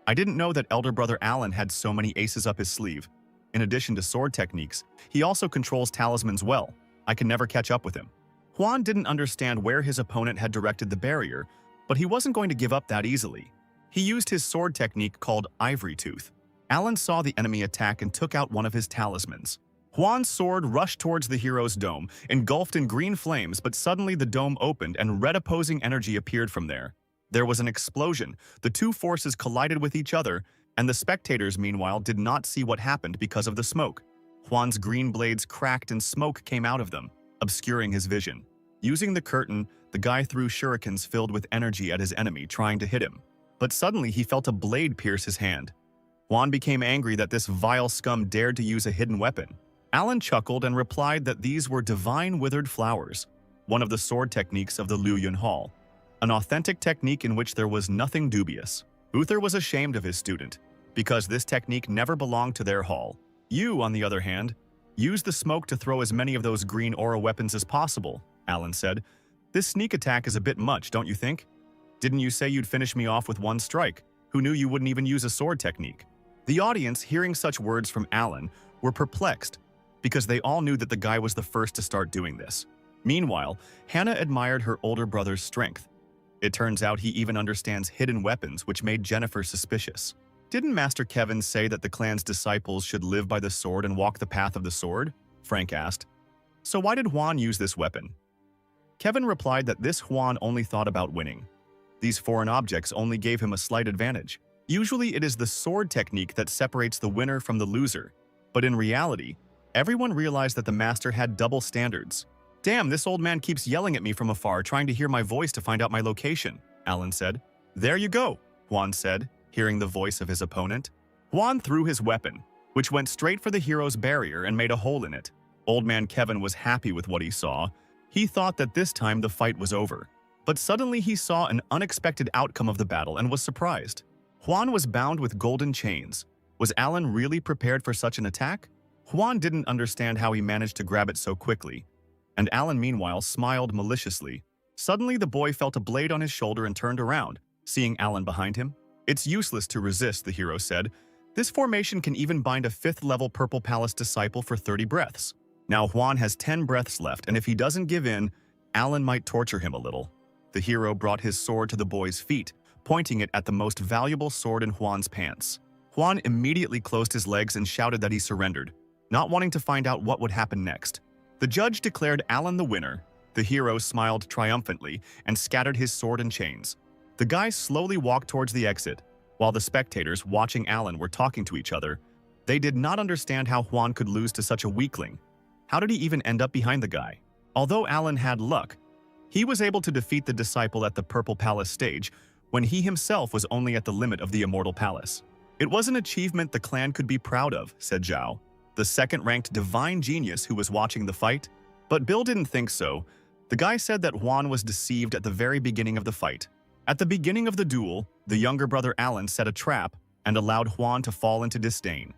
I didn't know that Elder Brother Alan had so many aces up his sleeve. In addition to sword techniques, he also controls talismans well. I can never catch up with him. Huan didn't understand where his opponent had directed the barrier, but he wasn't going to give up that easily. He used his sword technique called Ivory Tooth. Alan saw the enemy attack and took out one of his talismans. Huan's sword rushed towards the hero's dome, engulfed in green flames, but suddenly the dome opened and red opposing energy appeared from there. There was an explosion, the two forces collided with each other, and the spectators, meanwhile, did not see what happened because of the smoke. Huan's green blades cracked and smoke came out of them, obscuring his vision. Using the curtain, the guy threw shurikens filled with energy at his enemy, trying to hit him. But suddenly he felt a blade pierce his hand. Huan became angry that this vile scum dared to use a hidden weapon. Alan chuckled and replied that these were divine withered flowers, one of the sword techniques of the Liu Yun Hall, an authentic technique in which there was nothing dubious. Uther was ashamed of his student, because this technique never belonged to their hall. You, on the other hand, use the smoke to throw as many of those green aura weapons as possible, Alan said. This sneak attack is a bit much, don't you think? Didn't you say you'd finish me off with one strike? Who knew you wouldn't even use a sword technique? The audience, hearing such words from Alan, were perplexed, because they all knew that the guy was the first to start doing this. Meanwhile, Hannah admired her older brother's strength. It turns out he even understands hidden weapons, which made Jennifer suspicious. Didn't Master Kevin say that the clan's disciples should live by the sword and walk the path of the sword? Frank asked. So why did Juan use this weapon? Kevin replied that this Juan only thought about winning. These foreign objects only gave him a slight advantage. Usually it is the sword technique that separates the winner from the loser. But in reality, everyone realized that the master had double standards. "Damn, this old man keeps yelling at me from afar, trying to hear my voice to find out my location," Alan said. "There you go," Juan said, hearing the voice of his opponent. Juan threw his weapon, which went straight for the hero's barrier and made a hole in it. Old man Kevin was happy with what he saw. He thought that this time the fight was over. But suddenly he saw an unexpected outcome of the battle and was surprised. Juan was bound with golden chains. Was Alan really prepared for such an attack? Juan didn't understand how he managed to grab it so quickly. And Alan, meanwhile, smiled maliciously. Suddenly, the boy felt a blade on his shoulder and turned around, seeing Alan behind him. "It's useless to resist," the hero said. "This formation can even bind a 5th-level Purple Palace disciple for 30 breaths. Now Juan has 10 breaths left, and if he doesn't give in, Alan might torture him a little." The hero brought his sword to the boy's feet, pointing it at the most valuable sword in Juan's pants. Juan immediately closed his legs and shouted that he surrendered, not wanting to find out what would happen next. The judge declared Alan the winner. The hero smiled triumphantly and scattered his sword and chains. The guys slowly walked towards the exit, while the spectators watching Alan were talking to each other. They did not understand how Juan could lose to such a weakling. How did he even end up behind the guy? Although Alan had luck, he was able to defeat the disciple at the Purple Palace stage when he himself was only at the limit of the Immortal Palace. "It was an achievement the clan could be proud of," said Zhao, the second-ranked divine genius who was watching the fight. But Bill didn't think so. The guy said that Juan was deceived at the very beginning of the fight. At the beginning of the duel, the younger brother Alan set a trap and allowed Juan to fall into disdain.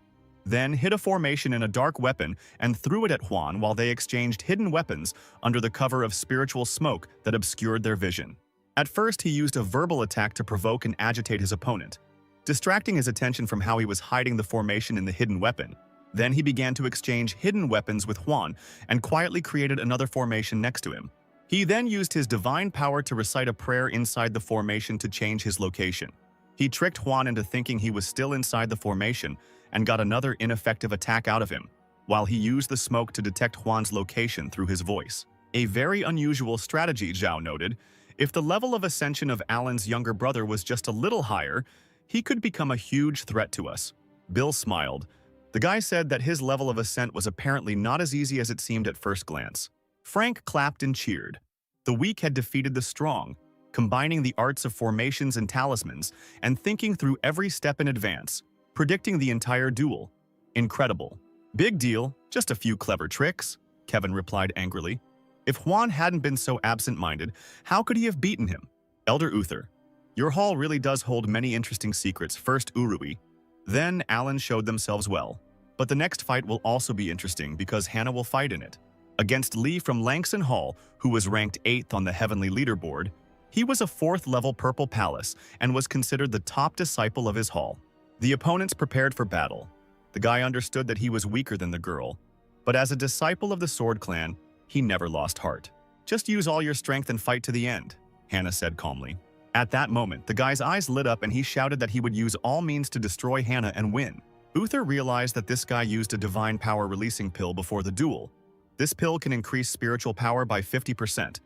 Then hid a formation in a dark weapon and threw it at Juan while they exchanged hidden weapons under the cover of spiritual smoke that obscured their vision. At first, he used a verbal attack to provoke and agitate his opponent, distracting his attention from how he was hiding the formation in the hidden weapon. Then he began to exchange hidden weapons with Juan and quietly created another formation next to him. He then used his divine power to recite a prayer inside the formation to change his location. He tricked Juan into thinking he was still inside the formation and got another ineffective attack out of him, while he used the smoke to detect Juan's location through his voice. A very unusual strategy, Zhao noted. If the level of ascension of Alan's younger brother was just a little higher, he could become a huge threat to us. Bill smiled. The guy said that his level of ascent was apparently not as easy as it seemed at first glance. Frank clapped and cheered. The weak had defeated the strong, combining the arts of formations and talismans and thinking through every step in advance, predicting the entire duel. Incredible. "Big deal, just a few clever tricks," Kevin replied angrily. If Juan hadn't been so absent-minded, how could he have beaten him? Elder Uther, your hall really does hold many interesting secrets. First Urui, then Alan showed themselves well. But the next fight will also be interesting because Hannah will fight in it. Against Lee from Langson Hall, who was ranked 8th on the Heavenly Leaderboard. He was a 4th-level Purple Palace and was considered the top disciple of his hall. The opponents prepared for battle. The guy understood that he was weaker than the girl, but as a disciple of the Sword Clan, he never lost heart. "Just use all your strength and fight to the end," Hannah said calmly. At that moment, the guy's eyes lit up and he shouted that he would use all means to destroy Hannah and win. Uther realized that this guy used a divine power releasing pill before the duel. This pill can increase spiritual power by 50%.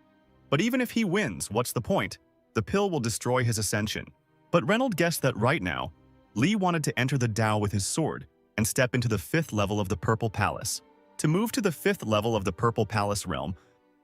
But even if he wins, what's the point? The pill will destroy his ascension. But Reynolds guessed that right now, Lee wanted to enter the Tao with his sword and step into the 5th level of the Purple Palace. To move to the 5th level of the Purple Palace realm,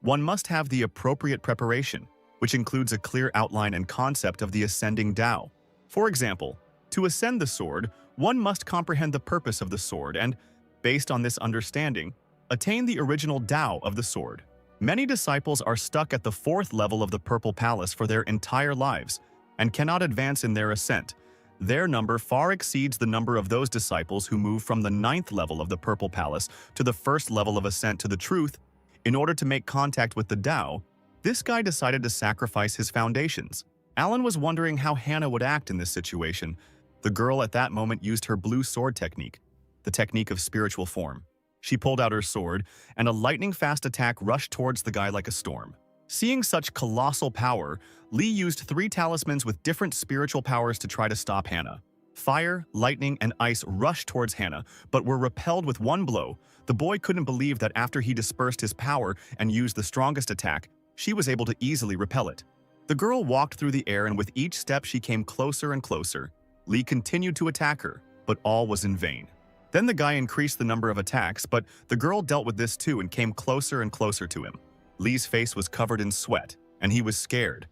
one must have the appropriate preparation, which includes a clear outline and concept of the ascending Tao. For example, to ascend the sword, one must comprehend the purpose of the sword and, based on this understanding, attain the original Tao of the sword. Many disciples are stuck at the 4th level of the Purple Palace for their entire lives and cannot advance in their ascent. Their number far exceeds the number of those disciples who move from the 9th level of the Purple Palace to the 1st level of ascent to the truth. In order to make contact with the Tao, this guy decided to sacrifice his foundations. Alan was wondering how Hannah would act in this situation. The girl at that moment used her blue sword technique, the technique of spiritual form. She pulled out her sword, and a lightning-fast attack rushed towards the guy like a storm. Seeing such colossal power, Lee used 3 talismans with different spiritual powers to try to stop Hannah. Fire, lightning, and ice rushed towards Hana, but were repelled with one blow. The boy couldn't believe that after he dispersed his power and used the strongest attack, she was able to easily repel it. The girl walked through the air, and with each step she came closer and closer. Lee continued to attack her, but all was in vain. Then the guy increased the number of attacks, but the girl dealt with this too and came closer and closer to him. Lee's face was covered in sweat, and he was scared,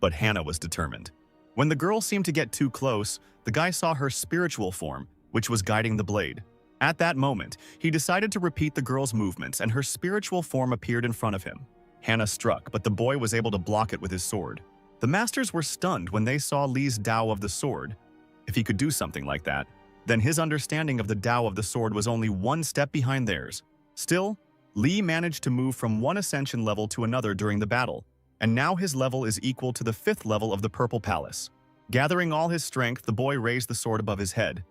but Hana was determined. When the girl seemed to get too close, the guy saw her spiritual form, which was guiding the blade. At that moment, he decided to repeat the girl's movements, and her spiritual form appeared in front of him. Hana struck, but the boy was able to block it with his sword. The masters were stunned when they saw Lee's Tao of the sword. If he could do something like that, then his understanding of the Tao of the sword was only one step behind theirs. Still, Lee managed to move from one ascension level to another during the battle, and now his level is equal to the 5th level of the Purple Palace. Gathering all his strength, the boy raised the sword above his head.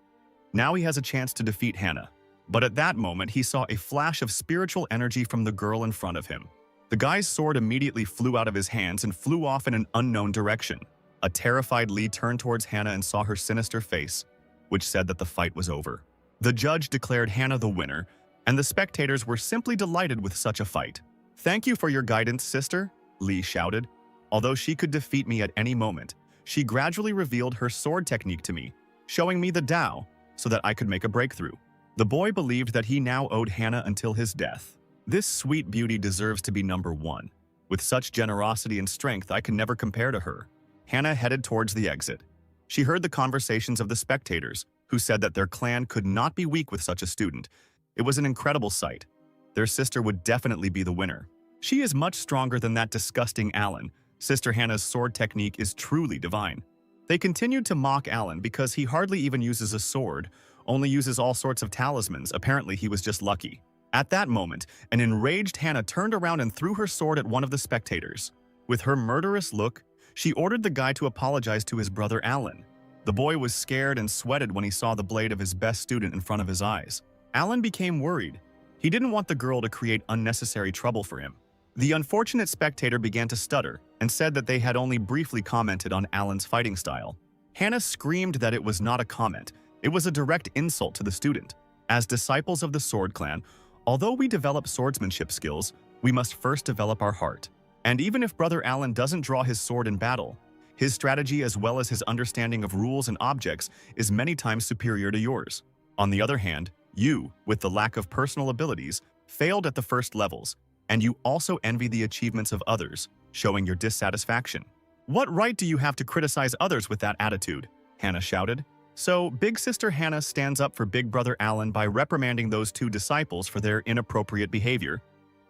Now he has a chance to defeat Hana. But at that moment, he saw a flash of spiritual energy from the girl in front of him. The guy's sword immediately flew out of his hands and flew off in an unknown direction. A terrified Lee turned towards Hana and saw her sinister face, which said that the fight was over. The judge declared Hana the winner, and the spectators were simply delighted with such a fight. "Thank you for your guidance, sister," Lee shouted. Although she could defeat me at any moment, she gradually revealed her sword technique to me, showing me the Tao so that I could make a breakthrough. The boy believed that he now owed Hana until his death. This sweet beauty deserves to be number one. With such generosity and strength, I can never compare to her. Hana headed towards the exit. She heard the conversations of the spectators, who said that their clan could not be weak with such a student. It was an incredible sight. Their sister would definitely be the winner. She is much stronger than that disgusting Alan. Sister Hannah's sword technique is truly divine. They continued to mock Alan because he hardly even uses a sword, only uses all sorts of talismans. Apparently he was just lucky. At that moment, an enraged Hannah turned around and threw her sword at one of the spectators. With her murderous look, she ordered the guy to apologize to his brother Alan. The boy was scared and sweated when he saw the blade of his best student in front of his eyes. Alan became worried. He didn't want the girl to create unnecessary trouble for him. The unfortunate spectator began to stutter and said that they had only briefly commented on Alan's fighting style. Hannah screamed that it was not a comment, it was a direct insult to the student. As disciples of the Sword Clan, although we develop swordsmanship skills, we must first develop our heart. And even if Brother Alan doesn't draw his sword in battle, his strategy as well as his understanding of rules and objects is many times superior to yours. On the other hand, you, with the lack of personal abilities, failed at the first levels, and you also envy the achievements of others, showing your dissatisfaction. "What right do you have to criticize others with that attitude?" Hannah shouted. So, Big Sister Hannah stands up for Big Brother Alan by reprimanding those two disciples for their inappropriate behavior.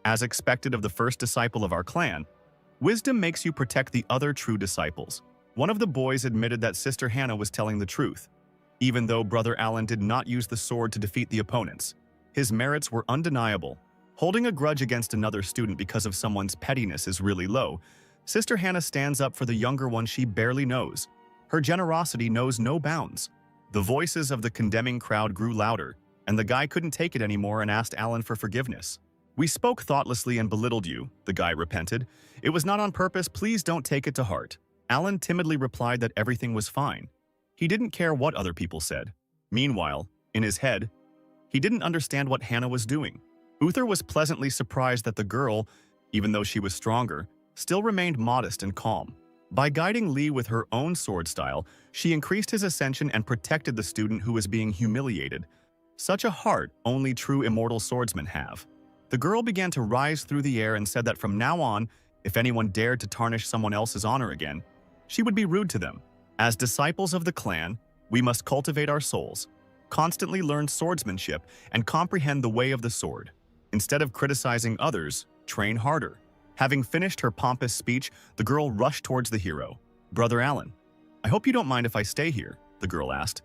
As expected of the first disciple of our clan, wisdom makes you protect the other true disciples. One of the boys admitted that Sister Hannah was telling the truth. Even though Brother Alan did not use the sword to defeat the opponents, his merits were undeniable. Holding a grudge against another student because of someone's pettiness is really low. Sister Hannah stands up for the younger one she barely knows. Her generosity knows no bounds. The voices of the condemning crowd grew louder, and the guy couldn't take it anymore and asked Alan for forgiveness. "We spoke thoughtlessly and belittled you," the guy repented. "It was not on purpose, please don't take it to heart." Alan timidly replied that everything was fine. He didn't care what other people said. Meanwhile, in his head, he didn't understand what Hannah was doing. Uther was pleasantly surprised that the girl, even though she was stronger, still remained modest and calm. By guiding Lee with her own sword style, she increased his ascension and protected the student who was being humiliated. Such a heart only true immortal swordsmen have. The girl began to rise through the air and said that from now on, if anyone dared to tarnish someone else's honor again, she would be rude to them. As disciples of the clan, we must cultivate our souls, constantly learn swordsmanship, and comprehend the way of the sword. Instead of criticizing others, train harder. Having finished her pompous speech, the girl rushed towards the hero. "Brother Alan, I hope you don't mind if I stay here," the girl asked.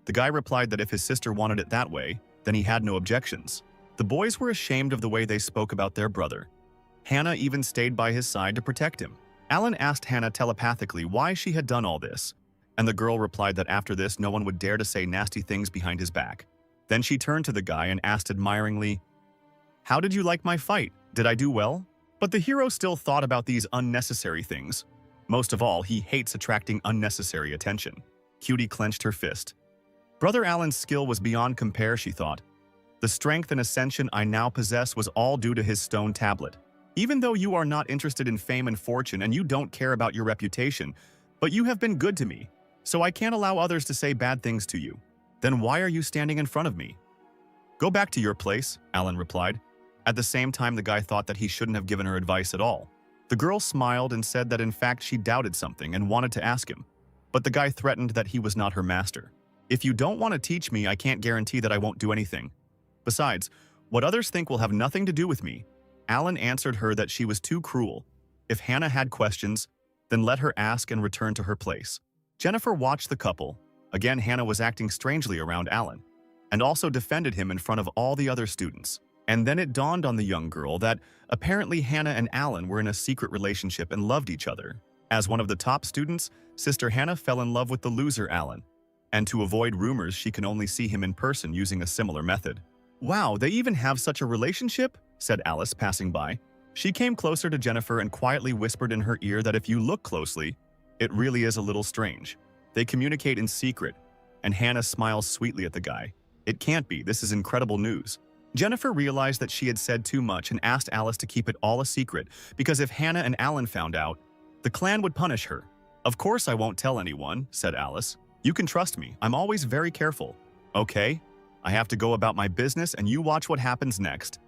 The guy replied that if his sister wanted it that way, then he had no objections. The boys were ashamed of the way they spoke about their brother. Hannah even stayed by his side to protect him. Alan asked Hannah telepathically why she had done all this, and the girl replied that after this no one would dare to say nasty things behind his back. Then she turned to the guy and asked admiringly, "How did you like my fight? Did I do well?" But the hero still thought about these unnecessary things. Most of all, he hates attracting unnecessary attention. Cutie clenched her fist. Brother Alan's skill was beyond compare, she thought. The strength and ascension I now possess was all due to his stone tablet. Even though you are not interested in fame and fortune and you don't care about your reputation, but you have been good to me, so I can't allow others to say bad things to you. Then why are you standing in front of me? Go back to your place, Alan replied. At the same time, the guy thought that he shouldn't have given her advice at all. The girl smiled and said that in fact she doubted something and wanted to ask him, but the guy threatened that he was not her master. If you don't want to teach me, I can't guarantee that I won't do anything. Besides, what others think will have nothing to do with me. Alan answered her that she was too cruel. If Hannah had questions, then let her ask and return to her place. Jennifer watched the couple. Again, Hannah was acting strangely around Alan, and also defended him in front of all the other students. And then it dawned on the young girl that apparently Hannah and Alan were in a secret relationship and loved each other. As one of the top students, Sister Hannah fell in love with the loser Alan, and to avoid rumors, she can only see him in person using a similar method. Wow, they even have such a relationship? Said Alice, passing by. She came closer to Jennifer and quietly whispered in her ear that if you look closely, it really is a little strange. They communicate in secret, and Hannah smiles sweetly at the guy. It can't be, this is incredible news. Jennifer realized that she had said too much and asked Alice to keep it all a secret because if Hannah and Alan found out, the clan would punish her. Of course I won't tell anyone, said Alice. You can trust me, I'm always very careful. Okay, I have to go about my business and you watch what happens next.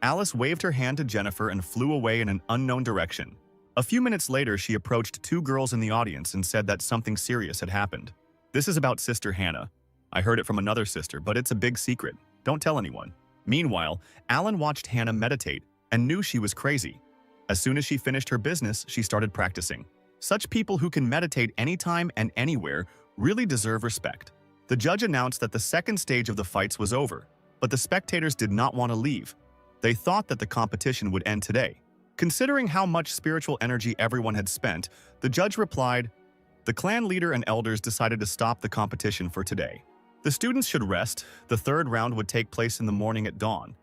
Alice waved her hand to Jennifer and flew away in an unknown direction. A few minutes later, she approached two girls in the audience and said that something serious had happened. This is about Sister Hannah. I heard it from another sister, but it's a big secret. Don't tell anyone. Meanwhile, Alan watched Hannah meditate and knew she was crazy. As soon as she finished her business, she started practicing. Such people who can meditate anytime and anywhere really deserve respect. The judge announced that the second stage of the fights was over, but the spectators did not want to leave. They thought that the competition would end today. Considering how much spiritual energy everyone had spent, the judge replied, "The clan leader and elders decided to stop the competition for today. The students should rest. The third round would take place in the morning at dawn."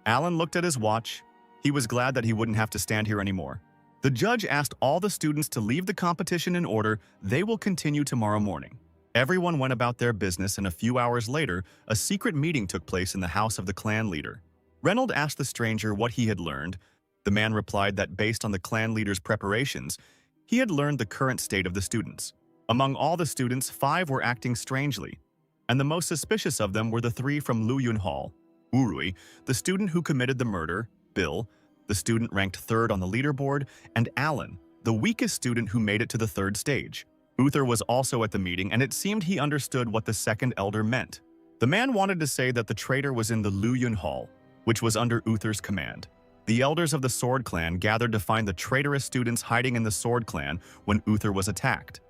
Alan looked at his watch. He was glad that he wouldn't have to stand here anymore. The judge asked all the students to leave the competition in order. They will continue tomorrow morning. Everyone went about their business, and a few hours later, a secret meeting took place in the house of the clan leader. Reynolds asked the stranger what he had learned. The man replied that based on the clan leader's preparations, he had learned the current state of the students. Among all the students, 5 were acting strangely, and the most suspicious of them were the 3 from Luyun Hall. Urui, the student who committed the murder, Bill, the student ranked 3rd on the leaderboard, and Alan, the weakest student who made it to the 3rd stage. Uther was also at the meeting, and it seemed he understood what the second elder meant. The man wanted to say that the traitor was in the Luyun Hall, which was under Uther's command. The elders of the Sword Clan gathered to find the traitorous students hiding in the Sword Clan when Uther was attacked.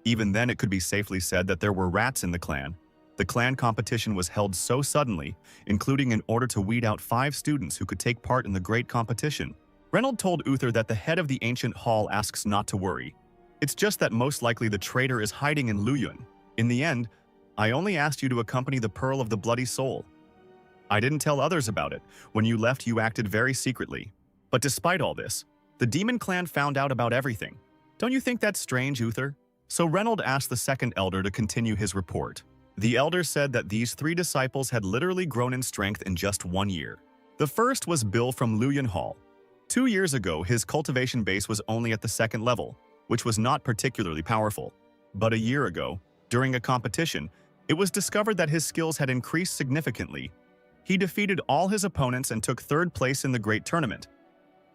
Even then, it could be safely said that there were rats in the clan. The clan competition was held so suddenly, including in order to weed out 5 students who could take part in the great competition. Reynolds told Uther that the head of the ancient hall asks not to worry. It's just that most likely the traitor is hiding in Luyun. In the end, I only asked you to accompany the Pearl of the Bloody Soul. I didn't tell others about it. When you left, you acted very secretly. But despite all this, the demon clan found out about everything. Don't you think that's strange, Uther? So Reynolds asked the second elder to continue his report. The elder said that these 3 disciples had literally grown in strength in just 1 year. The first was Bill from Luyun Hall. 2 years ago, his cultivation base was only at the 2nd level, which was not particularly powerful. But a year ago, during a competition, it was discovered that his skills had increased significantly. He defeated all his opponents and took 3rd place in the great tournament.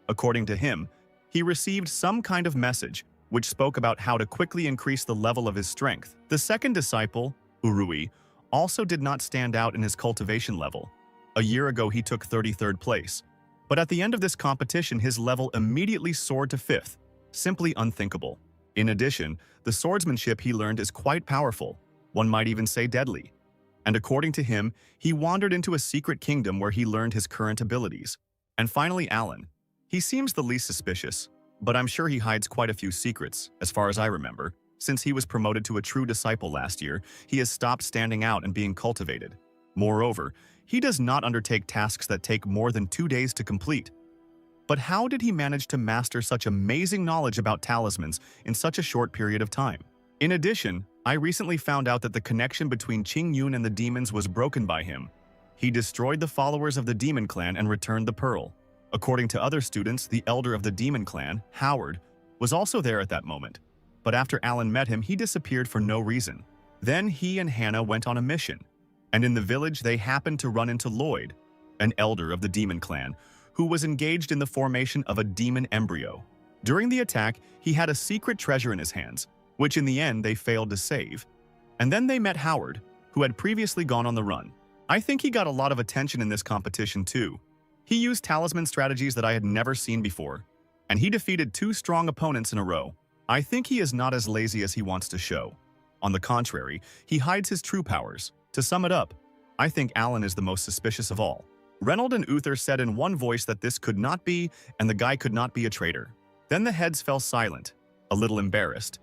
According to him, he received some kind of message which spoke about how to quickly increase the level of his strength. The second disciple, Urui, also did not stand out in his cultivation level. A year ago, he took 33rd place. But at the end of this competition, his level immediately soared to 5th. Simply unthinkable. In addition, the swordsmanship he learned is quite powerful. One might even say deadly. And according to him, he wandered into a secret kingdom where he learned his current abilities. And finally, Alan. He seems the least suspicious, but I'm sure he hides quite a few secrets, as far as I remember. Since he was promoted to a true disciple last year, he has stopped standing out and being cultivated. Moreover, he does not undertake tasks that take more than 2 days to complete. But how did he manage to master such amazing knowledge about talismans in such a short period of time? In addition, I recently found out that the connection between Qing Yun and the demons was broken by him. He destroyed the followers of the demon clan and returned the pearl. According to other students, the elder of the demon clan, Howard, was also there at that moment. But after Alan met him, he disappeared for no reason. Then he and Hannah went on a mission. And in the village, they happened to run into Lloyd, an elder of the demon clan, who was engaged in the formation of a demon embryo. During the attack, he had a secret treasure in his hands, which in the end they failed to save. And then they met Howard, who had previously gone on the run. I think he got a lot of attention in this competition too. He used talisman strategies that I had never seen before, and he defeated 2 strong opponents in a row. I think he is not as lazy as he wants to show. On the contrary, he hides his true powers. To sum it up, I think Alan is the most suspicious of all. Reynold and Uther said in one voice that this could not be, and the guy could not be a traitor. Then the heads fell silent, a little embarrassed,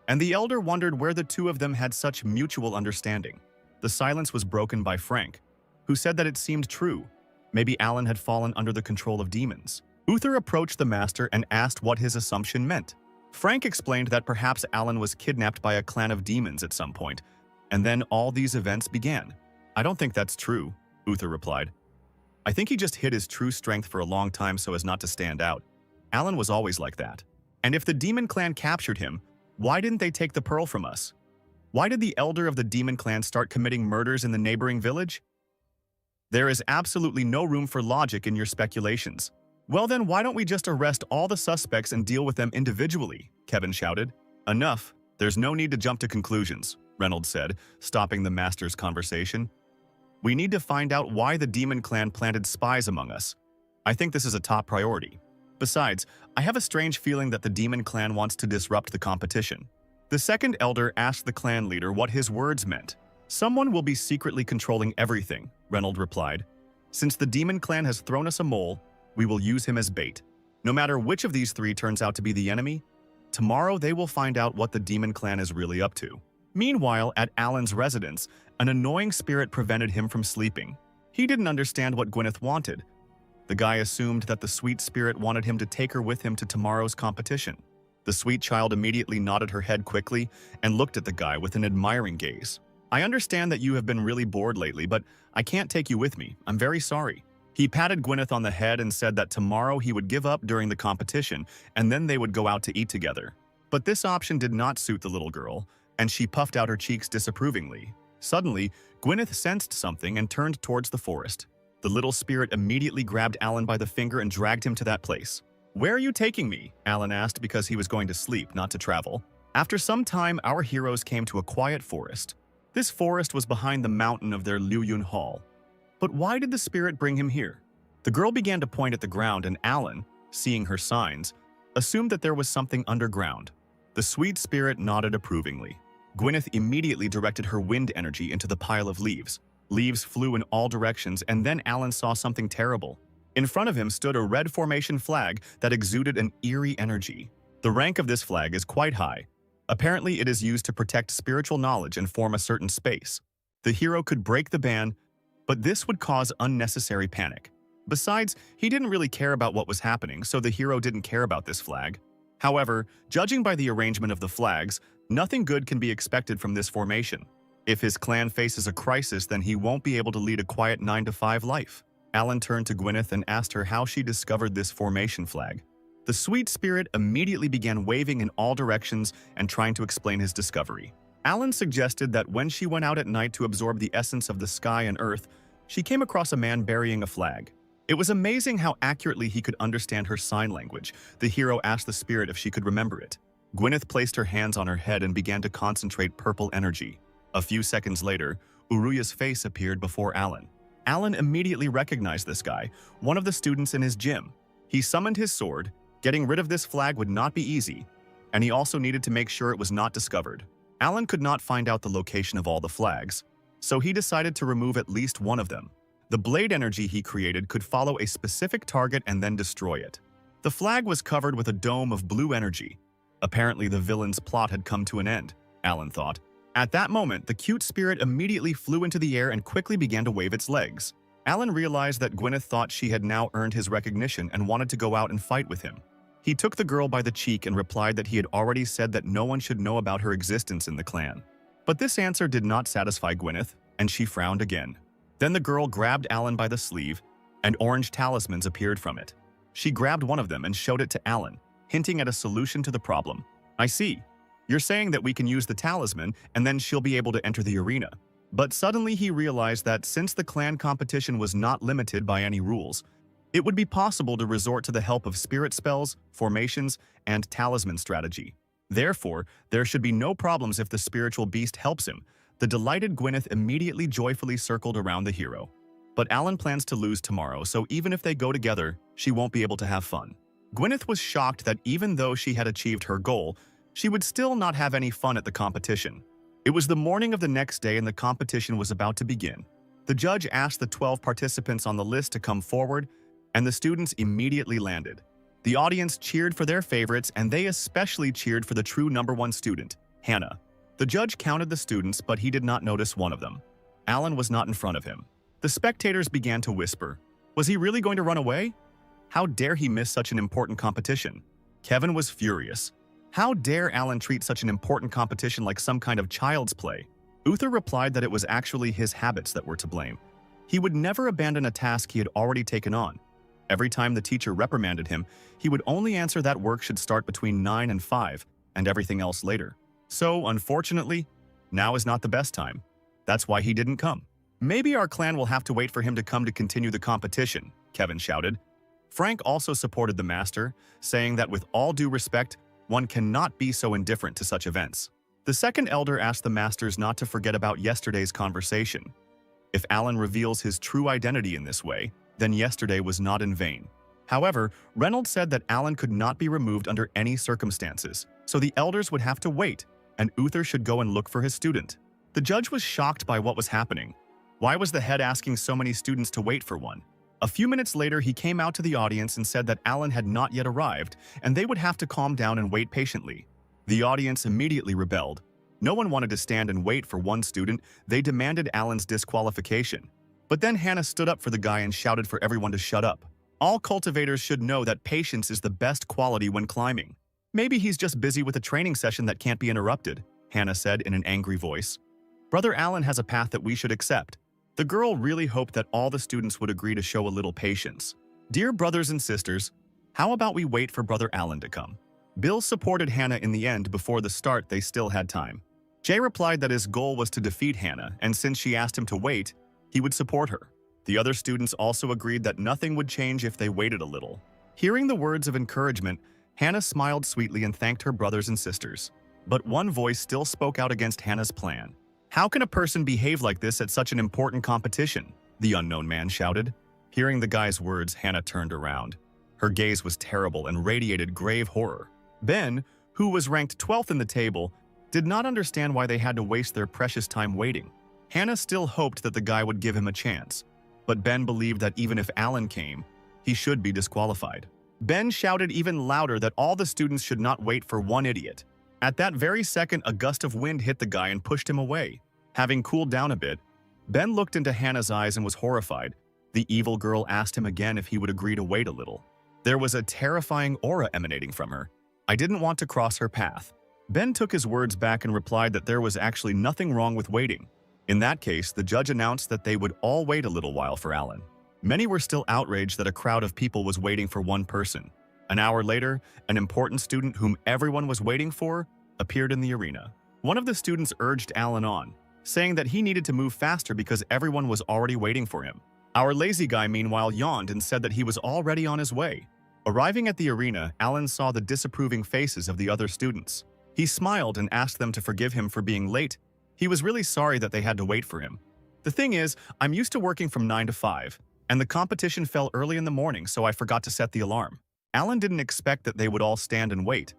and the elder wondered where the 2 of them had such mutual understanding. The silence was broken by Frank, who said that it seemed true. Maybe Alan had fallen under the control of demons. Uther approached the master and asked what his assumption meant. Frank explained that perhaps Alan was kidnapped by a clan of demons at some point, and then all these events began. I don't think that's true, Uther replied. I think he just hid his true strength for a long time so as not to stand out. Alan was always like that. And if the demon clan captured him, why didn't they take the pearl from us? Why did the elder of the demon clan start committing murders in the neighboring village? There is absolutely no room for logic in your speculations. Well then, why don't we just arrest all the suspects and deal with them individually? Kevin shouted. Enough. There's no need to jump to conclusions, Reynolds said, stopping the master's conversation. We need to find out why the demon clan planted spies among us. I think this is a top priority. Besides, I have a strange feeling that the demon clan wants to disrupt the competition. The second elder asked the clan leader what his words meant. Someone will be secretly controlling everything, Reynolds replied. Since the demon clan has thrown us a mole, we will use him as bait. No matter which of these 3 turns out to be the enemy, tomorrow they will find out what the demon clan is really up to. Meanwhile, at Alan's residence, an annoying spirit prevented him from sleeping. He didn't understand what Gwyneth wanted. The guy assumed that the sweet spirit wanted him to take her with him to tomorrow's competition. The sweet child immediately nodded her head quickly and looked at the guy with an admiring gaze. I understand that you have been really bored lately, but I can't take you with me. I'm very sorry. He patted Gwyneth on the head and said that tomorrow he would give up during the competition and then they would go out to eat together. But this option did not suit the little girl, and she puffed out her cheeks disapprovingly. Suddenly, Gwyneth sensed something and turned towards the forest. The little spirit immediately grabbed Alan by the finger and dragged him to that place. Where are you taking me? Alan asked because he was going to sleep, not to travel. After some time, our heroes came to a quiet forest. This forest was behind the mountain of their Luyun Hall. But why did the spirit bring him here? The girl began to point at the ground and Alan, seeing her signs, assumed that there was something underground. The sweet spirit nodded approvingly. Gwyneth immediately directed her wind energy into the pile of leaves. Leaves flew in all directions, and then Alan saw something terrible. In front of him stood a red formation flag that exuded an eerie energy. The rank of this flag is quite high. Apparently, it is used to protect spiritual knowledge and form a certain space. The hero could break the ban, but this would cause unnecessary panic. Besides, he didn't really care about what was happening, so the hero didn't care about this flag. However, judging by the arrangement of the flags, nothing good can be expected from this formation. If his clan faces a crisis, then he won't be able to lead a quiet 9-to-5 life. Alan turned to Gwyneth and asked her how she discovered this formation flag. The sweet spirit immediately began waving in all directions and trying to explain his discovery. Alan suggested that when she went out at night to absorb the essence of the sky and earth, she came across a man burying a flag. It was amazing how accurately he could understand her sign language. The hero asked the spirit if she could remember it. Gwyneth placed her hands on her head and began to concentrate purple energy. A few seconds later, Uruya's face appeared before Alan. Alan immediately recognized this guy, one of the students in his gym. He summoned his sword. Getting rid of this flag would not be easy, and he also needed to make sure it was not discovered. Alan could not find out the location of all the flags, so he decided to remove at least one of them. The blade energy he created could follow a specific target and then destroy it. The flag was covered with a dome of blue energy. Apparently, the villain's plot had come to an end, Alan thought. At that moment, the cute spirit immediately flew into the air and quickly began to wave its legs. Alan realized that Gwyneth thought she had now earned his recognition and wanted to go out and fight with him. He took the girl by the cheek and replied that he had already said that no one should know about her existence in the clan. But this answer did not satisfy Gwyneth, and she frowned again. Then the girl grabbed Alan by the sleeve, and orange talismans appeared from it. She grabbed one of them and showed it to Alan, hinting at a solution to the problem. I see. You're saying that we can use the talisman and then she'll be able to enter the arena. But suddenly he realized that since the clan competition was not limited by any rules, it would be possible to resort to the help of spirit spells, formations, and talisman strategy. Therefore, there should be no problems if the spiritual beast helps him. The delighted Gwyneth immediately joyfully circled around the hero. But Alan plans to lose tomorrow, so even if they go together, she won't be able to have fun. Gwyneth was shocked that even though she had achieved her goal, she would still not have any fun at the competition. It was the morning of the next day and the competition was about to begin. The judge asked the 12 participants on the list to come forward, and the students immediately landed. The audience cheered for their favorites, and they especially cheered for the true #1 student, Hannah. The judge counted the students, but he did not notice one of them. Alan was not in front of him. The spectators began to whisper. Was he really going to run away? How dare he miss such an important competition? Kevin was furious. How dare Alan treat such an important competition like some kind of child's play? Uther replied that it was actually his habits that were to blame. He would never abandon a task he had already taken on. Every time the teacher reprimanded him, he would only answer that work should start between 9 and 5, and everything else later. So, unfortunately, now is not the best time. That's why he didn't come. Maybe our clan will have to wait for him to come to continue the competition, Kevin shouted. Frank also supported the master, saying that with all due respect, one cannot be so indifferent to such events. The second elder asked the masters not to forget about yesterday's conversation. If Alan reveals his true identity in this way, then yesterday was not in vain. However, Reynolds said that Alan could not be removed under any circumstances, so the elders would have to wait, and Uther should go and look for his student. The judge was shocked by what was happening. Why was the head asking so many students to wait for one? A few minutes later, he came out to the audience and said that Alan had not yet arrived, and they would have to calm down and wait patiently. The audience immediately rebelled. No one wanted to stand and wait for one student. They demanded Alan's disqualification. But then Hannah stood up for the guy and shouted for everyone to shut up. All cultivators should know that patience is the best quality when climbing. Maybe he's just busy with a training session that can't be interrupted, Hannah said in an angry voice. Brother Alan has a path that we should accept. The girl really hoped that all the students would agree to show a little patience. Dear brothers and sisters, how about we wait for Brother Alan to come? Bill supported Hannah in the end. Before the start, they still had time. Jay replied that his goal was to defeat Hannah, and since she asked him to wait, he would support her. The other students also agreed that nothing would change if they waited a little. Hearing the words of encouragement, Hannah smiled sweetly and thanked her brothers and sisters. But one voice still spoke out against Hannah's plan. How can a person behave like this at such an important competition? The unknown man shouted. Hearing the guy's words, Hannah turned around. Her gaze was terrible and radiated grave horror. Ben, who was ranked 12th in the table, did not understand why they had to waste their precious time waiting. Hannah still hoped that the guy would give him a chance, but Ben believed that even if Alan came, he should be disqualified. Ben shouted even louder that all the students should not wait for one idiot. At that very second, a gust of wind hit the guy and pushed him away. Having cooled down a bit, Ben looked into Hannah's eyes and was horrified. The evil girl asked him again if he would agree to wait a little. There was a terrifying aura emanating from her. I didn't want to cross her path. Ben took his words back and replied that there was actually nothing wrong with waiting. In that case, the judge announced that they would all wait a little while for Alan. Many were still outraged that a crowd of people was waiting for one person. An hour later, an important student whom everyone was waiting for appeared in the arena. One of the students urged Alan on, saying that he needed to move faster because everyone was already waiting for him. Our lazy guy, meanwhile, yawned and said that he was already on his way. Arriving at the arena, Alan saw the disapproving faces of the other students. He smiled and asked them to forgive him for being late. He was really sorry that they had to wait for him. The thing is, I'm used to working from 9 to 5, and the competition fell early in the morning, so I forgot to set the alarm. Alan didn't expect that they would all stand and wait.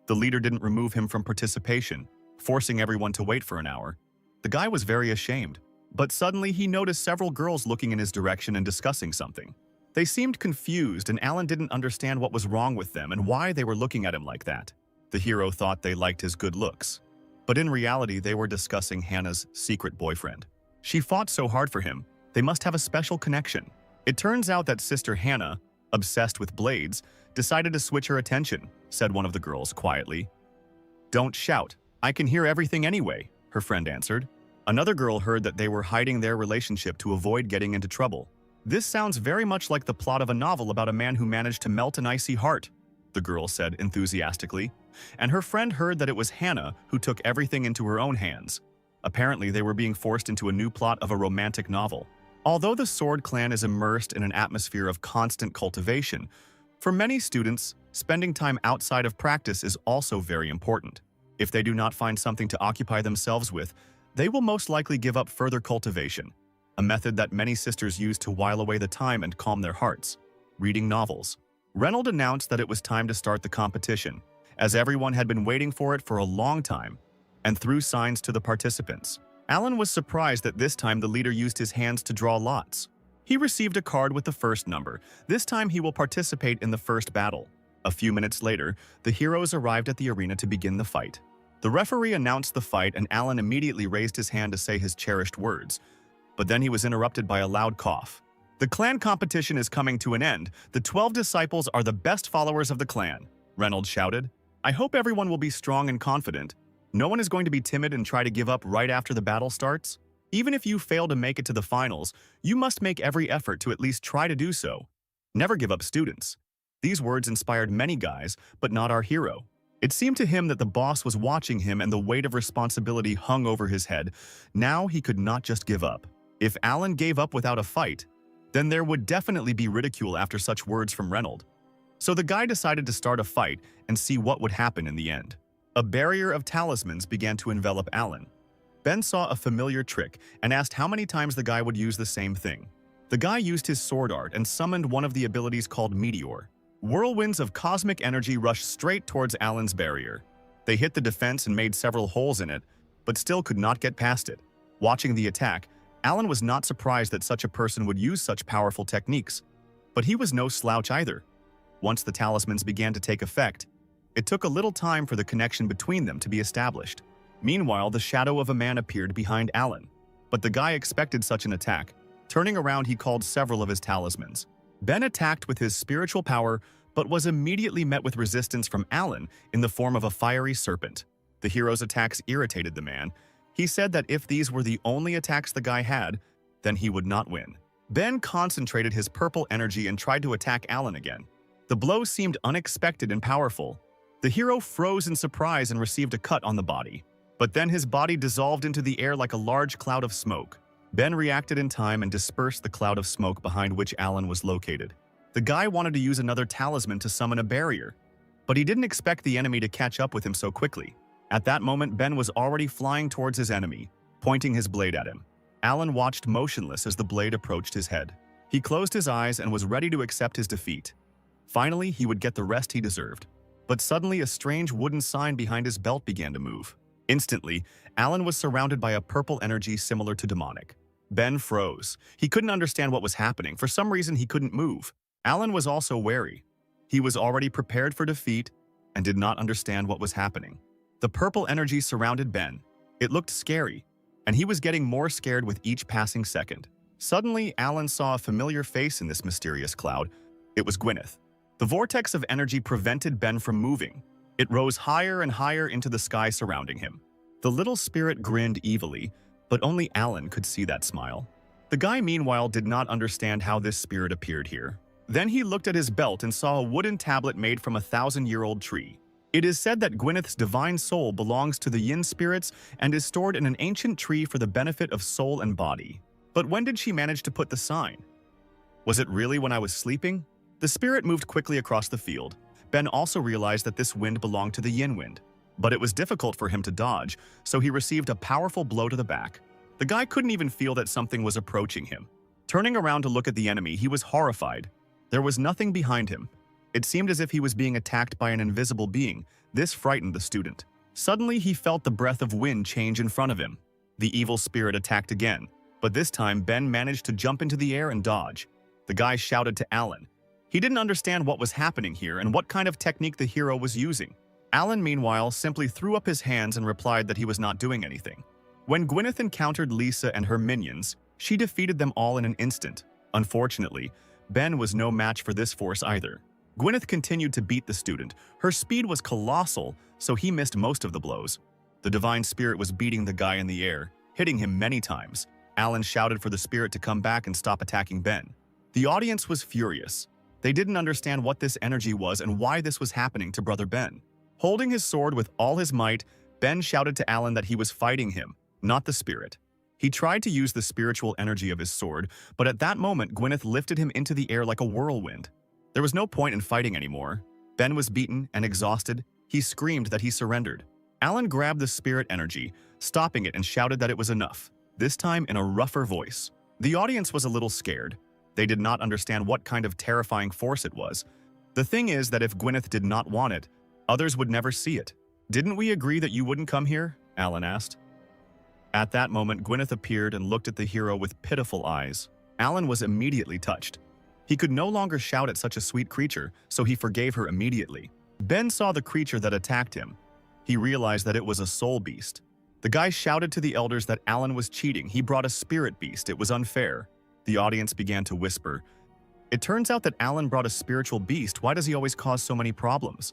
The leader didn't remove him from participation, forcing everyone to wait for an hour. The guy was very ashamed, but suddenly he noticed several girls looking in his direction and discussing something. They seemed confused, and Alan didn't understand what was wrong with them and why they were looking at him like that. The hero thought they liked his good looks, but in reality they were discussing Hannah's secret boyfriend. She fought so hard for him, they must have a special connection. It turns out that Sister Hannah, obsessed with blades, decided to switch her attention, said one of the girls quietly. Don't shout, I can hear everything anyway, her friend answered. Another girl heard that they were hiding their relationship to avoid getting into trouble. This sounds very much like the plot of a novel about a man who managed to melt an icy heart, the girl said enthusiastically. And her friend heard that it was Hannah who took everything into her own hands. Apparently, they were being forced into a new plot of a romantic novel. Although the Sword Clan is immersed in an atmosphere of constant cultivation, for many students, spending time outside of practice is also very important. If they do not find something to occupy themselves with, they will most likely give up further cultivation, a method that many sisters use to while away the time and calm their hearts. Reading novels. Reynolds announced that it was time to start the competition, as everyone had been waiting for it for a long time, and threw signs to the participants. Alan was surprised that this time the leader used his hands to draw lots. He received a card with the first number. This time he will participate in the first battle. A few minutes later, the heroes arrived at the arena to begin the fight. The referee announced the fight and Alan immediately raised his hand to say his cherished words. But then he was interrupted by a loud cough. The clan competition is coming to an end. The 12 disciples are the best followers of the clan, Reynolds shouted. I hope everyone will be strong and confident. No one is going to be timid and try to give up right after the battle starts. Even if you fail to make it to the finals, you must make every effort to at least try to do so. Never give up, students. These words inspired many guys, but not our hero. It seemed to him that the boss was watching him and the weight of responsibility hung over his head. Now he could not just give up. If Alan gave up without a fight, then there would definitely be ridicule after such words from Reynolds. So the guy decided to start a fight and see what would happen in the end. A barrier of talismans began to envelop Alan. Ben saw a familiar trick and asked how many times the guy would use the same thing. The guy used his sword art and summoned one of the abilities called Meteor. Whirlwinds of cosmic energy rushed straight towards Alan's barrier. They hit the defense and made several holes in it, but still could not get past it. Watching the attack, Alan was not surprised that such a person would use such powerful techniques. But he was no slouch either. Once the talismans began to take effect, it took a little time for the connection between them to be established. Meanwhile, the shadow of a man appeared behind Alan. But the guy expected such an attack. Turning around, he called several of his talismans. Ben attacked with his spiritual power, but was immediately met with resistance from Alan in the form of a fiery serpent. The hero's attacks irritated the man. He said that if these were the only attacks the guy had, then he would not win. Ben concentrated his purple energy and tried to attack Alan again. The blow seemed unexpected and powerful. The hero froze in surprise and received a cut on the body. But then his body dissolved into the air like a large cloud of smoke. Ben reacted in time and dispersed the cloud of smoke behind which Alan was located. The guy wanted to use another talisman to summon a barrier, but he didn't expect the enemy to catch up with him so quickly. At that moment, Ben was already flying towards his enemy, pointing his blade at him. Alan watched motionless as the blade approached his head. He closed his eyes and was ready to accept his defeat. Finally, he would get the rest he deserved. But suddenly, a strange wooden sign behind his belt began to move. Instantly, Alan was surrounded by a purple energy similar to demonic. Ben froze. He couldn't understand what was happening. For some reason, he couldn't move. Alan was also wary. He was already prepared for defeat and did not understand what was happening. The purple energy surrounded Ben. It looked scary, and he was getting more scared with each passing second. Suddenly, Alan saw a familiar face in this mysterious cloud. It was Gwyneth. The vortex of energy prevented Ben from moving. It rose higher and higher into the sky surrounding him. The little spirit grinned evilly, but only Alan could see that smile. The guy, meanwhile, did not understand how this spirit appeared here. Then he looked at his belt and saw a wooden tablet made from a 1,000-year-old tree. It is said that Gwyneth's divine soul belongs to the yin spirits and is stored in an ancient tree for the benefit of soul and body. But when did she manage to put the sign? Was it really when I was sleeping? The spirit moved quickly across the field. Ben also realized that this wind belonged to the yin wind. But it was difficult for him to dodge, so he received a powerful blow to the back. The guy couldn't even feel that something was approaching him. Turning around to look at the enemy, he was horrified. There was nothing behind him. It seemed as if he was being attacked by an invisible being. This frightened the student. Suddenly, he felt the breath of wind change in front of him. The evil spirit attacked again, but this time Ben managed to jump into the air and dodge. The guy shouted to Alan. He didn't understand what was happening here and what kind of technique the hero was using. Alan, meanwhile, simply threw up his hands and replied that he was not doing anything. When Gwyneth encountered Lisa and her minions, she defeated them all in an instant. Unfortunately, Ben was no match for this force either. Gwyneth continued to beat the student. Her speed was colossal, so he missed most of the blows. The divine spirit was beating the guy in the air, hitting him many times. Alan shouted for the spirit to come back and stop attacking Ben. The audience was furious. They didn't understand what this energy was and why this was happening to Brother Ben. Holding his sword with all his might, Ben shouted to Alan that he was fighting him, not the spirit. He tried to use the spiritual energy of his sword, but at that moment Gwyneth lifted him into the air like a whirlwind. There was no point in fighting anymore. Ben was beaten and exhausted. He screamed that he surrendered. Alan grabbed the spirit energy, stopping it, and shouted that it was enough, this time in a rougher voice. The audience was a little scared. They did not understand what kind of terrifying force it was. The thing is that if Gwyneth did not want it, others would never see it. "Didn't we agree that you wouldn't come here?" Alan asked. At that moment, Gwyneth appeared and looked at the hero with pitiful eyes. Alan was immediately touched. He could no longer shout at such a sweet creature, so he forgave her immediately. Ben saw the creature that attacked him. He realized that it was a soul beast. The guy shouted to the elders that Alan was cheating. He brought a spirit beast. It was unfair. The audience began to whisper. It turns out that Alan brought a spiritual beast. Why does he always cause so many problems?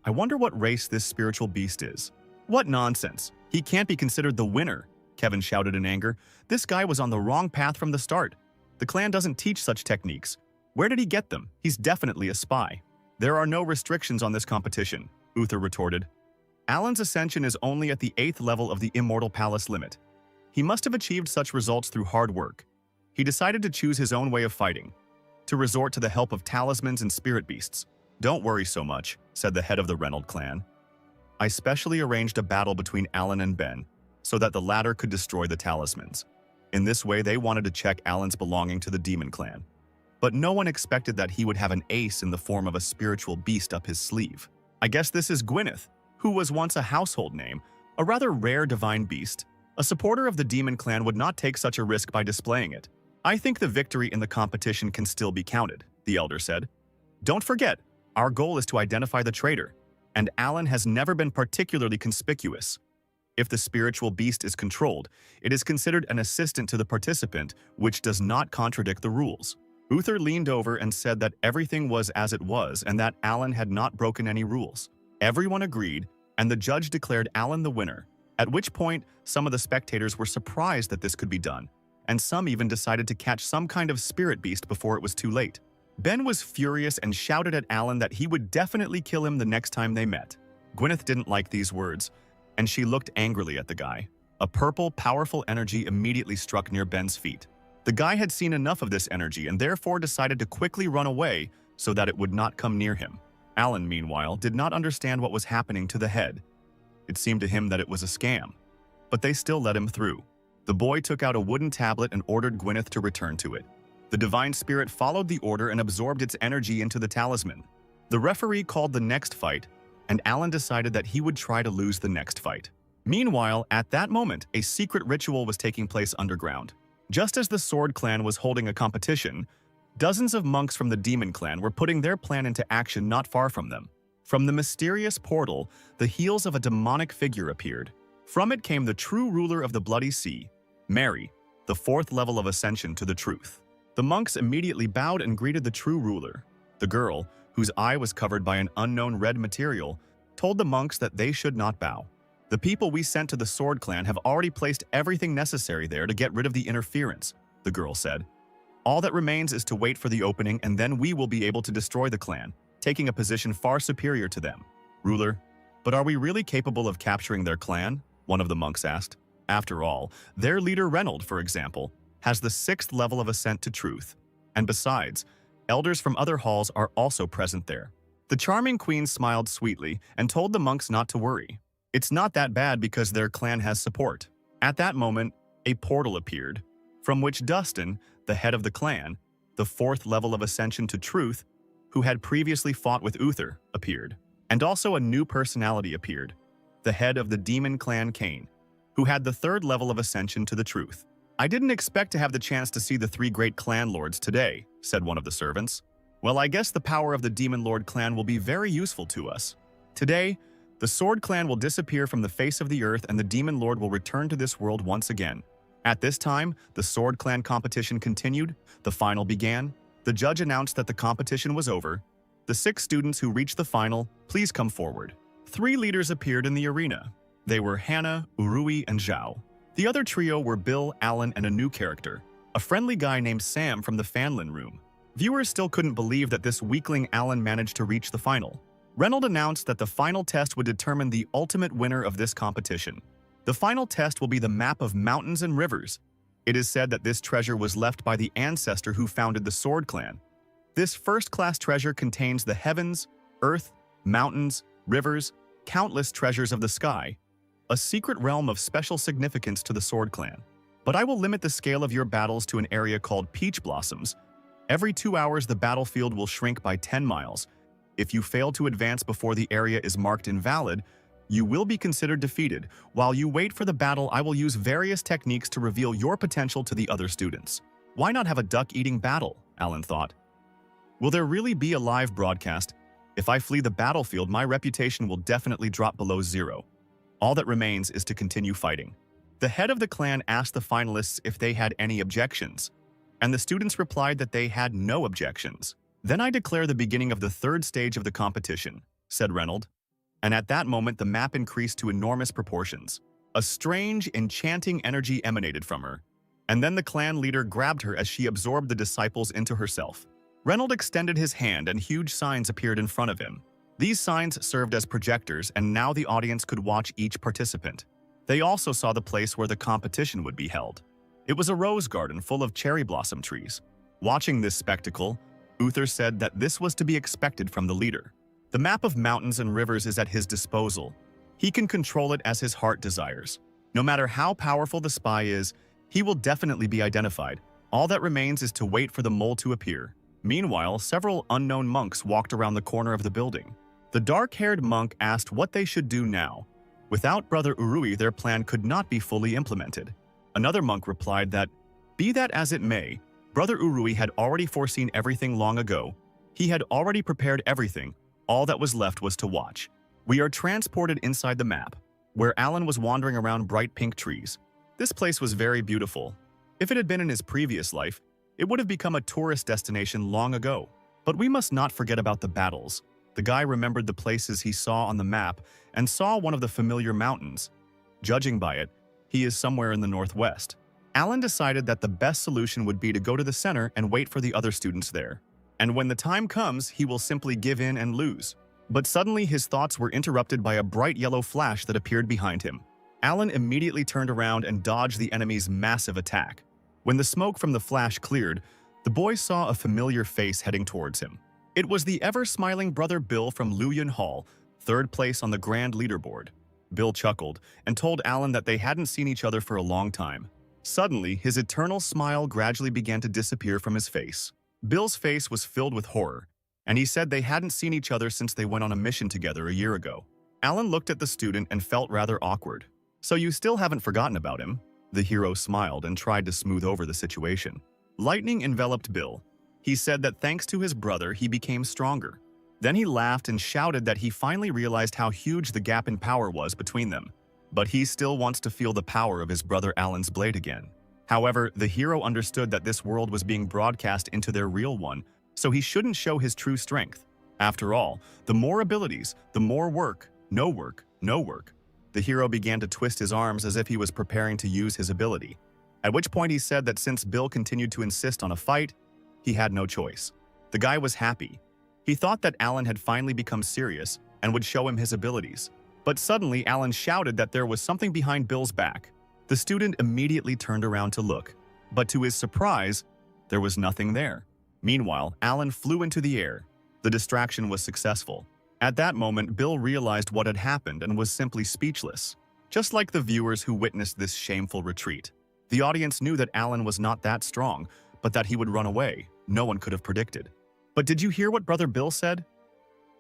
I wonder what race this spiritual beast is. What nonsense. He can't be considered the winner, Kevin shouted in anger. This guy was on the wrong path from the start. The clan doesn't teach such techniques. Where did he get them? He's definitely a spy. There are no restrictions on this competition, Uther retorted. Alan's ascension is only at the 8th level of the Immortal Palace limit. He must have achieved such results through hard work. He decided to choose his own way of fighting, to resort to the help of talismans and spirit beasts. Don't worry so much, said the head of the Reynolds clan. I specially arranged a battle between Alan and Ben, so that the latter could destroy the talismans. In this way, they wanted to check Alan's belonging to the Demon Clan. But no one expected that he would have an ace in the form of a spiritual beast up his sleeve. I guess this is Gwyneth, who was once a household name, a rather rare divine beast. A supporter of the Demon Clan would not take such a risk by displaying it. I think the victory in the competition can still be counted, the elder said. Don't forget, our goal is to identify the traitor, and Alan has never been particularly conspicuous. If the spiritual beast is controlled, it is considered an assistant to the participant, which does not contradict the rules. Uther leaned over and said that everything was as it was and that Alan had not broken any rules. Everyone agreed, and the judge declared Alan the winner, at which point some of the spectators were surprised that this could be done, and some even decided to catch some kind of spirit beast before it was too late. Ben was furious and shouted at Alan that he would definitely kill him the next time they met. Gwyneth didn't like these words, and she looked angrily at the guy. A purple, powerful energy immediately struck near Ben's feet. The guy had seen enough of this energy and therefore decided to quickly run away so that it would not come near him. Alan, meanwhile, did not understand what was happening to the head. It seemed to him that it was a scam, but they still let him through. The boy took out a wooden tablet and ordered Gwyneth to return to it. The divine spirit followed the order and absorbed its energy into the talisman. The referee called the next fight, and Alan decided that he would try to lose the next fight. Meanwhile, at that moment, a secret ritual was taking place underground. Just as the Sword Clan was holding a competition, dozens of monks from the Demon Clan were putting their plan into action not far from them. From the mysterious portal, the heels of a demonic figure appeared. From it came the true ruler of the Bloody Sea, Mary, the 4th level of ascension to the truth. The monks immediately bowed and greeted the true ruler. The girl, whose eye was covered by an unknown red material, told the monks that they should not bow. The people we sent to the Sword Clan have already placed everything necessary there to get rid of the interference, the girl said. All that remains is to wait for the opening, and then we will be able to destroy the clan, taking a position far superior to them. Ruler, but are we really capable of capturing their clan? One of the monks asked. After all, their leader Reynolds, for example, has the 6th level of ascent to truth. And besides, elders from other halls are also present there. The charming queen smiled sweetly and told the monks not to worry. It's not that bad because their clan has support. At that moment, a portal appeared, from which Dustin, the head of the clan, the 4th level of ascension to truth, who had previously fought with Uther, appeared. And also a new personality appeared, the head of the Demon Clan Cain, who had the 3rd level of ascension to the truth. I didn't expect to have the chance to see the 3 great clan lords today, said one of the servants. Well, I guess the power of the Demon Lord clan will be very useful to us. Today, the Sword Clan will disappear from the face of the earth and the Demon Lord will return to this world once again. At this time, the Sword Clan competition continued, the final began, the judge announced that the competition was over. The 6 students who reached the final, please come forward. 3 leaders appeared in the arena. They were Hannah, Urui, and Zhao. The other trio were Bill, Alan, and a new character, a friendly guy named Sam from the Fanlin room. Viewers still couldn't believe that this weakling Alan managed to reach the final. Reynolds announced that the final test would determine the ultimate winner of this competition. The final test will be the map of mountains and rivers. It is said that this treasure was left by the ancestor who founded the Sword Clan. This first-class treasure contains the heavens, earth, mountains, rivers, countless treasures of the sky, a secret realm of special significance to the Sword Clan. But I will limit the scale of your battles to an area called Peach Blossoms. Every 2 hours, the battlefield will shrink by 10 miles. If you fail to advance before the area is marked invalid, you will be considered defeated. While you wait for the battle, I will use various techniques to reveal your potential to the other students. Why not have a duck-eating battle? Alan thought. Will there really be a live broadcast? If I flee the battlefield, my reputation will definitely drop below 0. All that remains is to continue fighting. The head of the clan asked the finalists if they had any objections, and the students replied that they had no objections. Then I declare the beginning of the third stage of the competition, said Reynolds. And at that moment, the map increased to enormous proportions. A strange, enchanting energy emanated from her, and then the clan leader grabbed her as she absorbed the disciples into herself. Reynolds extended his hand and huge signs appeared in front of him. These signs served as projectors, and now the audience could watch each participant. They also saw the place where the competition would be held. It was a rose garden full of cherry blossom trees. Watching this spectacle, Uther said that this was to be expected from the leader. The map of mountains and rivers is at his disposal. He can control it as his heart desires. No matter how powerful the spy is, he will definitely be identified. All that remains is to wait for the mole to appear. Meanwhile, several unknown monks walked around the corner of the building. The dark-haired monk asked what they should do now. Without Brother Urui, their plan could not be fully implemented. Another monk replied that, be that as it may, Brother Urui had already foreseen everything long ago. He had already prepared everything. All that was left was to watch. We are transported inside the map, where Alan was wandering around bright pink trees. This place was very beautiful. If it had been in his previous life, it would have become a tourist destination long ago. But we must not forget about the battles. The guy remembered the places he saw on the map and saw one of the familiar mountains. Judging by it, he is somewhere in the northwest. Alan decided that the best solution would be to go to the center and wait for the other students there. And when the time comes, he will simply give in and lose. But suddenly his thoughts were interrupted by a bright yellow flash that appeared behind him. Alan immediately turned around and dodged the enemy's massive attack. When the smoke from the flash cleared, the boy saw a familiar face heading towards him. It was the ever-smiling brother Bill from Luyan Hall, third place on the grand leaderboard. Bill chuckled and told Alan that they hadn't seen each other for a long time. Suddenly, his eternal smile gradually began to disappear from his face. Bill's face was filled with horror, and he said they hadn't seen each other since they went on a mission together a year ago. Alan looked at the student and felt rather awkward. So you still haven't forgotten about him? The hero smiled and tried to smooth over the situation. Lightning enveloped Bill. He said that thanks to his brother, he became stronger. Then he laughed and shouted that he finally realized how huge the gap in power was between them. But he still wants to feel the power of his brother Alan's blade again. However, the hero understood that this world was being broadcast into their real one, so he shouldn't show his true strength. After all, the more abilities, the more work, no work, no work. The hero began to twist his arms as if he was preparing to use his ability, at which point he said that since Bill continued to insist on a fight, he had no choice. The guy was happy. He thought that Alan had finally become serious and would show him his abilities. But suddenly, Alan shouted that there was something behind Bill's back. The student immediately turned around to look, but to his surprise, there was nothing there. Meanwhile, Alan flew into the air. The distraction was successful. At that moment, Bill realized what had happened and was simply speechless. Just like the viewers who witnessed this shameful retreat. The audience knew that Alan was not that strong, but that he would run away. No one could have predicted. But did you hear what Brother Bill said?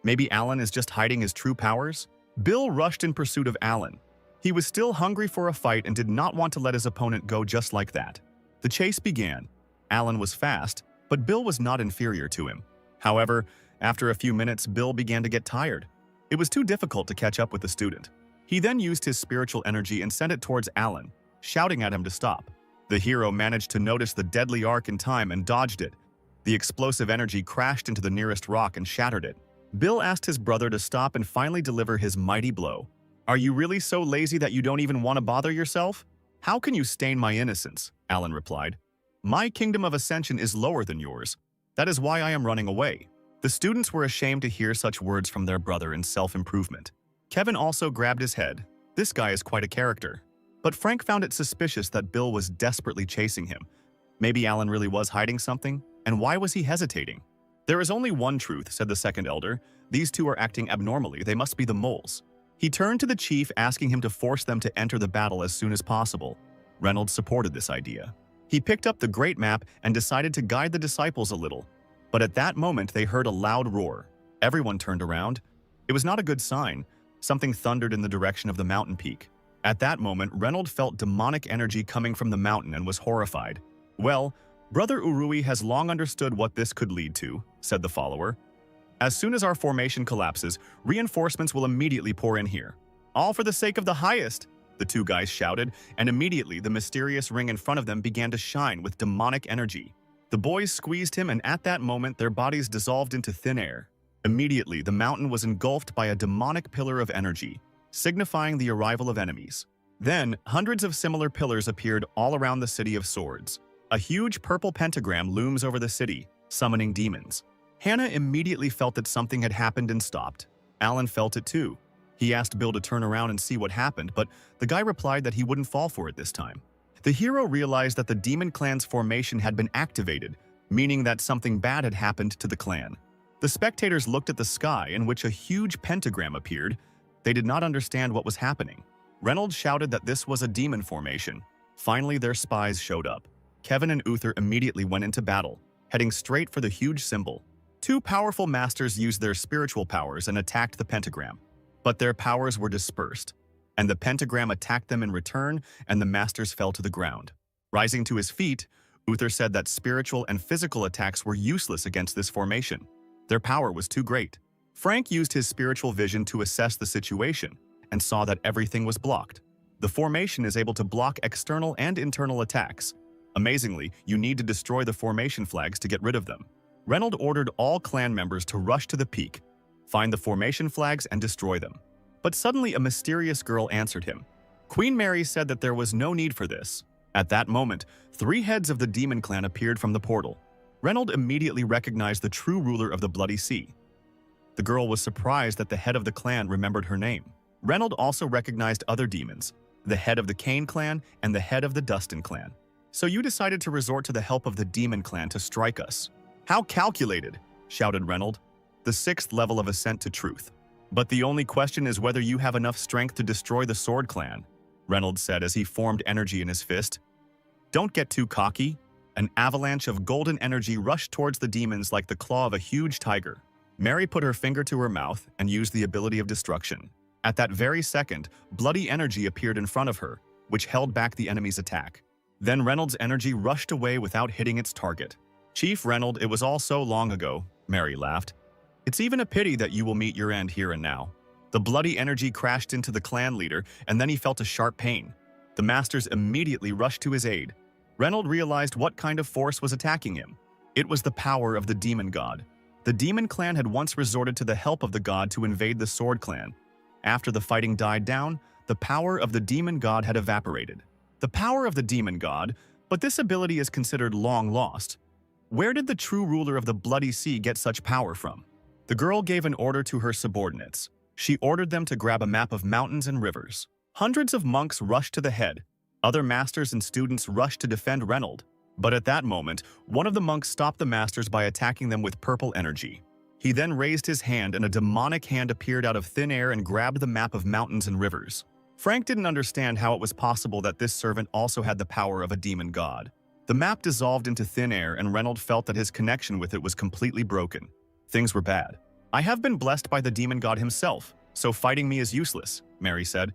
Maybe Alan is just hiding his true powers? Bill rushed in pursuit of Alan. He was still hungry for a fight and did not want to let his opponent go just like that. The chase began. Alan was fast, but Bill was not inferior to him. However, after a few minutes, Bill began to get tired. It was too difficult to catch up with the student. He then used his spiritual energy and sent it towards Alan, shouting at him to stop. The hero managed to notice the deadly arc in time and dodged it. The explosive energy crashed into the nearest rock and shattered it. Bill asked his brother to stop and finally deliver his mighty blow. Are you really so lazy that you don't even want to bother yourself? How can you stain my innocence? Alan replied. My kingdom of ascension is lower than yours. That is why I am running away. The students were ashamed to hear such words from their brother in self-improvement. Kevin also grabbed his head. This guy is quite a character. But Frank found it suspicious that Bill was desperately chasing him. Maybe Alan really was hiding something? And why was he hesitating? There is only one truth, said the second elder. These two are acting abnormally. They must be the moles. He turned to the chief, asking him to force them to enter the battle as soon as possible. Reynolds supported this idea. He picked up the great map and decided to guide the disciples a little. But at that moment, they heard a loud roar. Everyone turned around. It was not a good sign. Something thundered in the direction of the mountain peak. At that moment, Reynolds felt demonic energy coming from the mountain and was horrified. Well, Brother Urui has long understood what this could lead to, said the follower. As soon as our formation collapses, reinforcements will immediately pour in here. All for the sake of the highest, the two guys shouted, and immediately the mysterious ring in front of them began to shine with demonic energy. The boys squeezed him, and at that moment their bodies dissolved into thin air. Immediately, the mountain was engulfed by a demonic pillar of energy, signifying the arrival of enemies. Then, hundreds of similar pillars appeared all around the City of Swords. A huge purple pentagram looms over the city, summoning demons. Hannah immediately felt that something had happened and stopped. Alan felt it too. He asked Bill to turn around and see what happened, but the guy replied that he wouldn't fall for it this time. The hero realized that the Demon Clan's formation had been activated, meaning that something bad had happened to the clan. The spectators looked at the sky, in which a huge pentagram appeared. They did not understand what was happening. Reynolds shouted that this was a demon formation. Finally, their spies showed up. Kevin and Uther immediately went into battle, heading straight for the huge symbol. Two powerful masters used their spiritual powers and attacked the pentagram. But their powers were dispersed, and the pentagram attacked them in return, and the masters fell to the ground. Rising to his feet, Uther said that spiritual and physical attacks were useless against this formation. Their power was too great. Frank used his spiritual vision to assess the situation and saw that everything was blocked. The formation is able to block external and internal attacks. Amazingly, you need to destroy the formation flags to get rid of them. Reynolds ordered all clan members to rush to the peak, find the formation flags, and destroy them. But suddenly a mysterious girl answered him. Queen Mary said that there was no need for this. At that moment, 3 heads of the Demon Clan appeared from the portal. Reynolds immediately recognized the true ruler of the Bloody Sea. The girl was surprised that the head of the clan remembered her name. Reynolds also recognized other demons, the head of the Cain clan and the head of the Dustin clan. So you decided to resort to the help of the Demon Clan to strike us. How calculated, shouted Reynolds. The 6th level of ascent to truth. But the only question is whether you have enough strength to destroy the Sword Clan, Reynolds said as he formed energy in his fist. Don't get too cocky. An avalanche of golden energy rushed towards the demons like the claw of a huge tiger. Mary put her finger to her mouth and used the ability of destruction. At that very second, bloody energy appeared in front of her, which held back the enemy's attack. Then Reynolds' energy rushed away without hitting its target. Chief Reynolds, it was all so long ago, Mary laughed. It's even a pity that you will meet your end here and now. The bloody energy crashed into the clan leader, and then he felt a sharp pain. The masters immediately rushed to his aid. Reynolds realized what kind of force was attacking him. It was the power of the demon god. The Demon Clan had once resorted to the help of the god to invade the Sword Clan. After the fighting died down, the power of the demon god had evaporated. The power of the demon god, but this ability is considered long lost. Where did the true ruler of the Bloody Sea get such power from? The girl gave an order to her subordinates. She ordered them to grab a map of mountains and rivers. Hundreds of monks rushed to the head. Other masters and students rushed to defend Reynolds. But at that moment, one of the monks stopped the masters by attacking them with purple energy. He then raised his hand, and a demonic hand appeared out of thin air and grabbed the map of mountains and rivers. Frank didn't understand how it was possible that this servant also had the power of a demon god. The map dissolved into thin air, and Reynolds felt that his connection with it was completely broken. Things were bad. I have been blessed by the demon god himself, so fighting me is useless, Mary said.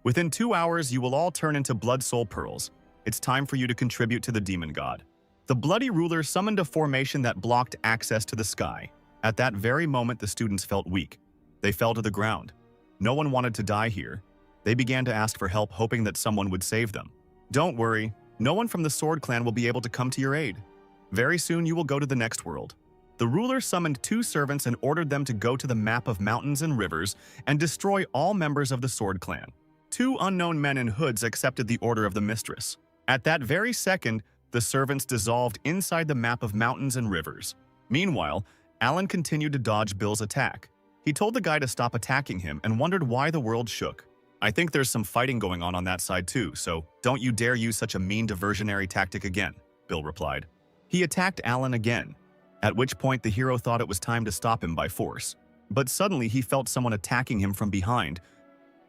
Within 2 hours, you will all turn into blood soul pearls. It's time for you to contribute to the demon god. The bloody ruler summoned a formation that blocked access to the sky. At that very moment, the students felt weak. They fell to the ground. No one wanted to die here. They began to ask for help, hoping that someone would save them. Don't worry, no one from the Sword Clan will be able to come to your aid. Very soon you will go to the next world. The ruler summoned 2 servants and ordered them to go to the map of mountains and rivers and destroy all members of the Sword Clan. 2 unknown men in hoods accepted the order of the mistress. At that very second, the servants dissolved inside the map of mountains and rivers. Meanwhile, Alan continued to dodge Bill's attack. He told the guy to stop attacking him and wondered why the world shook. "I think there's some fighting going on that side too, so don't you dare use such a mean diversionary tactic again," Bill replied. He attacked Alan again, at which point the hero thought it was time to stop him by force. But suddenly he felt someone attacking him from behind.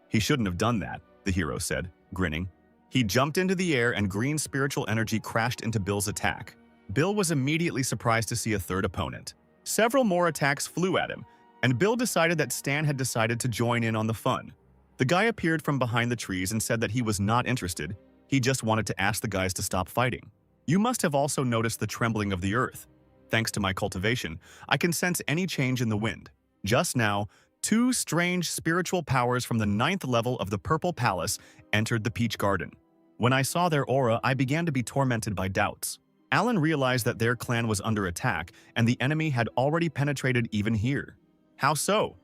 "He shouldn't have done that," the hero said, grinning. He jumped into the air and green spiritual energy crashed into Bill's attack. Bill was immediately surprised to see a third opponent. Several more attacks flew at him, and Bill decided that Stan had decided to join in on the fun. The guy appeared from behind the trees and said that he was not interested. He just wanted to ask the guys to stop fighting. "You must have also noticed the trembling of the earth. Thanks to my cultivation, I can sense any change in the wind. Just now, 2 strange spiritual powers from the 9th level of the Purple Palace entered the Peach Garden. When I saw their aura, I began to be tormented by doubts." Alan realized that their clan was under attack, and the enemy had already penetrated even here. "How so?"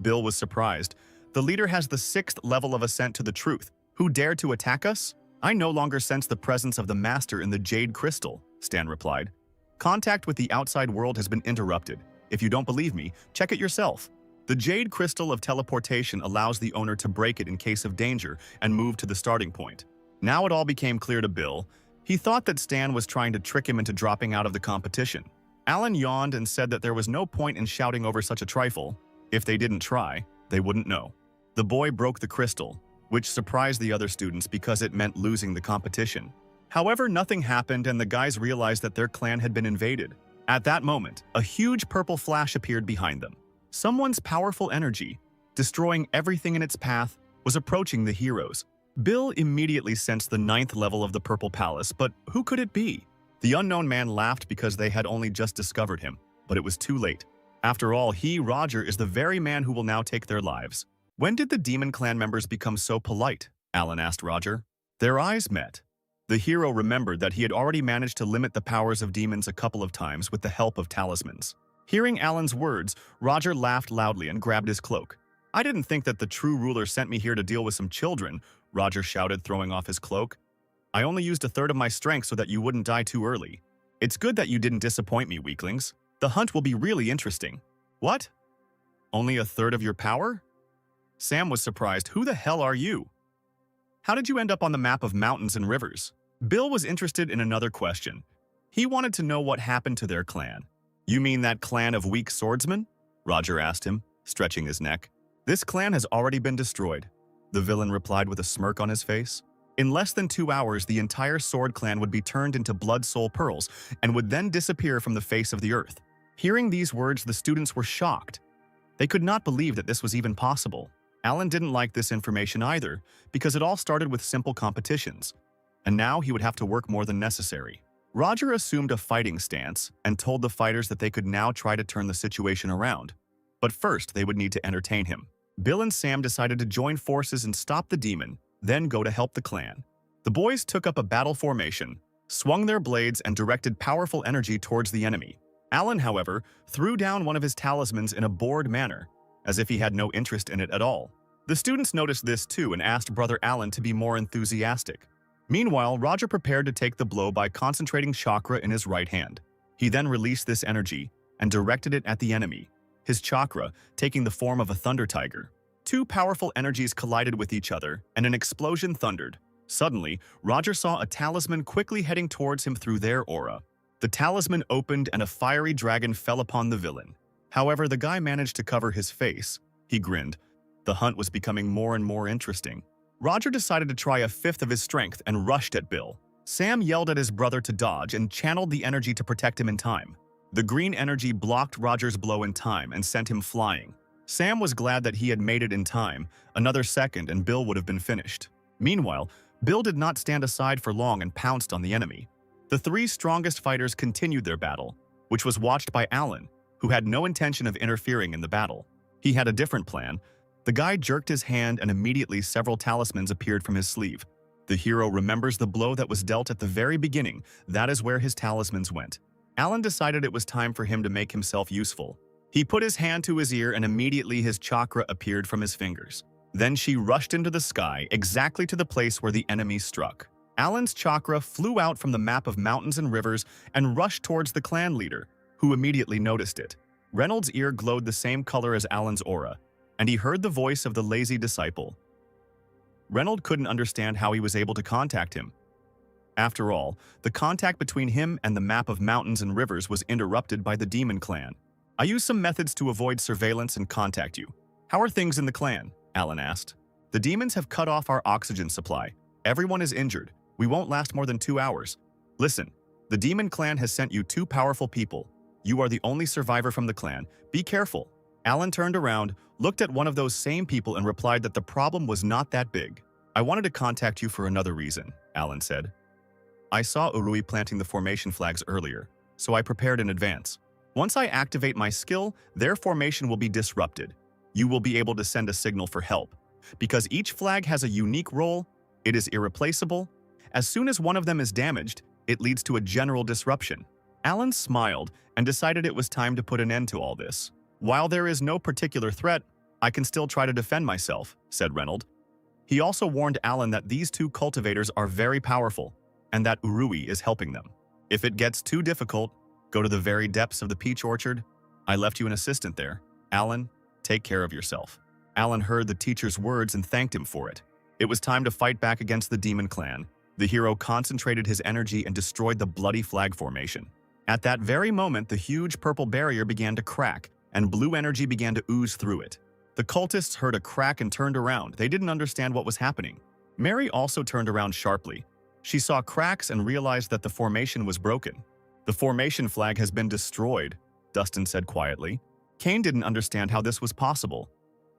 Bill was surprised. "The leader has the 6th level of ascent to the truth. Who dared to attack us? I no longer sense the presence of the master in the jade crystal," Stan replied. "Contact with the outside world has been interrupted. If you don't believe me, check it yourself. The jade crystal of teleportation allows the owner to break it in case of danger and move to the starting point." Now it all became clear to Bill. He thought that Stan was trying to trick him into dropping out of the competition. Alan yawned and said that there was no point in shouting over such a trifle. If they didn't try, they wouldn't know. The boy broke the crystal, which surprised the other students because it meant losing the competition. However, nothing happened and the guys realized that their clan had been invaded. At that moment, a huge purple flash appeared behind them. Someone's powerful energy, destroying everything in its path, was approaching the heroes. Bill immediately sensed the 9th level of the Purple Palace, but who could it be? The unknown man laughed because they had only just discovered him, but it was too late. After all, he, Roger, is the very man who will now take their lives. "When did the Demon Clan members become so polite?" Alan asked Roger. Their eyes met. The hero remembered that he had already managed to limit the powers of demons a couple of times with the help of talismans. Hearing Alan's words, Roger laughed loudly and grabbed his cloak. "I didn't think that the true ruler sent me here to deal with some children," Roger shouted, throwing off his cloak. "I only used a third of my strength so that you wouldn't die too early. It's good that you didn't disappoint me, weaklings. The hunt will be really interesting." "What? Only a third of your power?" Sam was surprised. "Who the hell are you? How did you end up on the map of mountains and rivers?" Bill was interested in another question. He wanted to know what happened to their clan. "You mean that clan of weak swordsmen?" Roger asked him, stretching his neck. "This clan has already been destroyed," the villain replied with a smirk on his face. "In less than 2 hours, the entire sword clan would be turned into blood soul pearls and would then disappear from the face of the earth." Hearing these words, the students were shocked. They could not believe that this was even possible. Alan didn't like this information either, because it all started with simple competitions, and now he would have to work more than necessary. Roger assumed a fighting stance and told the fighters that they could now try to turn the situation around. But first, they would need to entertain him. Bill and Sam decided to join forces and stop the demon, then go to help the clan. The boys took up a battle formation, swung their blades, and directed powerful energy towards the enemy. Alan, however, threw down one of his talismans in a bored manner, as if he had no interest in it at all. The students noticed this too and asked Brother Alan to be more enthusiastic. Meanwhile, Roger prepared to take the blow by concentrating chakra in his right hand. He then released this energy and directed it at the enemy, his chakra taking the form of a thunder tiger. 2 powerful energies collided with each other, and an explosion thundered. Suddenly, Roger saw a talisman quickly heading towards him through their aura. The talisman opened and a fiery dragon fell upon the villain. However, the guy managed to cover his face. He grinned. The hunt was becoming more and more interesting. Roger decided to try a fifth of his strength and rushed at Bill. Sam yelled at his brother to dodge and channeled the energy to protect him in time. The green energy blocked Roger's blow in time and sent him flying. Sam was glad that he had made it in time. Another second and Bill would have been finished. Meanwhile, Bill did not stand aside for long and pounced on the enemy. The 3 strongest fighters continued their battle, which was watched by Alan, who had no intention of interfering in the battle. He had a different plan. The guy jerked his hand and immediately several talismans appeared from his sleeve. The hero remembers the blow that was dealt at the very beginning. That is where his talismans went. Alan decided it was time for him to make himself useful. He put his hand to his ear and immediately his chakra appeared from his fingers. Then she rushed into the sky, exactly to the place where the enemy struck. Alan's chakra flew out from the map of mountains and rivers and rushed towards the clan leader, who immediately noticed it. Reynolds' ear glowed the same color as Alan's aura, and he heard the voice of the lazy disciple. Reynolds couldn't understand how he was able to contact him. After all, the contact between him and the map of mountains and rivers was interrupted by the demon clan. I used some methods to avoid surveillance and contact you. How are things in the clan? Alan asked. The demons have cut off our oxygen supply. Everyone is injured. We won't last more than 2 hours. Listen, the demon clan has sent you 2 powerful people. You are the only survivor from the clan. Be careful. Alan turned around, looked at one of those same people and replied that the problem was not that big. I wanted to contact you for another reason, Alan said. I saw Urui planting the formation flags earlier, so I prepared in advance. Once I activate my skill, their formation will be disrupted. You will be able to send a signal for help. Because each flag has a unique role, it is irreplaceable. As soon as one of them is damaged, it leads to a general disruption. Alan smiled and decided it was time to put an end to all this. While there is no particular threat, I can still try to defend myself, said Reynolds. He also warned Alan that these 2 cultivators are very powerful, and that Urui is helping them. If it gets too difficult, go to the very depths of the peach orchard. I left you an assistant there. Alan, take care of yourself. Alan heard the teacher's words and thanked him for it. It was time to fight back against the demon clan. The hero concentrated his energy and destroyed the bloody flag formation. At that very moment, the huge purple barrier began to crack, and blue energy began to ooze through it. The cultists heard a crack and turned around. They didn't understand what was happening. Mary also turned around sharply. She saw cracks and realized that the formation was broken. The formation flag has been destroyed, Dustin said quietly. Kane didn't understand how this was possible.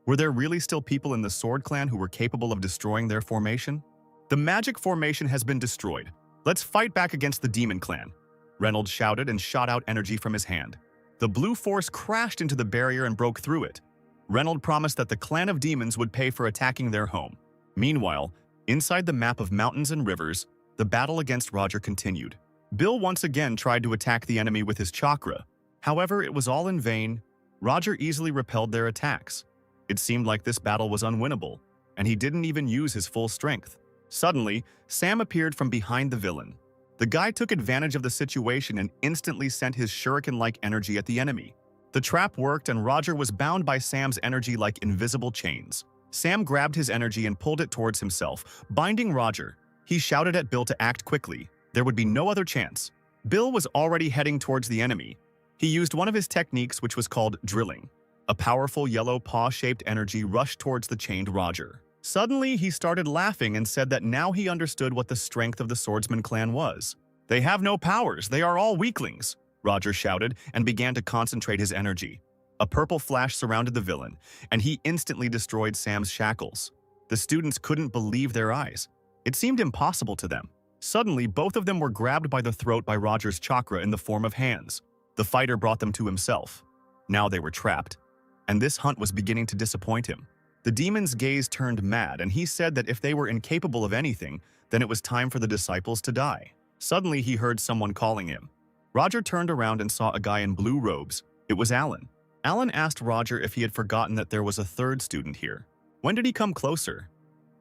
Were there really still people in the Sword Clan who were capable of destroying their formation? The magic formation has been destroyed. Let's fight back against the Demon Clan. Reynolds shouted and shot out energy from his hand. The blue force crashed into the barrier and broke through it. Reynolds promised that the Clan of Demons would pay for attacking their home. Meanwhile, inside the map of mountains and rivers, the battle against Roger continued. Bill once again tried to attack the enemy with his chakra. However, it was all in vain. Roger easily repelled their attacks. It seemed like this battle was unwinnable, and he didn't even use his full strength. Suddenly, Sam appeared from behind the villain. The guy took advantage of the situation and instantly sent his shuriken-like energy at the enemy. The trap worked and Roger was bound by Sam's energy like invisible chains. Sam grabbed his energy and pulled it towards himself, binding Roger. He shouted at Bill to act quickly. There would be no other chance. Bill was already heading towards the enemy. He used one of his techniques, which was called drilling. A powerful yellow paw-shaped energy rushed towards the chained Roger. Suddenly, he started laughing and said that now he understood what the strength of the Swordsman clan was. "They have no powers, they are all weaklings," Roger shouted and began to concentrate his energy. A purple flash surrounded the villain, and he instantly destroyed Sam's shackles. The students couldn't believe their eyes. It seemed impossible to them. Suddenly, both of them were grabbed by the throat by Roger's chakra in the form of hands. The fighter brought them to himself. Now they were trapped, and this hunt was beginning to disappoint him. The demon's gaze turned mad, and he said that if they were incapable of anything, then it was time for the disciples to die. Suddenly, he heard someone calling him. Roger turned around and saw a guy in blue robes. It was Alan. Alan asked Roger if he had forgotten that there was a third student here. When did he come closer?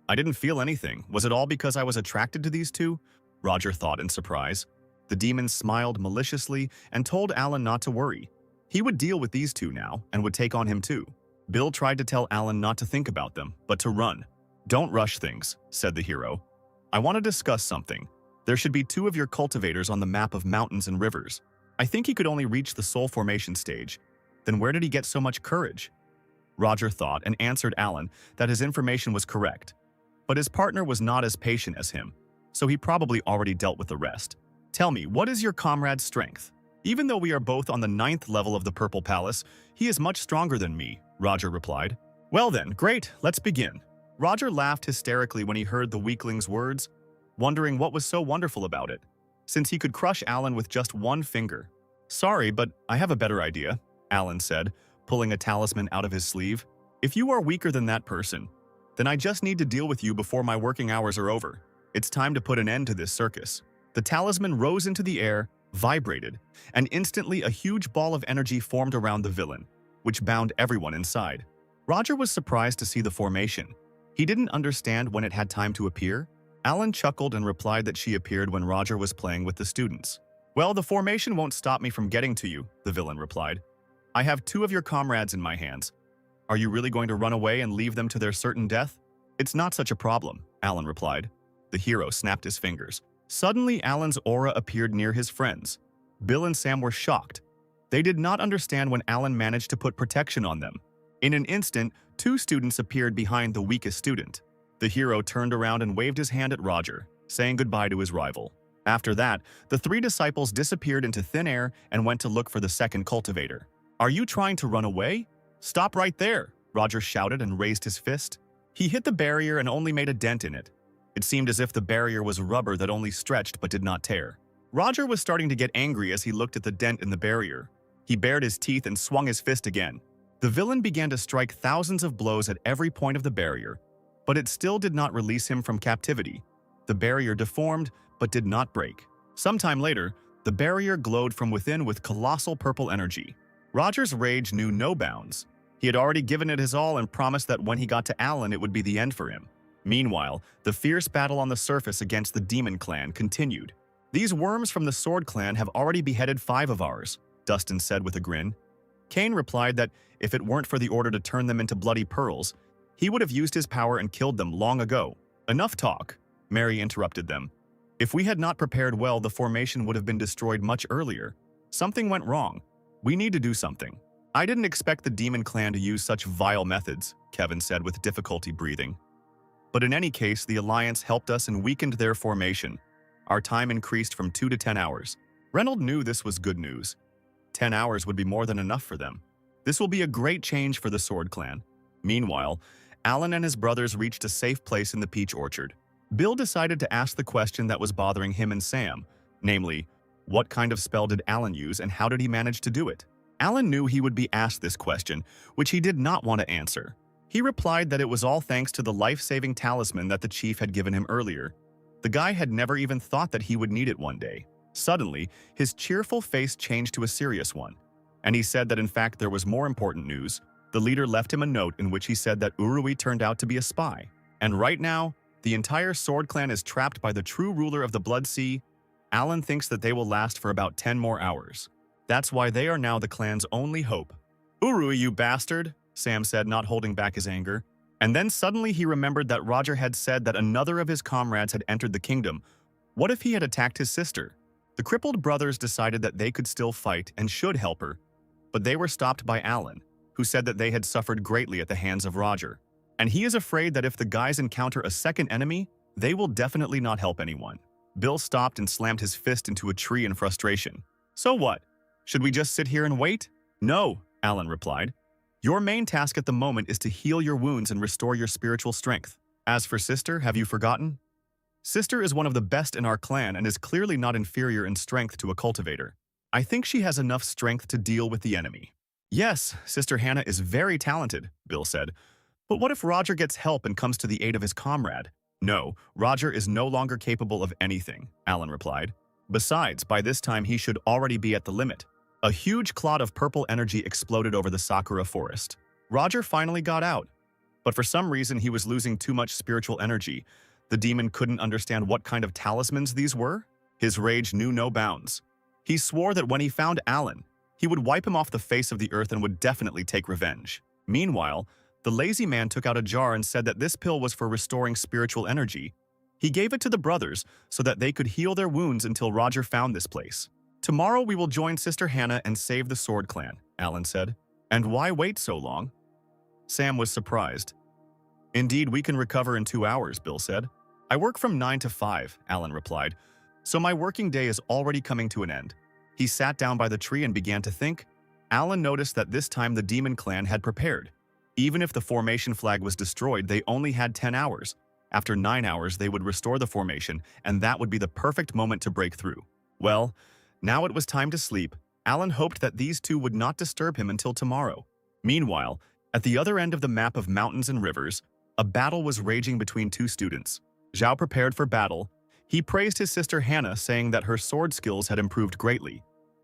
"I didn't feel anything. Was it all because I was attracted to these two?" Roger thought in surprise. The demon smiled maliciously and told Alan not to worry. He would deal with these two now and would take on him too. Bill tried to tell Alan not to think about them, but to run. "Don't rush things," said the hero. "I want to discuss something. There should be 2 of your cultivators on the map of mountains and rivers. I think he could only reach the soul formation stage. Then where did he get so much courage?" Roger thought and answered Alan that his information was correct. But his partner was not as patient as him, so he probably already dealt with the rest. "Tell me, what is your comrade's strength?" "Even though we are both on the 9th level of the Purple Palace, he is much stronger than me," Roger replied. "Well then, great, let's begin." Roger laughed hysterically when he heard the weakling's words, wondering what was so wonderful about it, since he could crush Alan with just one finger. "Sorry, but I have a better idea," Alan said, pulling a talisman out of his sleeve. "If you are weaker than that person, then I just need to deal with you before my working hours are over. It's time to put an end to this circus." The talisman rose into the air, vibrated, and instantly a huge ball of energy formed around the villain, which bound everyone inside. Roger was surprised to see the formation. He didn't understand when it had time to appear. Alan chuckled and replied that she appeared when Roger was playing with the students. "Well, the formation won't stop me from getting to you," the villain replied. "I have 2 of your comrades in my hands. Are you really going to run away and leave them to their certain death?" "It's not such a problem," Alan replied. The hero snapped his fingers. Suddenly, Alan's aura appeared near his friends. Bill and Sam were shocked. They did not understand when Alan managed to put protection on them. In an instant, 2 students appeared behind the weakest student. The hero turned around and waved his hand at Roger, saying goodbye to his rival. After that, the 3 disciples disappeared into thin air and went to look for the second cultivator. "Are you trying to run away? Stop right there!" Roger shouted and raised his fist. He hit the barrier and only made a dent in it. It seemed as if the barrier was rubber that only stretched but did not tear. Roger was starting to get angry as he looked at the dent in the barrier. He bared his teeth and swung his fist again. The villain began to strike thousands of blows at every point of the barrier, but it still did not release him from captivity. The barrier deformed, but did not break. Sometime later, the barrier glowed from within with colossal purple energy. Roger's rage knew no bounds. He had already given it his all and promised that when he got to Alan, it would be the end for him. Meanwhile, the fierce battle on the surface against the Demon Clan continued. "These worms from the Sword Clan have already beheaded 5 of ours," Dustin said with a grin. Kane replied that if it weren't for the order to turn them into bloody pearls, he would have used his power and killed them long ago. "Enough talk," Mary interrupted them. "If we had not prepared well, the formation would have been destroyed much earlier. Something went wrong. We need to do something." "I didn't expect the Demon Clan to use such vile methods," Kevin said with difficulty breathing. "But in any case, the Alliance helped us and weakened their formation. Our time increased from 2 to 10 hours. Reynolds knew this was good news. 10 hours would be more than enough for them. This will be a great change for the Sword Clan. Meanwhile, Alan and his brothers reached a safe place in the peach orchard. Bill decided to ask the question that was bothering him and Sam, namely, what kind of spell did Alan use and how did he manage to do it? Alan knew he would be asked this question, which he did not want to answer. He replied that it was all thanks to the life-saving talisman that the chief had given him earlier. The guy had never even thought that he would need it one day. Suddenly, his cheerful face changed to a serious one, and he said that in fact there was more important news. The leader left him a note in which he said that Urui turned out to be a spy. And right now, the entire Sword Clan is trapped by the true ruler of the Blood Sea. Alan thinks that they will last for about 10 more hours. That's why they are now the clan's only hope. "Urui, you bastard," Sam said, not holding back his anger. And then suddenly he remembered that Roger had said that another of his comrades had entered the kingdom. What if he had attacked his sister? The crippled brothers decided that they could still fight and should help her, but they were stopped by Alan, who said that they had suffered greatly at the hands of Roger. And he is afraid that if the guys encounter a second enemy, they will definitely not help anyone. Bill stopped and slammed his fist into a tree in frustration. "So what? Should we just sit here and wait?" "No," Alan replied. "Your main task at the moment is to heal your wounds and restore your spiritual strength. As for Sister, have you forgotten? Sister is one of the best in our clan and is clearly not inferior in strength to a cultivator. I think she has enough strength to deal with the enemy." "Yes, Sister Hannah is very talented," Bill said. "But what if Roger gets help and comes to the aid of his comrade?" "No, Roger is no longer capable of anything," Alan replied. "Besides, by this time he should already be at the limit." A huge cloud of purple energy exploded over the Sakura forest. Roger finally got out, but for some reason he was losing too much spiritual energy. The demon couldn't understand what kind of talismans these were. His rage knew no bounds. He swore that when he found Alan, he would wipe him off the face of the earth and would definitely take revenge. Meanwhile, the lazy man took out a jar and said that this pill was for restoring spiritual energy. He gave it to the brothers so that they could heal their wounds until Roger found this place. "Tomorrow we will join Sister Hannah and save the Sword Clan," Alan said. "And why wait so long?" Sam was surprised. "Indeed, we can recover in 2 hours," Bill said. "I work from 9 to 5, Alan replied. "So my working day is already coming to an end." He sat down by the tree and began to think. Alan noticed that this time the Demon Clan had prepared. Even if the formation flag was destroyed, they only had 10 hours. After 9 hours, they would restore the formation, and that would be the perfect moment to break through. Well, now it was time to sleep. Alan hoped that these two would not disturb him until tomorrow. Meanwhile, at the other end of the map of mountains and rivers, a battle was raging between 2 students. Zhao prepared for battle. He praised his sister Hannah, saying that her sword skills had improved greatly.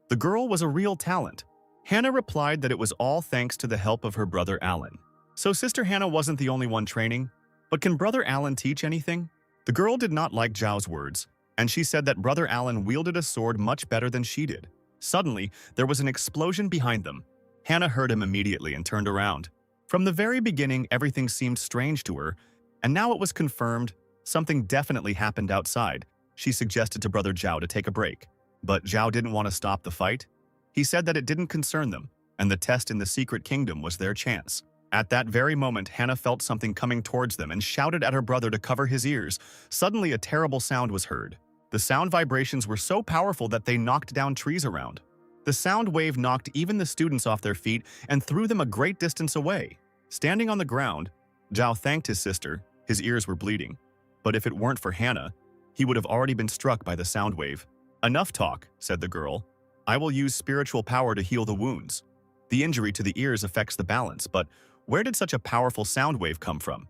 The girl was a real talent. Hannah replied that it was all thanks to the help of her brother Alan. So Sister Hannah wasn't the only one training, but can Brother Alan teach anything? The girl did not like Zhao's words, and she said that Brother Alan wielded a sword much better than she did. Suddenly, there was an explosion behind them. Hannah heard him immediately and turned around. From the very beginning, everything seemed strange to her, and now it was confirmed. Something definitely happened outside. She suggested to Brother Zhao to take a break, but Zhao didn't want to stop the fight. He said that it didn't concern them, and the test in the secret kingdom was their chance. At that very moment, Hannah felt something coming towards them and shouted at her brother to cover his ears. Suddenly, a terrible sound was heard. The sound vibrations were so powerful that they knocked down trees around. The sound wave knocked even the students off their feet and threw them a great distance away. Standing on the ground, Zhao thanked his sister. His ears were bleeding. But if it weren't for Hannah, he would have already been struck by the sound wave. "Enough talk," said the girl. "I will use spiritual power to heal the wounds. The injury to the ears affects the balance, but where did such a powerful sound wave come from?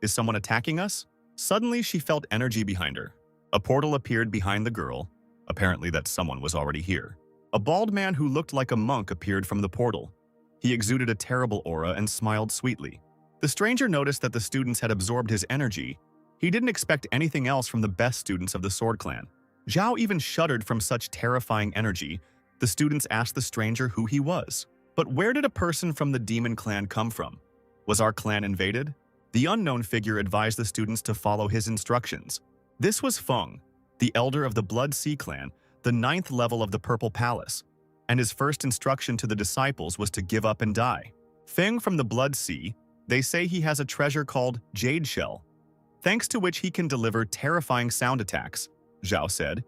Is someone attacking us?" Suddenly, she felt energy behind her. A portal appeared behind the girl. Apparently that someone was already here. A bald man who looked like a monk appeared from the portal. He exuded a terrible aura and smiled sweetly. The stranger noticed that the students had absorbed his energy. He didn't expect anything else from the best students of the Sword Clan. Zhao even shuddered from such terrifying energy. The students asked the stranger who he was. But where did a person from the Demon Clan come from? Was our clan invaded? The unknown figure advised the students to follow his instructions. This was Feng, the elder of the Blood Sea Clan, the 9th level of the Purple Palace, and his first instruction to the disciples was to give up and die. Feng from the Blood Sea, they say he has a treasure called Jade Shell, thanks to which he can deliver terrifying sound attacks, Zhao said.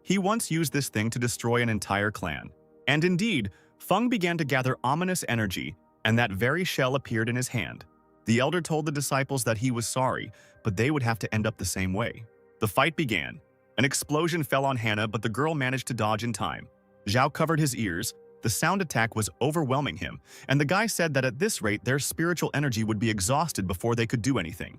He once used this thing to destroy an entire clan. And indeed, Feng began to gather ominous energy, and that very shell appeared in his hand. The elder told the disciples that he was sorry, but they would have to end up the same way. The fight began. An explosion fell on Hannah, but the girl managed to dodge in time. Zhao covered his ears. The sound attack was overwhelming him, and the guy said that at this rate their spiritual energy would be exhausted before they could do anything.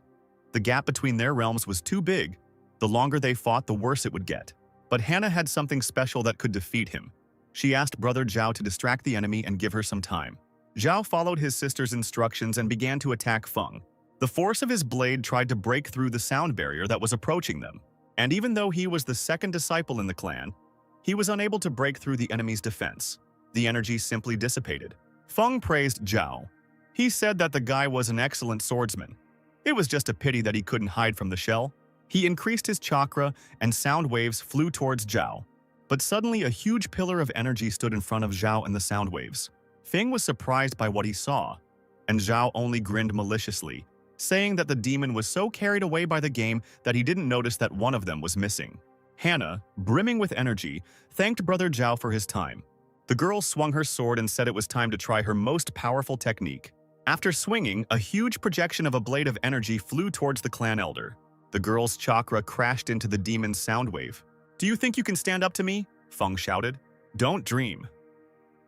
The gap between their realms was too big. The longer they fought, the worse it would get. But Hannah had something special that could defeat him. She asked Brother Zhao to distract the enemy and give her some time. Zhao followed his sister's instructions and began to attack Feng. The force of his blade tried to break through the sound barrier that was approaching them. And even though he was the second disciple in the clan, he was unable to break through the enemy's defense. The energy simply dissipated. Feng praised Zhao. He said that the guy was an excellent swordsman. It was just a pity that he couldn't hide from the shell. He increased his chakra, and sound waves flew towards Zhao. But suddenly, a huge pillar of energy stood in front of Zhao and the sound waves. Feng was surprised by what he saw, and Zhao only grinned maliciously, saying that the demon was so carried away by the game that he didn't notice that one of them was missing. Hannah, brimming with energy, thanked Brother Zhao for his time. The girl swung her sword and said it was time to try her most powerful technique. After swinging, a huge projection of a blade of energy flew towards the clan elder. The girl's chakra crashed into the demon's sound wave. "Do you think you can stand up to me?" Feng shouted. "Don't dream."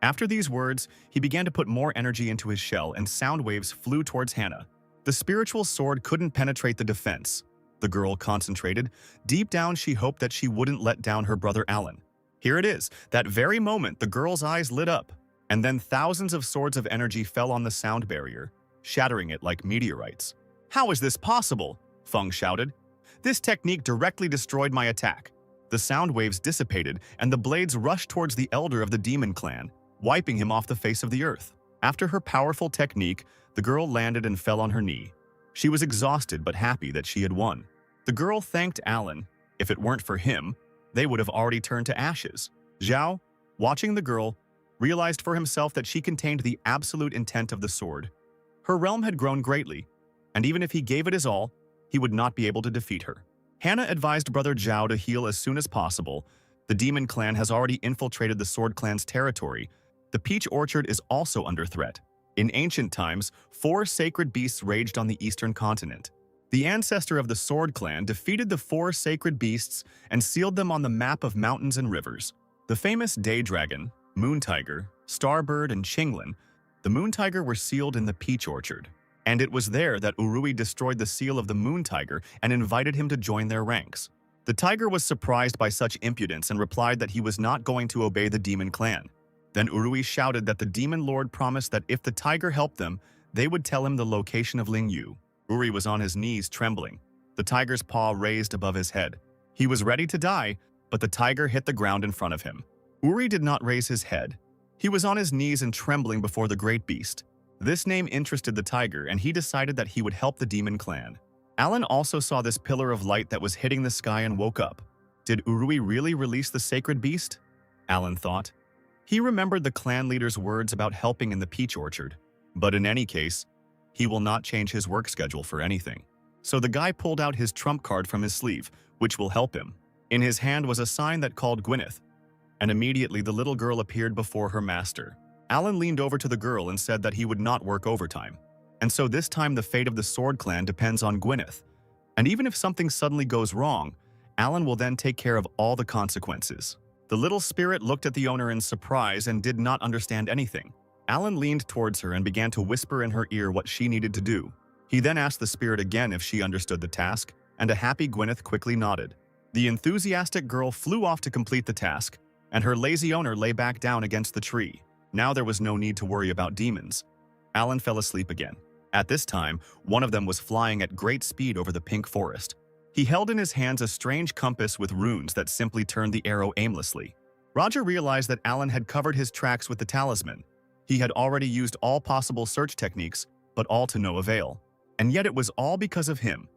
After these words, he began to put more energy into his shell and sound waves flew towards Hannah. The spiritual sword couldn't penetrate the defense. The girl concentrated. Deep down, she hoped that she wouldn't let down her brother Alan. Here it is. That very moment, the girl's eyes lit up, and then thousands of swords of energy fell on the sound barrier, shattering it like meteorites. "How is this possible?" Feng shouted. "This technique directly destroyed my attack." The sound waves dissipated, and the blades rushed towards the elder of the demon clan, wiping him off the face of the earth. After her powerful technique, the girl landed and fell on her knee. She was exhausted but happy that she had won. The girl thanked Alan. If it weren't for him, they would have already turned to ashes. Zhao, watching the girl, realized for himself that she contained the absolute intent of the sword. Her realm had grown greatly, and even if he gave it his all, he would not be able to defeat her. Hannah advised Brother Zhao to heal as soon as possible. The demon clan has already infiltrated the sword clan's territory. The peach orchard is also under threat. In ancient times, 4 sacred beasts raged on the eastern continent. The ancestor of the sword clan defeated the 4 sacred beasts and sealed them on the map of mountains and rivers. The famous day dragon, moon tiger, starbird, and chinglin, the moon tiger were sealed in the peach orchard. And it was there that Urui destroyed the seal of the moon tiger and invited him to join their ranks. The tiger was surprised by such impudence and replied that he was not going to obey the demon clan. Then Urui shouted that the demon lord promised that if the tiger helped them, they would tell him the location of Ling Yu. Urui was on his knees trembling, the tiger's paw raised above his head. He was ready to die, but the tiger hit the ground in front of him. Urui did not raise his head. He was on his knees and trembling before the great beast. This name interested the tiger, and he decided that he would help the demon clan. Alan also saw this pillar of light that was hitting the sky and woke up. Did Urui really release the sacred beast? Alan thought. He remembered the clan leader's words about helping in the peach orchard. But in any case, he will not change his work schedule for anything. So the guy pulled out his trump card from his sleeve, which will help him. In his hand was a sign that called Gwyneth, and immediately the little girl appeared before her master. Alan leaned over to the girl and said that he would not work overtime. And so this time the fate of the Sword Clan depends on Gwyneth. And even if something suddenly goes wrong, Alan will then take care of all the consequences. The little spirit looked at the owner in surprise and did not understand anything. Alan leaned towards her and began to whisper in her ear what she needed to do. He then asked the spirit again if she understood the task, and a happy Gwyneth quickly nodded. The enthusiastic girl flew off to complete the task, and her lazy owner lay back down against the tree. Now there was no need to worry about demons. Alan fell asleep again. At this time, one of them was flying at great speed over the pink forest. He held in his hands a strange compass with runes that simply turned the arrow aimlessly. Roger realized that Alan had covered his tracks with the talisman. He had already used all possible search techniques, but all to no avail. And yet it was all because of him.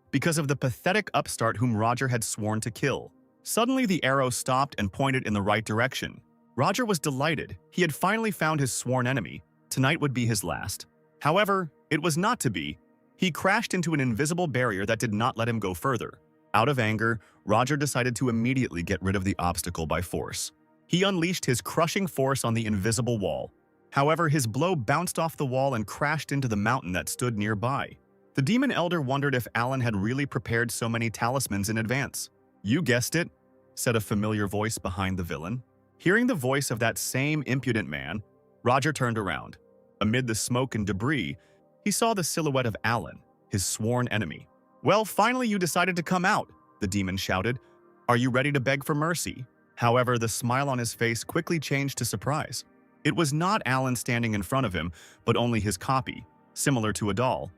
Because of the pathetic upstart whom Roger had sworn to kill. Suddenly the arrow stopped and pointed in the right direction. Roger was delighted. He had finally found his sworn enemy. Tonight would be his last. However, it was not to be. He crashed into an invisible barrier that did not let him go further. Out of anger, Roger decided to immediately get rid of the obstacle by force. He unleashed his crushing force on the invisible wall. However, his blow bounced off the wall and crashed into the mountain that stood nearby. The demon elder wondered if Alan had really prepared so many talismans in advance. "You guessed it," said a familiar voice behind the villain. Hearing the voice of that same impudent man, Roger turned around. Amid the smoke and debris, he saw the silhouette of Alan, his sworn enemy. "Well, finally you decided to come out," the demon shouted. "Are you ready to beg for mercy?" However, the smile on his face quickly changed to surprise. It was not Alan standing in front of him, but only his copy, similar to a doll.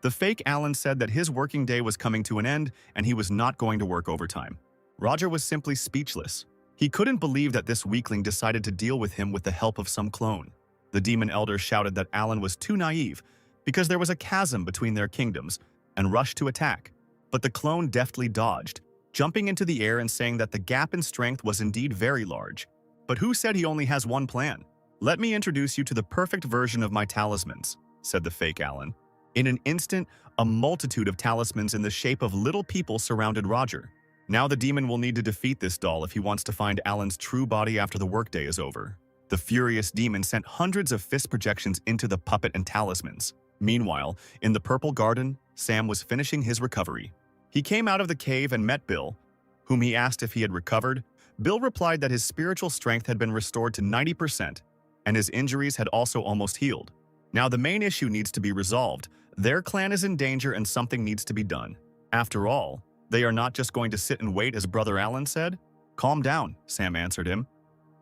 The fake Alan said that his working day was coming to an end and he was not going to work overtime. Roger was simply speechless. He couldn't believe that this weakling decided to deal with him with the help of some clone. The demon elder shouted that Alan was too naive because there was a chasm between their kingdoms and rushed to attack. But the clone deftly dodged, jumping into the air and saying that the gap in strength was indeed very large. But who said he only has one plan? "Let me introduce you to the perfect version of my talismans," said the fake Alan. In an instant, a multitude of talismans in the shape of little people surrounded Roger. Now the demon will need to defeat this doll if he wants to find Alan's true body after the workday is over. The furious demon sent hundreds of fist projections into the puppet and talismans. Meanwhile, in the purple garden, Sam was finishing his recovery. He came out of the cave and met Bill, whom he asked if he had recovered. Bill replied that his spiritual strength had been restored to 90%, and his injuries had also almost healed. Now the main issue needs to be resolved. Their clan is in danger and something needs to be done. After all, they are not just going to sit and wait as Brother Alan said. "Calm down," Sam answered him.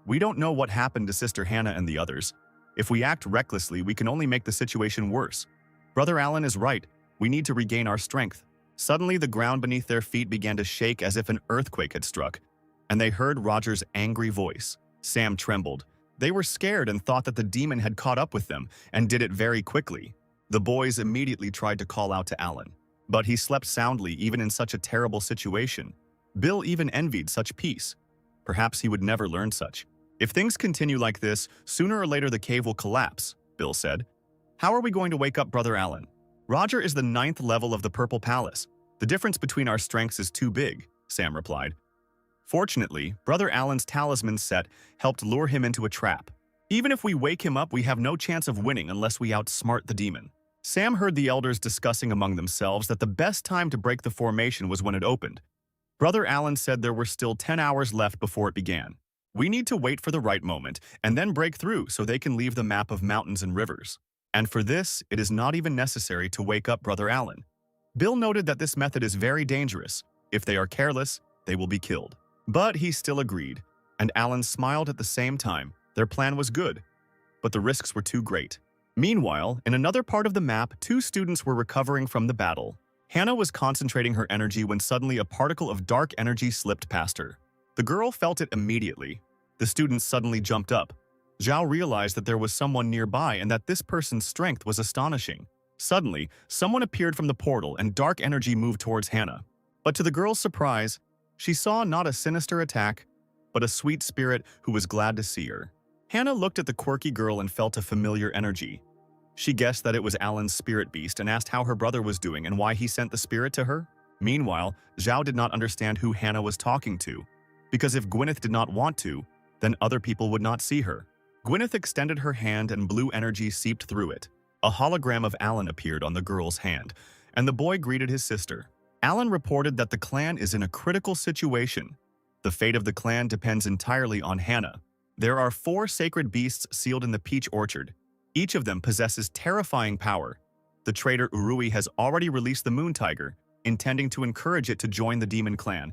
"We don't know what happened to Sister Hannah and the others. If we act recklessly, we can only make the situation worse. Brother Alan is right. We need to regain our strength." Suddenly, the ground beneath their feet began to shake as if an earthquake had struck, and they heard Roger's angry voice. Sam trembled. They were scared and thought that the demon had caught up with them and did it very quickly. The boys immediately tried to call out to Alan, but he slept soundly even in such a terrible situation. Bill even envied such peace. Perhaps he would never learn such. "If things continue like this, sooner or later the cave will collapse," Bill said. "How are we going to wake up Brother Alan? Roger is the 9th level of the Purple Palace. The difference between our strengths is too big," Sam replied. Fortunately, Brother Alan's talisman set helped lure him into a trap. "Even if we wake him up, we have no chance of winning unless we outsmart the demon." Sam heard the elders discussing among themselves that the best time to break the formation was when it opened. Brother Alan said there were still 10 hours left before it began. "We need to wait for the right moment and then break through so they can leave the map of mountains and rivers. And for this, it is not even necessary to wake up Brother Alan." Bill noted that this method is very dangerous. If they are careless, they will be killed. But he still agreed, and Alan smiled at the same time. Their plan was good, but the risks were too great. Meanwhile, in another part of the map, two students were recovering from the battle. Hannah was concentrating her energy when suddenly a particle of dark energy slipped past her. The girl felt it immediately. The students suddenly jumped up. Zhao realized that there was someone nearby and that this person's strength was astonishing. Suddenly, someone appeared from the portal and dark energy moved towards Hannah. But to the girl's surprise, she saw not a sinister attack, but a sweet spirit who was glad to see her. Hannah looked at the quirky girl and felt a familiar energy. She guessed that it was Alan's spirit beast and asked how her brother was doing and why he sent the spirit to her. Meanwhile, Zhao did not understand who Hannah was talking to, because if Gwyneth did not want to, then other people would not see her. Gwyneth extended her hand and blue energy seeped through it. A hologram of Alan appeared on the girl's hand, and the boy greeted his sister. Alan reported that the clan is in a critical situation. The fate of the clan depends entirely on Hannah. There are 4 sacred beasts sealed in the peach orchard. Each of them possesses terrifying power. The traitor Urui has already released the moon tiger, intending to encourage it to join the demon clan.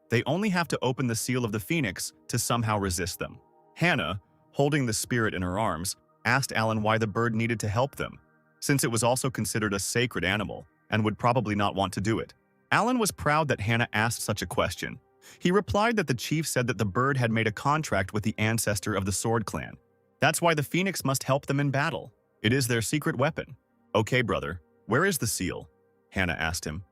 They only have to open the seal of the phoenix to somehow resist them. Hannah, holding the spirit in her arms, asked Alan why the bird needed to help them, since it was also considered a sacred animal and would probably not want to do it. Alan was proud that Hannah asked such a question. He replied that the chief said that the bird had made a contract with the ancestor of the sword clan. That's why the phoenix must help them in battle. It is their secret weapon. Okay, brother, where is the seal? Hannah asked him.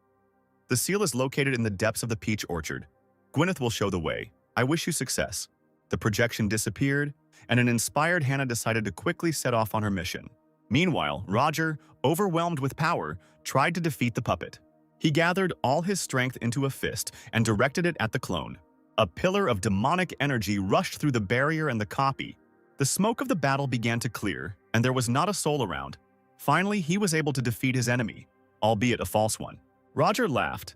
The seal is located in the depths of the peach orchard. Gwyneth will show the way. I wish you success. The projection disappeared, and an inspired Hannah decided to quickly set off on her mission. Meanwhile, Roger, overwhelmed with power, tried to defeat the puppet. He gathered all his strength into a fist and directed it at the clone. A pillar of demonic energy rushed through the barrier and the copy. The smoke of the battle began to clear, and there was not a soul around. Finally, he was able to defeat his enemy, albeit a false one. Roger laughed.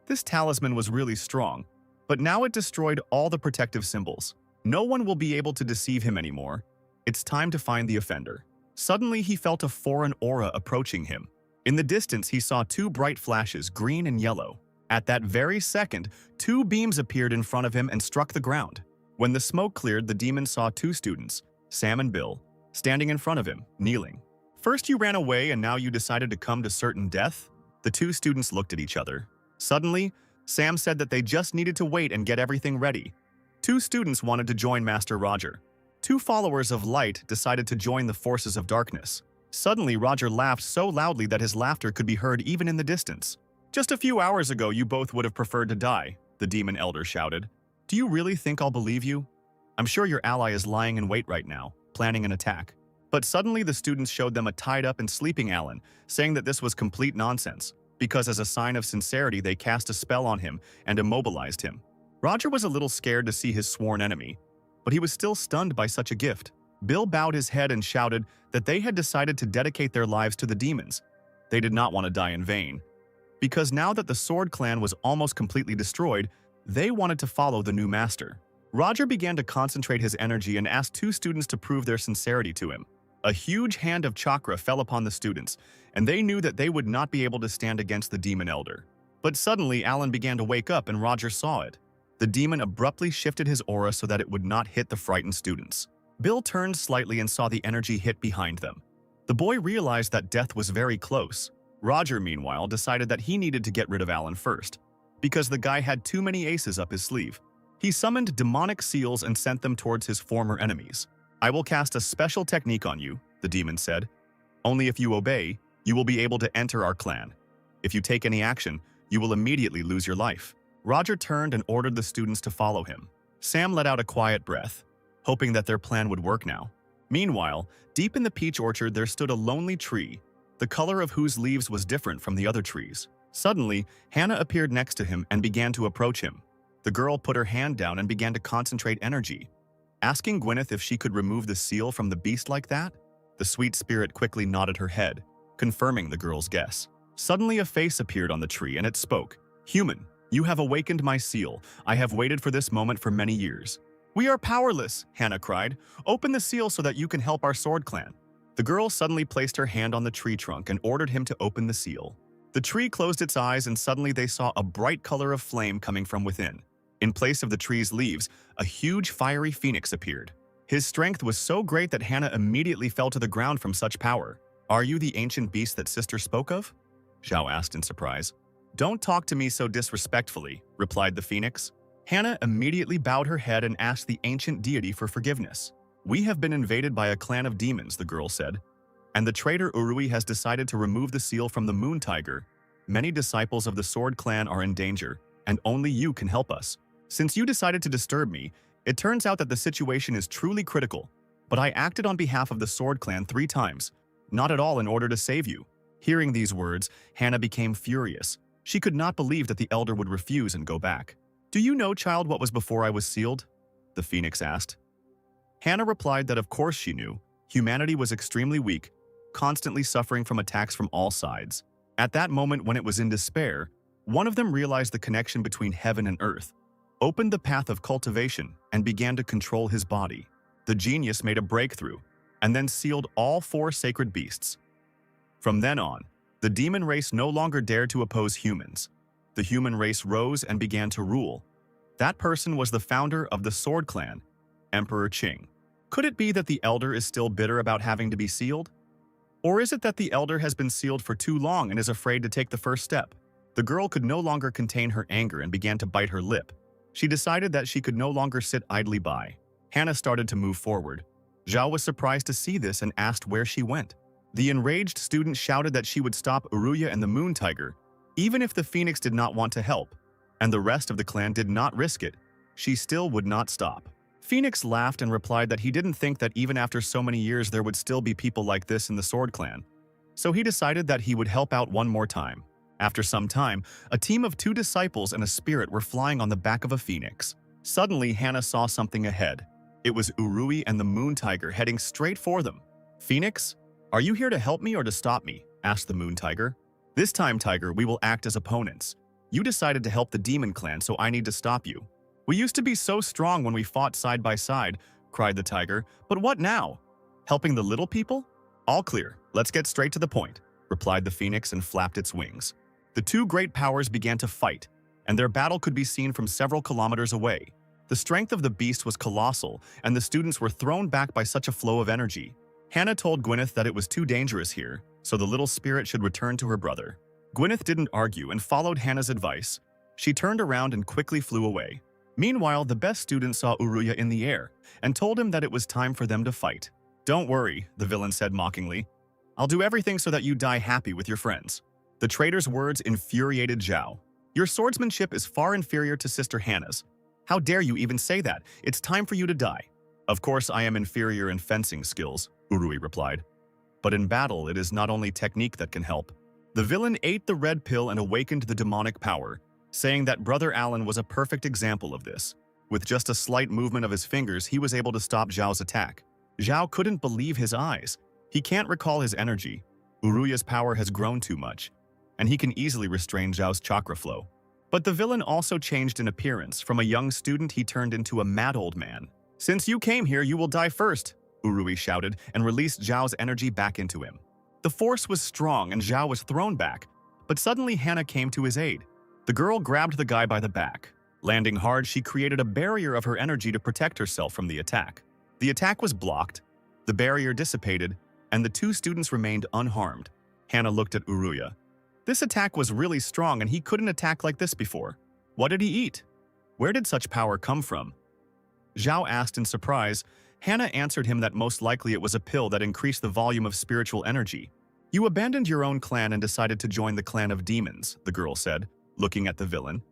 This talisman was really strong, but now it destroyed all the protective symbols. No one will be able to deceive him anymore. It's time to find the offender. Suddenly, he felt a foreign aura approaching him. In the distance, he saw 2 bright flashes, green and yellow. At that very second, 2 beams appeared in front of him and struck the ground. When the smoke cleared, the demon saw 2 students, Sam and Bill, standing in front of him, kneeling. First you ran away and now you decided to come to certain death? The 2 students looked at each other. Suddenly, Sam said that they just needed to wait and get everything ready. 2 students wanted to join Master Roger. 2 followers of light decided to join the forces of darkness. Suddenly, Roger laughed so loudly that his laughter could be heard even in the distance. Just a few hours ago, you both would have preferred to die, the demon elder shouted. Do you really think I'll believe you? I'm sure your ally is lying in wait right now, planning an attack. But suddenly the students showed them a tied-up and sleeping Alan, saying that this was complete nonsense, because as a sign of sincerity they cast a spell on him and immobilized him. Roger was a little scared to see his sworn enemy, but he was still stunned by such a gift. Bill bowed his head and shouted that they had decided to dedicate their lives to the demons. They did not want to die in vain, because now that the Sword Clan was almost completely destroyed, they wanted to follow the new master. Roger began to concentrate his energy and asked 2 students to prove their sincerity to him. A huge hand of chakra fell upon the students, and they knew that they would not be able to stand against the demon elder. But suddenly, Alan began to wake up and Roger saw it. The demon abruptly shifted his aura so that it would not hit the frightened students. Bill turned slightly and saw the energy hit behind them. The boy realized that death was very close. Roger, meanwhile, decided that he needed to get rid of Alan first, because the guy had too many aces up his sleeve. He summoned demonic seals and sent them towards his former enemies. I will cast a special technique on you, the demon said. Only if you obey, you will be able to enter our clan. If you take any action, you will immediately lose your life. Roger turned and ordered the students to follow him. Sam let out a quiet breath, hoping that their plan would work now. Meanwhile, deep in the peach orchard there stood a lonely tree, the color of whose leaves was different from the other trees. Suddenly, Hannah appeared next to him and began to approach him. The girl put her hand down and began to concentrate energy, asking Gwyneth if she could remove the seal from the beast like that. The sweet spirit quickly nodded her head, confirming the girl's guess. Suddenly a face appeared on the tree and it spoke. Human, you have awakened my seal. I have waited for this moment for many years. We are powerless, Hannah cried. Open the seal so that you can help our sword clan. The girl suddenly placed her hand on the tree trunk and ordered him to open the seal. The tree closed its eyes and suddenly they saw a bright color of flame coming from within. In place of the tree's leaves, a huge fiery phoenix appeared. His strength was so great that Hannah immediately fell to the ground from such power. "Are you the ancient beast that sister spoke of?" Zhao asked in surprise. "Don't talk to me so disrespectfully," replied the phoenix. Hannah immediately bowed her head and asked the ancient deity for forgiveness. "We have been invaded by a clan of demons," the girl said, "and the traitor Urui has decided to remove the seal from the moon tiger. Many disciples of the sword clan are in danger, and only you can help us. Since you decided to disturb me, it turns out that the situation is truly critical, but I acted on behalf of the sword clan 3 times, not at all in order to save you." Hearing these words, Hannah became furious. She could not believe that the elder would refuse and go back. "Do you know, child, what was before I was sealed?" the phoenix asked. Hannah replied that of course she knew. Humanity was extremely weak, constantly suffering from attacks from all sides. At that moment, when it was in despair, one of them realized the connection between heaven and earth, opened the path of cultivation, and began to control his body. The genius made a breakthrough, and then sealed all 4 sacred beasts. From then on, the demon race no longer dared to oppose humans. The human race rose and began to rule. That person was the founder of the Sword Clan, Emperor Qing. Could it be that the elder is still bitter about having to be sealed? Or is it that the elder has been sealed for too long and is afraid to take the first step? The girl could no longer contain her anger and began to bite her lip. She decided that she could no longer sit idly by. Hannah started to move forward. Zhao was surprised to see this and asked where she went. The enraged student shouted that she would stop Uruya and the moon tiger, even if the phoenix did not want to help, and the rest of the clan did not risk it. She still would not stop. Phoenix laughed and replied that he didn't think that even after so many years there would still be people like this in the Sword Clan. So he decided that he would help out one more time. After some time, a team of 2 disciples and a spirit were flying on the back of a phoenix. Suddenly, Hannah saw something ahead. It was Urui and the moon tiger heading straight for them. "Phoenix, are you here to help me or to stop me?" asked the moon tiger. "This time, tiger, we will act as opponents. You decided to help the demon clan, so I need to stop you." "We used to be so strong when we fought side by side," cried the tiger. "But what now? Helping the little people?" "All clear. Let's get straight to the point," replied the phoenix and flapped its wings. The 2 great powers began to fight, and their battle could be seen from several kilometers away. The strength of the beast was colossal, and the students were thrown back by such a flow of energy. Hannah told Gwyneth that it was too dangerous here, so the little spirit should return to her brother. Gwyneth didn't argue and followed Hannah's advice. She turned around and quickly flew away. Meanwhile, the best student saw Uruya in the air and told him that it was time for them to fight. "Don't worry," the villain said mockingly. "I'll do everything so that you die happy with your friends." The traitor's words infuriated Zhao. "Your swordsmanship is far inferior to Sister Hannah's. How dare you even say that? It's time for you to die." "Of course I am inferior in fencing skills," Urui replied. "But in battle, it is not only technique that can help." The villain ate the red pill and awakened the demonic power, saying that Brother Alan was a perfect example of this. With just a slight movement of his fingers, he was able to stop Zhao's attack. Zhao couldn't believe his eyes. He can't recall his energy. Uruya's power has grown too much, and he can easily restrain Zhao's chakra flow. But the villain also changed in appearance. From a young student, he turned into a mad old man. "Since you came here, you will die first," Urui shouted and released Zhao's energy back into him. The force was strong and Zhao was thrown back, but suddenly Hannah came to his aid. The girl grabbed the guy by the back. Landing hard, she created a barrier of her energy to protect herself from the attack. The attack was blocked, the barrier dissipated, and the 2 students remained unharmed. Hannah looked at Uruya. This attack was really strong and he couldn't attack like this before. What did he eat? Where did such power come from? Zhao asked in surprise. Hannah answered him that most likely it was a pill that increased the volume of spiritual energy. "You abandoned your own clan and decided to join the clan of demons," the girl said, looking at the villain.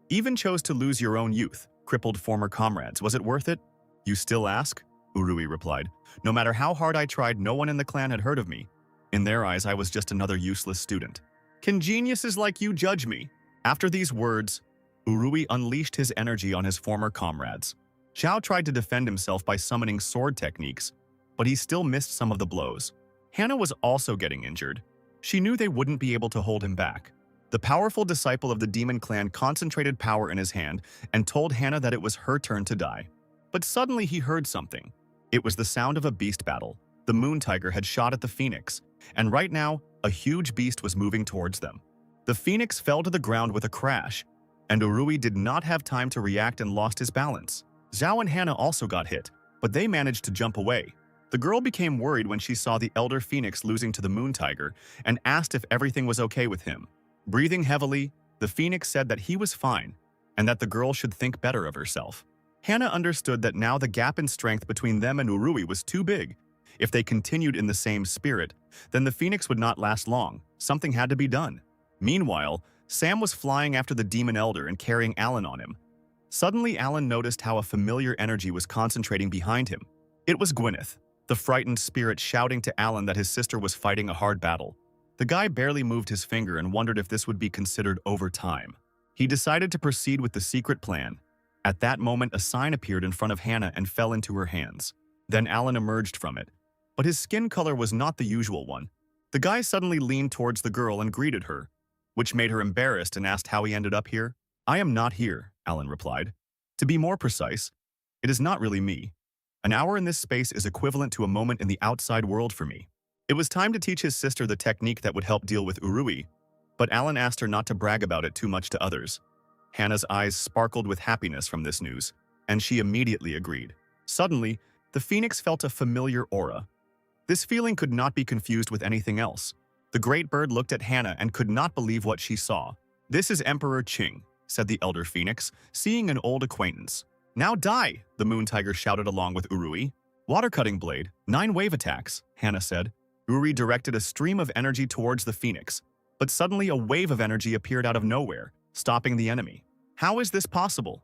"Even chose to lose your own youth, crippled former comrades. Was it worth it?" "You still ask?" Urui replied. "No matter how hard I tried, no one in the clan had heard of me. In their eyes, I was just another useless student. Can geniuses like you judge me?" After these words, Urui unleashed his energy on his former comrades. Zhao tried to defend himself by summoning sword techniques, but he still missed some of the blows. Hannah was also getting injured. She knew they wouldn't be able to hold him back. The powerful disciple of the demon clan concentrated power in his hand and told Hannah that it was her turn to die. But suddenly he heard something. It was the sound of a beast battle. The moon tiger had shot at the phoenix, and right now, a huge beast was moving towards them. The phoenix fell to the ground with a crash, and Urui did not have time to react and lost his balance. Zhao and Hannah also got hit, but they managed to jump away. The girl became worried when she saw the elder phoenix losing to the moon tiger and asked if everything was okay with him. Breathing heavily, the phoenix said that he was fine and that the girl should think better of herself. Hannah understood that now the gap in strength between them and Urui was too big. If they continued in the same spirit, then the phoenix would not last long. Something had to be done. Meanwhile, Sam was flying after the demon elder and carrying Alan on him. Suddenly, Alan noticed how a familiar energy was concentrating behind him. It was Gwyneth, the frightened spirit, shouting to Alan that his sister was fighting a hard battle. The guy barely moved his finger and wondered if this would be considered overtime. He decided to proceed with the secret plan. At that moment, a sign appeared in front of Hannah and fell into her hands. Then Alan emerged from it. But his skin color was not the usual one. The guy suddenly leaned towards the girl and greeted her, which made her embarrassed and asked how he ended up here. "I am not here," Alan replied. "To be more precise, it is not really me. An hour in this space is equivalent to a moment in the outside world for me." It was time to teach his sister the technique that would help deal with Urui, but Alan asked her not to brag about it too much to others. Hannah's eyes sparkled with happiness from this news, and she immediately agreed. Suddenly, the phoenix felt a familiar aura. This feeling could not be confused with anything else. The great bird looked at Hannah and could not believe what she saw. "This is Emperor Qing," said the elder phoenix, seeing an old acquaintance. "Now die," the moon tiger shouted along with Urui. "Water cutting blade, 9 wave attacks," Hannah said. Urui directed a stream of energy towards the phoenix, but suddenly a wave of energy appeared out of nowhere, stopping the enemy. "How is this possible?"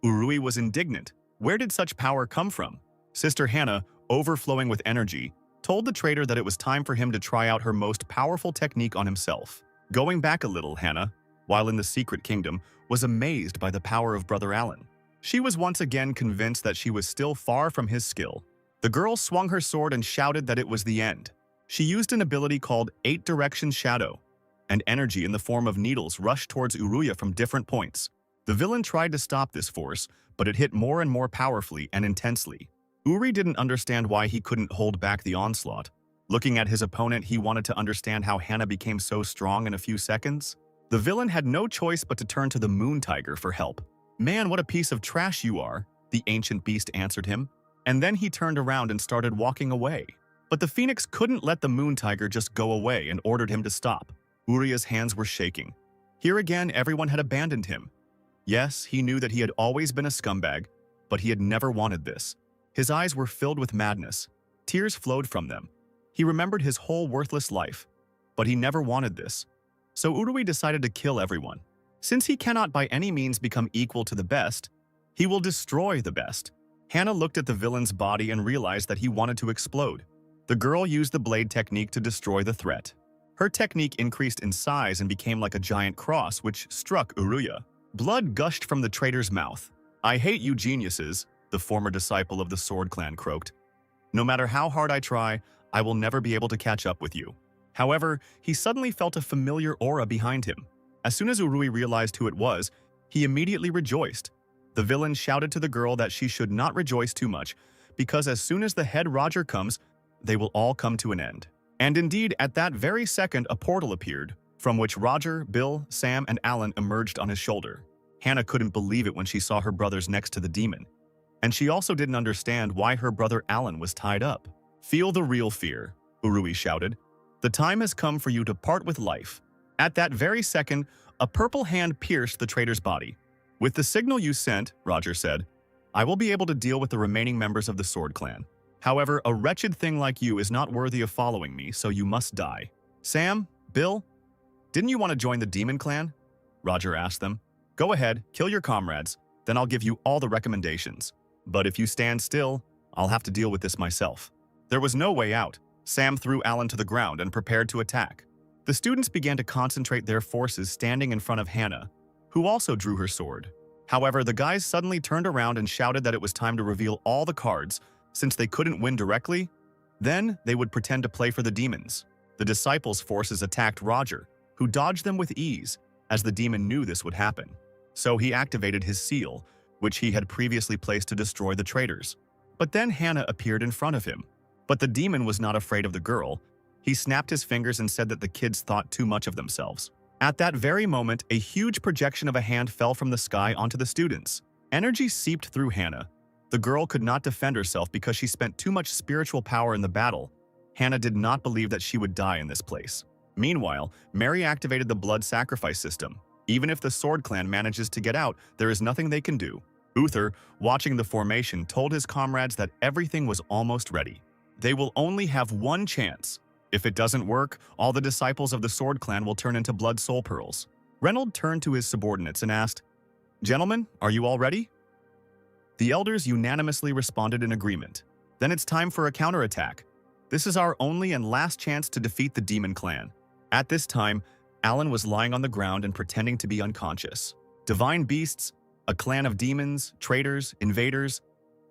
Urui was indignant. Where did such power come from? Sister Hannah, overflowing with energy, told the traitor that it was time for him to try out her most powerful technique on himself. Going back a little, Hannah, while in the secret kingdom, was amazed by the power of Brother Alan. She was once again convinced that she was still far from his skill. The girl swung her sword and shouted that it was the end. She used an ability called 8 Direction Shadow, and energy in the form of needles rushed towards Uruya from different points. The villain tried to stop this force, but it hit more and more powerfully and intensely. Uri didn't understand why he couldn't hold back the onslaught. Looking at his opponent, he wanted to understand how Hannah became so strong in a few seconds. The villain had no choice but to turn to the moon tiger for help. "Man, what a piece of trash you are," the ancient beast answered him. And then he turned around and started walking away. But the phoenix couldn't let the moon tiger just go away and ordered him to stop. Uria's hands were shaking. Here again, everyone had abandoned him. Yes, he knew that he had always been a scumbag, but he had never wanted this. His eyes were filled with madness. Tears flowed from them. He remembered his whole worthless life, but he never wanted this. So Urui decided to kill everyone. Since he cannot by any means become equal to the best, he will destroy the best. Hannah looked at the villain's body and realized that he wanted to explode. The girl used the blade technique to destroy the threat. Her technique increased in size and became like a giant cross, which struck Uruya. Blood gushed from the traitor's mouth. "I hate you geniuses," the former disciple of the Sword Clan croaked. "No matter how hard I try, I will never be able to catch up with you." However, he suddenly felt a familiar aura behind him. As soon as Urui realized who it was, he immediately rejoiced. The villain shouted to the girl that she should not rejoice too much, because as soon as the head Roger comes, they will all come to an end. And indeed, at that very second, a portal appeared, from which Roger, Bill, Sam, and Alan emerged on his shoulder. Hannah couldn't believe it when she saw her brothers next to the demon. And she also didn't understand why her brother Alan was tied up. "Feel the real fear," Urui shouted. "The time has come for you to part with life." At that very second, a purple hand pierced the traitor's body. "With the signal you sent," Roger said, "I will be able to deal with the remaining members of the Sword Clan. However, a wretched thing like you is not worthy of following me, so you must die." "Sam, Bill, didn't you want to join the Demon Clan?" Roger asked them. "Go ahead, kill your comrades, then I'll give you all the recommendations. But if you stand still, I'll have to deal with this myself." There was no way out. Sam threw Alan to the ground and prepared to attack. The students began to concentrate their forces standing in front of Hannah, who also drew her sword. However, the guys suddenly turned around and shouted that it was time to reveal all the cards, since they couldn't win directly. Then they would pretend to play for the demons. The disciples' forces attacked Roger, who dodged them with ease, as the demon knew this would happen. So he activated his seal, which he had previously placed to destroy the traitors. But then Hannah appeared in front of him. But the demon was not afraid of the girl. He snapped his fingers and said that the kids thought too much of themselves. At that very moment, a huge projection of a hand fell from the sky onto the students. Energy seeped through Hannah. The girl could not defend herself because she spent too much spiritual power in the battle. Hannah did not believe that she would die in this place. Meanwhile, Mary activated the blood sacrifice system. Even if the Sword Clan manages to get out, there is nothing they can do. Uther, watching the formation, told his comrades that everything was almost ready. They will only have one chance. If it doesn't work, all the disciples of the Sword Clan will turn into blood soul pearls. Reynold turned to his subordinates and asked, "Gentlemen, are you all ready?" The elders unanimously responded in agreement. "Then it's time for a counterattack. This is our only and last chance to defeat the Demon Clan." At this time, Alan was lying on the ground and pretending to be unconscious. Divine beasts, a clan of demons, traitors, invaders.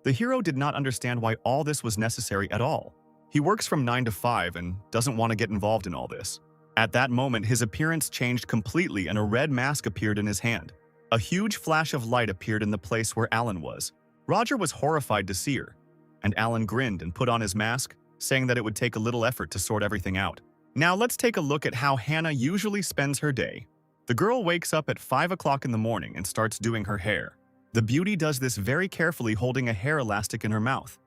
The hero did not understand why all this was necessary at all. He works from 9 to 5 and doesn't want to get involved in all this. At that moment, his appearance changed completely and a red mask appeared in his hand. A huge flash of light appeared in the place where Alan was. Roger was horrified to see her, and Alan grinned and put on his mask, saying that it would take a little effort to sort everything out. Now let's take a look at how Hannah usually spends her day. The girl wakes up at 5 o'clock in the morning and starts doing her hair. The beauty does this very carefully, holding a hair elastic in her mouth.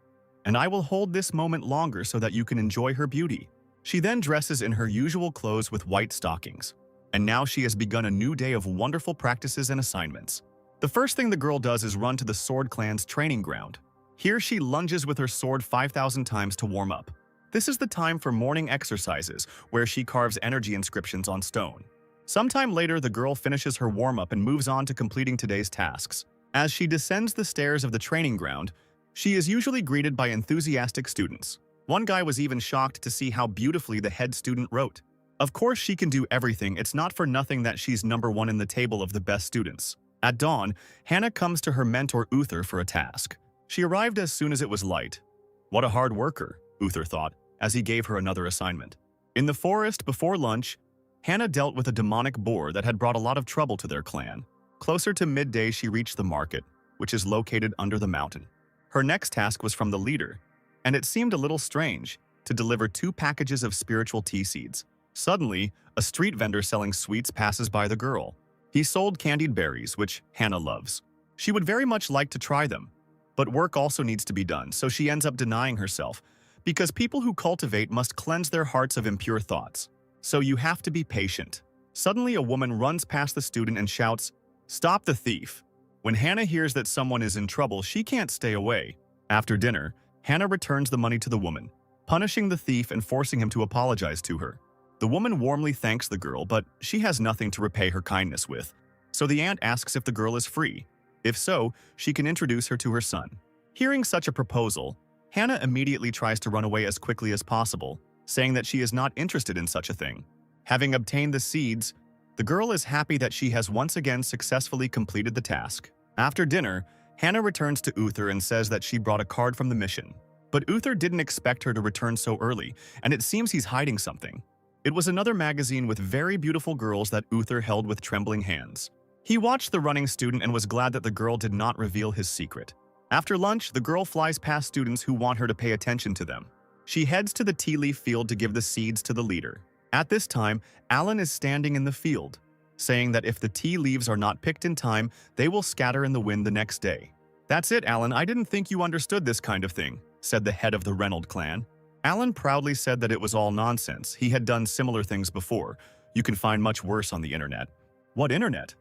And I will hold this moment longer so that you can enjoy her beauty. She then dresses in her usual clothes with white stockings. And now she has begun a new day of wonderful practices and assignments. The first thing the girl does is run to the Sword Clan's training ground. Here she lunges with her sword 5,000 times to warm up. This is the time for morning exercises, where she carves energy inscriptions on stone. Sometime later, the girl finishes her warm-up and moves on to completing today's tasks. As she descends the stairs of the training ground, she is usually greeted by enthusiastic students. One guy was even shocked to see how beautifully the head student wrote. Of course she can do everything, it's not for nothing that she's #1 in the table of the best students. At dawn, Hannah comes to her mentor Uther for a task. She arrived as soon as it was light. What a hard worker, Uther thought, as he gave her another assignment. In the forest before lunch, Hannah dealt with a demonic boar that had brought a lot of trouble to their clan. Closer to midday, she reached the market, which is located under the mountain. Her next task was from the leader, and it seemed a little strange to deliver 2 packages of spiritual tea seeds. Suddenly, a street vendor selling sweets passes by the girl. He sold candied berries, which Hannah loves. She would very much like to try them, but work also needs to be done, so she ends up denying herself, because people who cultivate must cleanse their hearts of impure thoughts. So you have to be patient. Suddenly, a woman runs past the student and shouts, "Stop the thief!" When Hannah hears that someone is in trouble, she can't stay away. After dinner, Hannah returns the money to the woman, punishing the thief and forcing him to apologize to her. The woman warmly thanks the girl, but she has nothing to repay her kindness with. So the aunt asks if the girl is free. If so, she can introduce her to her son. Hearing such a proposal, Hannah immediately tries to run away as quickly as possible, saying that she is not interested in such a thing. Having obtained the seeds, the girl is happy that she has once again successfully completed the task. After dinner, Hannah returns to Uther and says that she brought a card from the mission. But Uther didn't expect her to return so early, and it seems he's hiding something. It was another magazine with very beautiful girls that Uther held with trembling hands. He watched the running student and was glad that the girl did not reveal his secret. After lunch, the girl flies past students who want her to pay attention to them. She heads to the tea leaf field to give the seeds to the leader. At this time, Alan is standing in the field, saying that if the tea leaves are not picked in time, they will scatter in the wind the next day. "That's it, Alan, I didn't think you understood this kind of thing," said the head of the Reynold clan. Alan proudly said that it was all nonsense. He had done similar things before. You can find much worse on the internet. "What internet?"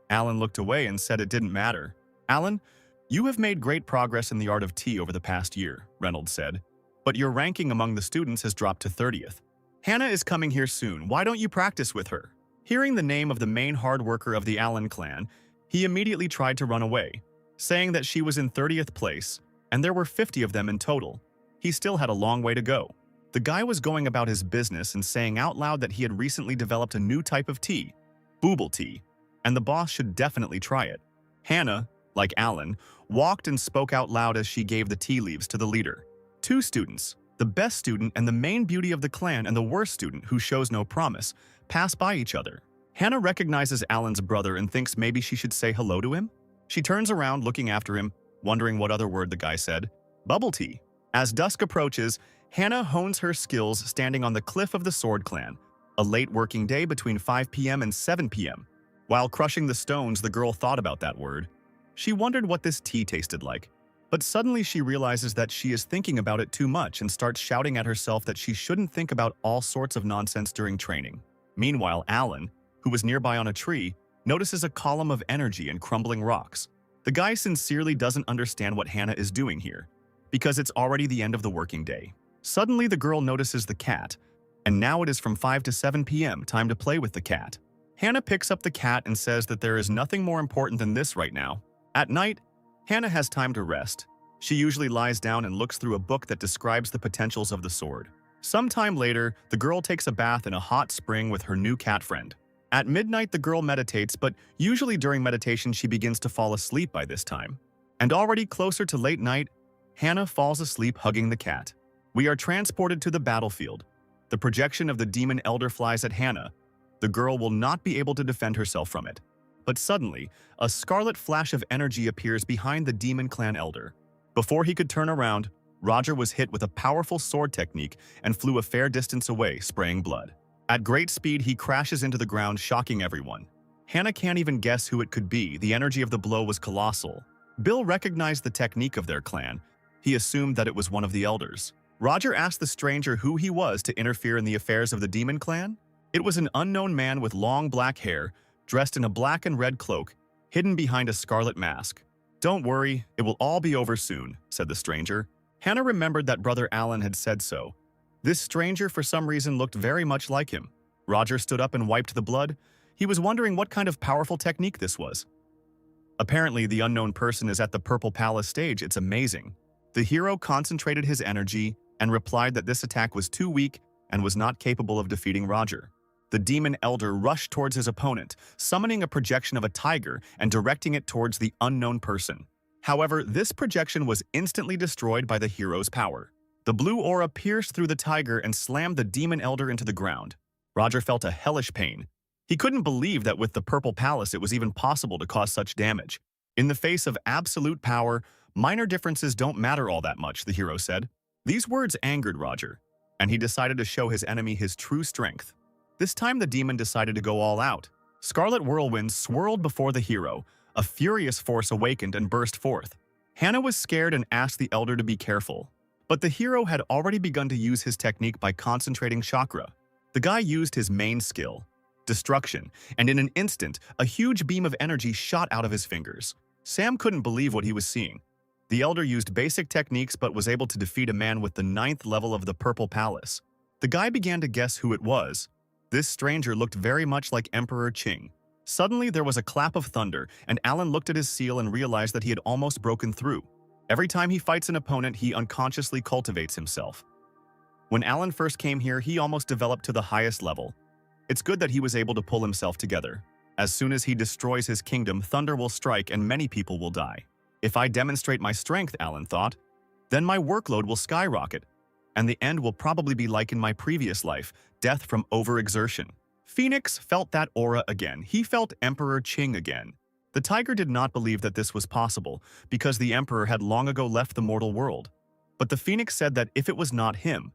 Alan looked away and said it didn't matter. "Alan, you have made great progress in the art of tea over the past year," Reynolds said. "But your ranking among the students has dropped to 30th. Hannah is coming here soon. Why don't you practice with her?" Hearing the name of the main hard worker of the Allen clan, he immediately tried to run away, saying that she was in 30th place, and there were 50 of them in total. He still had a long way to go. The guy was going about his business and saying out loud that he had recently developed a new type of tea, booble tea, and the boss should definitely try it. Hannah, like Alan, walked and spoke out loud as she gave the tea leaves to the leader. 2 students, the best student and the main beauty of the clan and the worst student who shows no promise, pass by each other. Hannah recognizes Alan's brother and thinks maybe she should say hello to him. She turns around looking after him, wondering what other word the guy said. Bubble tea. As dusk approaches, Hannah hones her skills standing on the cliff of the Sword Clan. A late working day between 5 p.m. and 7 p.m. While crushing the stones, the girl thought about that word. She wondered what this tea tasted like. But suddenly she realizes that she is thinking about it too much and starts shouting at herself that she shouldn't think about all sorts of nonsense during training. Meanwhile, Alan, who was nearby on a tree, notices a column of energy and crumbling rocks. The guy sincerely doesn't understand what Hannah is doing here, because it's already the end of the working day. Suddenly, the girl notices the cat, and now it is from 5 to 7 p.m. time to play with the cat. Hannah picks up the cat and says that there is nothing more important than this right now. At night, Hannah has time to rest. She usually lies down and looks through a book that describes the potentials of the sword. Sometime later, the girl takes a bath in a hot spring with her new cat friend. At midnight, the girl meditates, but usually during meditation she begins to fall asleep by this time. And already closer to late night, Hannah falls asleep hugging the cat. We are transported to the battlefield. The projection of the demon elder flies at Hannah. The girl will not be able to defend herself from it. But suddenly, a scarlet flash of energy appears behind the demon clan elder. Before he could turn around, Roger was hit with a powerful sword technique and flew a fair distance away, spraying blood. At great speed, he crashes into the ground, shocking everyone. Hannah can't even guess who it could be. The energy of the blow was colossal. Bill recognized the technique of their clan. He assumed that it was one of the elders. Roger asked the stranger who he was to interfere in the affairs of the demon clan. It was an unknown man with long black hair, dressed in a black and red cloak, hidden behind a scarlet mask. "Don't worry, it will all be over soon," said the stranger. Hannah remembered that Brother Alan had said so. This stranger for some reason looked very much like him. Roger stood up and wiped the blood. He was wondering what kind of powerful technique this was. Apparently, the unknown person is at the Purple Palace stage. It's amazing. The hero concentrated his energy and replied that this attack was too weak and was not capable of defeating Roger. The demon elder rushed towards his opponent, summoning a projection of a tiger and directing it towards the unknown person. However, this projection was instantly destroyed by the hero's power. The blue aura pierced through the tiger and slammed the demon elder into the ground. Roger felt a hellish pain. He couldn't believe that with the Purple Palace it was even possible to cause such damage. In the face of absolute power, minor differences don't matter all that much, the hero said. These words angered Roger, and he decided to show his enemy his true strength. This time the demon decided to go all out. Scarlet whirlwinds swirled before the hero. A furious force awakened and burst forth. Hannah was scared and asked the elder to be careful. But the hero had already begun to use his technique by concentrating chakra. The guy used his main skill, destruction, and in an instant, a huge beam of energy shot out of his fingers. Sam couldn't believe what he was seeing. The elder used basic techniques but was able to defeat a man with the 9th level of the Purple Palace. The guy began to guess who it was. This stranger looked very much like Emperor Qing. Suddenly, there was a clap of thunder, and Alan looked at his seal and realized that he had almost broken through. Every time he fights an opponent, he unconsciously cultivates himself. When Alan first came here, he almost developed to the highest level. It's good that he was able to pull himself together. As soon as he destroys his kingdom, thunder will strike and many people will die. If I demonstrate my strength, Alan thought, then my workload will skyrocket, and the end will probably be like in my previous life, death from overexertion. Phoenix felt that aura again. He felt Emperor Qing again. The tiger did not believe that this was possible because the emperor had long ago left the mortal world. But the phoenix said that if it was not him,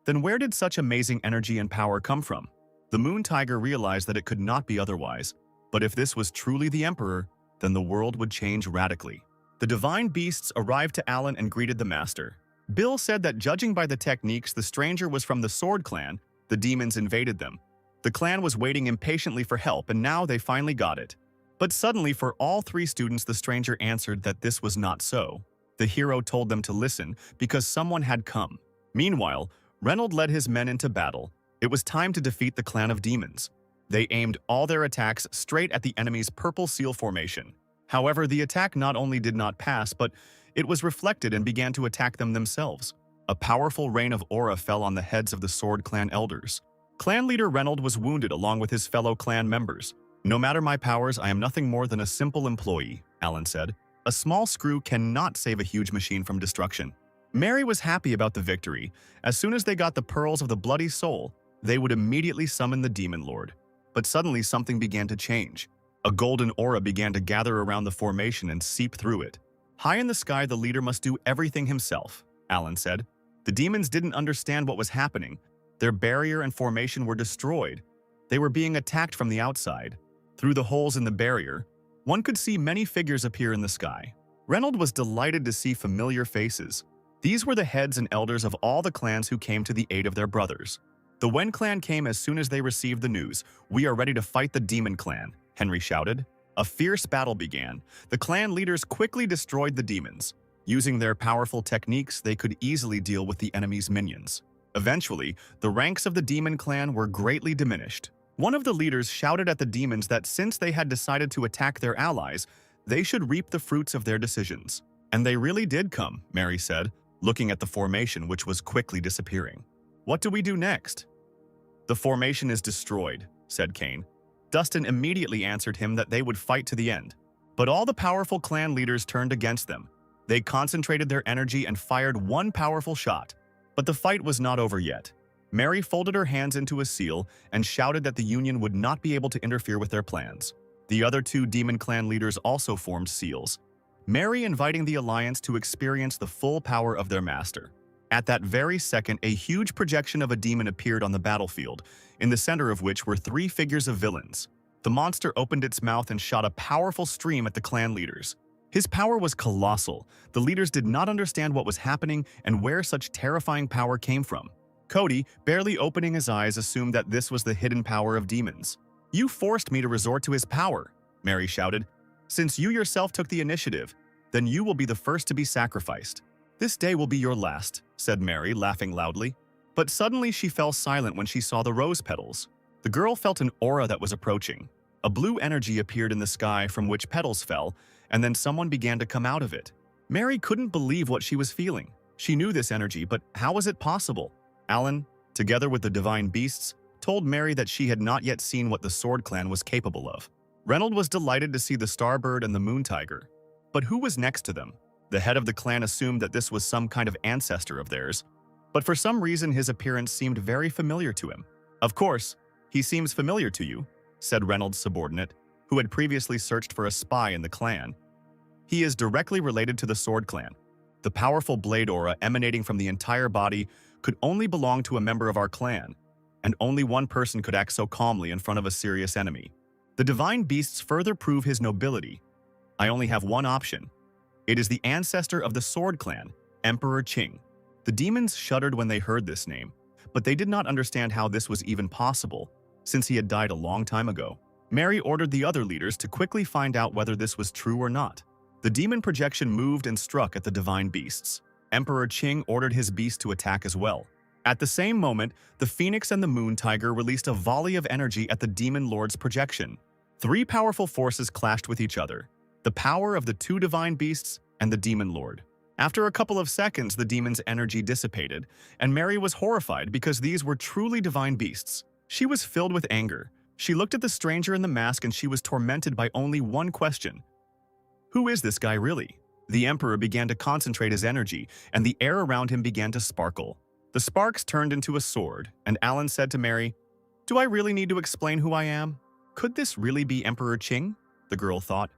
then where did such amazing energy and power come from? The moon tiger realized that it could not be otherwise. But if this was truly the emperor, then the world would change radically. The divine beasts arrived to Alan and greeted the master. Bill said that judging by the techniques, the stranger was from the Sword Clan. The demons invaded them. The clan was waiting impatiently for help, and now they finally got it. But suddenly, for all 3 students, the stranger answered that this was not so. The hero told them to listen because someone had come. Meanwhile, Reynold led his men into battle. It was time to defeat the clan of demons. They aimed all their attacks straight at the enemy's purple seal formation. However, the attack not only did not pass, but it was reflected and began to attack them themselves. A powerful rain of aura fell on the heads of the Sword Clan elders. Clan leader Reynold was wounded along with his fellow clan members. "No matter my powers, I am nothing more than a simple employee," Alan said. "A small screw cannot save a huge machine from destruction." Mary was happy about the victory. As soon as they got the pearls of the bloody soul, they would immediately summon the demon lord. But suddenly something began to change. A golden aura began to gather around the formation and seep through it. "High in the sky, the leader must do everything himself," Alan said. The demons didn't understand what was happening. Their barrier and formation were destroyed. They were being attacked from the outside. Through the holes in the barrier, one could see many figures appear in the sky. Reynold was delighted to see familiar faces. These were the heads and elders of all the clans who came to the aid of their brothers. The Wen clan came as soon as they received the news. "We are ready to fight the Demon clan," Henry shouted. A fierce battle began. The clan leaders quickly destroyed the demons. Using their powerful techniques, they could easily deal with the enemy's minions. Eventually, the ranks of the Demon clan were greatly diminished. One of the leaders shouted at the demons that since they had decided to attack their allies, they should reap the fruits of their decisions. "And they really did come," Mary said, looking at the formation which was quickly disappearing. "What do we do next?" "The formation is destroyed," said Kane. Dustin immediately answered him that they would fight to the end. But all the powerful clan leaders turned against them. They concentrated their energy and fired one powerful shot. But the fight was not over yet. Mary folded her hands into a seal and shouted that the Union would not be able to interfere with their plans. The other two Demon clan leaders also formed seals, Mary inviting the Alliance to experience the full power of their master. At that very second, a huge projection of a demon appeared on the battlefield, in the center of which were three figures of villains. The monster opened its mouth and shot a powerful stream at the clan leaders. His power was colossal. The leaders did not understand what was happening and where such terrifying power came from. Cody, barely opening his eyes, assumed that this was the hidden power of demons. "You forced me to resort to his power," Mary shouted. "Since you yourself took the initiative, then you will be the first to be sacrificed." "This day will be your last," said Mary, laughing loudly. But suddenly she fell silent when she saw the rose petals. The girl felt an aura that was approaching. A blue energy appeared in the sky from which petals fell, and then someone began to come out of it. Mary couldn't believe what she was feeling. She knew this energy, but how was it possible? Alan, together with the divine beasts, told Mary that she had not yet seen what the Sword Clan was capable of. Reynold was delighted to see the Starbird and the Moon Tiger. But who was next to them? The head of the clan assumed that this was some kind of ancestor of theirs, but for some reason his appearance seemed very familiar to him. "Of course, he seems familiar to you," said Reynolds' subordinate, who had previously searched for a spy in the clan. "He is directly related to the Sword Clan. The powerful blade aura emanating from the entire body could only belong to a member of our clan, and only one person could act so calmly in front of a serious enemy. The divine beasts further prove his nobility. I only have one option. It is the ancestor of the Sword Clan, Emperor Qing." The demons shuddered when they heard this name, but they did not understand how this was even possible, since he had died a long time ago. Mary ordered the other leaders to quickly find out whether this was true or not. The demon projection moved and struck at the divine beasts. Emperor Qing ordered his beast to attack as well. At the same moment, the Phoenix and the Moon Tiger released a volley of energy at the Demon Lord's projection. Three powerful forces clashed with each other: the power of the two divine beasts and the Demon Lord. After a couple of seconds, the demon's energy dissipated, and Mary was horrified because these were truly divine beasts. She was filled with anger. She looked at the stranger in the mask and she was tormented by only one question. Who is this guy really? The Emperor began to concentrate his energy, and the air around him began to sparkle. The sparks turned into a sword, and Alan said to Mary, "Do I really need to explain who I am? Could this really be Emperor Qing?" the girl thought,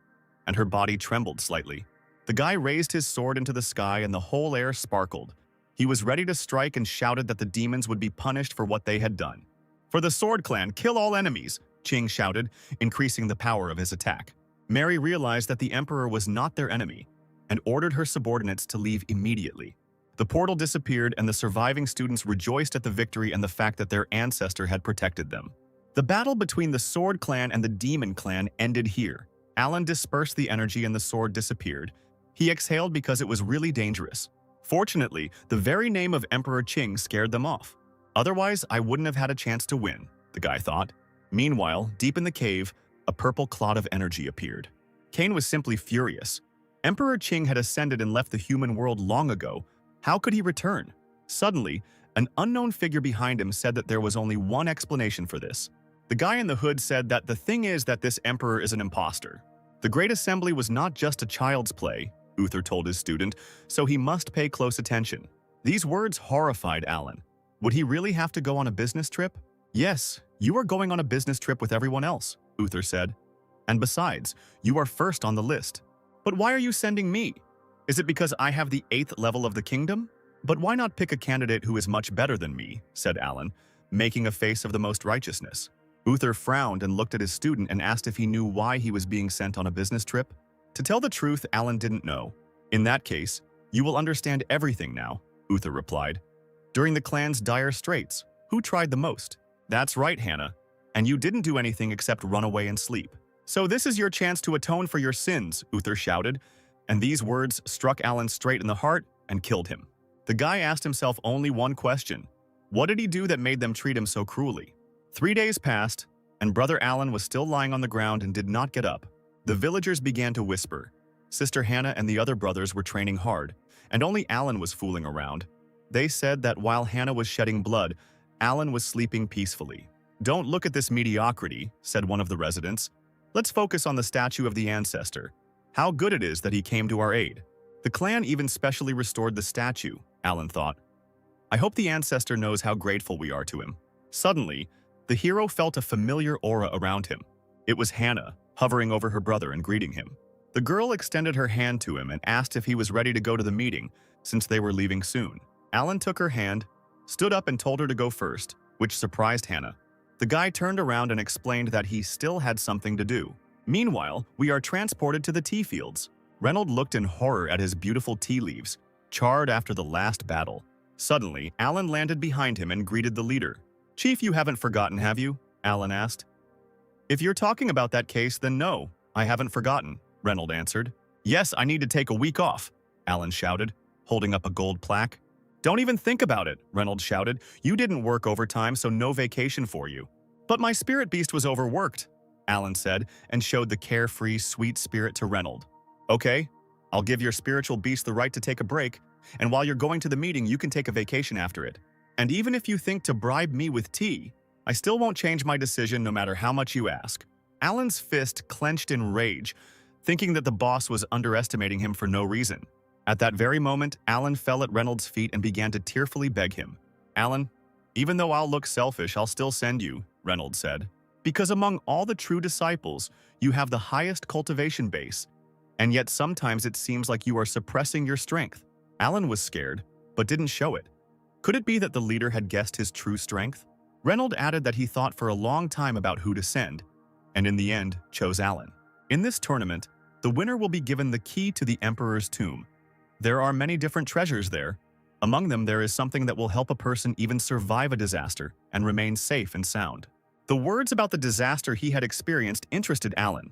and her body trembled slightly. The guy raised his sword into the sky and the whole air sparkled. He was ready to strike and shouted that the demons would be punished for what they had done. "For the Sword Clan, kill all enemies," Qing shouted, increasing the power of his attack. Mary realized that the Emperor was not their enemy and ordered her subordinates to leave immediately. The portal disappeared and the surviving students rejoiced at the victory and the fact that their ancestor had protected them. The battle between the Sword Clan and the Demon Clan ended here. Alan dispersed the energy and the sword disappeared. He exhaled because it was really dangerous. Fortunately, the very name of Emperor Qing scared them off. Otherwise, I wouldn't have had a chance to win, the guy thought. Meanwhile, deep in the cave, a purple cloud of energy appeared. Kane was simply furious. Emperor Qing had ascended and left the human world long ago. How could he return? Suddenly, an unknown figure behind him said that there was only one explanation for this. The guy in the hood said that the thing is that this emperor is an imposter. The Great Assembly was not just a child's play, Uther told his student, so he must pay close attention. These words horrified Alan. Would he really have to go on a business trip? "Yes, you are going on a business trip with everyone else," Uther said. "And besides, you are first on the list. But why are you sending me? Is it because I have the 8th level of the kingdom?" "But why not pick a candidate who is much better than me?" said Alan, making a face of the most righteousness. Uther frowned and looked at his student and asked if he knew why he was being sent on a business trip. To tell the truth, Alan didn't know. "In that case, you will understand everything now," Uther replied. "During the clan's dire straits, who tried the most?" "That's right, Hannah. And you didn't do anything except run away and sleep. So this is your chance to atone for your sins," Uther shouted, and these words struck Alan straight in the heart and killed him. The guy asked himself only one question. What did he do that made them treat him so cruelly? 3 days passed, and Brother Alan was still lying on the ground and did not get up. The villagers began to whisper. Sister Hannah and the other brothers were training hard, and only Alan was fooling around. They said that while Hannah was shedding blood, Alan was sleeping peacefully. "Don't look at this mediocrity," said one of the residents. "Let's focus on the statue of the ancestor. How good it is that he came to our aid." The clan even specially restored the statue, Alan thought. "I hope the ancestor knows how grateful we are to him." Suddenly, the hero felt a familiar aura around him. It was Hannah, hovering over her brother and greeting him. The girl extended her hand to him and asked if he was ready to go to the meeting, since they were leaving soon. Alan took her hand, stood up and told her to go first, which surprised Hannah. The guy turned around and explained that he still had something to do. Meanwhile, we are transported to the tea fields. Reynolds looked in horror at his beautiful tea leaves, charred after the last battle. Suddenly, Alan landed behind him and greeted the leader. "Chief, you haven't forgotten, have you?" Alan asked. "If you're talking about that case, then no, I haven't forgotten," Reynolds answered. "Yes, I need to take a week off," Alan shouted, holding up a gold plaque. "Don't even think about it," Reynolds shouted. "You didn't work overtime, so no vacation for you." "But my spirit beast was overworked," Alan said, and showed the carefree, sweet spirit to Reynolds. "Okay, I'll give your spiritual beast the right to take a break, and while you're going to the meeting, you can take a vacation after it. And even if you think to bribe me with tea, I still won't change my decision no matter how much you ask." Alan's fist clenched in rage, thinking that the boss was underestimating him for no reason. At that very moment, Alan fell at Reynolds' feet and began to tearfully beg him. "Alan, even though I'll look selfish, I'll still send you," Reynolds said. "Because among all the true disciples, you have the highest cultivation base, and yet sometimes it seems like you are suppressing your strength." Alan was scared, but didn't show it. Could it be that the leader had guessed his true strength? Reynolds added that he thought for a long time about who to send, and in the end chose Alan. In this tournament, the winner will be given the key to the Emperor's tomb. There are many different treasures there. Among them, there is something that will help a person even survive a disaster and remain safe and sound. The words about the disaster he had experienced interested Alan,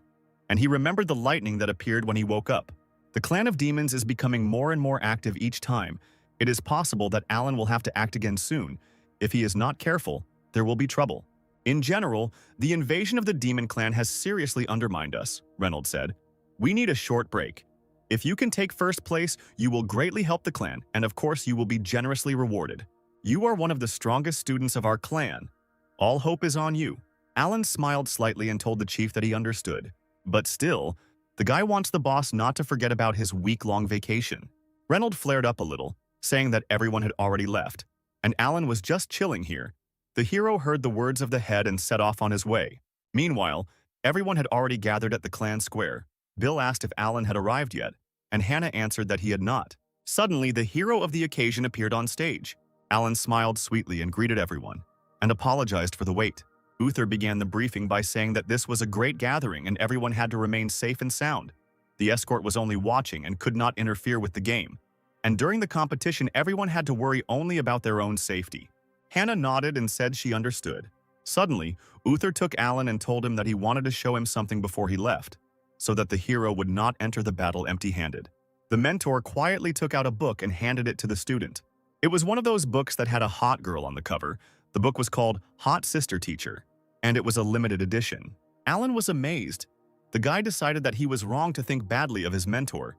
and he remembered the lightning that appeared when he woke up. The clan of demons is becoming more and more active each time. It is possible that Alan will have to act again soon. If he is not careful, there will be trouble. "In general, the invasion of the demon clan has seriously undermined us," Reynolds said. "We need a short break. If you can take first place, you will greatly help the clan, and of course you will be generously rewarded. You are one of the strongest students of our clan. All hope is on you." Alan smiled slightly and told the chief that he understood. But still, the guy wants the boss not to forget about his week-long vacation. Reynolds flared up a little, saying that everyone had already left, and Alan was just chilling here. The hero heard the words of the head and set off on his way. Meanwhile, everyone had already gathered at the clan square. Bill asked if Alan had arrived yet, and Hannah answered that he had not. Suddenly, the hero of the occasion appeared on stage. Alan smiled sweetly and greeted everyone, and apologized for the wait. Uther began the briefing by saying that this was a great gathering and everyone had to remain safe and sound. The escort was only watching and could not interfere with the game. And during the competition, everyone had to worry only about their own safety. Hannah nodded and said she understood. Suddenly, Uther took Alan and told him that he wanted to show him something before he left, so that the hero would not enter the battle empty-handed. The mentor quietly took out a book and handed it to the student. It was one of those books that had a hot girl on the cover. The book was called Hot Sister Teacher, and it was a limited edition. Alan was amazed. The guy decided that he was wrong to think badly of his mentor.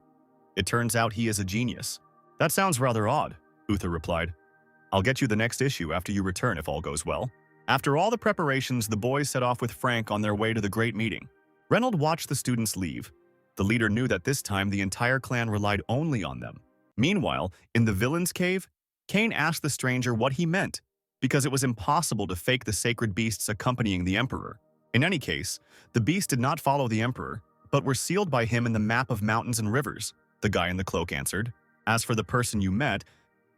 It turns out he is a genius. "That sounds rather odd," Uther replied. "I'll get you the next issue after you return if all goes well." After all the preparations, the boys set off with Frank on their way to the great meeting. Reynolds watched the students leave. The leader knew that this time the entire clan relied only on them. Meanwhile, in the villain's cave, Cain asked the stranger what he meant, because it was impossible to fake the sacred beasts accompanying the Emperor. In any case, the beasts did not follow the Emperor, but were sealed by him in the map of mountains and rivers, the guy in the cloak answered. "As for the person you met,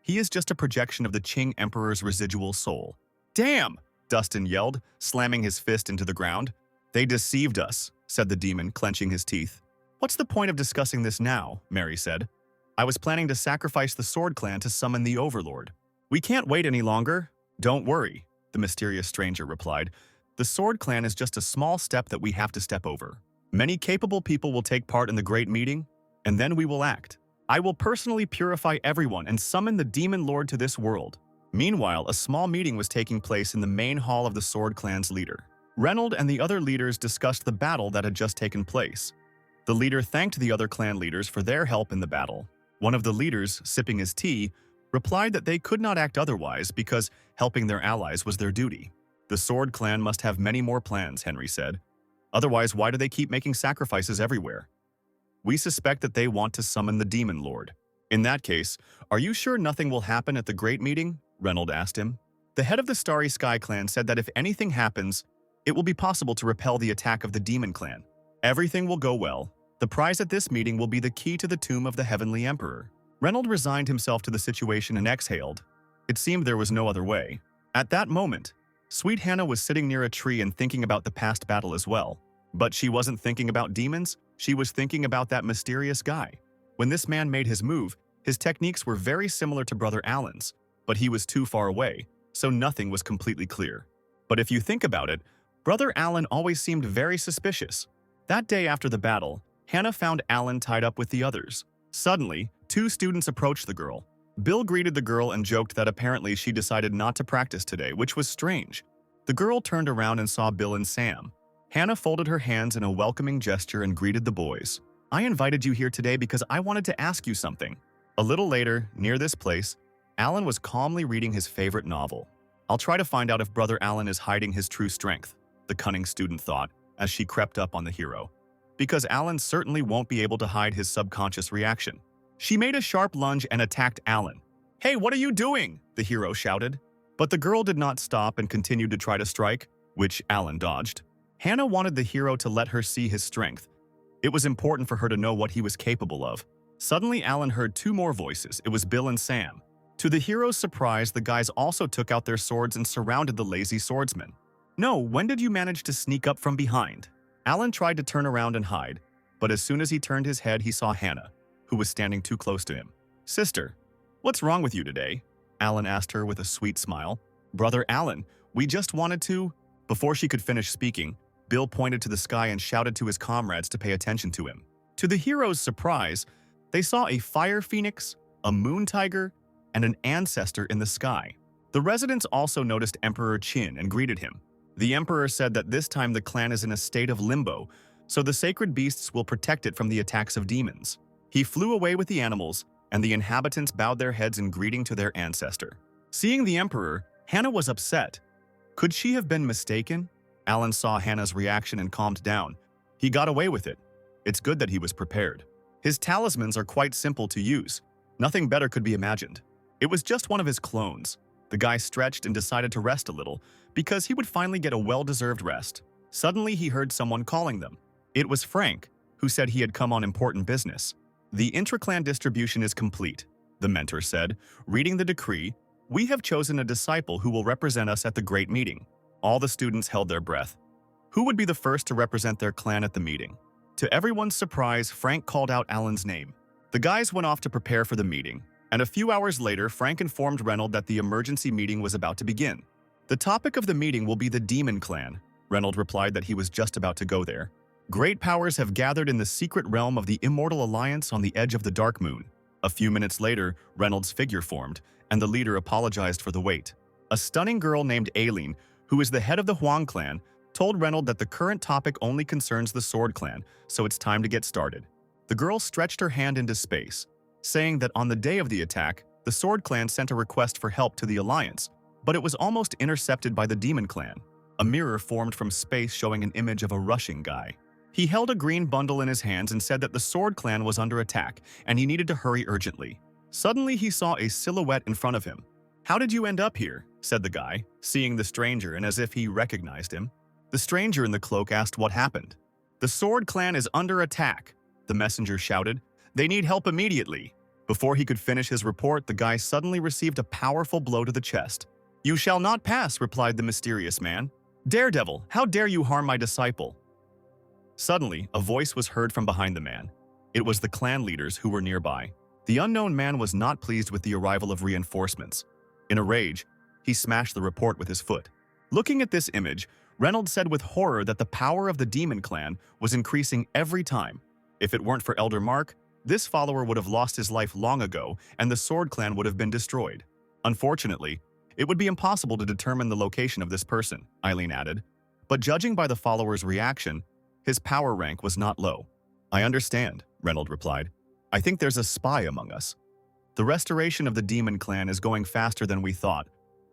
He is just a projection of the Qing Emperor's residual soul. Damn! Dustin yelled, slamming his fist into the ground. They deceived us, said the demon, clenching his teeth. What's the point of discussing this now? Mary said. I was planning to sacrifice the Sword Clan to summon the Overlord. We can't wait any longer. Don't worry, the mysterious stranger replied. The Sword Clan is just a small step that we have to step over. Many capable people will take part in the great meeting, and then we will act. I will personally purify everyone and summon the Demon Lord to this world. Meanwhile, a small meeting was taking place in the main hall of the Sword Clan's leader. Reynold and the other leaders discussed the battle that had just taken place. The leader thanked the other clan leaders for their help in the battle. One of the leaders, sipping his tea, replied that they could not act otherwise because helping their allies was their duty. The Sword Clan must have many more plans, Henry said. Otherwise, why do they keep making sacrifices everywhere? We suspect that they want to summon the Demon Lord. In that case, are you sure nothing will happen at the Great Meeting? Reynold asked him. The head of the Starry Sky Clan said that if anything happens, it will be possible to repel the attack of the Demon Clan. Everything will go well. The prize at this meeting will be the key to the tomb of the Heavenly Emperor. Reynold resigned himself to the situation and exhaled. It seemed there was no other way. At that moment, Sweet Hannah was sitting near a tree and thinking about the past battle as well. But she wasn't thinking about demons, she was thinking about that mysterious guy. When this man made his move, his techniques were very similar to Brother Alan's, but he was too far away, so nothing was completely clear. But if you think about it, Brother Alan always seemed very suspicious. That day after the battle, Hannah found Alan tied up with the others. Suddenly, two students approached the girl. Bill greeted the girl and joked that apparently she decided not to practice today, which was strange. The girl turned around and saw Bill and Sam. Hannah folded her hands in a welcoming gesture and greeted the boys. I invited you here today because I wanted to ask you something. A little later, near this place, Alan was calmly reading his favorite novel. I'll try to find out if Brother Alan is hiding his true strength, the cunning student thought as she crept up on the hero. Because Alan certainly won't be able to hide his subconscious reaction. She made a sharp lunge and attacked Alan. Hey, what are you doing? The hero shouted. But the girl did not stop and continued to try to strike, which Alan dodged. Hannah wanted the hero to let her see his strength. It was important for her to know what he was capable of. Suddenly, Alan heard two more voices. It was Bill and Sam. To the hero's surprise, the guys also took out their swords and surrounded the lazy swordsman. No, when did you manage to sneak up from behind? Alan tried to turn around and hide, but as soon as he turned his head, he saw Hannah, who was standing too close to him. Sister, what's wrong with you today? Alan asked her with a sweet smile. Brother Alan, we just wanted to… Before she could finish speaking, Bill pointed to the sky and shouted to his comrades to pay attention to him. To the hero's surprise, they saw a fire phoenix, a moon tiger, and an ancestor in the sky. The residents also noticed Emperor Qin and greeted him. The emperor said that this time the clan is in a state of limbo, so the sacred beasts will protect it from the attacks of demons. He flew away with the animals, and the inhabitants bowed their heads in greeting to their ancestor. Seeing the emperor, Hannah was upset. Could she have been mistaken? Alan saw Hannah's reaction and calmed down. He got away with it. It's good that he was prepared. His talismans are quite simple to use. Nothing better could be imagined. It was just one of his clones. The guy stretched and decided to rest a little, because he would finally get a well-deserved rest. Suddenly, he heard someone calling them. It was Frank, who said he had come on important business. The intra-clan distribution is complete, the mentor said, reading the decree. We have chosen a disciple who will represent us at the great meeting. All the students held their breath. Who would be the first to represent their clan at the meeting? To everyone's surprise, Frank called out Alan's name. The guys went off to prepare for the meeting, and a few hours later, Frank informed Reynold that the emergency meeting was about to begin. The topic of the meeting will be the Demon Clan. Reynold replied that he was just about to go there. Great powers have gathered in the secret realm of the Immortal Alliance on the edge of the Dark Moon. A few minutes later, Reynold's figure formed, and the leader apologized for the wait. A stunning girl named Aileen, who is the head of the Huang clan, told Reynold that the current topic only concerns the Sword Clan, so it's time to get started. The girl stretched her hand into space, saying that on the day of the attack, the Sword Clan sent a request for help to the Alliance, but it was almost intercepted by the Demon Clan. A mirror formed from space showing an image of a rushing guy. He held a green bundle in his hands and said that the Sword Clan was under attack and he needed to hurry urgently. Suddenly, he saw a silhouette in front of him. How did you end up here? Said the guy, seeing the stranger and as if he recognized him. The stranger in the cloak asked what happened. The Sword Clan is under attack, the messenger shouted. They need help immediately. Before he could finish his report, the guy suddenly received a powerful blow to the chest. "You shall not pass," replied the mysterious man. "Daredevil, how dare you harm my disciple?" Suddenly, a voice was heard from behind the man. It was the clan leaders who were nearby. The unknown man was not pleased with the arrival of reinforcements. In a rage, he smashed the report with his foot. Looking at this image, Reynolds said with horror that the power of the demon clan was increasing every time. If it weren't for Elder Mark, this follower would have lost his life long ago and the Sword Clan would have been destroyed. Unfortunately, it would be impossible to determine the location of this person, Eileen added. But judging by the follower's reaction, his power rank was not low. "I understand," Reynolds replied. "I think there's a spy among us. The restoration of the demon clan is going faster than we thought.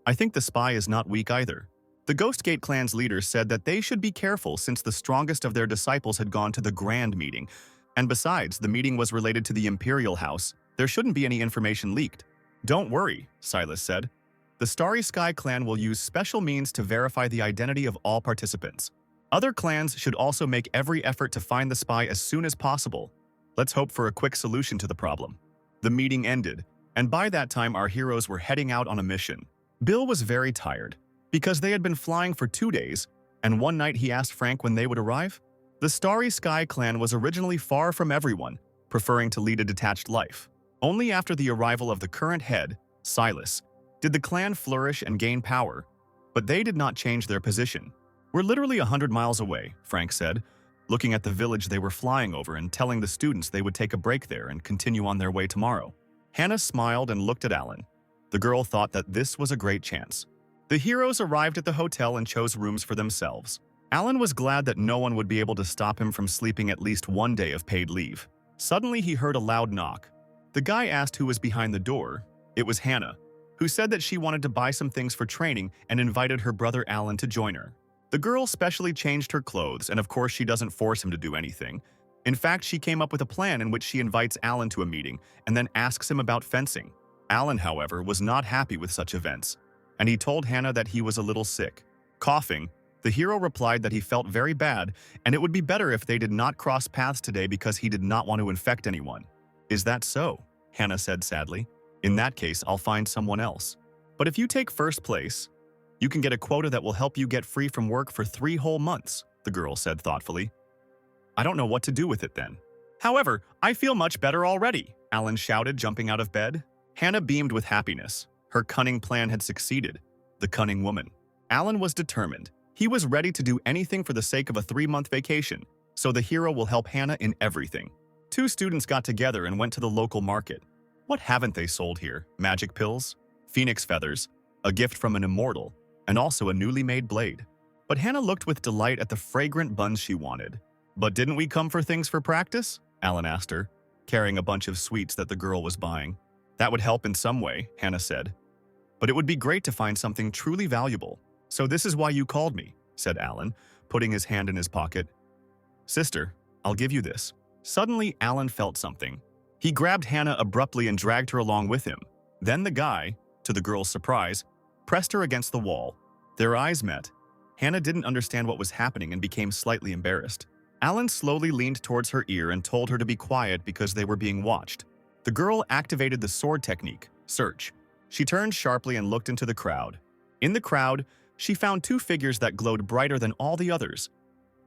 I think the spy is not weak either." The Ghostgate clan's leader said that they should be careful since the strongest of their disciples had gone to the Grand Meeting. And besides, the meeting was related to the Imperial House. There shouldn't be any information leaked. "Don't worry," Silas said. "The Starry Sky clan will use special means to verify the identity of all participants. Other clans should also make every effort to find the spy as soon as possible. Let's hope for a quick solution to the problem." The meeting ended, and by that time our heroes were heading out on a mission. Bill was very tired, because they had been flying for 2 days, and one night he asked Frank when they would arrive. The Starry Sky clan was originally far from everyone, preferring to lead a detached life. Only after the arrival of the current head, Silas, did the clan flourish and gain power, but they did not change their position. "We're literally 100 miles away," Frank said, looking at the village they were flying over and telling the students they would take a break there and continue on their way tomorrow. Hannah smiled and looked at Alan. The girl thought that this was a great chance. The heroes arrived at the hotel and chose rooms for themselves. Alan was glad that no one would be able to stop him from sleeping at least one day of paid leave. Suddenly, he heard a loud knock. The guy asked who was behind the door. It was Hannah, who said that she wanted to buy some things for training and invited her brother Alan to join her. The girl specially changed her clothes, and of course she doesn't force him to do anything. In fact, she came up with a plan in which she invites Alan to a meeting and then asks him about fencing. Alan, however, was not happy with such events, and he told Hannah that he was a little sick. Coughing, the hero replied that he felt very bad and it would be better if they did not cross paths today because he did not want to infect anyone. "Is that so?" Hannah said sadly. "In that case, I'll find someone else. But if you take first place, you can get a quota that will help you get free from work for 3 whole months," the girl said thoughtfully. "I don't know what to do with it then." "However, I feel much better already," Alan shouted, jumping out of bed. Hannah beamed with happiness. Her cunning plan had succeeded. The cunning woman. Alan was determined. He was ready to do anything for the sake of a 3-month vacation, so the hero will help Hannah in everything. 2 students got together and went to the local market. What haven't they sold here? Magic pills, phoenix feathers, a gift from an immortal, and also a newly made blade. But Hannah looked with delight at the fragrant buns she wanted. "But didn't we come for things for practice?" Alan asked her, carrying a bunch of sweets that the girl was buying. "That would help in some way," Hannah said. "But it would be great to find something truly valuable. So this is why you called me," said Alan, putting his hand in his pocket. "Sister, I'll give you this." Suddenly, Alan felt something. He grabbed Hannah abruptly and dragged her along with him. Then the guy, to the girl's surprise, pressed her against the wall. Their eyes met. Hannah didn't understand what was happening and became slightly embarrassed. Alan slowly leaned towards her ear and told her to be quiet because they were being watched. The girl activated the sword technique, search. She turned sharply and looked into the crowd. In the crowd, she found 2 figures that glowed brighter than all the others.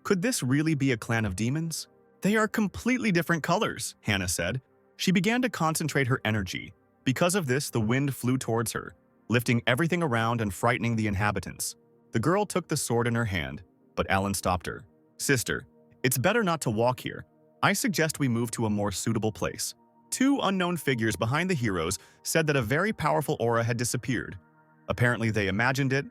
Could this really be a clan of demons? "They are completely different colors," Hannah said. She began to concentrate her energy. Because of this, the wind flew towards her, lifting everything around and frightening the inhabitants. The girl took the sword in her hand, but Alan stopped her. "Sister, it's better not to walk here. I suggest we move to a more suitable place." 2 unknown figures behind the heroes said that a very powerful aura had disappeared. Apparently they imagined it.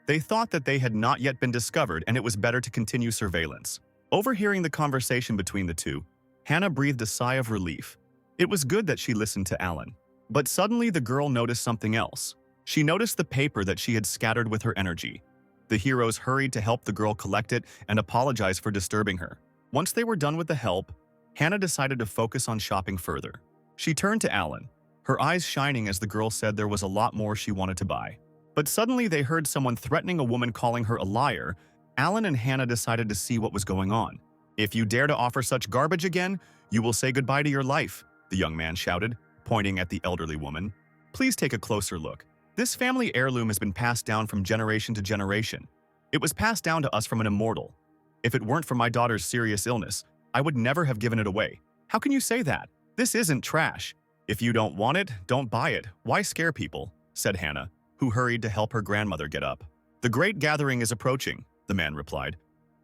They thought that they had not yet been discovered and it was better to continue surveillance. Overhearing the conversation between the 2, Hannah breathed a sigh of relief. It was good that she listened to Alan. But suddenly the girl noticed something else. She noticed the paper that she had scattered with her energy. The heroes hurried to help the girl collect it and apologize for disturbing her. Once they were done with the help, Hannah decided to focus on shopping further. She turned to Alan, her eyes shining as the girl said there was a lot more she wanted to buy. But suddenly they heard someone threatening a woman, calling her a liar. Alan and Hannah decided to see what was going on. "If you dare to offer such garbage again, you will say goodbye to your life," the young man shouted, pointing at the elderly woman. Please take a closer look. This family heirloom has been passed down from generation to generation. It was passed down to us from an immortal. If it weren't for my daughter's serious illness, I would never have given it away. How can you say that? This isn't trash. If you don't want it, don't buy it. Why scare people? Said Hannah, who hurried to help her grandmother get up. The great gathering is approaching, the man replied.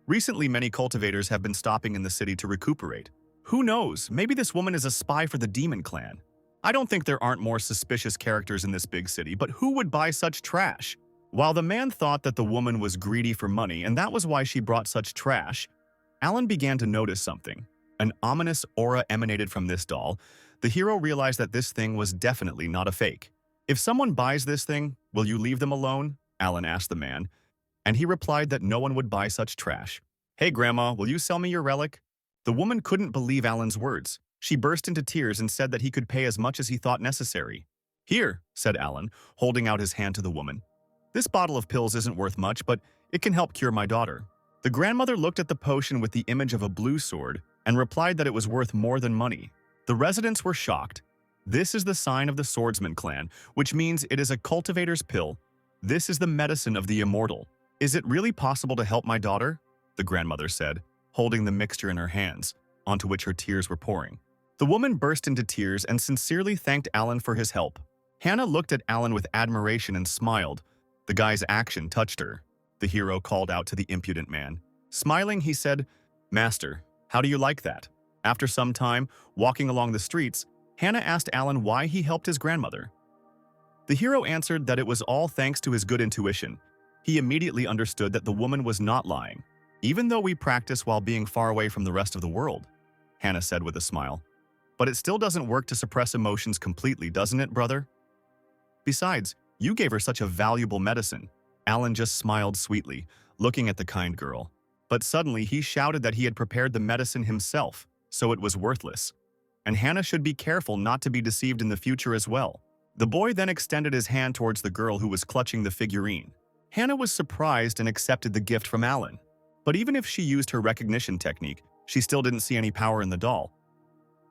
Recently, many cultivators have been stopping in the city to recuperate. Who knows, maybe this woman is a spy for the demon clan. I don't think there aren't more suspicious characters in this big city, but who would buy such trash? While the man thought that the woman was greedy for money and that was why she brought such trash, Alan began to notice something. An ominous aura emanated from this doll. The hero realized that this thing was definitely not a fake. If someone buys this thing, will you leave them alone? Alan asked the man, and he replied that no one would buy such trash. Hey grandma, will you sell me your relic? The woman couldn't believe Alan's words. She burst into tears and said that he could pay as much as he thought necessary. Here, said Alan, holding out his hand to the woman. This bottle of pills isn't worth much, but it can help cure my daughter. The grandmother looked at the potion with the image of a blue sword and replied that it was worth more than money. The residents were shocked. This is the sign of the swordsman clan, which means it is a cultivator's pill. This is the medicine of the immortal. Is it really possible to help my daughter? The grandmother said, holding the mixture in her hands, onto which her tears were pouring. The woman burst into tears and sincerely thanked Alan for his help. Hannah looked at Alan with admiration and smiled. The guy's action touched her. The hero called out to the impudent man. Smiling, he said, Master, how do you like that? After some time, walking along the streets, Hannah asked Alan why he helped his grandmother. The hero answered that it was all thanks to his good intuition. He immediately understood that the woman was not lying, even though we practice while being far away from the rest of the world, Hannah said with a smile. But it still doesn't work to suppress emotions completely, doesn't it, brother? Besides, you gave her such a valuable medicine. Alan just smiled sweetly, looking at the kind girl. But suddenly he shouted that he had prepared the medicine himself, so it was worthless. And Hannah should be careful not to be deceived in the future as well. The boy then extended his hand towards the girl who was clutching the figurine. Hannah was surprised and accepted the gift from Alan. But even if she used her recognition technique, she still didn't see any power in the doll.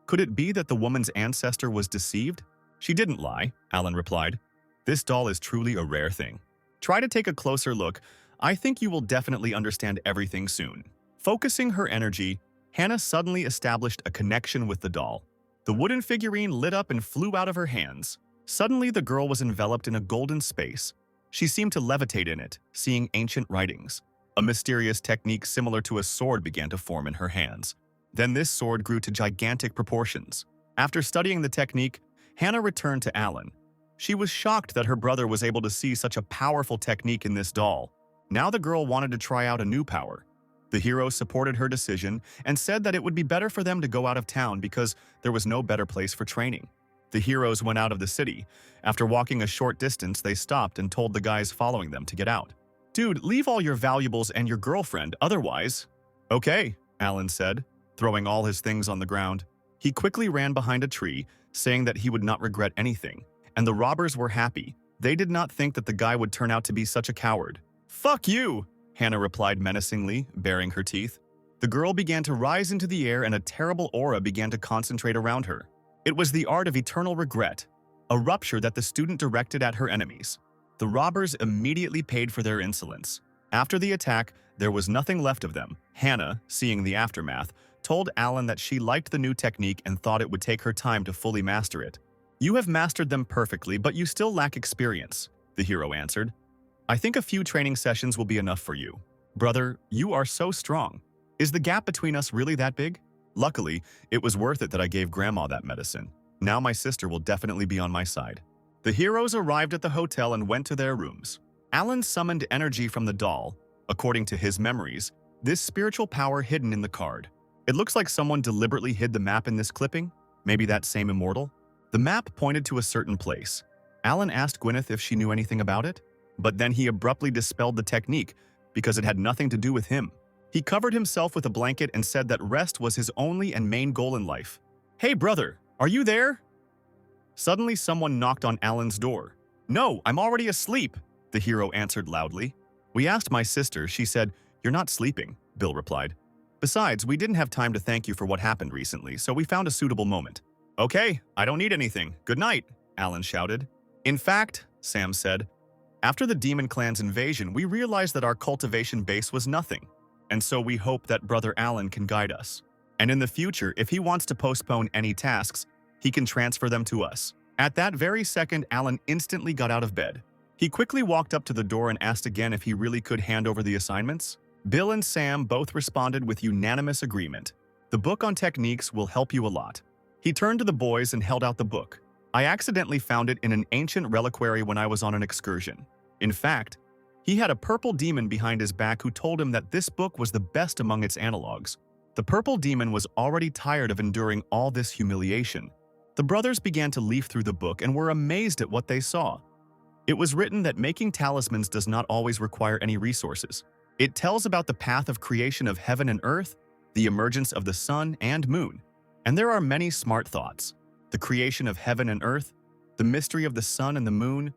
Could it be that the woman's ancestor was deceived? She didn't lie, Alan replied. This doll is truly a rare thing. Try to take a closer look. I think you will definitely understand everything soon. Focusing her energy, Hannah suddenly established a connection with the doll. The wooden figurine lit up and flew out of her hands. Suddenly, the girl was enveloped in a golden space. She seemed to levitate in it, seeing ancient writings. A mysterious technique similar to a sword began to form in her hands. Then this sword grew to gigantic proportions. After studying the technique, Hannah returned to Alan. She was shocked that her brother was able to see such a powerful technique in this doll. Now the girl wanted to try out a new power. The hero supported her decision and said that it would be better for them to go out of town because there was no better place for training. The heroes went out of the city. After walking a short distance, they stopped and told the guys following them to get out. Dude, leave all your valuables and your girlfriend, otherwise. Okay, Alan said, throwing all his things on the ground. He quickly ran behind a tree, saying that he would not regret anything. And the robbers were happy. They did not think that the guy would turn out to be such a coward. Fuck you, Hannah replied menacingly, baring her teeth. The girl began to rise into the air and a terrible aura began to concentrate around her. It was the art of eternal regret, a rupture that the student directed at her enemies. The robbers immediately paid for their insolence. After the attack, there was nothing left of them. Hannah, seeing the aftermath, told Alan that she liked the new technique and thought it would take her time to fully master it. You have mastered them perfectly, but you still lack experience, the hero answered. I think a few training sessions will be enough for you. Brother, you are so strong. Is the gap between us really that big? Luckily, it was worth it that I gave Grandma that medicine. Now my sister will definitely be on my side. The heroes arrived at the hotel and went to their rooms. Alan summoned energy from the doll. According to his memories, this spiritual power hidden in the card. It looks like someone deliberately hid the map in this clipping. Maybe that same immortal? The map pointed to a certain place. Alan asked Gwyneth if she knew anything about it, but then he abruptly dispelled the technique because it had nothing to do with him. He covered himself with a blanket and said that rest was his only and main goal in life. Hey brother, are you there? Suddenly someone knocked on Alan's door. No, I'm already asleep, the hero answered loudly. We asked my sister, she said, you're not sleeping, Bill replied. Besides, we didn't have time to thank you for what happened recently, so we found a suitable moment. Okay, I don't need anything. Good night, Alan shouted. In fact, Sam said, after the Demon Clan's invasion, we realized that our cultivation base was nothing, and so we hope that Brother Alan can guide us. And in the future, if he wants to postpone any tasks, he can transfer them to us. At that very second, Alan instantly got out of bed. He quickly walked up to the door and asked again if he really could hand over the assignments. Bill and Sam both responded with unanimous agreement. The book on techniques will help you a lot. He turned to the boys and held out the book. I accidentally found it in an ancient reliquary when I was on an excursion. In fact, he had a purple demon behind his back who told him that this book was the best among its analogs. The purple demon was already tired of enduring all this humiliation. The brothers began to leaf through the book and were amazed at what they saw. It was written that making talismans does not always require any resources. It tells about the path of creation of heaven and earth, the emergence of the sun and moon. And there are many smart thoughts. The creation of heaven and earth, the mystery of the sun and the moon.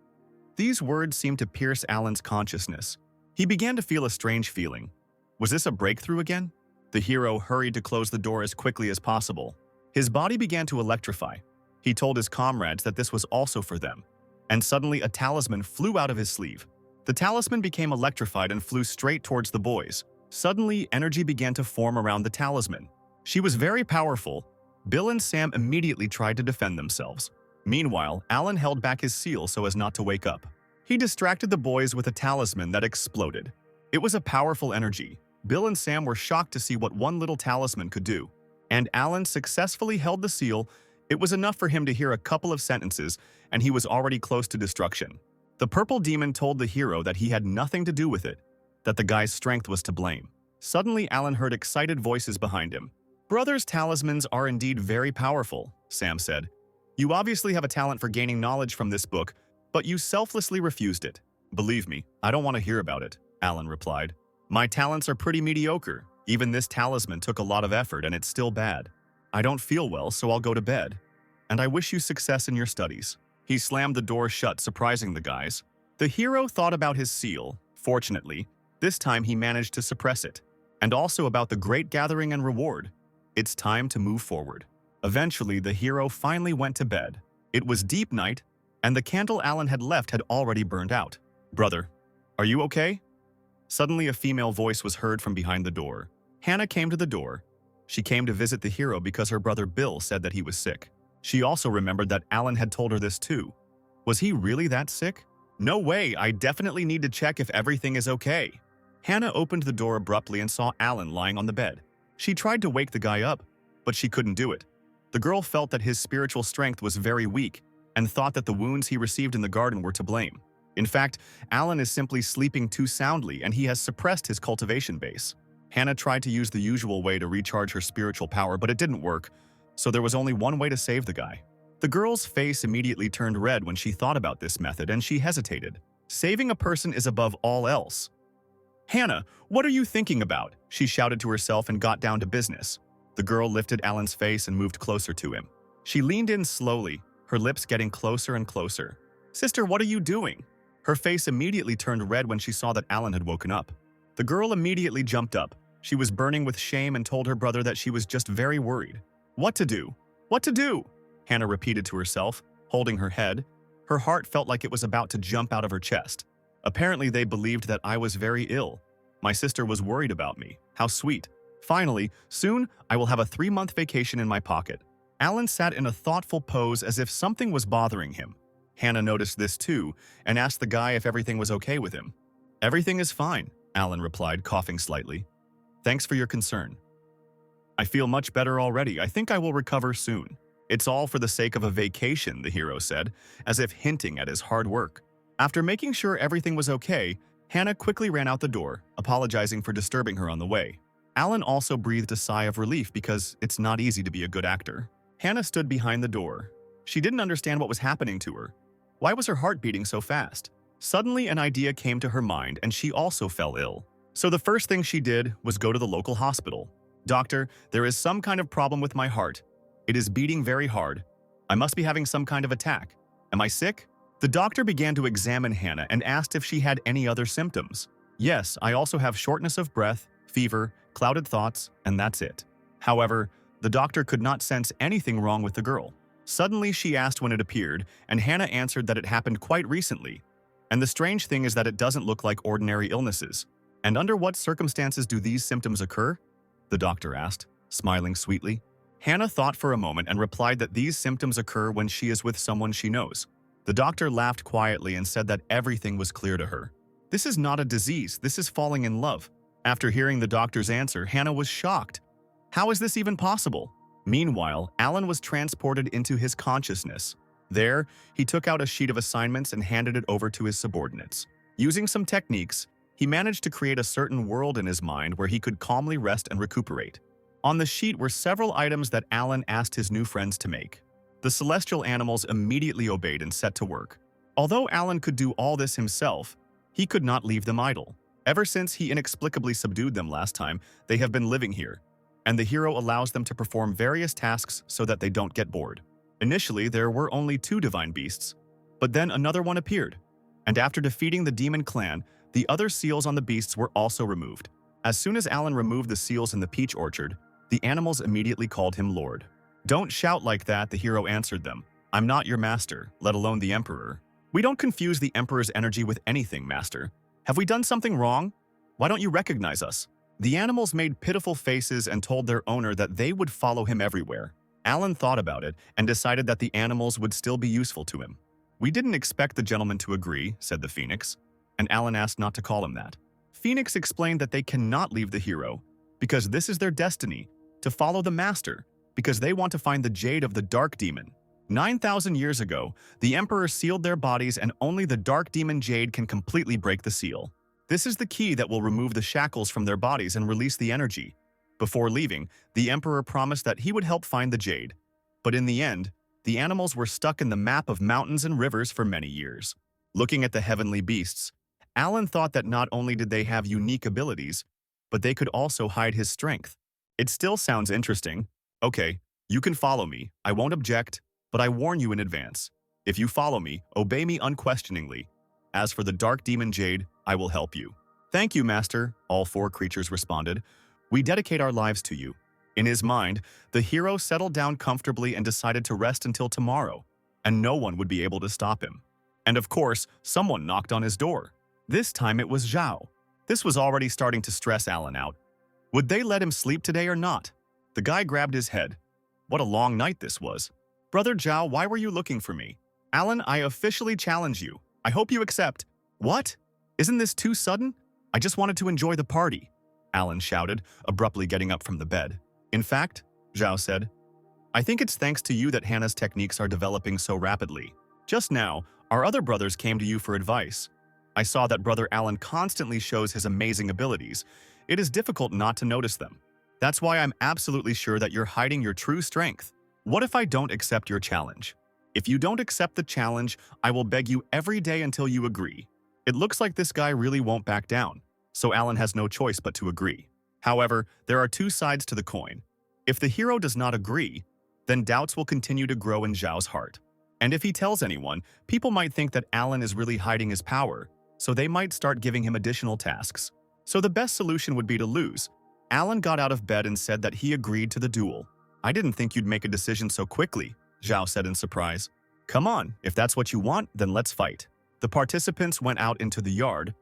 These words seemed to pierce Alan's consciousness. He began to feel a strange feeling. Was this a breakthrough again? The hero hurried to close the door as quickly as possible. His body began to electrify. He told his comrades that this was also for them. And suddenly a talisman flew out of his sleeve. The talisman became electrified and flew straight towards the boys. Suddenly, energy began to form around the talisman. She was very powerful. Bill and Sam immediately tried to defend themselves. Meanwhile, Alan held back his seal so as not to wake up. He distracted the boys with a talisman that exploded. It was a powerful energy. Bill and Sam were shocked to see what one little talisman could do. And Alan successfully held the seal. It was enough for him to hear a couple of sentences, and he was already close to destruction. The purple demon told the hero that he had nothing to do with it, that the guy's strength was to blame. Suddenly, Alan heard excited voices behind him. Brothers' talismans are indeed very powerful, Sam said. You obviously have a talent for gaining knowledge from this book, but you selflessly refused it. Believe me, I don't want to hear about it, Alan replied. My talents are pretty mediocre. Even this talisman took a lot of effort and it's still bad. I don't feel well, so I'll go to bed. And I wish you success in your studies. He slammed the door shut, surprising the guys. The hero thought about his seal. Fortunately, this time he managed to suppress it. And also about the great gathering and reward. It's time to move forward. Eventually, the hero finally went to bed. It was deep night, and the candle Alan had left had already burned out. Brother, are you okay? Suddenly, a female voice was heard from behind the door. Hannah came to the door. She came to visit the hero because her brother Bill said that he was sick. She also remembered that Alan had told her this too. Was he really that sick? No way, I definitely need to check if everything is okay. Hannah opened the door abruptly and saw Alan lying on the bed. She tried to wake the guy up, but she couldn't do it. The girl felt that his spiritual strength was very weak and thought that the wounds he received in the garden were to blame. In fact, Alan is simply sleeping too soundly and he has suppressed his cultivation base. Hannah tried to use the usual way to recharge her spiritual power, but it didn't work, so there was only one way to save the guy. The girl's face immediately turned red when she thought about this method and she hesitated. Saving a person is above all else. Hannah, what are you thinking about? She shouted to herself and got down to business. The girl lifted Alan's face and moved closer to him. She leaned in slowly, her lips getting closer and closer. Sister, what are you doing? Her face immediately turned red when she saw that Alan had woken up. The girl immediately jumped up. She was burning with shame and told her brother that she was just very worried. What to do? What to do? Hannah repeated to herself, holding her head. Her heart felt like it was about to jump out of her chest. Apparently, they believed that I was very ill. My sister was worried about me. How sweet. Finally, soon, I will have a 3-month vacation in my pocket. Alan sat in a thoughtful pose as if something was bothering him. Hannah noticed this too and asked the guy if everything was okay with him. Everything is fine, Alan replied, coughing slightly. Thanks for your concern. I feel much better already. I think I will recover soon. It's all for the sake of a vacation, the hero said, as if hinting at his hard work. After making sure everything was okay, Hannah quickly ran out the door, apologizing for disturbing her on the way. Alan also breathed a sigh of relief because it's not easy to be a good actor. Hannah stood behind the door. She didn't understand what was happening to her. Why was her heart beating so fast? Suddenly, an idea came to her mind and she also fell ill. So the first thing she did was go to the local hospital. Doctor, there is some kind of problem with my heart. It is beating very hard. I must be having some kind of attack. Am I sick? The doctor began to examine Hannah and asked if she had any other symptoms. Yes, I also have shortness of breath, fever, clouded thoughts, and that's it. However, the doctor could not sense anything wrong with the girl. Suddenly, she asked when it appeared, and Hannah answered that it happened quite recently. And the strange thing is that it doesn't look like ordinary illnesses. And under what circumstances do these symptoms occur? The doctor asked, smiling sweetly. Hannah thought for a moment and replied that these symptoms occur when she is with someone she knows. The doctor laughed quietly and said that everything was clear to her. This is not a disease, this is falling in love. After hearing the doctor's answer, Hannah was shocked. How is this even possible? Meanwhile, Alan was transported into his consciousness. There, he took out a sheet of assignments and handed it over to his subordinates. Using some techniques, he managed to create a certain world in his mind where he could calmly rest and recuperate. On the sheet were several items that Alan asked his new friends to make. The celestial animals immediately obeyed and set to work. Although Alan could do all this himself, he could not leave them idle. Ever since he inexplicably subdued them last time, they have been living here, and the hero allows them to perform various tasks so that they don't get bored. Initially, there were only 2 divine beasts, but then another one appeared, and after defeating the demon clan, the other seals on the beasts were also removed. As soon as Alan removed the seals in the peach orchard, the animals immediately called him Lord. "Don't shout like that," the hero answered them. "I'm not your master, let alone the Emperor." "We don't confuse the Emperor's energy with anything, Master. Have we done something wrong? Why don't you recognize us?" The animals made pitiful faces and told their owner that they would follow him everywhere. Alan thought about it and decided that the animals would still be useful to him. "We didn't expect the gentleman to agree," said the Phoenix, and Alan asked not to call him that. Phoenix explained that they cannot leave the hero because this is their destiny, to follow the Master, because they want to find the jade of the Dark Demon. 9,000 years ago, the Emperor sealed their bodies and only the Dark Demon Jade can completely break the seal. This is the key that will remove the shackles from their bodies and release the energy. Before leaving, the Emperor promised that he would help find the jade. But in the end, the animals were stuck in the map of mountains and rivers for many years. Looking at the heavenly beasts, Alan thought that not only did they have unique abilities, but they could also hide his strength. It still sounds interesting. Okay, you can follow me, I won't object, but I warn you in advance. If you follow me, obey me unquestioningly. As for the Dark Demon Jade, I will help you. "Thank you, Master," all 4 creatures responded. "We dedicate our lives to you." In his mind, the hero settled down comfortably and decided to rest until tomorrow, and no one would be able to stop him. And of course, someone knocked on his door. This time it was Zhao. This was already starting to stress Alan out. Would they let him sleep today or not? The guy grabbed his head. What a long night this was. "Brother Zhao, why were you looking for me?" "Alan, I officially challenge you. I hope you accept." "What? Isn't this too sudden? I just wanted to enjoy the party," Alan shouted, abruptly getting up from the bed. "In fact," Zhao said, "I think it's thanks to you that Hannah's techniques are developing so rapidly. Just now, our other brothers came to you for advice. I saw that Brother Alan constantly shows his amazing abilities. It is difficult not to notice them. That's why I'm absolutely sure that you're hiding your true strength. What if I don't accept your challenge? If you don't accept the challenge, I will beg you every day until you agree." It looks like this guy really won't back down, so Alan has no choice but to agree. However, there are 2 sides to the coin. If the hero does not agree, then doubts will continue to grow in Zhao's heart. And if he tells anyone, people might think that Alan is really hiding his power, so they might start giving him additional tasks. So the best solution would be to lose. Alan got out of bed and said that he agreed to the duel. "I didn't think you'd make a decision so quickly," Zhao said in surprise. "Come on, if that's what you want, then let's fight." The participants went out into the yard.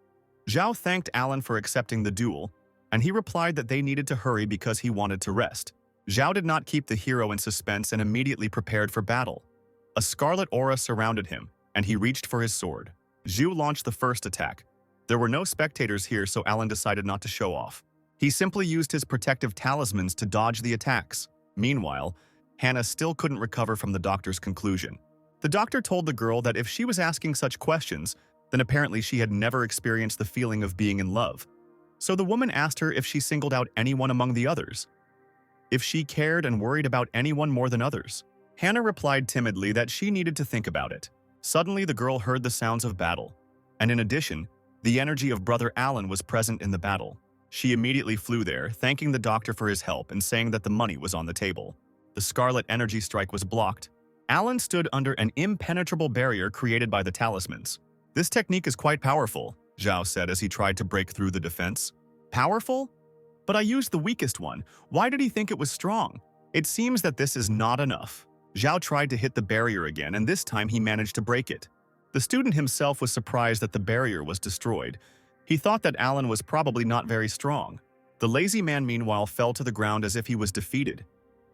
Zhao thanked Alan for accepting the duel, and he replied that they needed to hurry because he wanted to rest. Zhao did not keep the hero in suspense and immediately prepared for battle. A scarlet aura surrounded him, and he reached for his sword. Zhu launched the first attack. There were no spectators here, so Alan decided not to show off. He simply used his protective talismans to dodge the attacks. Meanwhile, Hannah still couldn't recover from the doctor's conclusion. The doctor told the girl that if she was asking such questions, then apparently she had never experienced the feeling of being in love. So the woman asked her if she singled out anyone among the others, if she cared and worried about anyone more than others. Hannah replied timidly that she needed to think about it. Suddenly, the girl heard the sounds of battle, and in addition, the energy of Brother Alan was present in the battle. She immediately flew there, thanking the doctor for his help and saying that the money was on the table. The scarlet energy strike was blocked. Alan stood under an impenetrable barrier created by the talismans. "This technique is quite powerful," Zhao said as he tried to break through the defense. "Powerful? But I used the weakest one. Why did he think it was strong? It seems that this is not enough." Zhao tried to hit the barrier again, and this time he managed to break it. The student himself was surprised that the barrier was destroyed. He thought that Alan was probably not very strong. The lazy man meanwhile fell to the ground as if he was defeated.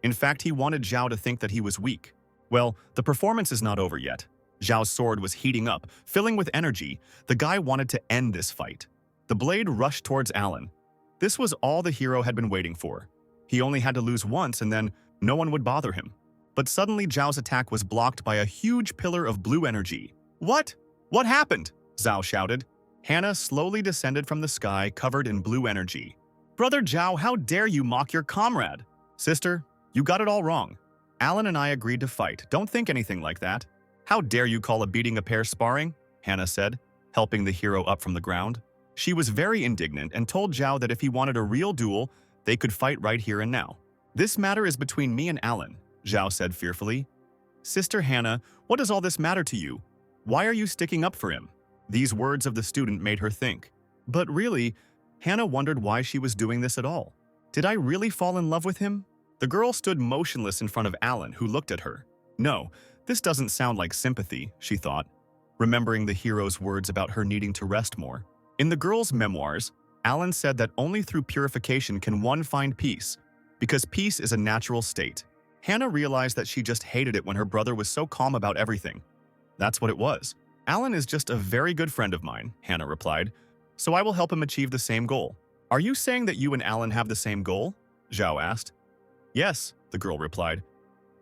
In fact, he wanted Zhao to think that he was weak. Well, the performance is not over yet. Zhao's sword was heating up, filling with energy. The guy wanted to end this fight. The blade rushed towards Alan. This was all the hero had been waiting for. He only had to lose once and then no one would bother him. But suddenly Zhao's attack was blocked by a huge pillar of blue energy. What? What happened? Zhao shouted. Hannah slowly descended from the sky, covered in blue energy. Brother Zhao, how dare you mock your comrade? Sister, you got it all wrong. Alan and I agreed to fight. Don't think anything like that. How dare you call a beating a pair sparring? Hannah said, helping the hero up from the ground. She was very indignant and told Zhao that if he wanted a real duel, they could fight right here and now. This matter is between me and Alan, Zhao said fearfully. Sister Hannah, what does all this matter to you? Why are you sticking up for him? These words of the student made her think. But really, Hannah wondered why she was doing this at all. Did I really fall in love with him? The girl stood motionless in front of Alan, who looked at her. No, this doesn't sound like sympathy, she thought, remembering the hero's words about her needing to rest more. In the girl's memoirs, Alan said that only through purification can one find peace, because peace is a natural state. Hannah realized that she just hated it when her brother was so calm about everything. That's what it was. Alan is just a very good friend of mine, Hannah replied, so I will help him achieve the same goal. Are you saying that you and Alan have the same goal? Zhao asked. Yes, the girl replied.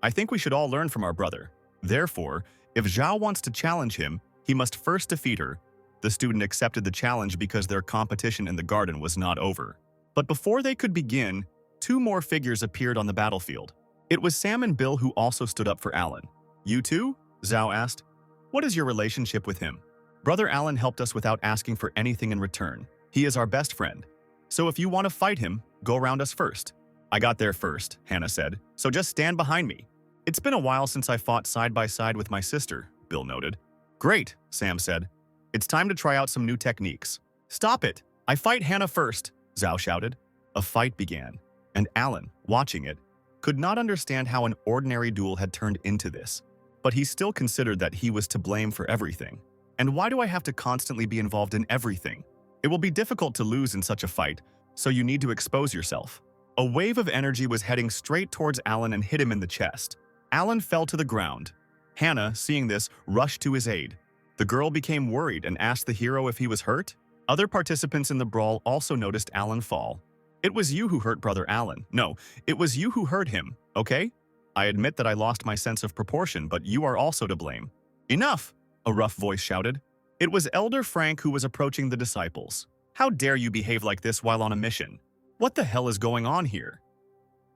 I think we should all learn from our brother. Therefore, if Zhao wants to challenge him, he must first defeat her. The student accepted the challenge because their competition in the garden was not over. But before they could begin, two more figures appeared on the battlefield. It was Sam and Bill who also stood up for Alan. You too? Zhao asked. What is your relationship with him? Brother Alan helped us without asking for anything in return. He is our best friend. So if you want to fight him, go around us first. I got there first, Hannah said, so just stand behind me. It's been a while since I fought side by side with my sister, Bill noted. Great, Sam said. It's time to try out some new techniques. Stop it! I fight Hannah first, Zhao shouted. A fight began, and Alan, watching it, could not understand how an ordinary duel had turned into this. But he still considered that he was to blame for everything. And why do I have to constantly be involved in everything? It will be difficult to lose in such a fight, so you need to expose yourself. A wave of energy was heading straight towards Alan and hit him in the chest. Alan fell to the ground. Hannah, seeing this, rushed to his aid. The girl became worried and asked the hero if he was hurt. Other participants in the brawl also noticed Alan fall. It was you who hurt Brother Alan. No, it was you who hurt him, okay? I admit that I lost my sense of proportion, but you are also to blame. Enough, a rough voice shouted. It was Elder Frank who was approaching the disciples. How dare you behave like this while on a mission? What the hell is going on here?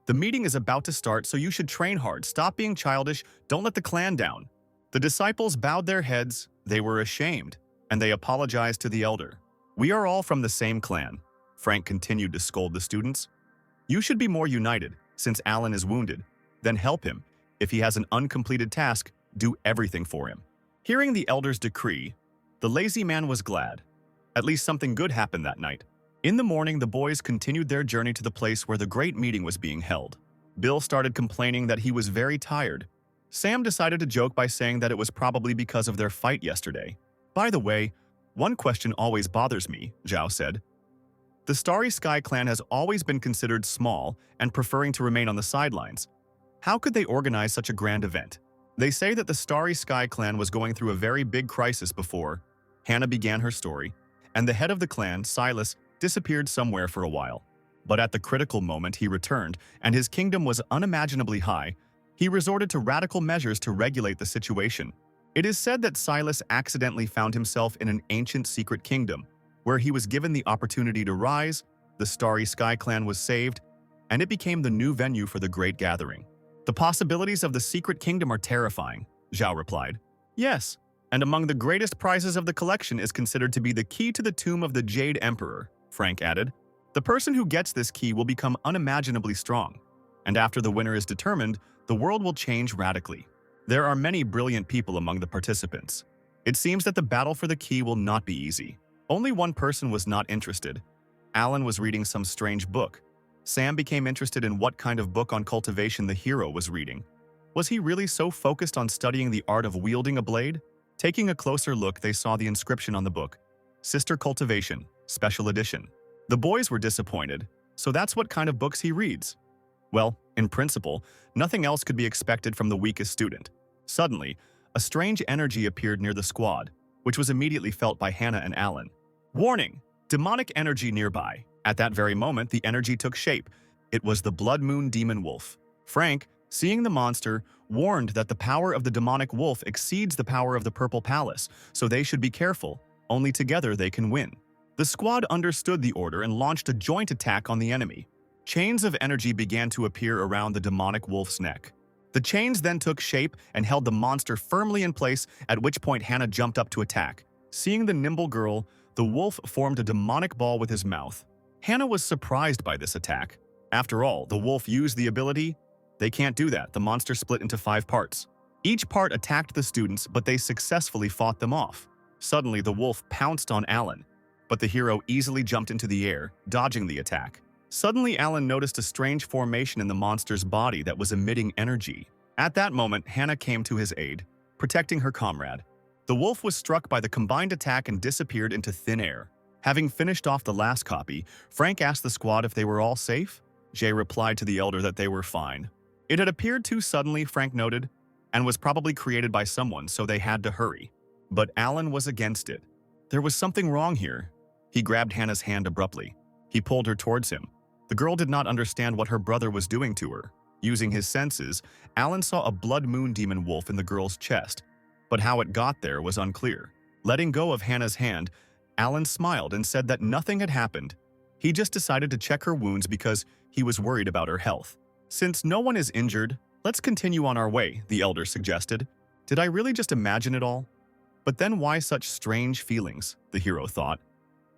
The meeting is about to start, so you should train hard. Stop being childish. Don't let the clan down. The disciples bowed their heads. They were ashamed, and they apologized to the elder. We are all from the same clan. Frank continued to scold the students. You should be more united, since Alan is wounded. Then help him. If he has an uncompleted task, do everything for him. Hearing the elder's decree, the lazy man was glad. At least something good happened that night. In the morning, the boys continued their journey to the place where the great meeting was being held. Bill started complaining that he was very tired. Sam decided to joke by saying that it was probably because of their fight yesterday. By the way, one question always bothers me, Zhao said. The Starry Sky clan has always been considered small and preferring to remain on the sidelines. How could they organize such a grand event? They say that the Starry Sky clan was going through a very big crisis before. Hannah began her story, and the head of the clan, Silas, disappeared somewhere for a while. But at the critical moment he returned, and his kingdom was unimaginably high. He resorted to radical measures to regulate the situation. It is said that Silas accidentally found himself in an ancient secret kingdom, where he was given the opportunity to rise, the Starry Sky clan was saved, and it became the new venue for the great gathering. The possibilities of the secret kingdom are terrifying, Zhao replied. Yes, and among the greatest prizes of the collection is considered to be the key to the tomb of the Jade Emperor, Frank added. The person who gets this key will become unimaginably strong, and after the winner is determined, the world will change radically. There are many brilliant people among the participants. It seems that the battle for the key will not be easy. Only one person was not interested. Alan was reading some strange book. Sam became interested in what kind of book on cultivation the hero was reading. Was he really so focused on studying the art of wielding a blade? Taking a closer look, they saw the inscription on the book, Sister Cultivation, Special Edition. The boys were disappointed, so that's what kind of books he reads. Well, in principle, nothing else could be expected from the weakest student. Suddenly, a strange energy appeared near the squad, which was immediately felt by Hannah and Alan. Warning! Demonic energy nearby. At that very moment, the energy took shape. It was the Blood Moon Demon Wolf. Frank, seeing the monster, warned that the power of the demonic wolf exceeds the power of the Purple Palace, so they should be careful. Only together they can win. The squad understood the order and launched a joint attack on the enemy. Chains of energy began to appear around the demonic wolf's neck. The chains then took shape and held the monster firmly in place, at which point Hannah jumped up to attack. Seeing the nimble girl, the wolf formed a demonic ball with his mouth. Hannah was surprised by this attack. After all, the wolf used the ability. They can't do that. The monster split into 5 parts. Each part attacked the students, but they successfully fought them off. Suddenly, the wolf pounced on Alan, but the hero easily jumped into the air, dodging the attack. Suddenly, Alan noticed a strange formation in the monster's body that was emitting energy. At that moment, Hannah came to his aid, protecting her comrade. The wolf was struck by the combined attack and disappeared into thin air. Having finished off the last copy, Frank asked the squad if they were all safe. Jay replied to the elder that they were fine. It had appeared too suddenly, Frank noted, and was probably created by someone, so they had to hurry. But Alan was against it. There was something wrong here. He grabbed Hannah's hand abruptly. He pulled her towards him. The girl did not understand what her brother was doing to her. Using his senses, Alan saw a blood moon demon wolf in the girl's chest, but how it got there was unclear. Letting go of Hannah's hand, Alan smiled and said that nothing had happened. He just decided to check her wounds because he was worried about her health. Since no one is injured, let's continue on our way, the elder suggested. Did I really just imagine it all? But then why such strange feelings, the hero thought.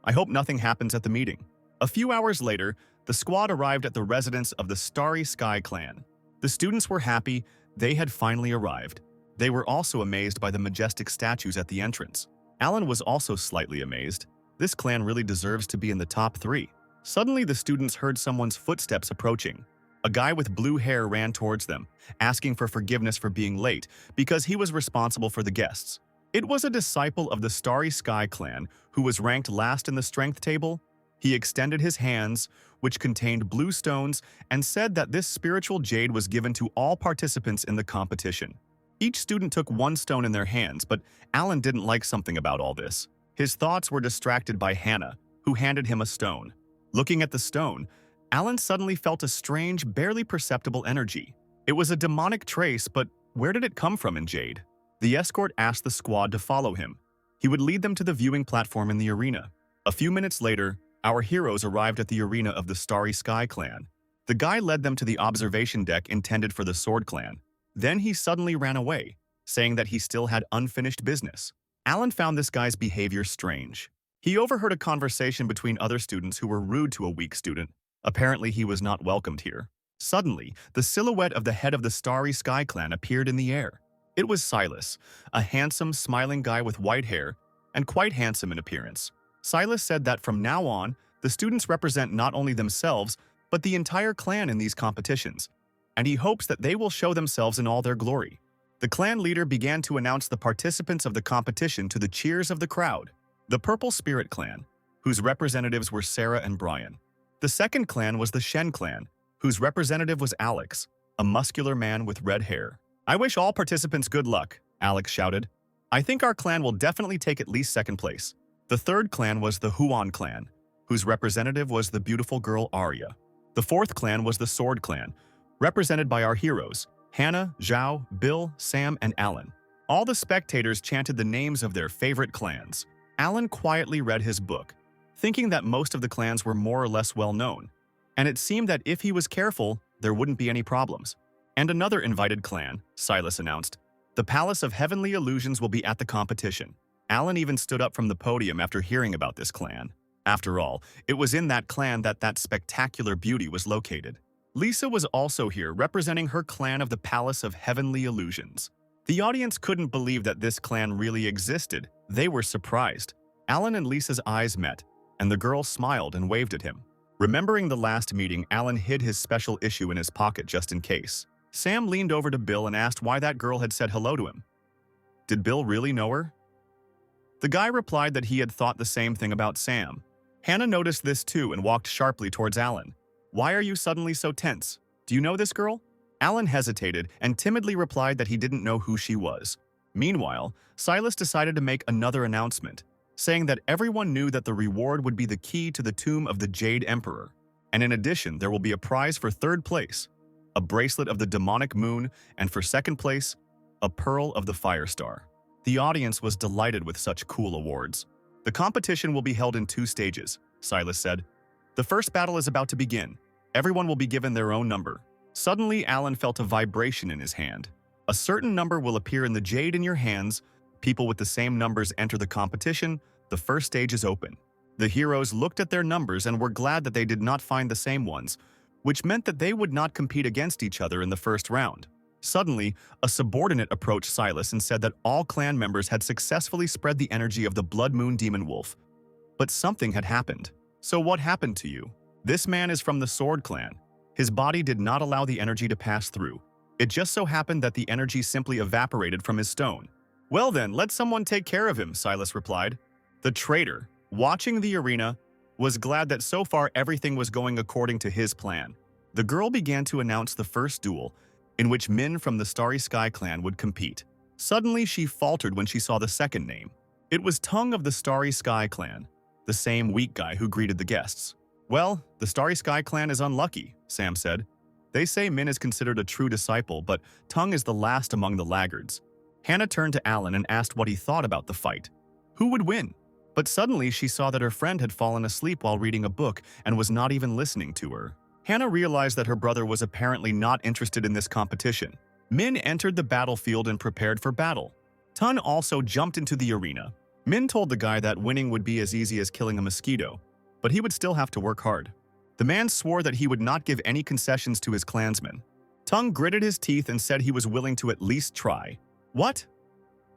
I hope nothing happens at the meeting. A few hours later, the squad arrived at the residence of the Starry Sky clan. The students were happy they had finally arrived. They were also amazed by the majestic statues at the entrance. Alan was also slightly amazed. This clan really deserves to be in the top 3. Suddenly, the students heard someone's footsteps approaching. A guy with blue hair ran towards them, asking for forgiveness for being late because he was responsible for the guests. It was a disciple of the Starry Sky clan who was ranked last in the strength table. He extended his hands, which contained blue stones, and said that this spiritual jade was given to all participants in the competition. Each student took 1 stone in their hands, but Alan didn't like something about all this. His thoughts were distracted by Hannah, who handed him a stone. Looking at the stone, Alan suddenly felt a strange, barely perceptible energy. It was a demonic trace, but where did it come from in jade? The escort asked the squad to follow him. He would lead them to the viewing platform in the arena. A few minutes later, our heroes arrived at the arena of the Starry Sky clan. The guy led them to the observation deck intended for the Sword clan. Then he suddenly ran away, saying that he still had unfinished business. Alan found this guy's behavior strange. He overheard a conversation between other students who were rude to a weak student. Apparently, he was not welcomed here. Suddenly, the silhouette of the head of the Starry Sky clan appeared in the air. It was Silas, a handsome, smiling guy with white hair, and quite handsome in appearance. Silas said that from now on, the students represent not only themselves, but the entire clan in these competitions, and he hopes that they will show themselves in all their glory. The clan leader began to announce the participants of the competition to the cheers of the crowd. The Purple Spirit clan, whose representatives were Sarah and Brian. The second clan was the Shen clan, whose representative was Alex, a muscular man with red hair. I wish all participants good luck, Alex shouted. I think our clan will definitely take at least 2nd place. The third clan was the Huan clan, whose representative was the beautiful girl Arya. The 4th clan was the Sword clan, represented by our heroes, Hannah, Zhao, Bill, Sam, and Alan. All the spectators chanted the names of their favorite clans. Alan quietly read his book, thinking that most of the clans were more or less well known, and it seemed that if he was careful, there wouldn't be any problems. And another invited clan, Silas announced. The Palace of Heavenly Illusions will be at the competition. Alan even stood up from the podium after hearing about this clan. After all, it was in that clan that spectacular beauty was located. Lisa was also here, representing her clan of the Palace of Heavenly Illusions. The audience couldn't believe that this clan really existed. They were surprised. Alan and Lisa's eyes met, and the girl smiled and waved at him. Remembering the last meeting, Alan hid his special issue in his pocket just in case. Sam leaned over to Bill and asked why that girl had said hello to him. Did Bill really know her? The guy replied that he had thought the same thing about Sam. Hannah noticed this too and walked sharply towards Alan. Why are you suddenly so tense? Do you know this girl? Alan hesitated and timidly replied that he didn't know who she was. Meanwhile, Silas decided to make another announcement, saying that everyone knew that the reward would be the key to the tomb of the Jade Emperor. And in addition, there will be a prize for third place, a bracelet of the demonic moon, and for second place, a pearl of the fire star. The audience was delighted with such cool awards. The competition will be held in 2 stages, Silas said. The first battle is about to begin. Everyone will be given their own number. Suddenly, Alan felt a vibration in his hand. A certain number will appear in the jade in your hands. People with the same numbers enter the competition. The first stage is open. The heroes looked at their numbers and were glad that they did not find the same ones, which meant that they would not compete against each other in the first round. Suddenly, a subordinate approached Silas and said that all clan members had successfully spread the energy of the Blood Moon Demon Wolf. But something had happened. So what happened to you? This man is from the Sword Clan. His body did not allow the energy to pass through. It just so happened that the energy simply evaporated from his stone. Well then, let someone take care of him, Silas replied. The traitor, watching the arena, was glad that so far everything was going according to his plan. The girl began to announce the first duel, in which men from the Starry Sky clan would compete. Suddenly, she faltered when she saw the second name. It was Tongue of the Starry Sky clan, the same weak guy who greeted the guests. Well, the Starry Sky clan is unlucky, Sam said. They say Min is considered a true disciple, but Tongue is the last among the laggards. Hannah turned to Alan and asked what he thought about the fight. Who would win? But suddenly she saw that her friend had fallen asleep while reading a book and was not even listening to her. Hannah realized that her brother was apparently not interested in this competition. Min entered the battlefield and prepared for battle. Tun also jumped into the arena. Min told the guy that winning would be as easy as killing a mosquito, but he would still have to work hard. The man swore that he would not give any concessions to his clansmen. Tung gritted his teeth and said he was willing to at least try. What?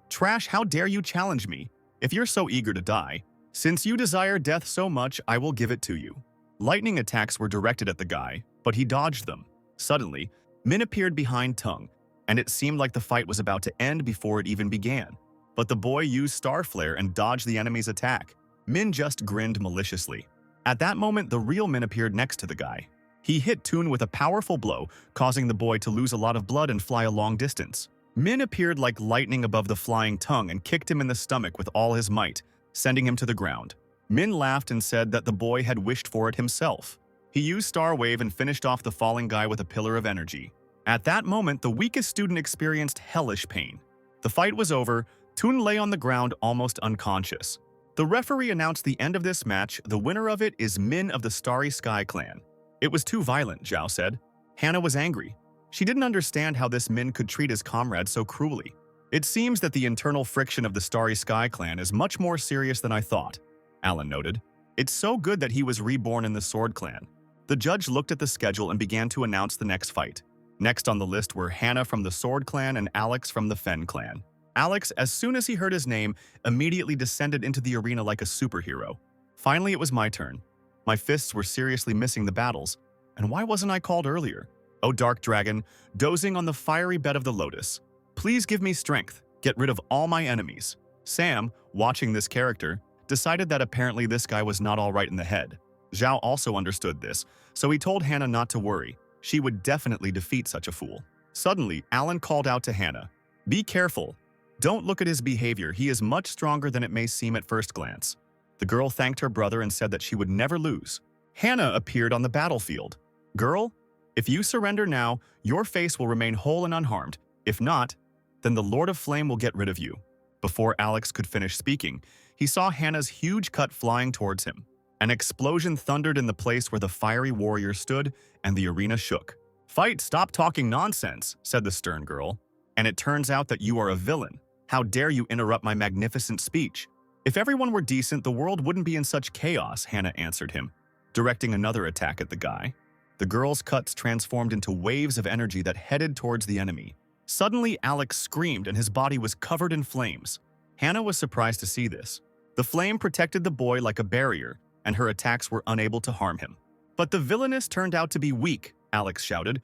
Trash, how dare you challenge me? If you're so eager to die, since you desire death so much, I will give it to you. Lightning attacks were directed at the guy, but he dodged them. Suddenly, Min appeared behind Tung, and it seemed like the fight was about to end before it even began. But the boy used Star Flare and dodged the enemy's attack. Min just grinned maliciously. At that moment, the real Min appeared next to the guy. He hit Toon with a powerful blow, causing the boy to lose a lot of blood and fly a long distance. Min appeared like lightning above the flying Tung and kicked him in the stomach with all his might, sending him to the ground. Min laughed and said that the boy had wished for it himself. He used Star Wave and finished off the falling guy with a pillar of energy. At that moment, the weakest student experienced hellish pain. The fight was over. Toon lay on the ground almost unconscious. The referee announced the end of this match. The winner of it is Min of the Starry Sky clan. It was too violent, Zhao said. Hannah was angry. She didn't understand how this Min could treat his comrade so cruelly. It seems that the internal friction of the Starry Sky clan is much more serious than I thought, Alan noted. It's so good that he was reborn in the Sword clan. The judge looked at the schedule and began to announce the next fight. Next on the list were Hannah from the Sword clan and Alex from the Fen clan. Alex, as soon as he heard his name, immediately descended into the arena like a superhero. Finally, it was my turn. My fists were seriously missing the battles. And why wasn't I called earlier? O dark dragon, dozing on the fiery bed of the lotus, please give me strength, get rid of all my enemies. Sam, watching this character, decided that apparently this guy was not all right in the head. Zhao also understood this, so he told Hannah not to worry. She would definitely defeat such a fool. Suddenly, Alan called out to Hannah, "Be careful. Don't look at his behavior. He is much stronger than it may seem at first glance." The girl thanked her brother and said that she would never lose. Hannah appeared on the battlefield. "Girl, if you surrender now, your face will remain whole and unharmed. If not, then the Lord of Flame will get rid of you." Before Alex could finish speaking, he saw Hannah's huge cut flying towards him. An explosion thundered in the place where the fiery warrior stood, and the arena shook. "Fight, stop talking nonsense," said the stern girl. "And it turns out that you are a villain. How dare you interrupt my magnificent speech?" "If everyone were decent, the world wouldn't be in such chaos," Hannah answered him, directing another attack at the guy. The girl's cuts transformed into waves of energy that headed towards the enemy. Suddenly, Alex screamed and his body was covered in flames. Hannah was surprised to see this. The flame protected the boy like a barrier, and her attacks were unable to harm him. "But the villainess turned out to be weak," Alex shouted.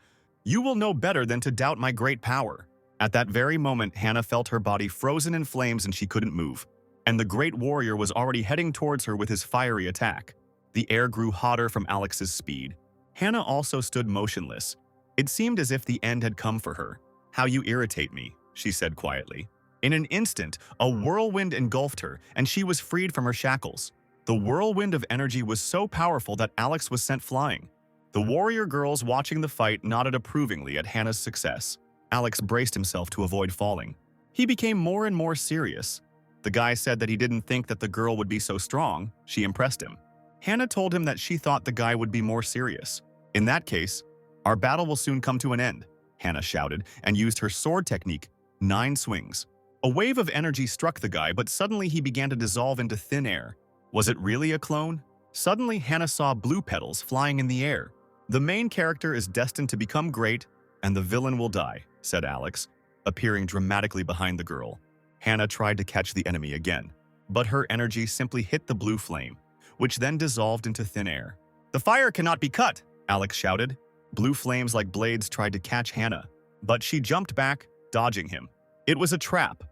You will know better than to doubt my great power." At that very moment, Hannah felt her body frozen in flames and she couldn't move. And the great warrior was already heading towards her with his fiery attack. The air grew hotter from Alex's speed. Hannah also stood motionless. It seemed as if the end had come for her. "How you irritate me," she said quietly. In an instant, a whirlwind engulfed her, and she was freed from her shackles. The whirlwind of energy was so powerful that Alex was sent flying. The warrior girls watching the fight nodded approvingly at Hannah's success. Alex braced himself to avoid falling. He became more and more serious. The guy said that he didn't think that the girl would be so strong. She impressed him. Hannah told him that she thought the guy would be more serious. "In that case, our battle will soon come to an end," Hannah shouted and used her sword technique, 9 swings. A wave of energy struck the guy, but suddenly he began to dissolve into thin air. Was it really a clone? Suddenly, Hannah saw blue petals flying in the air. "The main character is destined to become great, and the villain will die," said Alex, appearing dramatically behind the girl. Hannah tried to catch the enemy again, but her energy simply hit the blue flame, which then dissolved into thin air. "The fire cannot be cut," Alex shouted. Blue flames like blades tried to catch Hannah, but she jumped back, dodging him. It was a trap.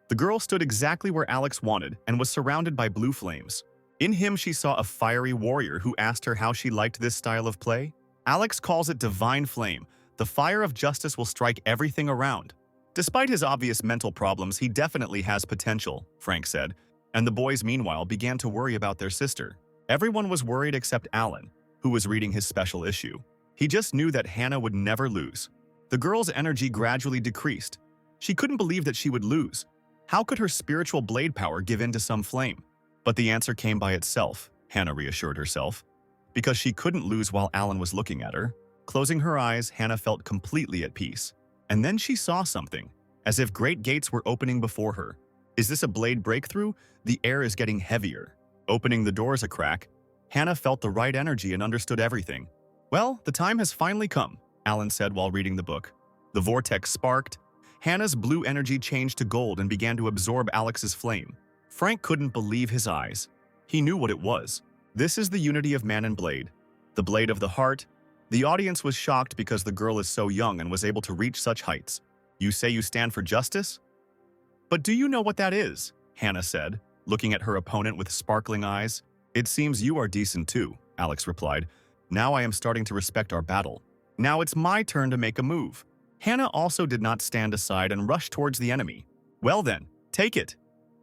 The girl stood exactly where Alex wanted and was surrounded by blue flames. In him, she saw a fiery warrior who asked her how she liked this style of play. Alex calls it divine flame. The fire of justice will strike everything around. Despite his obvious mental problems, he definitely has potential, Frank said, and the boys meanwhile began to worry about their sister. Everyone was worried except Alan, who was reading his special issue. He just knew that Hannah would never lose. The girl's energy gradually decreased. She couldn't believe that she would lose. How could her spiritual blade power give in to some flame? But the answer came by itself, Hannah reassured herself, because she couldn't lose while Alan was looking at her. Closing her eyes, Hannah felt completely at peace. And then she saw something, as if great gates were opening before her. Is this a blade breakthrough? The air is getting heavier. Opening the doors a crack, Hannah felt the right energy and understood everything. "Well, the time has finally come," Alan said while reading the book. The vortex sparked. Hannah's blue energy changed to gold and began to absorb Alex's flame. Frank couldn't believe his eyes. He knew what it was. This is the unity of man and blade. The blade of the heart. The audience was shocked because the girl is so young and was able to reach such heights. "You say you stand for justice? But do you know what that is?" Hannah said, looking at her opponent with sparkling eyes. "It seems you are decent too," Alex replied. "Now I am starting to respect our battle. Now it's my turn to make a move." Hannah also did not stand aside and rushed towards the enemy. "Well then, take it."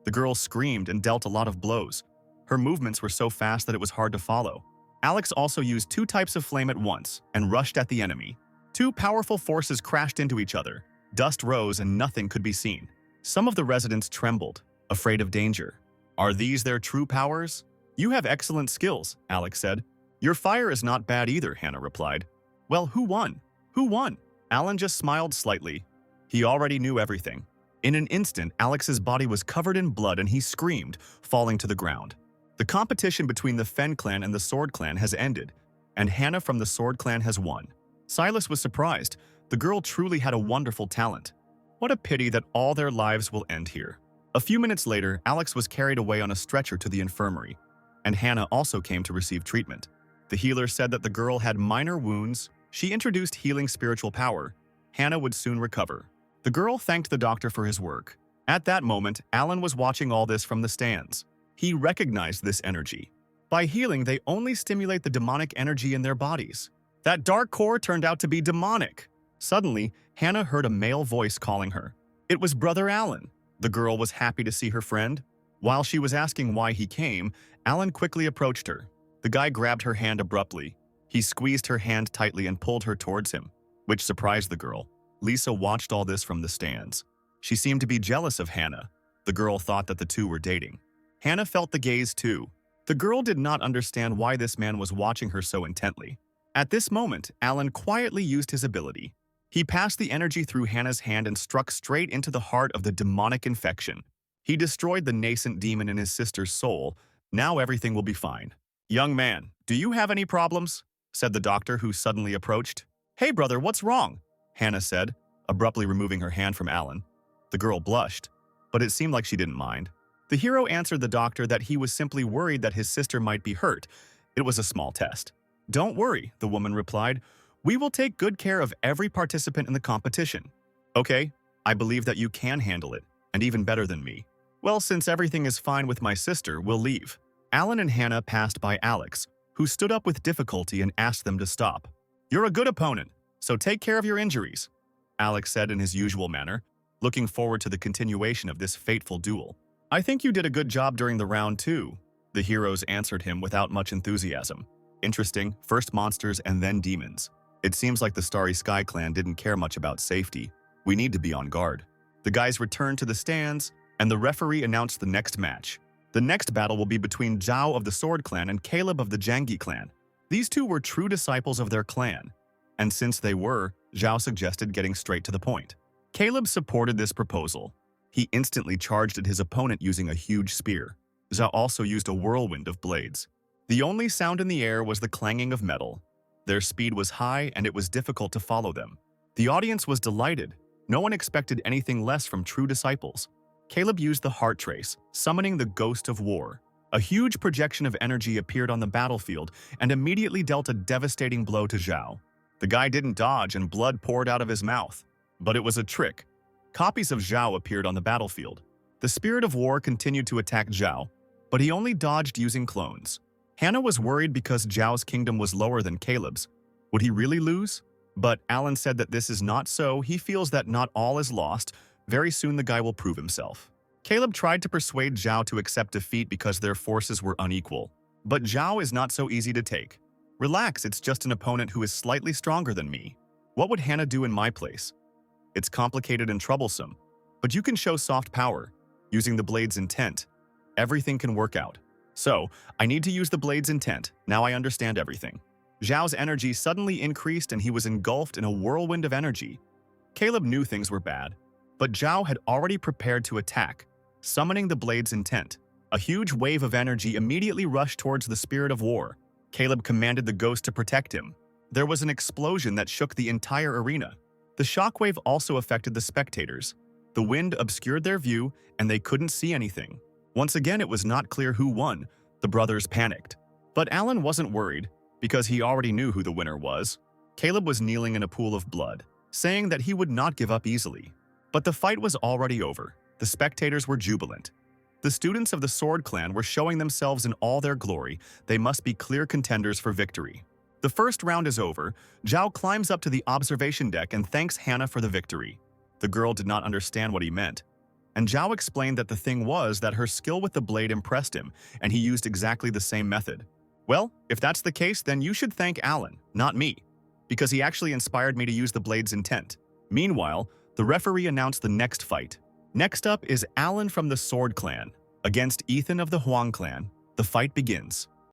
The girl screamed and dealt a lot of blows. Her movements were so fast that it was hard to follow. Alex also used 2 types of flame at once and rushed at the enemy. 2 powerful forces crashed into each other. Dust rose and nothing could be seen. Some of the residents trembled, afraid of danger. "Are these their true powers?" "You have excellent skills," Alex said. "Your fire is not bad either," Hannah replied. "Well, who won? Who won?" Alan just smiled slightly. He already knew everything. In an instant, Alex's body was covered in blood and he screamed, falling to the ground. The competition between the Fen clan and the Sword clan has ended, and Hannah from the Sword clan has won. Silas was surprised. The girl truly had a wonderful talent. What a pity that all their lives will end here. A few minutes later, Alex was carried away on a stretcher to the infirmary, and Hannah also came to receive treatment. The healer said that the girl had minor wounds. She introduced healing spiritual power. Hannah would soon recover. The girl thanked the doctor for his work. At that moment, Alan was watching all this from the stands. He recognized this energy. By healing, they only stimulate the demonic energy in their bodies. That dark core turned out to be demonic. Suddenly, Hannah heard a male voice calling her. It was Brother Alan. The girl was happy to see her friend. While she was asking why he came, Alan quickly approached her. The guy grabbed her hand abruptly. He squeezed her hand tightly and pulled her towards him, which surprised the girl. Lisa watched all this from the stands. She seemed to be jealous of Hannah. The girl thought that the two were dating. Hannah felt the gaze too. The girl did not understand why this man was watching her so intently. At this moment, Alan quietly used his ability. He passed the energy through Hannah's hand and struck straight into the heart of the demonic infection. He destroyed the nascent demon in his sister's soul. Now everything will be fine. "Young man, do you have any problems?" said the doctor, who suddenly approached. "Hey brother, what's wrong?" Hannah said, abruptly removing her hand from Alan. The girl blushed, but it seemed like she didn't mind. The hero answered the doctor that he was simply worried that his sister might be hurt. It was a small test. "Don't worry," the woman replied. We will take good care of every participant in the competition. Okay, I believe that you can handle it, and even better than me. Well, since everything is fine with my sister, we'll leave. Alan and Hannah passed by Alex, who stood up with difficulty and asked them to stop. You're a good opponent, so take care of your injuries, Alex said in his usual manner, looking forward to the continuation of this fateful duel. I think you did a good job during the round too, the heroes answered him without much enthusiasm. Interesting, first monsters and then demons. It seems like the Starry Sky clan didn't care much about safety. We need to be on guard. The guys returned to the stands, and the referee announced the next match. The next battle will be between Zhao of the Sword Clan and Caleb of the Jangi Clan. These two were true disciples of their clan, and since they were, Zhao suggested getting straight to the point. Caleb supported this proposal. He instantly charged at his opponent using a huge spear. Zhao also used a whirlwind of blades. The only sound in the air was the clanging of metal. Their speed was high and it was difficult to follow them. The audience was delighted. No one expected anything less from true disciples. Caleb used the heart trace, summoning the ghost of war. A huge projection of energy appeared on the battlefield and immediately dealt a devastating blow to Zhao. The guy didn't dodge and blood poured out of his mouth. But it was a trick. Copies of Zhao appeared on the battlefield. The spirit of war continued to attack Zhao, but he only dodged using clones. Hannah was worried because Zhao's kingdom was lower than Caleb's. Would he really lose? But Alan said that this is not so. He feels that not all is lost. Very soon the guy will prove himself. Caleb tried to persuade Zhao to accept defeat because their forces were unequal. But Zhao is not so easy to take. Relax, it's just an opponent who is slightly stronger than me. What would Hannah do in my place? It's complicated and troublesome, but you can show soft power. Using the blade's intent, everything can work out. So, I need to use the blade's intent. Now I understand everything. Zhao's energy suddenly increased and he was engulfed in a whirlwind of energy. Caleb knew things were bad, but Zhao had already prepared to attack, summoning the blade's intent. A huge wave of energy immediately rushed towards the spirit of war. Caleb commanded the ghost to protect him. There was an explosion that shook the entire arena. The shockwave also affected the spectators. The wind obscured their view, and they couldn't see anything. Once again, it was not clear who won. The brothers panicked. But Alan wasn't worried, because he already knew who the winner was. Caleb was kneeling in a pool of blood, saying that he would not give up easily. But the fight was already over. The spectators were jubilant. The students of the Sword Clan were showing themselves in all their glory. They must be clear contenders for victory. The first round is over. Zhao climbs up to the observation deck and thanks Hannah for the victory. The girl did not understand what he meant. And Zhao explained that the thing was that her skill with the blade impressed him, and he used exactly the same method. Well, if that's the case, then you should thank Alan, not me, because he actually inspired me to use the blade's intent. Meanwhile, the referee announced the next fight. Next up is Alan from the Sword Clan against Ethan of the Huang Clan. The fight begins.